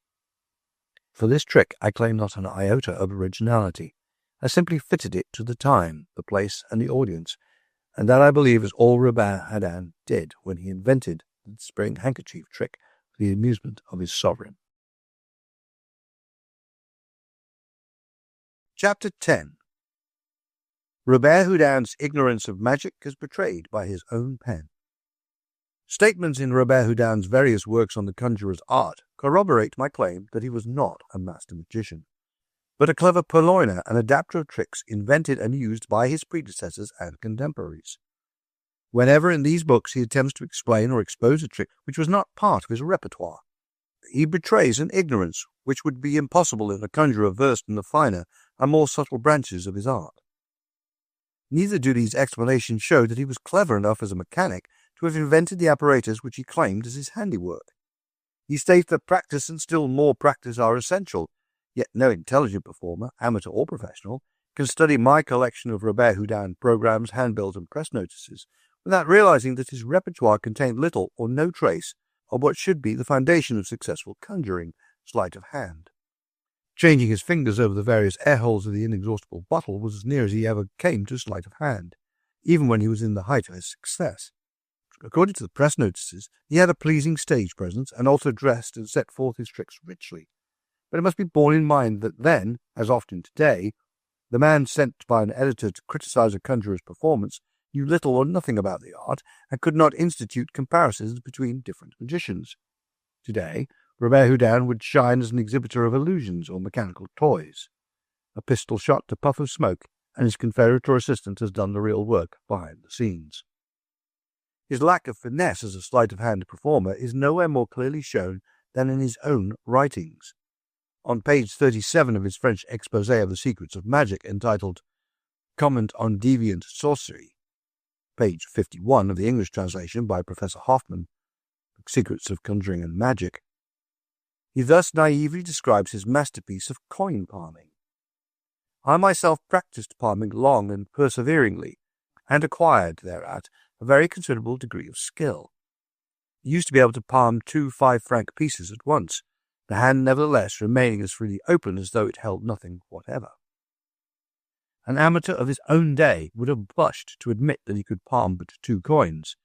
For this trick I claim not an iota of originality. I simply fitted it to the time, the place, and the audience, and that I believe is all Robert Houdin did when he invented the spring handkerchief trick for the amusement of his sovereign. Chapter 10. Robert Houdin's ignorance of magic is betrayed by his own pen. Statements in Robert Houdin's various works on the conjurer's art corroborate my claim that he was not a master magician, but a clever purloiner and adapter of tricks invented and used by his predecessors and contemporaries. Whenever in these books he attempts to explain or expose a trick which was not part of his repertoire, he betrays an ignorance which would be impossible in a conjurer versed in the finer and more subtle branches of his art. Neither do these explanations show that he was clever enough as a mechanic to have invented the apparatus which he claimed as his handiwork. He states that practice and still more practice are essential, yet no intelligent performer, amateur or professional, can study my collection of Robert Houdin programs, handbills, and press notices without realizing that his repertoire contained little or no trace of what should be the foundation of successful conjuring, sleight of hand. Changing his fingers over the various air holes of the inexhaustible bottle was as near as he ever came to sleight of hand, even when he was in the height of his success. According to the press notices, he had a pleasing stage presence and also dressed and set forth his tricks richly. But it must be borne in mind that then, as often today, the man sent by an editor to criticize a conjurer's performance knew little or nothing about the art and could not institute comparisons between different magicians. Today, Robert Houdin would shine as an exhibitor of illusions or mechanical toys. a pistol shot to puff of smoke, and his confederate or assistant has done the real work behind the scenes. His lack of finesse as a sleight-of-hand performer is nowhere more clearly shown than in his own writings. On page 37 of his French exposé of the secrets of magic, entitled Comment on Deviant Sorcery, page 51 of the English translation by Professor Hoffman, Secrets of Conjuring and Magic, he thus naively describes his masterpiece of coin palming. I myself practiced palming long and perseveringly, and acquired thereat a very considerable degree of skill. I used to be able to palm 2 5-franc pieces at once, the hand nevertheless remaining as freely open as though it held nothing whatever. An amateur of his own day would have blushed to admit that he could palm but 2 coins.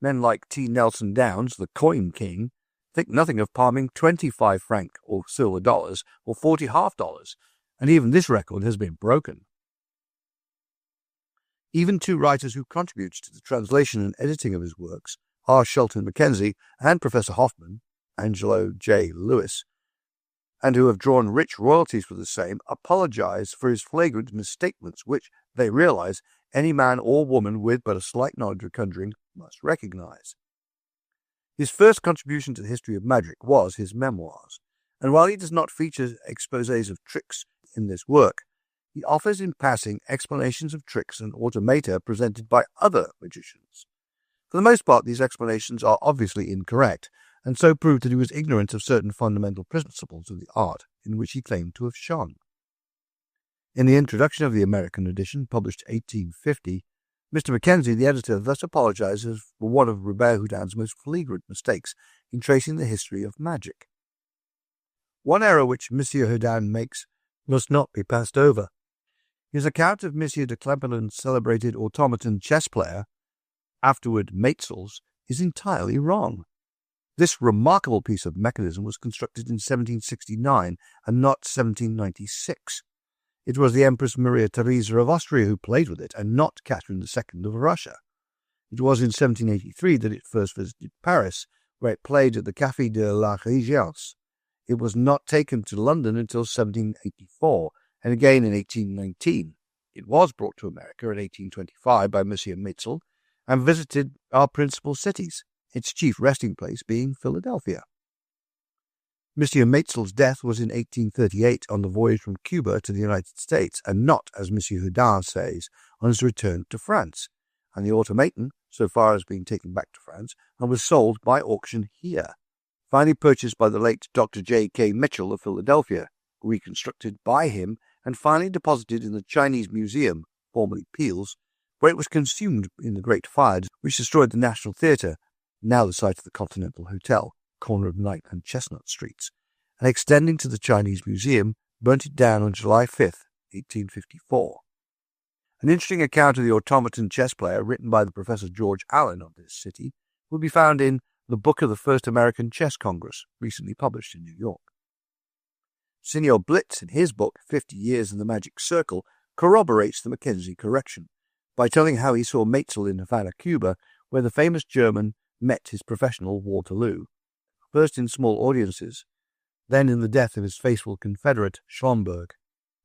Men like T. Nelson Downs, the coin king, think nothing of palming 25 franc or silver dollars or 40 half-dollars, and even this record has been broken. Even 2 writers who contributed to the translation and editing of his works, R. Shelton Mackenzie and Professor Hoffman, Angelo J. Lewis, and who have drawn rich royalties for the same, apologize for his flagrant misstatements which, they realize, any man or woman with but a slight knowledge of conjuring must recognize. His first contribution to the history of magic was his memoirs, and while he does not feature exposés of tricks in this work, he offers in passing explanations of tricks and automata presented by other magicians. For the most part, these explanations are obviously incorrect, and so prove that he was ignorant of certain fundamental principles of the art in which he claimed to have shone. In the introduction of the American edition, published 1850, Mr. Mackenzie, the editor, thus apologizes for one of Robert Houdin's most flagrant mistakes in tracing the history of magic. One error which Monsieur Houdin makes must not be passed over. His account of Monsieur de Clamperlin's celebrated automaton chess player, afterward Maitzels, is entirely wrong. This remarkable piece of mechanism was constructed in 1769 and not 1796. It was the Empress Maria Theresa of Austria who played with it, and not Catherine II of Russia. It was in 1783 that it first visited Paris, where it played at the Café de la Régence. It was not taken to London until 1784, and again in 1819. It was brought to America in 1825 by Monsieur Maitzel, and visited our principal cities, its chief resting place being Philadelphia. Monsieur Maitzel's death was in 1838 on the voyage from Cuba to the United States, and not, as Monsieur Houdin says, on his return to France, and the automaton, so far as being taken back to France, and was sold by auction here, finally purchased by the late Dr. J. K. Mitchell of Philadelphia, reconstructed by him, and finally deposited in the Chinese Museum, formerly Peel's, where it was consumed in the Great Fire which destroyed the National Theatre, now the site of the Continental Hotel, corner of Ninth and Chestnut Streets, and extending to the Chinese Museum, burnt it down on July 5, 1854. An interesting account of the automaton chess player written by the Professor George Allen of this city will be found in The Book of the First American Chess Congress, recently published in New York. Signor Blitz, in his book 50 Years in the Magic Circle, corroborates the Mackenzie correction by telling how he saw Maitzel in Havana, Cuba, where the famous German met his professional Waterloo, first in small audiences, then in the death of his faithful confederate Schomburg.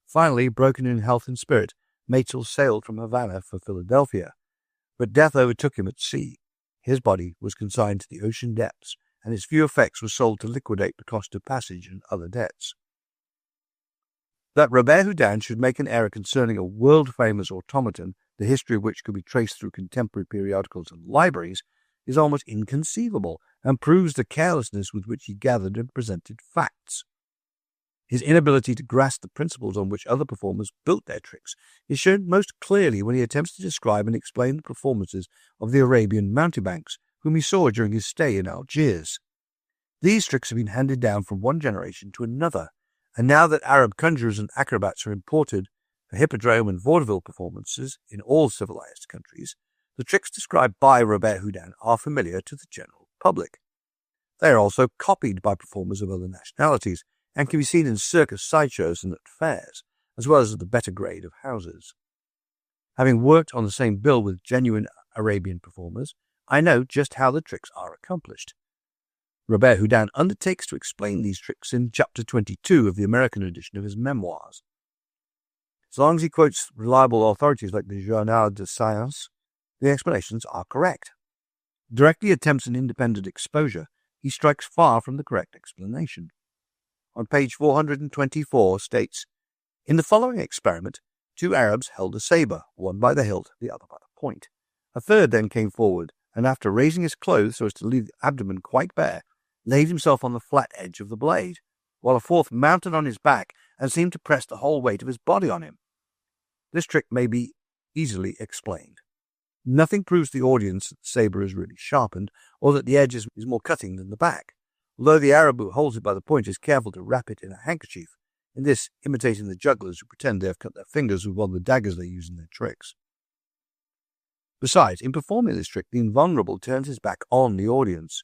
Finally, broken in health and spirit, Maitzel sailed from Havana for Philadelphia, but death overtook him at sea. His body was consigned to the ocean depths, and its few effects were sold to liquidate the cost of passage and other debts. That Robert Houdin should make an error concerning a world-famous automaton, the history of which could be traced through contemporary periodicals and libraries, is almost inconceivable, and proves the carelessness with which he gathered and presented facts. His inability to grasp the principles on which other performers built their tricks is shown most clearly when he attempts to describe and explain the performances of the Arabian mountebanks, whom he saw during his stay in Algiers. These tricks have been handed down from one generation to another, and now that Arab conjurers and acrobats are imported for hippodrome and vaudeville performances in all civilized countries, the tricks described by Robert Houdin are familiar to the general public. They are also copied by performers of other nationalities, and can be seen in circus sideshows and at fairs, as well as at the better grade of houses. Having worked on the same bill with genuine Arabian performers, I know just how the tricks are accomplished. Robert Houdin undertakes to explain these tricks in Chapter 22 of the American edition of his memoirs. As long as he quotes reliable authorities like the Journal de Science, the explanations are correct. Directly attempts an independent exposure, he strikes far from the correct explanation. On page 424 states, "In the following experiment, 2 Arabs held a saber, one by the hilt, the other by the point. A third then came forward, and after raising his clothes so as to leave the abdomen quite bare, laid himself on the flat edge of the blade, while a fourth mounted on his back and seemed to press the whole weight of his body on him. This trick may be easily explained. Nothing proves to the audience that the saber is really sharpened, or that the edge is more cutting than the back, although the Arab who holds it by the point is careful to wrap it in a handkerchief, in this imitating the jugglers who pretend they have cut their fingers with one of the daggers they use in their tricks. Besides, in performing this trick, the invulnerable turns his back on the audience.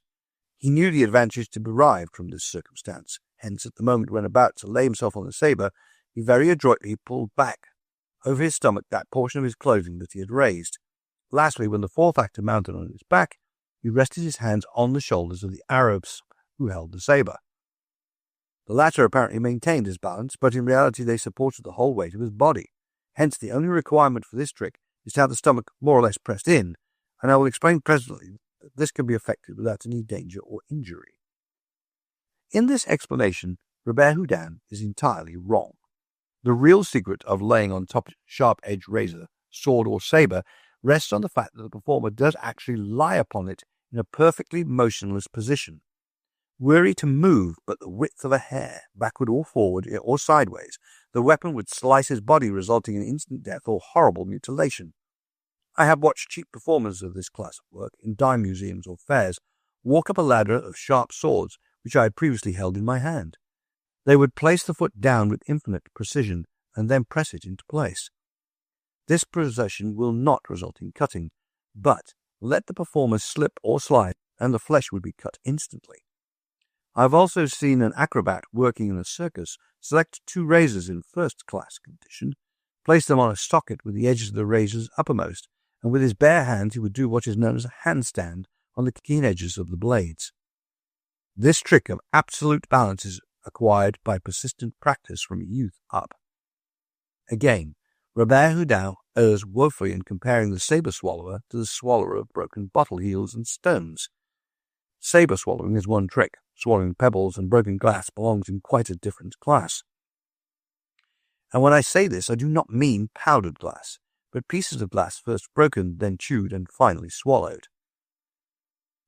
He knew the advantage to be derived from this circumstance. Hence, at the moment when about to lay himself on the saber, he very adroitly pulled back over his stomach that portion of his clothing that he had raised. Lastly, when the fourth actor mounted on his back, he rested his hands on the shoulders of the Arabs who held the saber. The latter apparently maintained his balance, but in reality they supported the whole weight of his body. Hence, the only requirement for this trick is to have the stomach more or less pressed in, and I will explain presently that this can be effected without any danger or injury." In this explanation, Robert Houdin is entirely wrong. The real secret of laying on top sharp-edged razor, sword or saber rests on the fact that the performer does actually lie upon it in a perfectly motionless position. Were he to move but the width of a hair, backward or forward or sideways, the weapon would slice his body, resulting in instant death or horrible mutilation. I have watched cheap performers of this class of work in dime museums or fairs walk up a ladder of sharp swords which I had previously held in my hand. They would place the foot down with infinite precision and then press it into place. This precision will not result in cutting, but let the performer slip or slide and the flesh would be cut instantly. I have also seen an acrobat working in a circus select 2 razors in first-class condition, place them on a socket with the edges of the razors uppermost, and with his bare hands he would do what is known as a handstand on the keen edges of the blades. This trick of absolute balance is acquired by persistent practice from youth up. Again, Robert Houdin errs woefully in comparing the saber swallower to the swallower of broken bottle heels and stones. Saber swallowing is one trick. Swallowing pebbles and broken glass belongs in quite a different class. And when I say this, I do not mean powdered glass, but pieces of glass first broken, then chewed, and finally swallowed.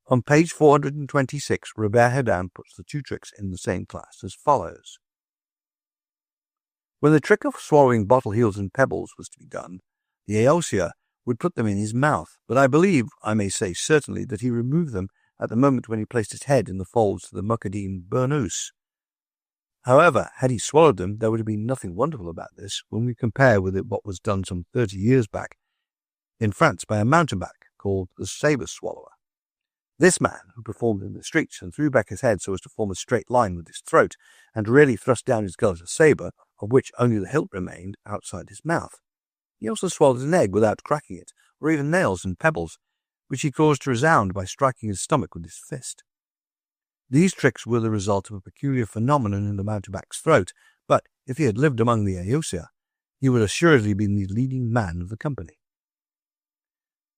On page 426, Robert Houdin puts the 2 tricks in the same class as follows. When the trick of swallowing bottle heels and pebbles was to be done, the Aeosia would put them in his mouth, but I believe I may say certainly that he removed them at the moment when he placed his head in the folds of the Mucadine burnous. However, had he swallowed them, there would have been nothing wonderful about this when we compare with it what was done some 30 years back in France by a mountebank called the saber swallower. This man, who performed in the streets and threw back his head so as to form a straight line with his throat, and really thrust down his gullet a saber, of which only the hilt remained outside his mouth. He also swallowed an egg without cracking it, or even nails and pebbles, which he caused to resound by striking his stomach with his fist. These tricks were the result of a peculiar phenomenon in the mountebank's throat, but if he had lived among the Aeosia, he would assuredly be the leading man of the company.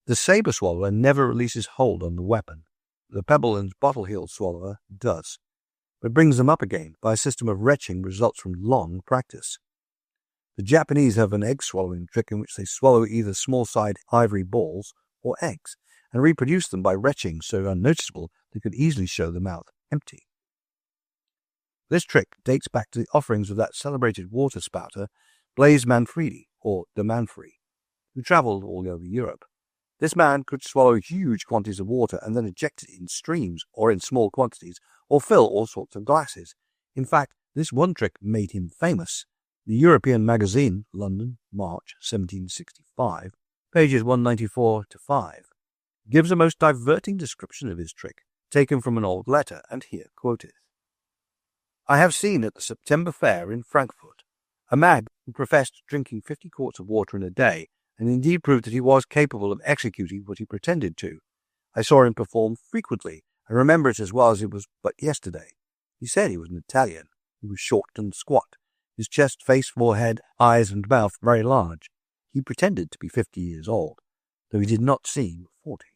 The saber swallower never releases hold on the weapon. The pebble and bottle-heel swallower does, but brings them up again by a system of retching results from long practice. The Japanese have an egg-swallowing trick in which they swallow either small-sized ivory balls or eggs, and reproduce them by retching so unnoticeable they could easily show the mouth empty. This trick dates back to the offerings of that celebrated water spouter, Blaise Manfredi, or de Manfrey, who travelled all over Europe. This man could swallow huge quantities of water and then eject it in streams or in small quantities, or fill all sorts of glasses. In fact, this one trick made him famous. The European Magazine, London, March 1765, pages 194-5, gives a most diverting description of his trick, taken from an old letter, and here quoted. "I have seen at the September fair in Frankfurt a man who professed drinking 50 quarts of water in a day, and indeed proved that he was capable of executing what he pretended to. I saw him perform frequently, and remember it as well as it was but yesterday. He said he was an Italian. He was short and squat. his chest, face, forehead, eyes, and mouth very large. He pretended to be 50 years old, though he did not seem 40.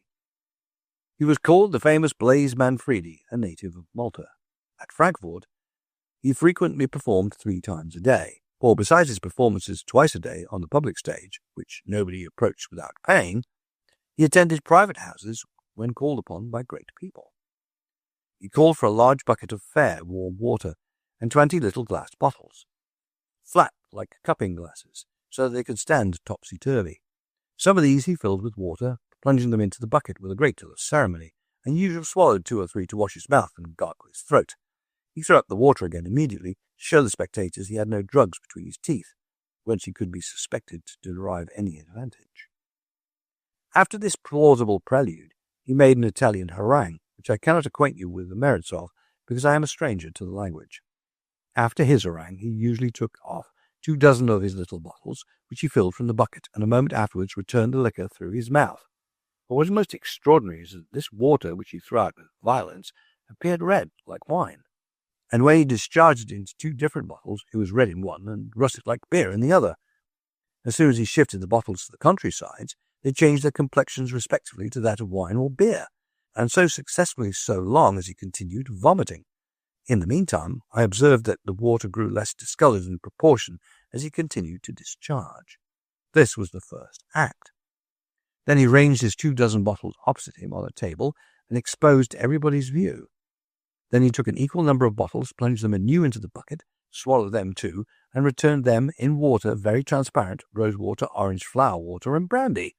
He was called the famous Blaise Manfredi, a native of Malta. At Frankfurt, he frequently performed 3 times a day, for besides his performances twice a day on the public stage, which nobody approached without paying, he attended private houses when called upon by great people. He called for a large bucket of fair, warm water and 20 little glass bottles, flat like cupping glasses, so that they could stand topsy-turvy. Some of these he filled with water, plunging them into the bucket with a great deal of ceremony, and usually swallowed 2 or 3 to wash his mouth and gargle his throat. He threw up the water again immediately to show the spectators he had no drugs between his teeth, whence he could be suspected to derive any advantage. After this plausible prelude, he made an Italian harangue, which I cannot acquaint you with the merits of, because I am a stranger to the language. After his harangue, he usually took off 2 dozen of his little bottles, which he filled from the bucket, and a moment afterwards returned the liquor through his mouth. But what is most extraordinary is that this water, which he threw out with violence, appeared red like wine, and when he discharged it into 2 different bottles, it was red in one and russet like beer in the other. As soon as he shifted the bottles to the contrary sides, they changed their complexions respectively to that of wine or beer, and so successfully so long as he continued vomiting. In the meantime, I observed that the water grew less discoloured in proportion as he continued to discharge. This was the first act. Then he ranged his 2 dozen bottles opposite him on a table and exposed to everybody's view. Then he took an equal number of bottles, plunged them anew into the bucket, swallowed them too, and returned them in water very transparent, rose water, orange flower water, and brandy.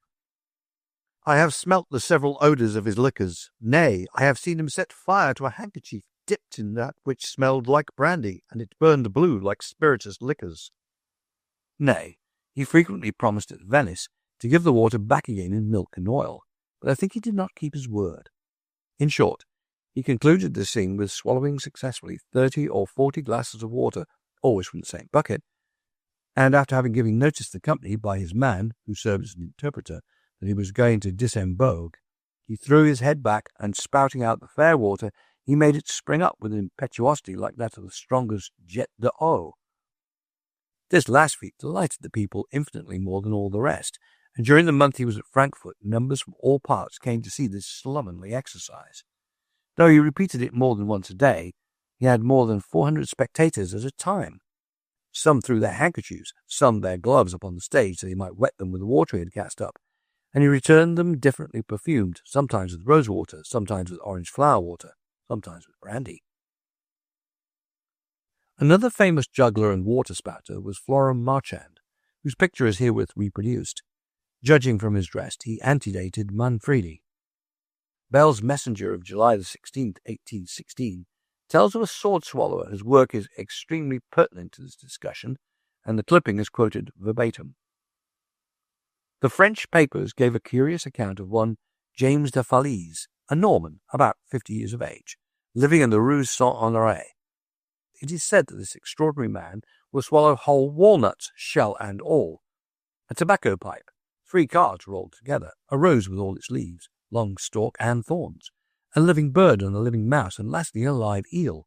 I have smelt the several odours of his liquors. Nay, I have seen him set fire to a handkerchief dipped in that which smelled like brandy, and it burned blue like spirituous liquors. Nay, he frequently promised at Venice to give the water back again in milk and oil, but I think he did not keep his word. In short, he concluded the scene with swallowing successfully 30 or 40 glasses of water, always from the same bucket, and after having given notice to the company by his man, who served as an interpreter, that he was going to disembogue, he threw his head back, and spouting out the fair water, he made it spring up with an impetuosity like that of the strongest jet d'eau. This last feat delighted the people infinitely more than all the rest, and during the month he was at Frankfurt, numbers from all parts came to see this slovenly exercise. Though he repeated it more than once a day, he had more than 400 spectators at a time. Some threw their handkerchiefs, some their gloves upon the stage so he might wet them with the water he had cast up, and he returned them differently perfumed, sometimes with rose water, sometimes with orange flower water, sometimes with brandy. Another famous juggler and water spouter was Floram Marchand, whose picture is herewith reproduced. Judging from his dress, he antedated Manfredi. Bell's Messenger of July 16, 1816, tells of a sword swallower whose work is extremely pertinent to this discussion, and the clipping is quoted verbatim. The French papers gave a curious account of one James de Falaise, a Norman, about 50 years of age, living in the Rue Saint-Honoré. It is said that this extraordinary man will swallow whole walnuts, shell and all, a tobacco pipe, 3 cards rolled together, a rose with all its leaves, long stalk and thorns, a living bird and a living mouse, and lastly a live eel.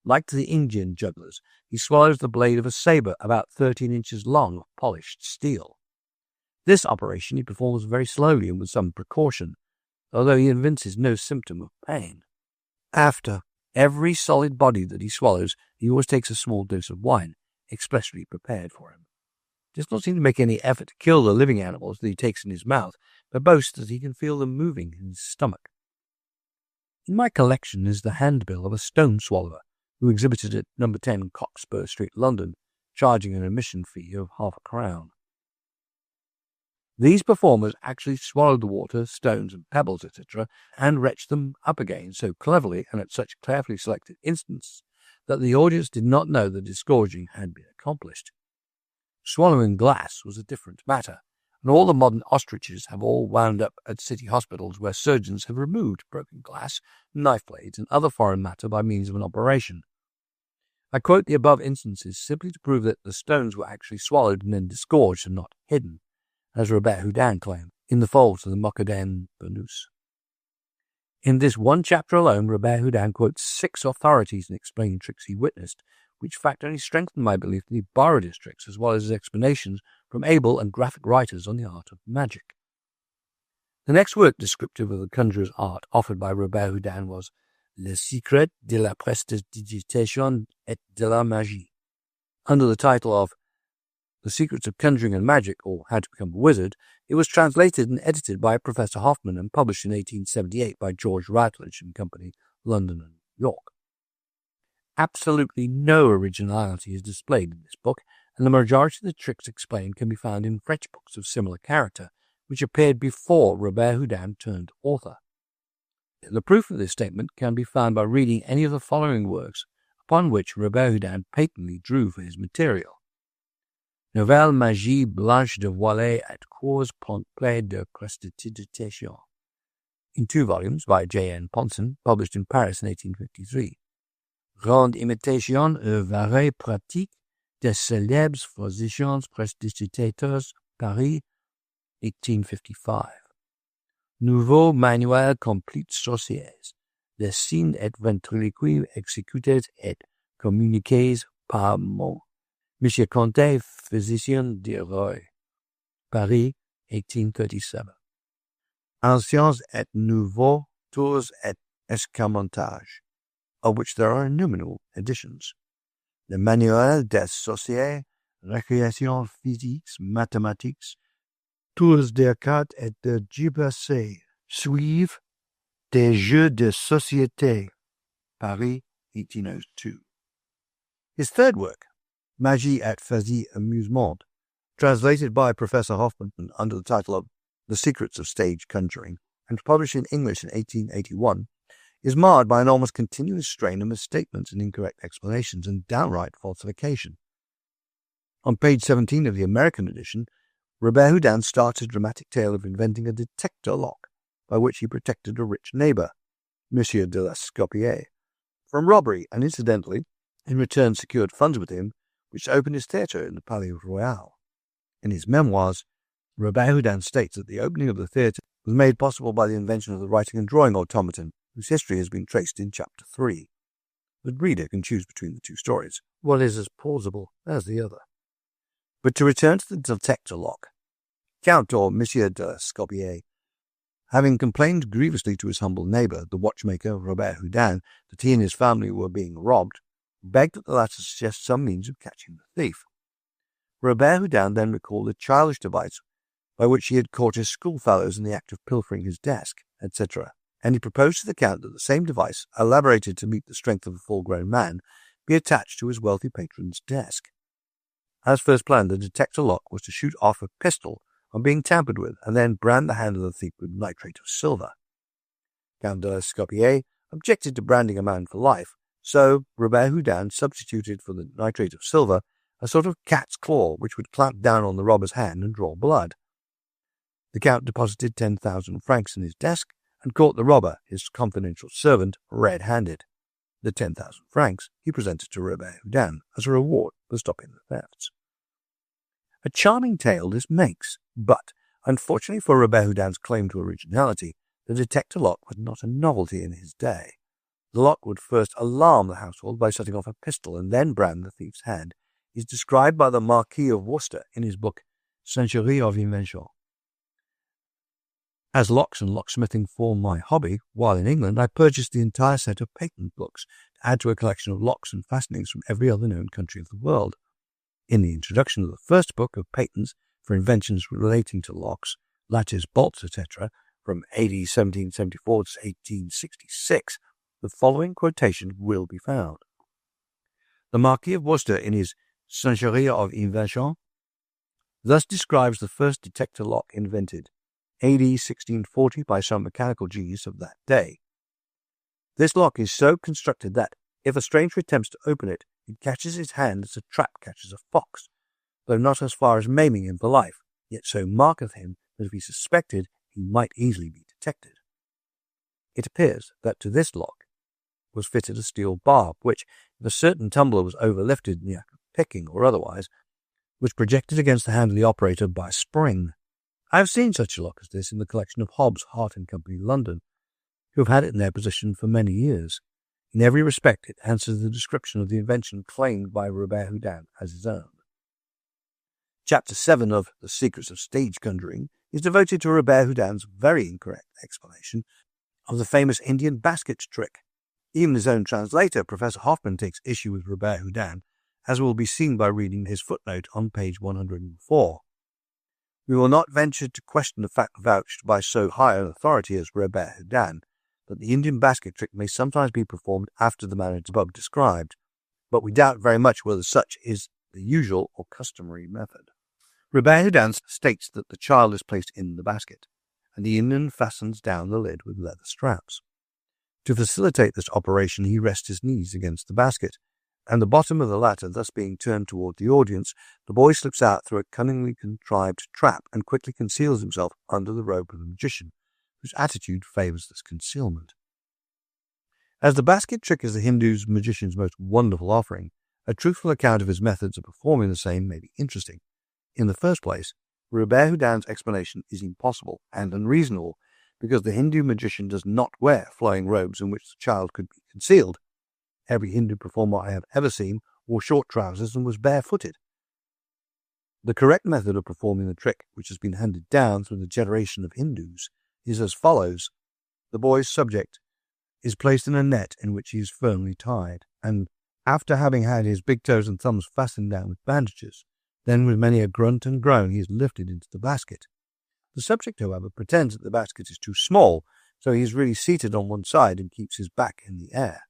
Like the Indian jugglers, he swallows the blade of a sabre about 13 inches long of polished steel. This operation he performs very slowly and with some precaution, although he evinces no symptom of pain. After every solid body that he swallows, he always takes a small dose of wine, expressly prepared for him. He does not seem to make any effort to kill the living animals that he takes in his mouth, but boasts that he can feel them moving in his stomach. In my collection is the handbill of a stone swallower, who exhibited at No. 10 Cockspur Street, London, charging an admission fee of ½ a crown. These performers actually swallowed the water, stones and pebbles, etc., and retched them up again so cleverly and at such carefully selected instants that the audience did not know the disgorging had been accomplished. Swallowing glass was a different matter, and all the modern ostriches have all wound up at city hospitals where surgeons have removed broken glass, knife blades, and other foreign matter by means of an operation. I quote the above instances simply to prove that the stones were actually swallowed and then disgorged and not hidden, as Robert Houdin claimed, in the folds of the Mocadin burnous. In this one chapter alone, Robert Houdin quotes 6 authorities in explaining tricks he witnessed, which fact only strengthened my belief that he borrowed his tricks as well as his explanations from able and graphic writers on the art of magic. The next work descriptive of the conjurer's art offered by Robert Houdin was Le secret de la prestidigitation et de la magie. Under the title of The Secrets of Conjuring and Magic, or How to Become a Wizard, it was translated and edited by Professor Hoffman and published in 1878 by George Routledge and Company, London and New York. Absolutely no originality is displayed in this book, and the majority of the tricks explained can be found in French books of similar character, which appeared before Robert Houdin turned author. The proof of this statement can be found by reading any of the following works upon which Robert Houdin patently drew for his material. Nouvelle Magie Blanche de Voilée et Cours Plein de Prestidigitation, in 2 volumes by J.N. Ponson, published in Paris in 1853. Grande imitation et variée pratique des célèbres physiciens prestidigitateurs, Paris, 1855. Nouveau manuel complete sorciers, des signes et ventriloquis exécutés et communiqués par Monsieur Comte, physicien du roi, Paris, 1837. Anciens et nouveaux tours et escamotages, of which there are innumerable editions. Le manuel des sorciers, récréations physiques, mathématiques, tours de cartes et de gibbercés, suivent des jeux de société, Paris, 1802. His third work, Magie et Fantaisie Amusement, translated by Professor Hoffman under the title of The Secrets of Stage Conjuring, and published in English in 1881, is marred by an almost continuous strain of misstatements and incorrect explanations and downright falsification. On page 17 of the American edition, Robert Houdin starts a dramatic tale of inventing a detector lock by which he protected a rich neighbor, Monsieur de la Scopier, from robbery, and incidentally, in return secured funds with him, which opened his theatre in the Palais Royal. In his memoirs, Robert Houdin states that the opening of the theatre was made possible by the invention of the writing and drawing automaton, whose history has been traced in Chapter 3. The reader can choose between the 2 stories. One is as plausible as the other. But to return to the detector lock, Count or Monsieur de la Scopier, having complained grievously to his humble neighbour, the watchmaker Robert Houdin, that he and his family were being robbed, begged that the latter suggest some means of catching the thief. Robert Houdin then recalled a childish device by which he had caught his schoolfellows in the act of pilfering his desk, etc., and he proposed to the Count that the same device, elaborated to meet the strength of a full-grown man, be attached to his wealthy patron's desk. As first planned, the detector lock was to shoot off a pistol on being tampered with, and then brand the hand of the thief with nitrate of silver. Count de la Scopier objected to branding a man for life, so Robert Houdin substituted for the nitrate of silver a sort of cat's claw which would clamp down on the robber's hand and draw blood. The Count deposited 10,000 francs in his desk and caught the robber, his confidential servant, red-handed. The 10,000 francs he presented to Robert Houdin as a reward for stopping the thefts. A charming tale this makes, but, unfortunately for Robert Houdin's claim to originality, the detector lock was not a novelty in his day. The lock would first alarm the household by setting off a pistol and then brand the thief's hand, is described by the Marquis of Worcester in his book Secretive of Inventions. As locks and locksmithing form my hobby, while in England I purchased the entire set of patent books to add to a collection of locks and fastenings from every other known country of the world. In the introduction of the first book of patents for inventions relating to locks, latches, bolts, etc., from AD 1774 to 1866, the following quotation will be found. The Marquis of Worcester, in his Secretive of Inventions, thus describes the first detector lock invented, AD 1640, by some mechanical genius of that day. This lock is so constructed that, if a stranger attempts to open it, it catches his hand as a trap catches a fox, though not as far as maiming him for life, yet so marketh him that if he suspected, he might easily be detected. It appears that to this lock was fitted a steel barb, which, if a certain tumbler was overlifted in the act of picking or otherwise, was projected against the hand of the operator by a spring. I have seen such a lock as this in the collection of Hobbs, Hart and Company, London, who have had it in their possession for many years. In every respect, it answers the description of the invention claimed by Robert Houdin as his own. Chapter 7 of The Secrets of Stage Conjuring is devoted to Robert Houdin's very incorrect explanation of the famous Indian basket trick. Even his own translator, Professor Hoffman, takes issue with Robert Houdin, as will be seen by reading his footnote on page 104. We will not venture to question the fact vouched by so high an authority as Robert Houdin, that the Indian basket trick may sometimes be performed after the manner above described, but we doubt very much whether such is the usual or customary method. Robert Houdin states that the child is placed in the basket, and the Indian fastens down the lid with leather straps. To facilitate this operation, he rests his knees against the basket, and the bottom of the latter thus being turned toward the audience, the boy slips out through a cunningly contrived trap and quickly conceals himself under the robe of the magician, whose attitude favors this concealment. As the basket trick is the Hindu magician's most wonderful offering, a truthful account of his methods of performing the same may be interesting. In the first place, Robert Houdin's explanation is impossible and unreasonable, because the Hindu magician does not wear flowing robes in which the child could be concealed. Every Hindu performer I have ever seen wore short trousers and was barefooted. The correct method of performing the trick, which has been handed down through the generation of Hindus, is as follows. The boy's subject is placed in a net in which he is firmly tied, and after having had his big toes and thumbs fastened down with bandages, then with many a grunt and groan he is lifted into the basket. The subject, however, pretends that the basket is too small, so he is really seated on one side and keeps his back in the air.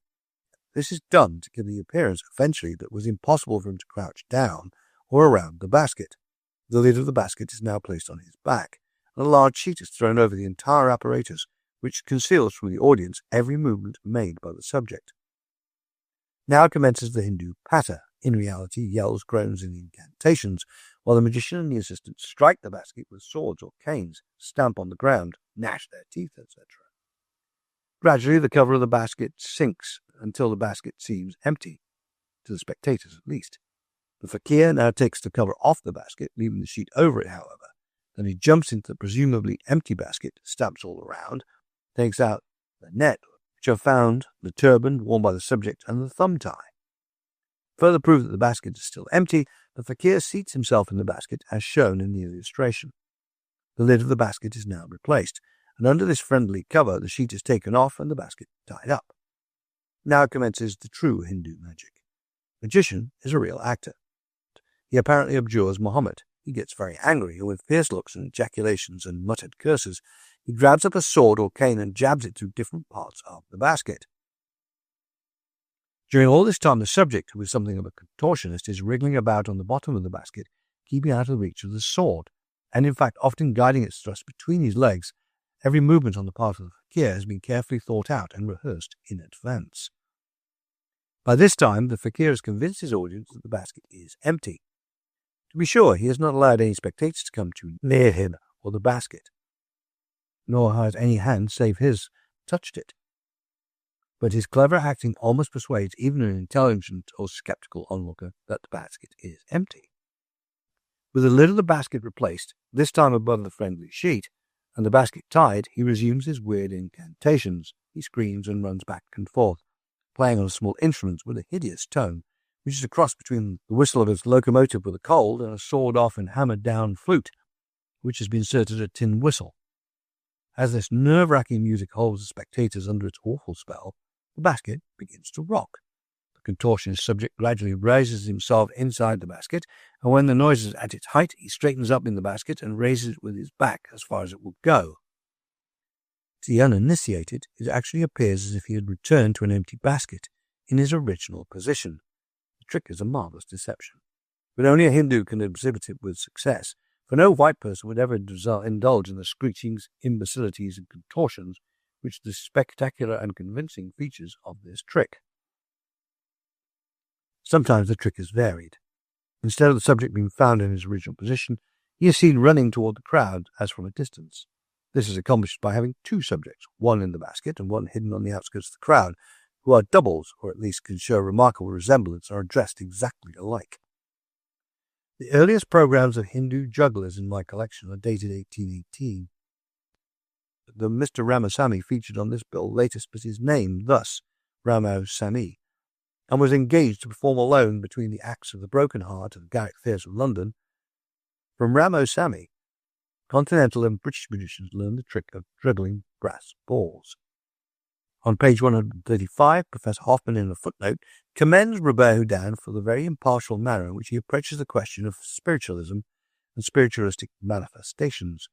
This is done to give the appearance eventually that it was impossible for him to crouch down or around the basket. The lid of the basket is now placed on his back, and a large sheet is thrown over the entire apparatus, which conceals from the audience every movement made by the subject. Now commences the Hindu patter, in reality yells, groans, and incantations, while the magician and the assistant strike the basket with swords or canes, stamp on the ground, gnash their teeth, etc. Gradually the cover of the basket sinks until the basket seems empty, to the spectators at least. The fakir now takes the cover off the basket, leaving the sheet over it, however. Then he jumps into the presumably empty basket, stamps all around, takes out the net, which are found the turban worn by the subject and the thumb tie. Further proof that the basket is still empty, the fakir seats himself in the basket as shown in the illustration. The lid of the basket is now replaced, and under this friendly cover the sheet is taken off and the basket tied up. Now commences the true Hindu magic. The magician is a real actor. He apparently abjures Muhammad. He gets very angry, and with fierce looks and ejaculations and muttered curses, he grabs up a sword or cane and jabs it through different parts of the basket. During all this time, the subject, who is something of a contortionist, is wriggling about on the bottom of the basket, keeping out of reach of the sword, and in fact often guiding its thrust between his legs. Every movement on the part of the fakir has been carefully thought out and rehearsed in advance. By this time, the fakir has convinced his audience that the basket is empty. To be sure, he has not allowed any spectators to come too near him or the basket, nor has any hand save his touched it. But his clever acting almost persuades even an intelligent or skeptical onlooker that the basket is empty. With the lid of the basket replaced, this time above the friendly sheet, and the basket tied, he resumes his weird incantations. He screams and runs back and forth, playing on a small instrument with a hideous tone, which is a cross between the whistle of his locomotive with a cold and a sawed-off and hammered-down flute, which has been inserted a tin whistle. As this nerve-wracking music holds the spectators under its awful spell, the basket begins to rock. The contortionist subject gradually raises himself inside the basket, and when the noise is at its height, he straightens up in the basket and raises it with his back as far as it will go. To the uninitiated, it actually appears as if he had returned to an empty basket in his original position. The trick is a marvelous deception, but only a Hindu can exhibit it with success, for no white person would ever indulge in the screechings, imbecilities, and contortions which are the spectacular and convincing features of this trick. Sometimes the trick is varied. Instead of the subject being found in his original position, he is seen running toward the crowd as from a distance. This is accomplished by having two subjects, one in the basket and one hidden on the outskirts of the crowd, who are doubles, or at least can show remarkable resemblance and are dressed exactly alike. The earliest programs of Hindu jugglers in my collection are dated 1818. The Mr. Ramasamy featured on this bill later split his name thus, Rameau Samy, and was engaged to perform alone between the acts of The Broken Heart at the Garrick Theatre of London. From Rameau Samy, Continental and British musicians learned the trick of juggling brass balls. On page 135, Professor Hoffman, in a footnote, commends Robert Houdin for the very impartial manner in which he approaches the question of spiritualism and spiritualistic manifestations.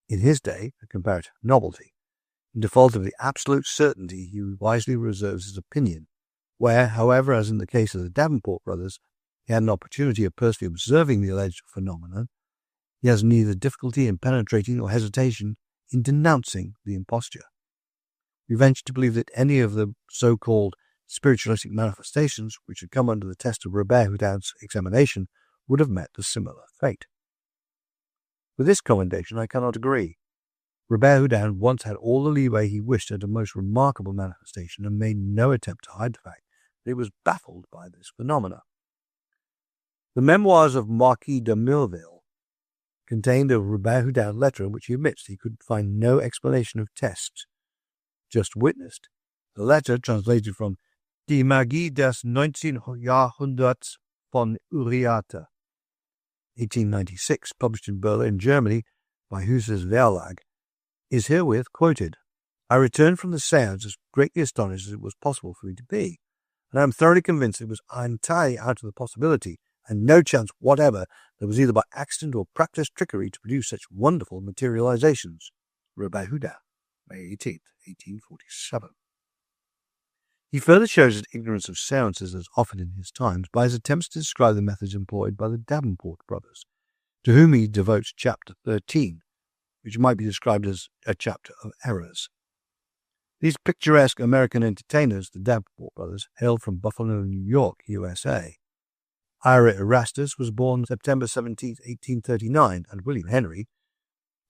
In his day, a comparative novelty. In default of the absolute certainty, he wisely reserves his opinion, where, however, as in the case of the Davenport brothers, he had an opportunity of personally observing the alleged phenomenon, he has neither difficulty in penetrating nor hesitation in denouncing the imposture. We venture to believe that any of the so-called spiritualistic manifestations which had come under the test of Robert Houdin's examination would have met a similar fate. With this commendation I cannot agree. Robert Houdin once had all the leeway he wished at a most remarkable manifestation and made no attempt to hide the fact that he was baffled by this phenomena. The memoirs of Marquis de Milleville contained a Robert Houdin letter in which he admits he could find no explanation of tests just witnessed. The letter, translated from Die Magie des 19. Jahrhunderts von Uriarte, 1896, published in Berlin, Germany, by Huses Verlag, is herewith quoted. I returned from the séance as greatly astonished as it was possible for me to be, and I am thoroughly convinced it was entirely out of the possibility, and no chance whatever there was either by accident or practised trickery to produce such wonderful materializations. Robert Houdin, May 18, 1847. He further shows his ignorance of séances as often in his times by his attempts to describe the methods employed by the Davenport brothers, to whom he devotes chapter 13, which might be described as a chapter of errors. These picturesque American entertainers, the Davenport brothers, hailed from Buffalo, New York, USA. Ira Erastus was born September 17, 1839, and William Henry,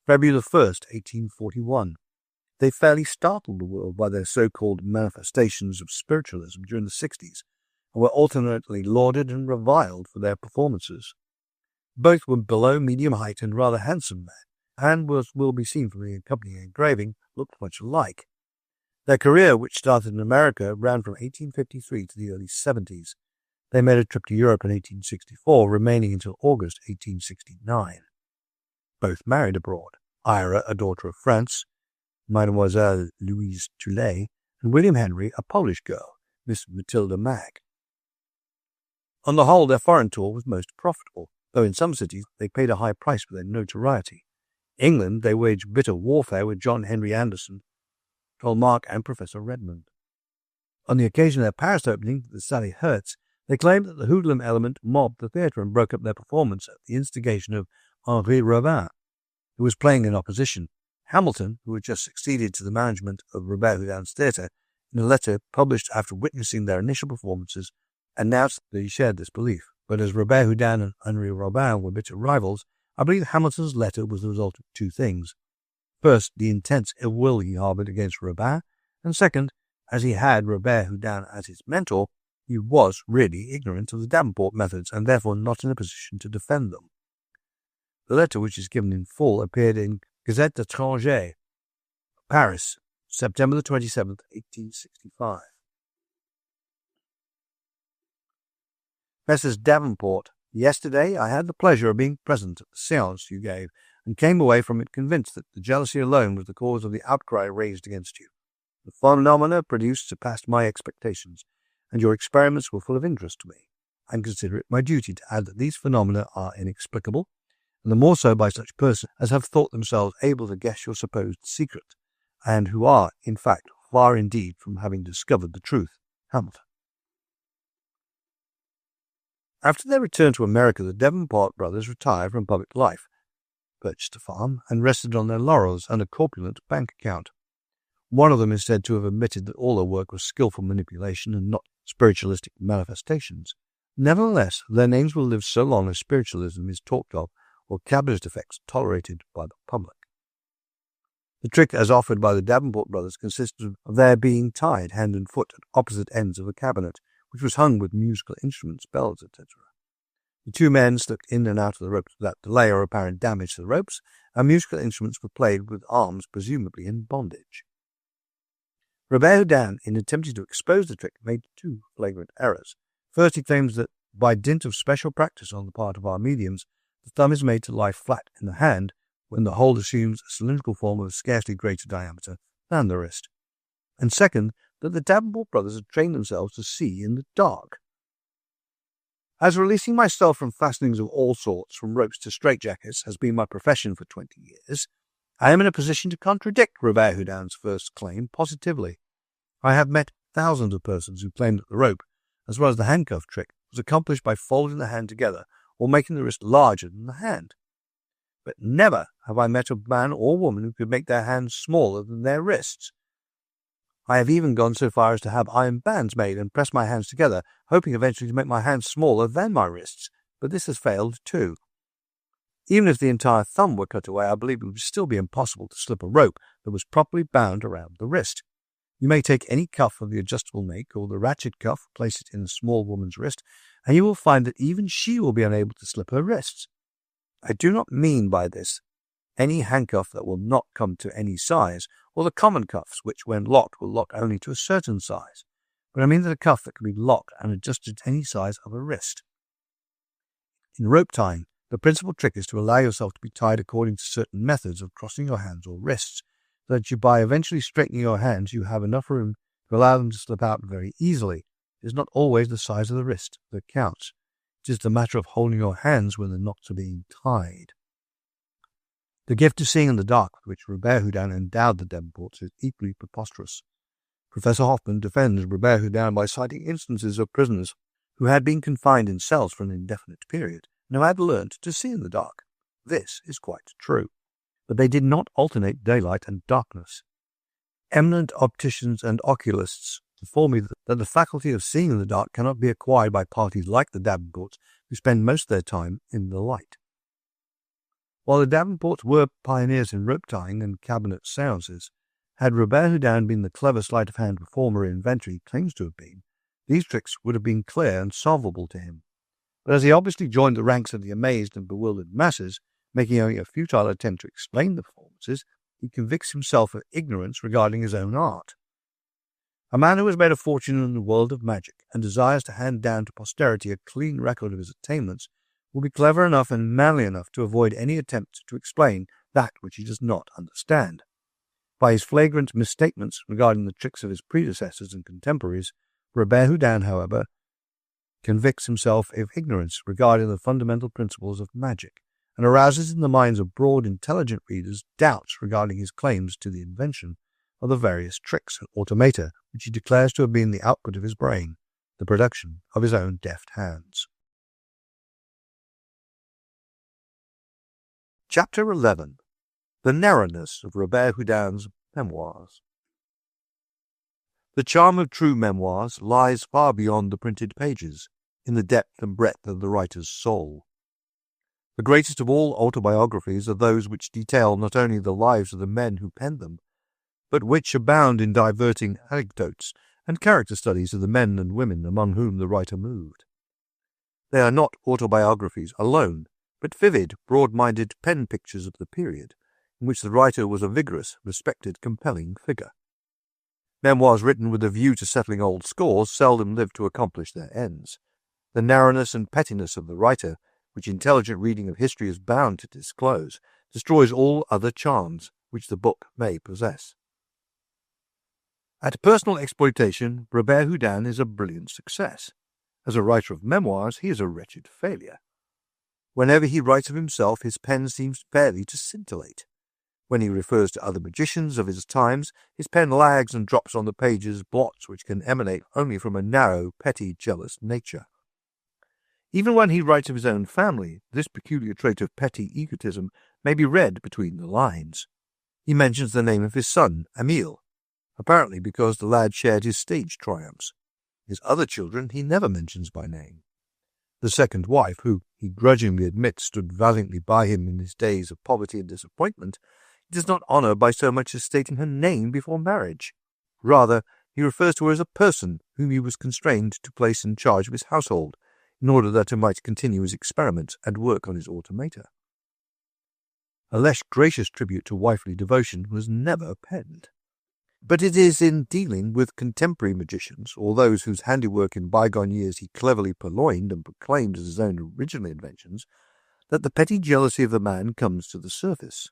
February 1, 1841. They fairly startled the world by their so-called manifestations of spiritualism during the 60s, and were alternately lauded and reviled for their performances. Both were below medium height and rather handsome men, and, as will be seen from the accompanying engraving, looked much alike. Their career, which started in America, ran from 1853 to the early 70s. They made a trip to Europe in 1864, remaining until August 1869. Both married abroad. Ira, a daughter of France, Mademoiselle Louise Toulet, and William Henry, a Polish girl, Miss Matilda Mack. On the whole, their foreign tour was most profitable, though in some cities they paid a high price for their notoriety. In England, they waged bitter warfare with John Henry Anderson, Tolmark, and Professor Redmond. On the occasion of their Paris opening, the Sally Hertz, they claimed that the hoodlum element mobbed the theatre and broke up their performance at the instigation of Henri Robin, who was playing in opposition. Hamilton, who had just succeeded to the management of Robert Houdin's theatre, in a letter published after witnessing their initial performances, announced that he shared this belief. But as Robert Houdin and Henri Robin were bitter rivals, I believe Hamilton's letter was the result of two things. First, the intense ill will he harbored against Robin, and second, as he had Robert Houdin as his mentor, he was really ignorant of the Davenport methods and therefore not in a position to defend them. The letter, which is given in full, appeared in Gazette d'Étranger, Paris, September 27, 1865. Messrs. Davenport, yesterday I had the pleasure of being present at the séance you gave, and came away from it convinced that the jealousy alone was the cause of the outcry raised against you. The phenomena produced surpassed my expectations, and your experiments were full of interest to me. I consider it my duty to add that these phenomena are inexplicable, and the more so by such persons as have thought themselves able to guess your supposed secret, and who are, in fact, far indeed from having discovered the truth. Hamilton. After their return to America, the Davenport brothers retired from public life, purchased a farm, and rested on their laurels and a corpulent bank account. One of them is said to have admitted that all their work was skillful manipulation and not spiritualistic manifestations. Nevertheless, their names will live so long as spiritualism is talked of or cabinet effects tolerated by the public. The trick as offered by the Davenport brothers consisted of their being tied hand and foot at opposite ends of a cabinet, which was hung with musical instruments, bells, etc. The two men slipped in and out of the ropes without delay or apparent damage to the ropes, and musical instruments were played with arms presumably in bondage. Robert Houdin, in attempting to expose the trick, made two flagrant errors. First, he claims that by dint of special practice on the part of our mediums, the thumb is made to lie flat in the hand when the hold assumes a cylindrical form of scarcely greater diameter than the wrist. And second, that the Davenport brothers had trained themselves to see in the dark. As releasing myself from fastenings of all sorts, from ropes to straitjackets, has been my profession for 20 years, I am in a position to contradict Robert Houdin's first claim positively. I have met thousands of persons who claim that the rope, as well as the handcuff trick, was accomplished by folding the hand together or making the wrist larger than the hand. But never have I met a man or woman who could make their hands smaller than their wrists. I have even gone so far as to have iron bands made and press my hands together, hoping eventually to make my hands smaller than my wrists, but this has failed too. Even if the entire thumb were cut away, I believe it would still be impossible to slip a rope that was properly bound around the wrist. You may take any cuff of the adjustable make or the ratchet cuff, place it in a small woman's wrist, and you will find that even she will be unable to slip her wrists. I do not mean by this any handcuff that will not come to any size, or the common cuffs which, when locked, will lock only to a certain size, but I mean that a cuff that can be locked and adjusted to any size of a wrist. In rope tying, the principal trick is to allow yourself to be tied according to certain methods of crossing your hands or wrists, so that you, by eventually straightening your hands, you have enough room to allow them to slip out very easily. It is not always the size of the wrist that counts. It is the matter of holding your hands when the knots are being tied. The gift of seeing in the dark with which Robert Houdin endowed the Davenports is equally preposterous. Professor Hoffman defends Robert Houdin by citing instances of prisoners who had been confined in cells for an indefinite period and who had learnt to see in the dark. This is quite true, but they did not alternate daylight and darkness. Eminent opticians and oculists inform me that the faculty of seeing in the dark cannot be acquired by parties like the Davenports, who spend most of their time in the light. While the Davenports were pioneers in rope tying and cabinet seances, had Robert Houdin been the clever sleight of hand performer and inventor he claims to have been, these tricks would have been clear and solvable to him. But as he obviously joined the ranks of the amazed and bewildered masses, making only a futile attempt to explain the performances, he convicts himself of ignorance regarding his own art. A man who has made a fortune in the world of magic and desires to hand down to posterity a clean record of his attainments will be clever enough and manly enough to avoid any attempt to explain that which he does not understand. By his flagrant misstatements regarding the tricks of his predecessors and contemporaries, Robert Houdin, however, convicts himself of ignorance regarding the fundamental principles of magic, and arouses in the minds of broad, intelligent readers doubts regarding his claims to the invention of the various tricks and automata which he declares to have been the output of his brain, the production of his own deft hands. Chapter 11. The Narrowness of Robert Houdin's Memoirs. The charm of true memoirs lies far beyond the printed pages, in the depth and breadth of the writer's soul. The greatest of all autobiographies are those which detail not only the lives of the men who penned them, but which abound in diverting anecdotes and character studies of the men and women among whom the writer moved. They are not autobiographies alone, but vivid, broad-minded pen pictures of the period, in which the writer was a vigorous, respected, compelling figure. Memoirs written with a view to settling old scores seldom live to accomplish their ends. The narrowness and pettiness of the writer, which intelligent reading of history is bound to disclose, destroys all other charms which the book may possess. At personal exploitation, Robert Houdin is a brilliant success. As a writer of memoirs, he is a wretched failure. Whenever he writes of himself, his pen seems fairly to scintillate. When he refers to other magicians of his times, his pen lags and drops on the pages blots which can emanate only from a narrow, petty, jealous nature. Even when he writes of his own family, this peculiar trait of petty egotism may be read between the lines. He mentions the name of his son, Emile, apparently because the lad shared his stage triumphs. His other children he never mentions by name. The second wife, who he grudgingly admits stood valiantly by him in his days of poverty and disappointment, he does not honour by so much as stating her name before marriage. Rather, he refers to her as a person whom he was constrained to place in charge of his household, in order that he might continue his experiments and work on his automata. A less gracious tribute to wifely devotion was never penned. But it is in dealing with contemporary magicians, or those whose handiwork in bygone years he cleverly purloined and proclaimed as his own original inventions, that the petty jealousy of the man comes to the surface.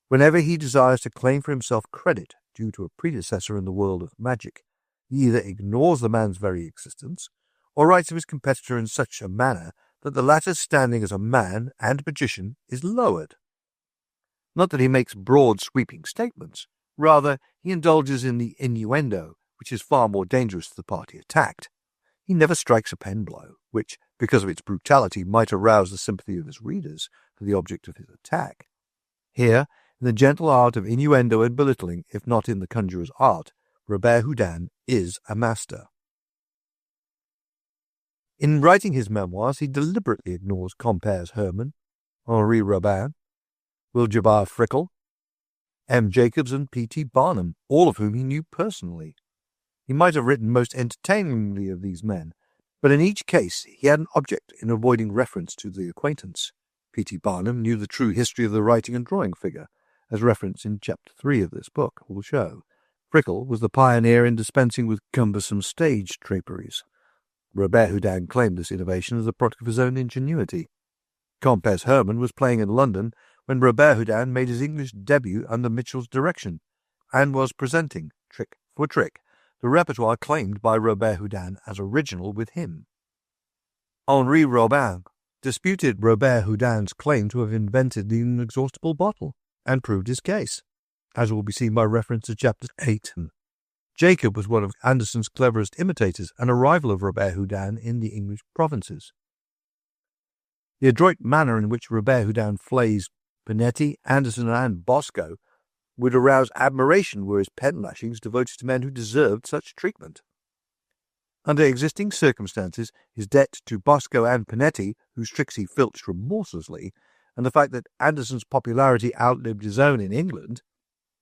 Whenever he desires to claim for himself credit due to a predecessor in the world of magic, he either ignores the man's very existence, or writes of his competitor in such a manner that the latter's standing as a man and magician is lowered. Not that he makes broad sweeping statements, rather he indulges in the innuendo, which is far more dangerous to the party attacked. He never strikes a pen blow, which, because of its brutality, might arouse the sympathy of his readers for the object of his attack. Here, in the gentle art of innuendo and belittling, if not in the conjurer's art, Robert Houdin is a master. In writing his memoirs, he deliberately ignores comperes Herman, Henri Robin, Wiljabar Frickel, M. Jacobs and P.T. Barnum, all of whom he knew personally. He might have written most entertainingly of these men, but in each case he had an object in avoiding reference to the acquaintance. P.T. Barnum knew the true history of the writing and drawing figure, as referenced in Chapter 3 of this book will show. Frickel was the pioneer in dispensing with cumbersome stage draperies. Robert Houdin claimed this innovation as the product of his own ingenuity. Comperes Herman was playing in London when Robert Houdin made his English debut under Mitchell's direction, and was presenting, trick for trick, the repertoire claimed by Robert Houdin as original with him. Henri Robin disputed Robert Houdin's claim to have invented the inexhaustible bottle, and proved his case, as will be seen by reference to Chapter 8. Jacob was one of Andersen's cleverest imitators and a rival of Robert Houdin in the English provinces. The adroit manner in which Robert Houdin flays Panetti, Andersen, and Bosco would arouse admiration were his pen lashings devoted to men who deserved such treatment. Under existing circumstances, his debt to Bosco and Panetti, whose tricks he filched remorselessly, and the fact that Andersen's popularity outlived his own in England,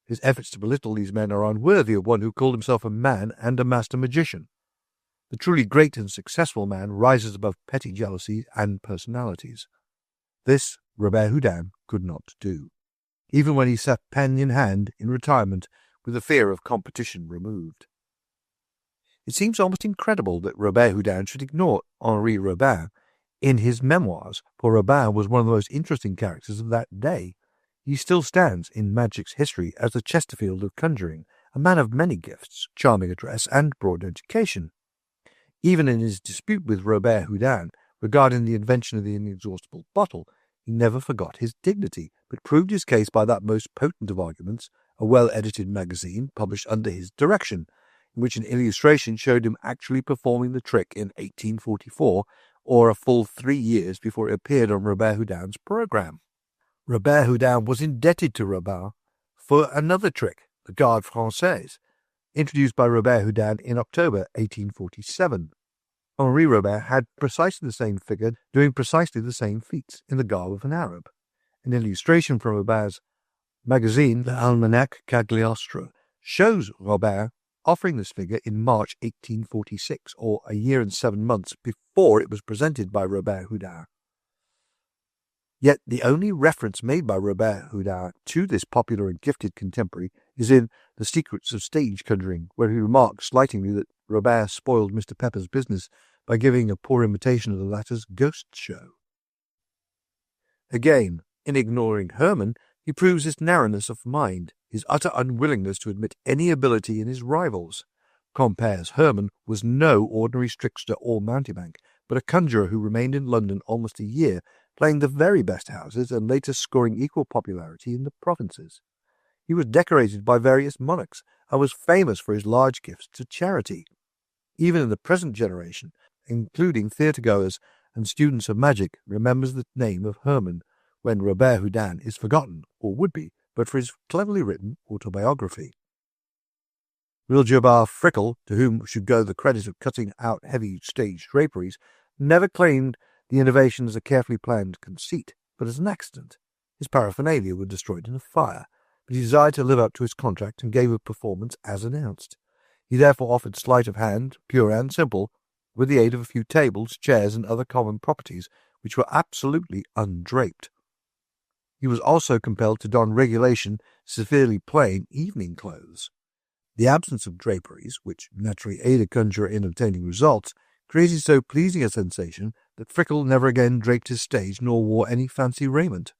his efforts to belittle these men are unworthy of one who called himself a man and a master magician. The truly great and successful man rises above petty jealousies and personalities. This Robert Houdin could not do, even when he sat pen in hand in retirement with the fear of competition removed. It seems almost incredible that Robert Houdin should ignore Henri Robin in his memoirs, for Robin was one of the most interesting characters of that day. He still stands in magic's history as the Chesterfield of conjuring, a man of many gifts, charming address, and broad education. Even in his dispute with Robert Houdin regarding the invention of the inexhaustible bottle, he never forgot his dignity, but proved his case by that most potent of arguments, a well-edited magazine published under his direction, in which an illustration showed him actually performing the trick in 1844, or a full 3 years before it appeared on Robert Houdin's programme. Robert Houdin was indebted to Robin for another trick, the Garde Française, introduced by Robert Houdin in October 1847. Henri Robin had precisely the same figure doing precisely the same feats in the garb of an Arab. An illustration from Robin's magazine, l'Almanach Cagliostro, shows Robin offering this figure in March 1846, or a year and 7 months before it was presented by Robert Houdin. Yet the only reference made by Robert Houdin to this popular and gifted contemporary is in The Secrets of Stage Conjuring, where he remarks slightingly that Robert spoiled Mr. Pepper's business by giving a poor imitation of the latter's ghost show. Again, in ignoring Herman, he proves his narrowness of mind, his utter unwillingness to admit any ability in his rivals. Comperes Herman was no ordinary trickster or mountebank, but a conjurer who remained in London almost a year, playing the very best houses and later scoring equal popularity in the provinces. He was decorated by various monarchs and was famous for his large gifts to charity. Even in the present generation, including theatre-goers and students of magic, remembers the name of Herman, when Robert Houdin is forgotten, or would be, but for his cleverly written autobiography. Wiljabar Frickel, to whom should go the credit of cutting out heavy stage draperies, never claimed the innovation as a carefully planned conceit, but as an accident. His paraphernalia were destroyed in a fire, but he desired to live up to his contract and gave a performance as announced. He therefore offered sleight of hand, pure and simple, with the aid of a few tables, chairs, and other common properties, which were absolutely undraped. He was also compelled to don regulation, severely plain evening clothes. The absence of draperies, which naturally aid a conjurer in obtaining results, created so pleasing a sensation that Frickle never again draped his stage nor wore any fancy raiment.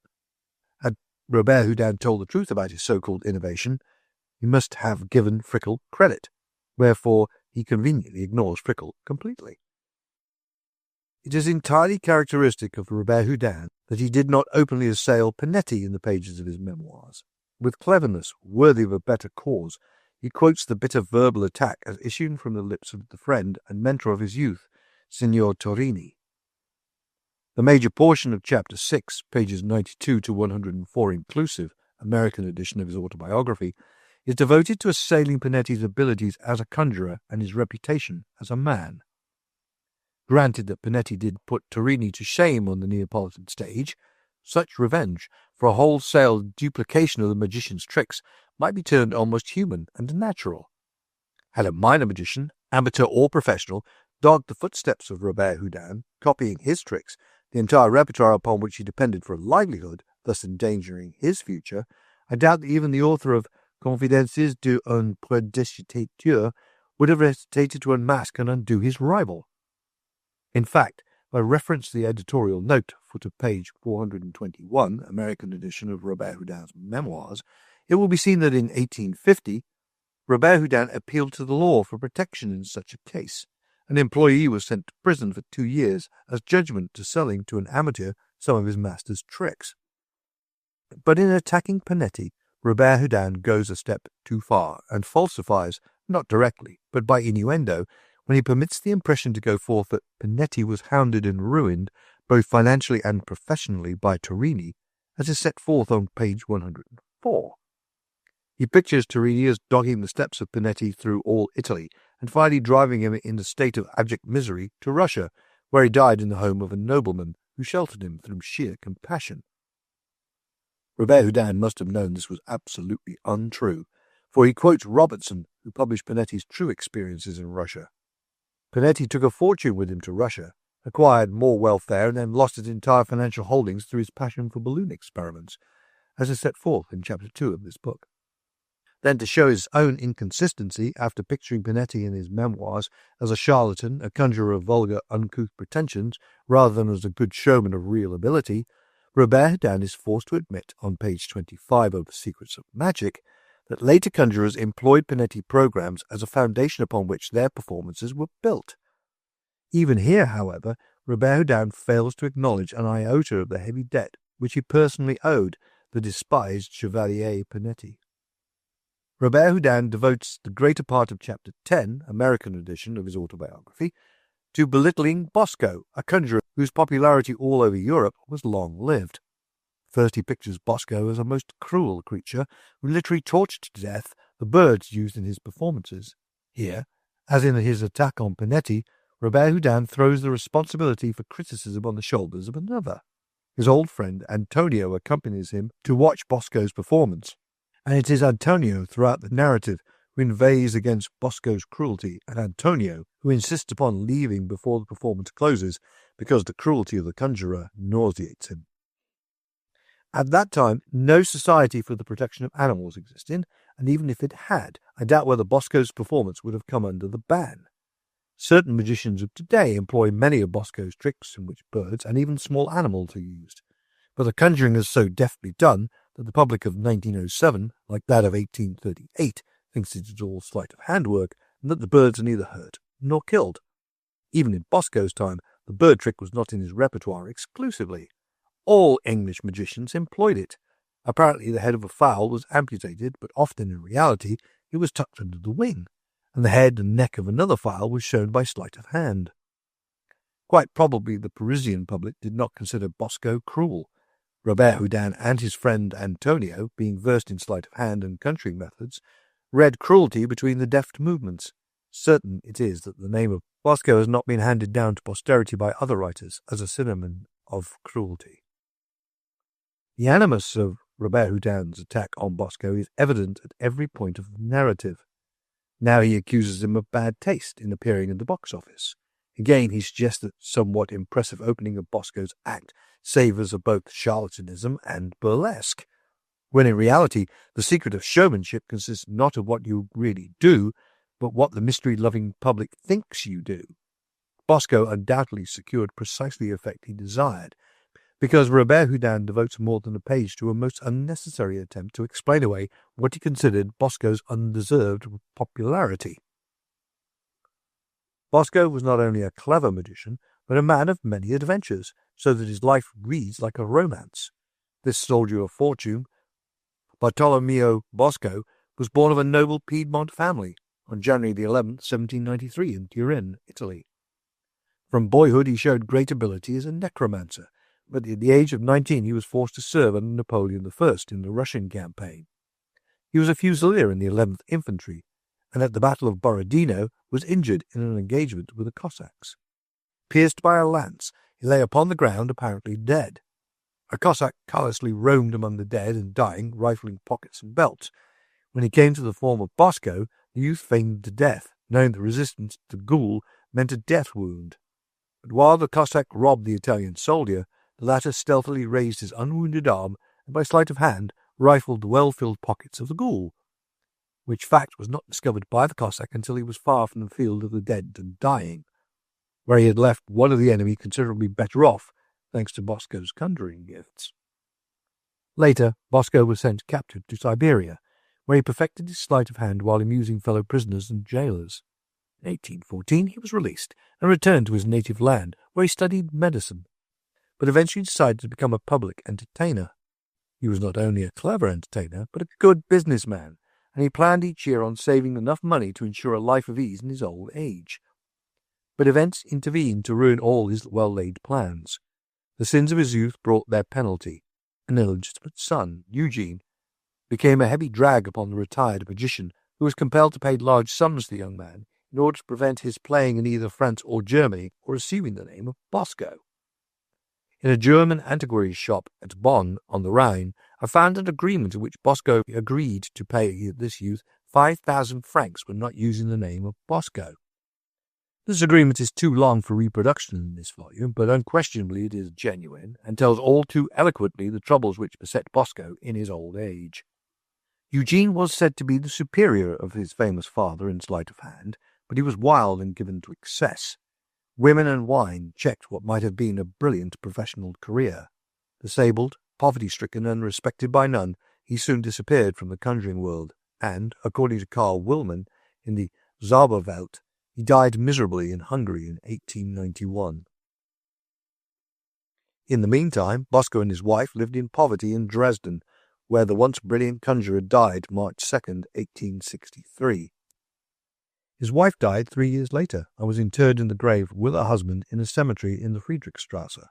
Had Robert Houdin told the truth about his so-called innovation, he must have given Frickle credit, wherefore he conveniently ignores Frickle completely. It is entirely characteristic of Robert Houdin that he did not openly assail Panetti in the pages of his memoirs. With cleverness worthy of a better cause, he quotes the bitter verbal attack as issuing from the lips of the friend and mentor of his youth, Signor Torrini. The major portion of Chapter 6, pages 92 to 104 inclusive, American edition of his autobiography, is devoted to assailing Panetti's abilities as a conjurer and his reputation as a man. Granted that Panetti did put Torrini to shame on the Neapolitan stage, such revenge for a wholesale duplication of the magician's tricks might be termed almost human and natural. Had a minor magician, amateur or professional, dogged the footsteps of Robert Houdin, copying his tricks, the entire repertoire upon which he depended for a livelihood, thus endangering his future, I doubt that even the author of Confidences d'un prédictateur would have hesitated to unmask and undo his rival. In fact, by reference to the editorial note, foot of page 421, American edition of Robert Houdin's memoirs, it will be seen that in 1850, Robert Houdin appealed to the law for protection in such a case. An employee was sent to prison for 2 years as judgment to selling to an amateur some of his master's tricks. But in attacking Panetti, Robert Houdin goes a step too far and falsifies, not directly, but by innuendo, when he permits the impression to go forth that Panetti was hounded and ruined, both financially and professionally, by Torrini, as is set forth on page 104. He pictures Torrini as dogging the steps of Panetti through all Italy, and finally driving him in a state of abject misery to Russia, where he died in the home of a nobleman who sheltered him from sheer compassion. Robert Houdin must have known this was absolutely untrue, for he quotes Robertson, who published Panetti's true experiences in Russia. Panetti took a fortune with him to Russia, acquired more wealth there, and then lost his entire financial holdings through his passion for balloon experiments, as is set forth in Chapter 2 of this book. Then, to show his own inconsistency, after picturing Panetti in his memoirs as a charlatan, a conjurer of vulgar, uncouth pretensions, rather than as a good showman of real ability, Robert Houdin is forced to admit, on page 25 of The Secrets of Magic, that later conjurers employed Panetti programs as a foundation upon which their performances were built. Even here, however, Robert Houdin fails to acknowledge an iota of the heavy debt which he personally owed the despised Chevalier Panetti. Robert Houdin devotes the greater part of Chapter 10, American edition of his autobiography, to belittling Bosco, a conjurer whose popularity all over Europe was long-lived. First, he pictures Bosco as a most cruel creature who literally tortured to death the birds used in his performances. Here, as in his attack on Panetti, Robert Houdin throws the responsibility for criticism on the shoulders of another. His old friend Antonio accompanies him to watch Bosco's performance, and it is Antonio throughout the narrative who inveighs against Bosco's cruelty, and Antonio who insists upon leaving before the performance closes because the cruelty of the conjurer nauseates him. At that time, no society for the protection of animals existed, and even if it had, I doubt whether Bosco's performance would have come under the ban. Certain magicians of today employ many of Bosco's tricks in which birds and even small animals are used, but the conjuring is so deftly done that the public of 1907, like that of 1838, thinks it is all sleight of hand work, and that the birds are neither hurt nor killed. Even in Bosco's time, the bird trick was not in his repertoire exclusively. All English magicians employed it. Apparently the head of a fowl was amputated, but often in reality it was tucked under the wing, and the head and neck of another fowl was shown by sleight of hand. Quite probably the Parisian public did not consider Bosco cruel. Robert Houdin and his friend Antonio, being versed in sleight of hand and conjuring methods, read cruelty between the deft movements. Certain it is that the name of Bosco has not been handed down to posterity by other writers as a synonym of cruelty. The animus of Robert Houdin's attack on Bosco is evident at every point of the narrative. Now he accuses him of bad taste in appearing in the box office. Again he suggests that somewhat impressive opening of Bosco's act savours of both charlatanism and burlesque. when in reality the secret of showmanship consists not of what you really do, but what the mystery-loving public thinks you do. Bosco undoubtedly secured precisely the effect he desired, because Robert Houdin devotes more than a page to a most unnecessary attempt to explain away what he considered Bosco's undeserved popularity. Bosco was not only a clever magician, but a man of many adventures, so that his life reads like a romance. This soldier of fortune, Bartolomeo Bosco, was born of a noble Piedmont family on January the 11th, 1793 in Turin, Italy. From boyhood he showed great ability as a necromancer, but at the age of 19 he was forced to serve under Napoleon I in the Russian campaign. He was a fusilier in the 11th Infantry, and at the Battle of Borodino was injured in an engagement with the Cossacks. Pierced by a lance, he lay upon the ground apparently dead. A Cossack callously roamed among the dead and dying, rifling pockets and belts. When he came to the form of Bosco, the youth feigned death, knowing that resistance to ghoul meant a death wound. But while the Cossack robbed the Italian soldier, the latter stealthily raised his unwounded arm and by sleight of hand rifled the well-filled pockets of the ghoul, which fact was not discovered by the Cossack until he was far from the field of the dead and dying, where he had left one of the enemy considerably better off, thanks to Bosco's conjuring gifts. Later, Bosco was sent captive to Siberia, where he perfected his sleight of hand while amusing fellow prisoners and jailers. In 1814 he was released and returned to his native land, where he studied medicine, but eventually decided to become a public entertainer. He was not only a clever entertainer, but a good businessman, and he planned each year on saving enough money to ensure a life of ease in his old age. But events intervened to ruin all his well-laid plans. The sins of his youth brought their penalty. An illegitimate son, Eugene, became a heavy drag upon the retired magician, who was compelled to pay large sums to the young man in order to prevent his playing in either France or Germany or assuming the name of Bosco. In a German antiquary shop at Bonn on the Rhine, I found an agreement in which Bosco agreed to pay this youth 5,000 francs for not using the name of Bosco. This agreement is too long for reproduction in this volume, but unquestionably it is genuine, and tells all too eloquently the troubles which beset Bosco in his old age. Eugene was said to be the superior of his famous father in sleight of hand, but he was wild and given to excess. Women and wine checked what might have been a brilliant professional career. Disabled, poverty-stricken, and respected by none, he soon disappeared from the conjuring world, and, according to Karl Willmann, in the Zauberwelt, he died miserably in Hungary in 1891. In the meantime, Bosco and his wife lived in poverty in Dresden, where the once brilliant conjurer died March 2, 1863. His wife died 3 years later and was interred in the grave with her husband in a cemetery in the Friedrichstrasse.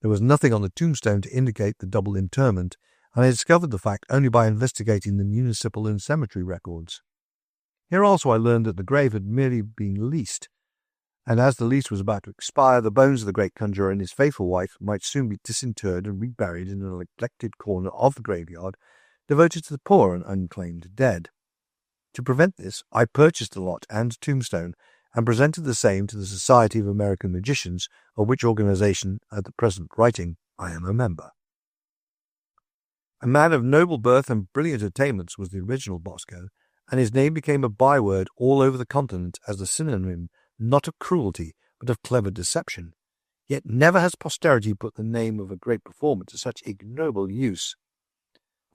There was nothing on the tombstone to indicate the double interment, and I discovered the fact only by investigating the municipal and cemetery records. Here also I learned that the grave had merely been leased, and as the lease was about to expire, the bones of the great conjurer and his faithful wife might soon be disinterred and reburied in a neglected corner of the graveyard devoted to the poor and unclaimed dead. To prevent this, I purchased the lot and tombstone and presented the same to the Society of American Magicians, of which organization, at the present writing, I am a member. A man of noble birth and brilliant attainments was the original Bosco, and his name became a byword all over the continent as the synonym not of cruelty, but of clever deception. Yet never has posterity put the name of a great performer to such ignoble use.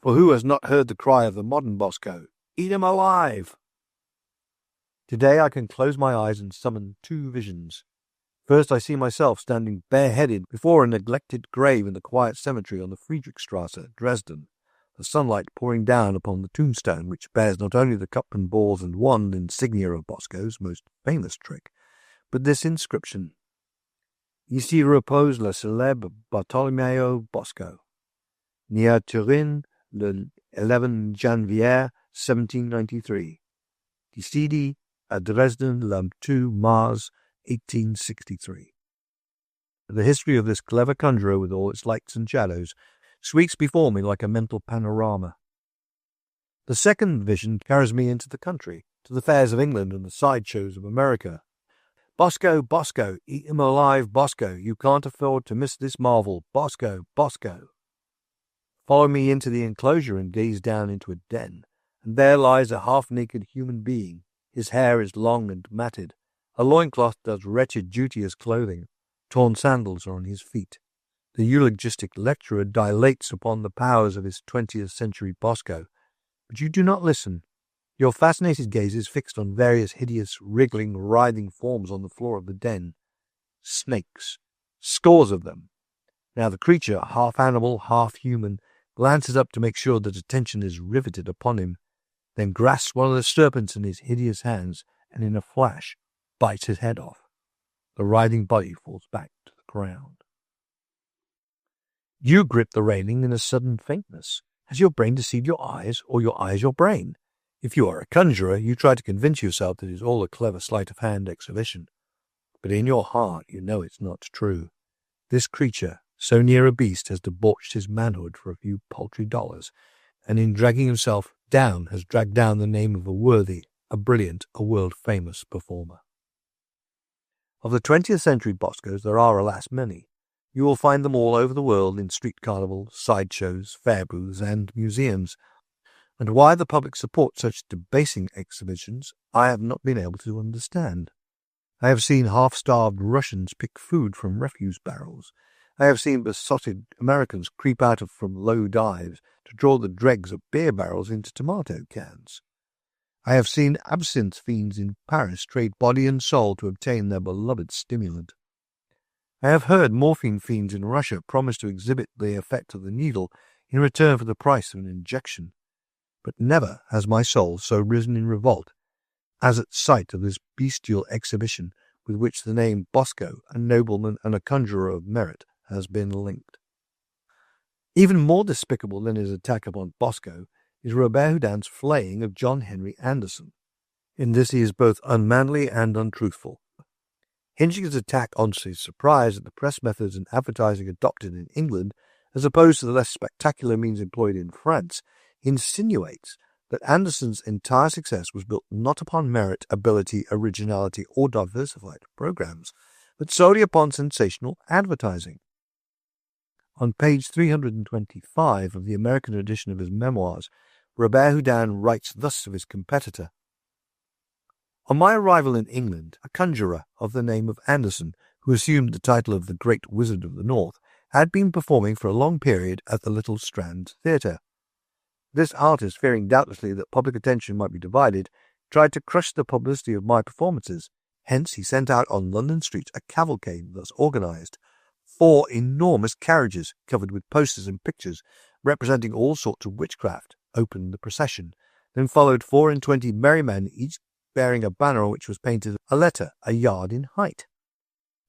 For who has not heard the cry of the modern Bosco, "Eat him alive"? Today I can close my eyes and summon two visions. First I see myself standing bareheaded before a neglected grave in the quiet cemetery on the Friedrichstrasse, Dresden, the sunlight pouring down upon the tombstone, which bears not only the cup and balls and wand insignia of Bosco's most famous trick, but this inscription: Ici repose le célèbre Bartolomeo Bosco, né à Turin le 11 janvier 1793, décédé à Dresden le 2 mars 1863. The history of this clever conjurer, with all its lights and shadows, sweeps before me like a mental panorama. The second vision carries me into the country, to the fairs of England and the sideshows of America. Bosco, Bosco, eat him alive, Bosco, you can't afford to miss this marvel, Bosco, Bosco. Follow me into the enclosure and gaze down into a den, and there lies a half-naked human being. His hair is long and matted. A loincloth does wretched duty as clothing. Torn sandals are on his feet. The eulogistic lecturer dilates upon the powers of his 20th century Bosco, but you do not listen. Your fascinated gaze is fixed on various hideous, wriggling, writhing forms on the floor of the den. Snakes. Scores of them. Now the creature, half animal, half human, glances up to make sure that attention is riveted upon him, then grasps one of the serpents in his hideous hands, and in a flash bites his head off. The writhing body falls back to the ground. You grip the railing in a sudden faintness. Has your brain deceived your eyes, or your eyes your brain? If you are a conjurer, you try to convince yourself that it is all a clever sleight-of-hand exhibition. But in your heart you know it's not true. This creature, so near a beast, has debauched his manhood for a few paltry dollars, and in dragging himself down has dragged down the name of a worthy, a brilliant, a world-famous performer. Of the 20th century Boscos there are, alas, many. You will find them all over the world in street carnivals, sideshows, fair booths, and museums. And why the public supports such debasing exhibitions, I have not been able to understand. I have seen half-starved Russians pick food from refuse barrels. I have seen besotted Americans creep out from low dives to draw the dregs of beer barrels into tomato cans. I have seen absinthe fiends in Paris trade body and soul to obtain their beloved stimulant. I have heard morphine fiends in Russia promise to exhibit the effect of the needle in return for the price of an injection. But never has my soul so risen in revolt as at sight of this bestial exhibition with which the name Bosco, a nobleman and a conjurer of merit, has been linked. Even more despicable than his attack upon Bosco is Robert Houdin's flaying of John Henry Anderson. In this he is both unmanly and untruthful. Hinging his attack on his surprise at the press methods and advertising adopted in England, as opposed to the less spectacular means employed in France, he insinuates that Anderson's entire success was built not upon merit, ability, originality, or diversified programs, but solely upon sensational advertising. On page 325 of the American edition of his memoirs, Robert Houdin writes thus of his competitor. On my arrival in England, a conjurer of the name of Anderson, who assumed the title of the Great Wizard of the North, had been performing for a long period at the Little Strand Theatre. This artist, fearing doubtlessly that public attention might be divided, tried to crush the publicity of my performances. Hence he sent out on London streets a cavalcade thus organized. 4 enormous carriages, covered with posters and pictures, representing all sorts of witchcraft, opened the procession. Then followed 24 merry men, each bearing a banner on which was painted a letter a yard in height.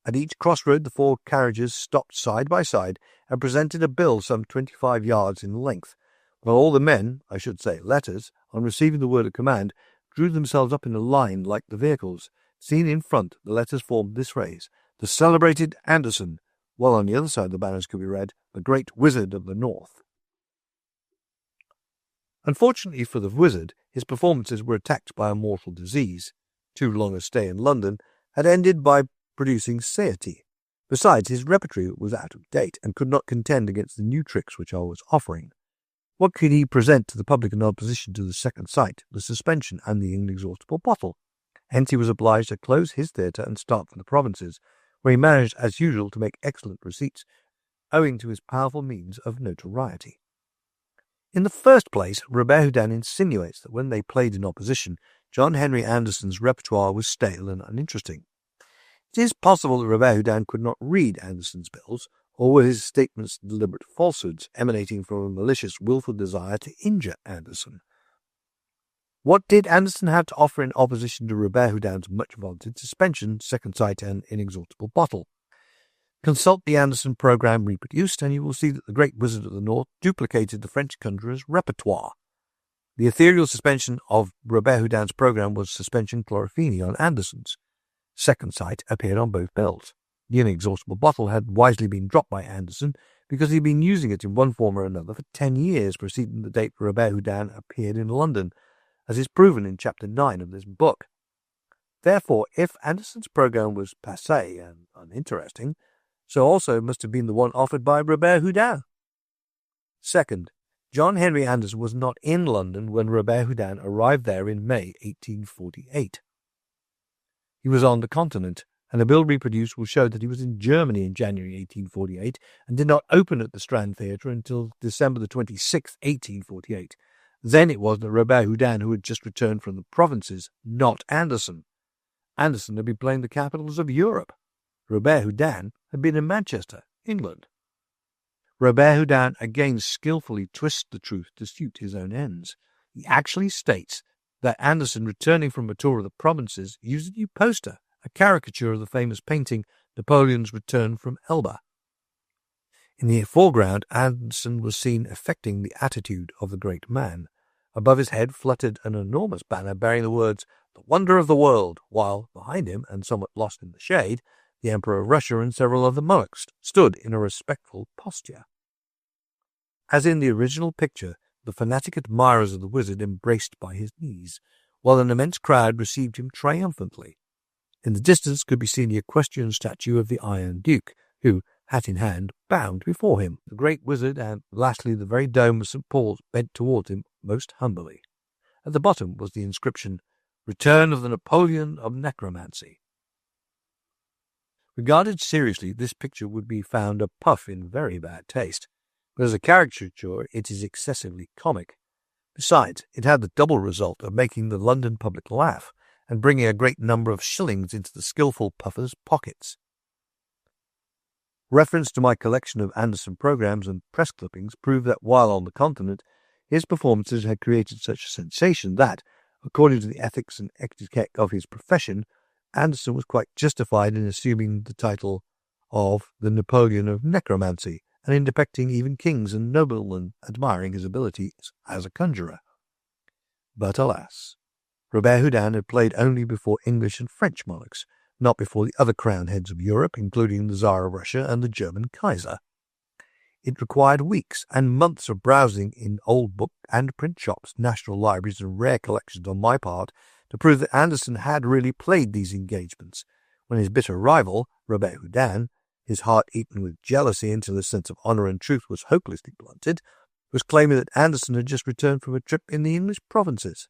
At each crossroad the 4 carriages stopped side by side and presented a bill some 25 yards in length, while all the men, I should say letters, on receiving the word of command, drew themselves up in a line like the vehicles. Seen in front, the letters formed this phrase, "The celebrated Anderson," while on the other side of the banners could be read, "The Great Wizard of the North." Unfortunately for the wizard, his performances were attacked by a mortal disease. Too long a stay in London had ended by producing satiety. Besides, his repertory was out of date and could not contend against the new tricks which I was offering. What could he present to the public in opposition to the second sight, the suspension, and the inexhaustible bottle? Hence he was obliged to close his theatre and start for the provinces, where he managed, as usual, to make excellent receipts, owing to his powerful means of notoriety. In the first place, Robert Houdin insinuates that when they played in opposition, John Henry Anderson's repertoire was stale and uninteresting. It is possible that Robert Houdin could not read Anderson's bills, or were his statements deliberate falsehoods emanating from a malicious, wilful desire to injure Anderson. What did Anderson have to offer in opposition to Robert Houdin's much-vaunted suspension, second sight, and inexhaustible bottle? Consult the Anderson program reproduced, and you will see that the Great Wizard of the North duplicated the French conjurer's repertoire. The ethereal suspension of Robert Houdin's program was suspension chlorophene on Anderson's. Second sight appeared on both bills. The inexhaustible bottle had wisely been dropped by Anderson because he had been using it in one form or another for 10 years preceding the date Robert Houdin appeared in London, as is proven in Chapter 9 of this book. Therefore, if Anderson's program was passé and uninteresting, so also must have been the one offered by Robert Houdin. Second, John Henry Anderson was not in London when Robert Houdin arrived there in May 1848. He was on the continent, and a bill reproduced will show that he was in Germany in January 1848 and did not open at the Strand Theatre until December the 26th, 1848. Then it was that Robert Houdin who had just returned from the provinces, not Anderson. Anderson had been playing the capitals of Europe. Robert Houdin had been in Manchester, England. Robert Houdin again skillfully twists the truth to suit his own ends. He actually states that Anderson, returning from a tour of the provinces, used a new poster, a caricature of the famous painting Napoleon's Return from Elba. In the foreground, Anderson was seen affecting the attitude of the great man. Above his head fluttered an enormous banner bearing the words, "The Wonder of the World," while behind him, and somewhat lost in the shade, the Emperor of Russia and several other monarchs stood in a respectful posture. As in the original picture, the fanatic admirers of the wizard embraced by his knees, while an immense crowd received him triumphantly. In the distance could be seen the equestrian statue of the Iron Duke, who, hat in hand, bowed before him. The great wizard and, lastly, the very dome of St. Paul's bent towards him most humbly. At the bottom was the inscription, "Return of the Napoleon of Necromancy." Regarded seriously, this picture would be found a puff in very bad taste, but as a caricature it is excessively comic. Besides, it had the double result of making the London public laugh and bringing a great number of shillings into the skilful puffer's pockets. Reference to my collection of Anderson programs and press clippings prove that while on the continent, his performances had created such a sensation that, according to the ethics and etiquette of his profession, Anderson was quite justified in assuming the title of the Napoleon of Necromancy, and in depicting even kings and noblemen admiring his abilities as a conjurer. But alas, Robert Houdin had played only before English and French monarchs, not before the other crown heads of Europe, including the Tsar of Russia and the German Kaiser. It required weeks and months of browsing in old book and print shops, national libraries, and rare collections on my part to prove that Anderson had really played these engagements, when his bitter rival, Robert Houdin, his heart eaten with jealousy until his sense of honour and truth was hopelessly blunted, was claiming that Anderson had just returned from a trip in the English provinces.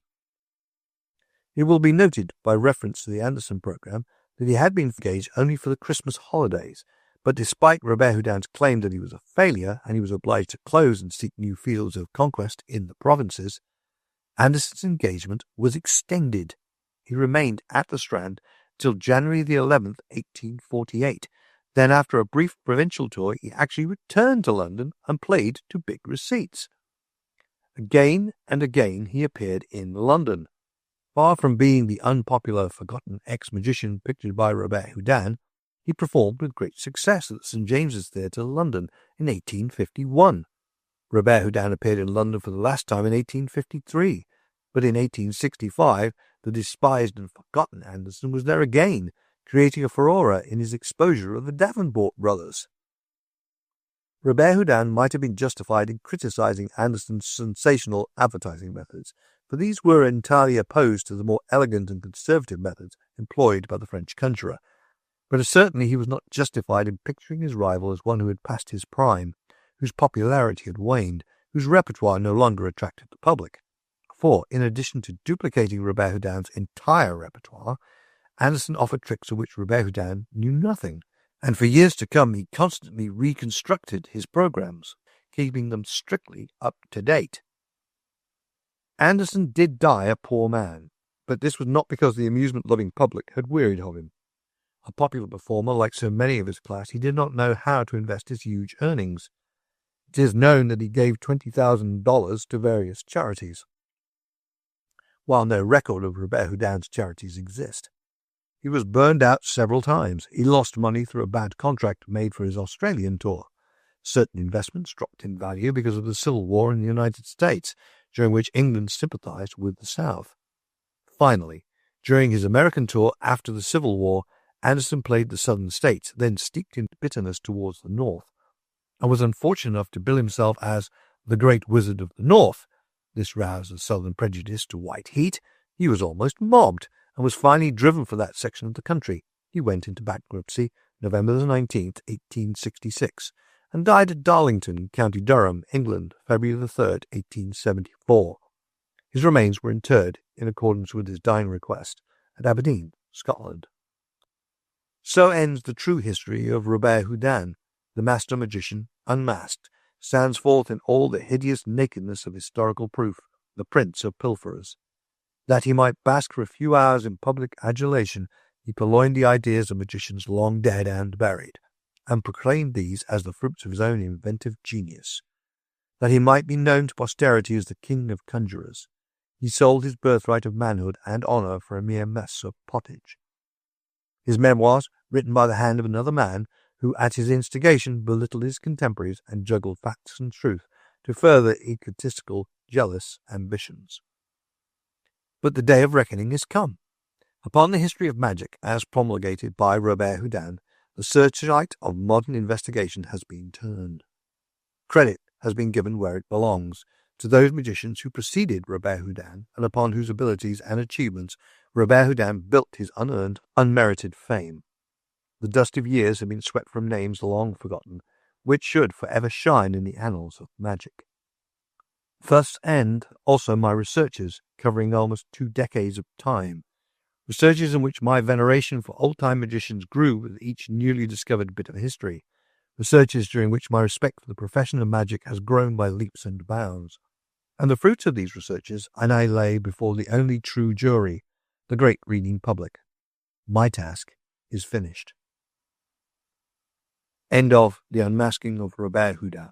It will be noted, by reference to the Anderson programme, that he had been engaged only for the Christmas holidays, but despite Robert Houdin's claim that he was a failure and he was obliged to close and seek new fields of conquest in the provinces, Anderson's engagement was extended. He remained at the Strand till January the 11th, 1848. Then, after a brief provincial tour, he actually returned to London and played to big receipts. Again and again he appeared in London. Far from being the unpopular, forgotten ex-magician pictured by Robert Houdin, he performed with great success at the St. James's Theatre, London, in 1851. Robert Houdin appeared in London for the last time in 1853, but in 1865 the despised and forgotten Anderson was there again, creating a furore in his exposure of the Davenport brothers. Robert Houdin might have been justified in criticizing Anderson's sensational advertising methods, for these were entirely opposed to the more elegant and conservative methods employed by the French conjurer. But certainly he was not justified in picturing his rival as one who had passed his prime, whose popularity had waned, whose repertoire no longer attracted the public. For, in addition to duplicating Robert Houdin's entire repertoire, Anderson offered tricks of which Robert Houdin knew nothing, and for years to come he constantly reconstructed his programs, keeping them strictly up to date. Anderson did die a poor man, but this was not because the amusement-loving public had wearied of him. A popular performer, like so many of his class, he did not know how to invest his huge earnings. It is known that he gave $20,000 to various charities, while no record of Robert Houdin's charities exist. He was burned out several times. He lost money through a bad contract made for his Australian tour. Certain investments dropped in value because of the Civil War in the United States, during which England sympathized with the South. Finally, during his American tour after the Civil War, Anderson played the southern states, then steeped in bitterness towards the north, and was unfortunate enough to bill himself as the Great Wizard of the North. This roused the southern prejudice to white heat. He was almost mobbed, and was finally driven from that section of the country. He went into bankruptcy November the 19th, 1866, and died at Darlington, County Durham, England, February 3rd, 1874. His remains were interred, in accordance with his dying request, at Aberdeen, Scotland. So ends the true history of Robert Houdin. The master magician, unmasked, stands forth in all the hideous nakedness of historical proof, the prince of pilferers. That he might bask for a few hours in public adulation, he purloined the ideas of magicians long dead and buried, and proclaimed these as the fruits of his own inventive genius. That he might be known to posterity as the king of conjurers, he sold his birthright of manhood and honour for a mere mess of pottage. His memoirs, written by the hand of another man, who at his instigation belittled his contemporaries and juggled facts and truth to further egotistical, jealous ambitions. But the day of reckoning is come. Upon the history of magic, as promulgated by Robert Houdin, the searchlight of modern investigation has been turned. Credit has been given where it belongs, to those magicians who preceded Robert Houdin, and upon whose abilities and achievements Robert Houdin built his unearned, unmerited fame. The dust of years have been swept from names long forgotten, which should forever shine in the annals of magic. Thus end also my researches, covering almost 2 decades of time, researches in which my veneration for old-time magicians grew with each newly discovered bit of history, researches during which my respect for the profession of magic has grown by leaps and bounds. And the fruits of these researches I now lay before the only true jury, the great reading public. My task is finished. End of The Unmasking of Robert Houdin.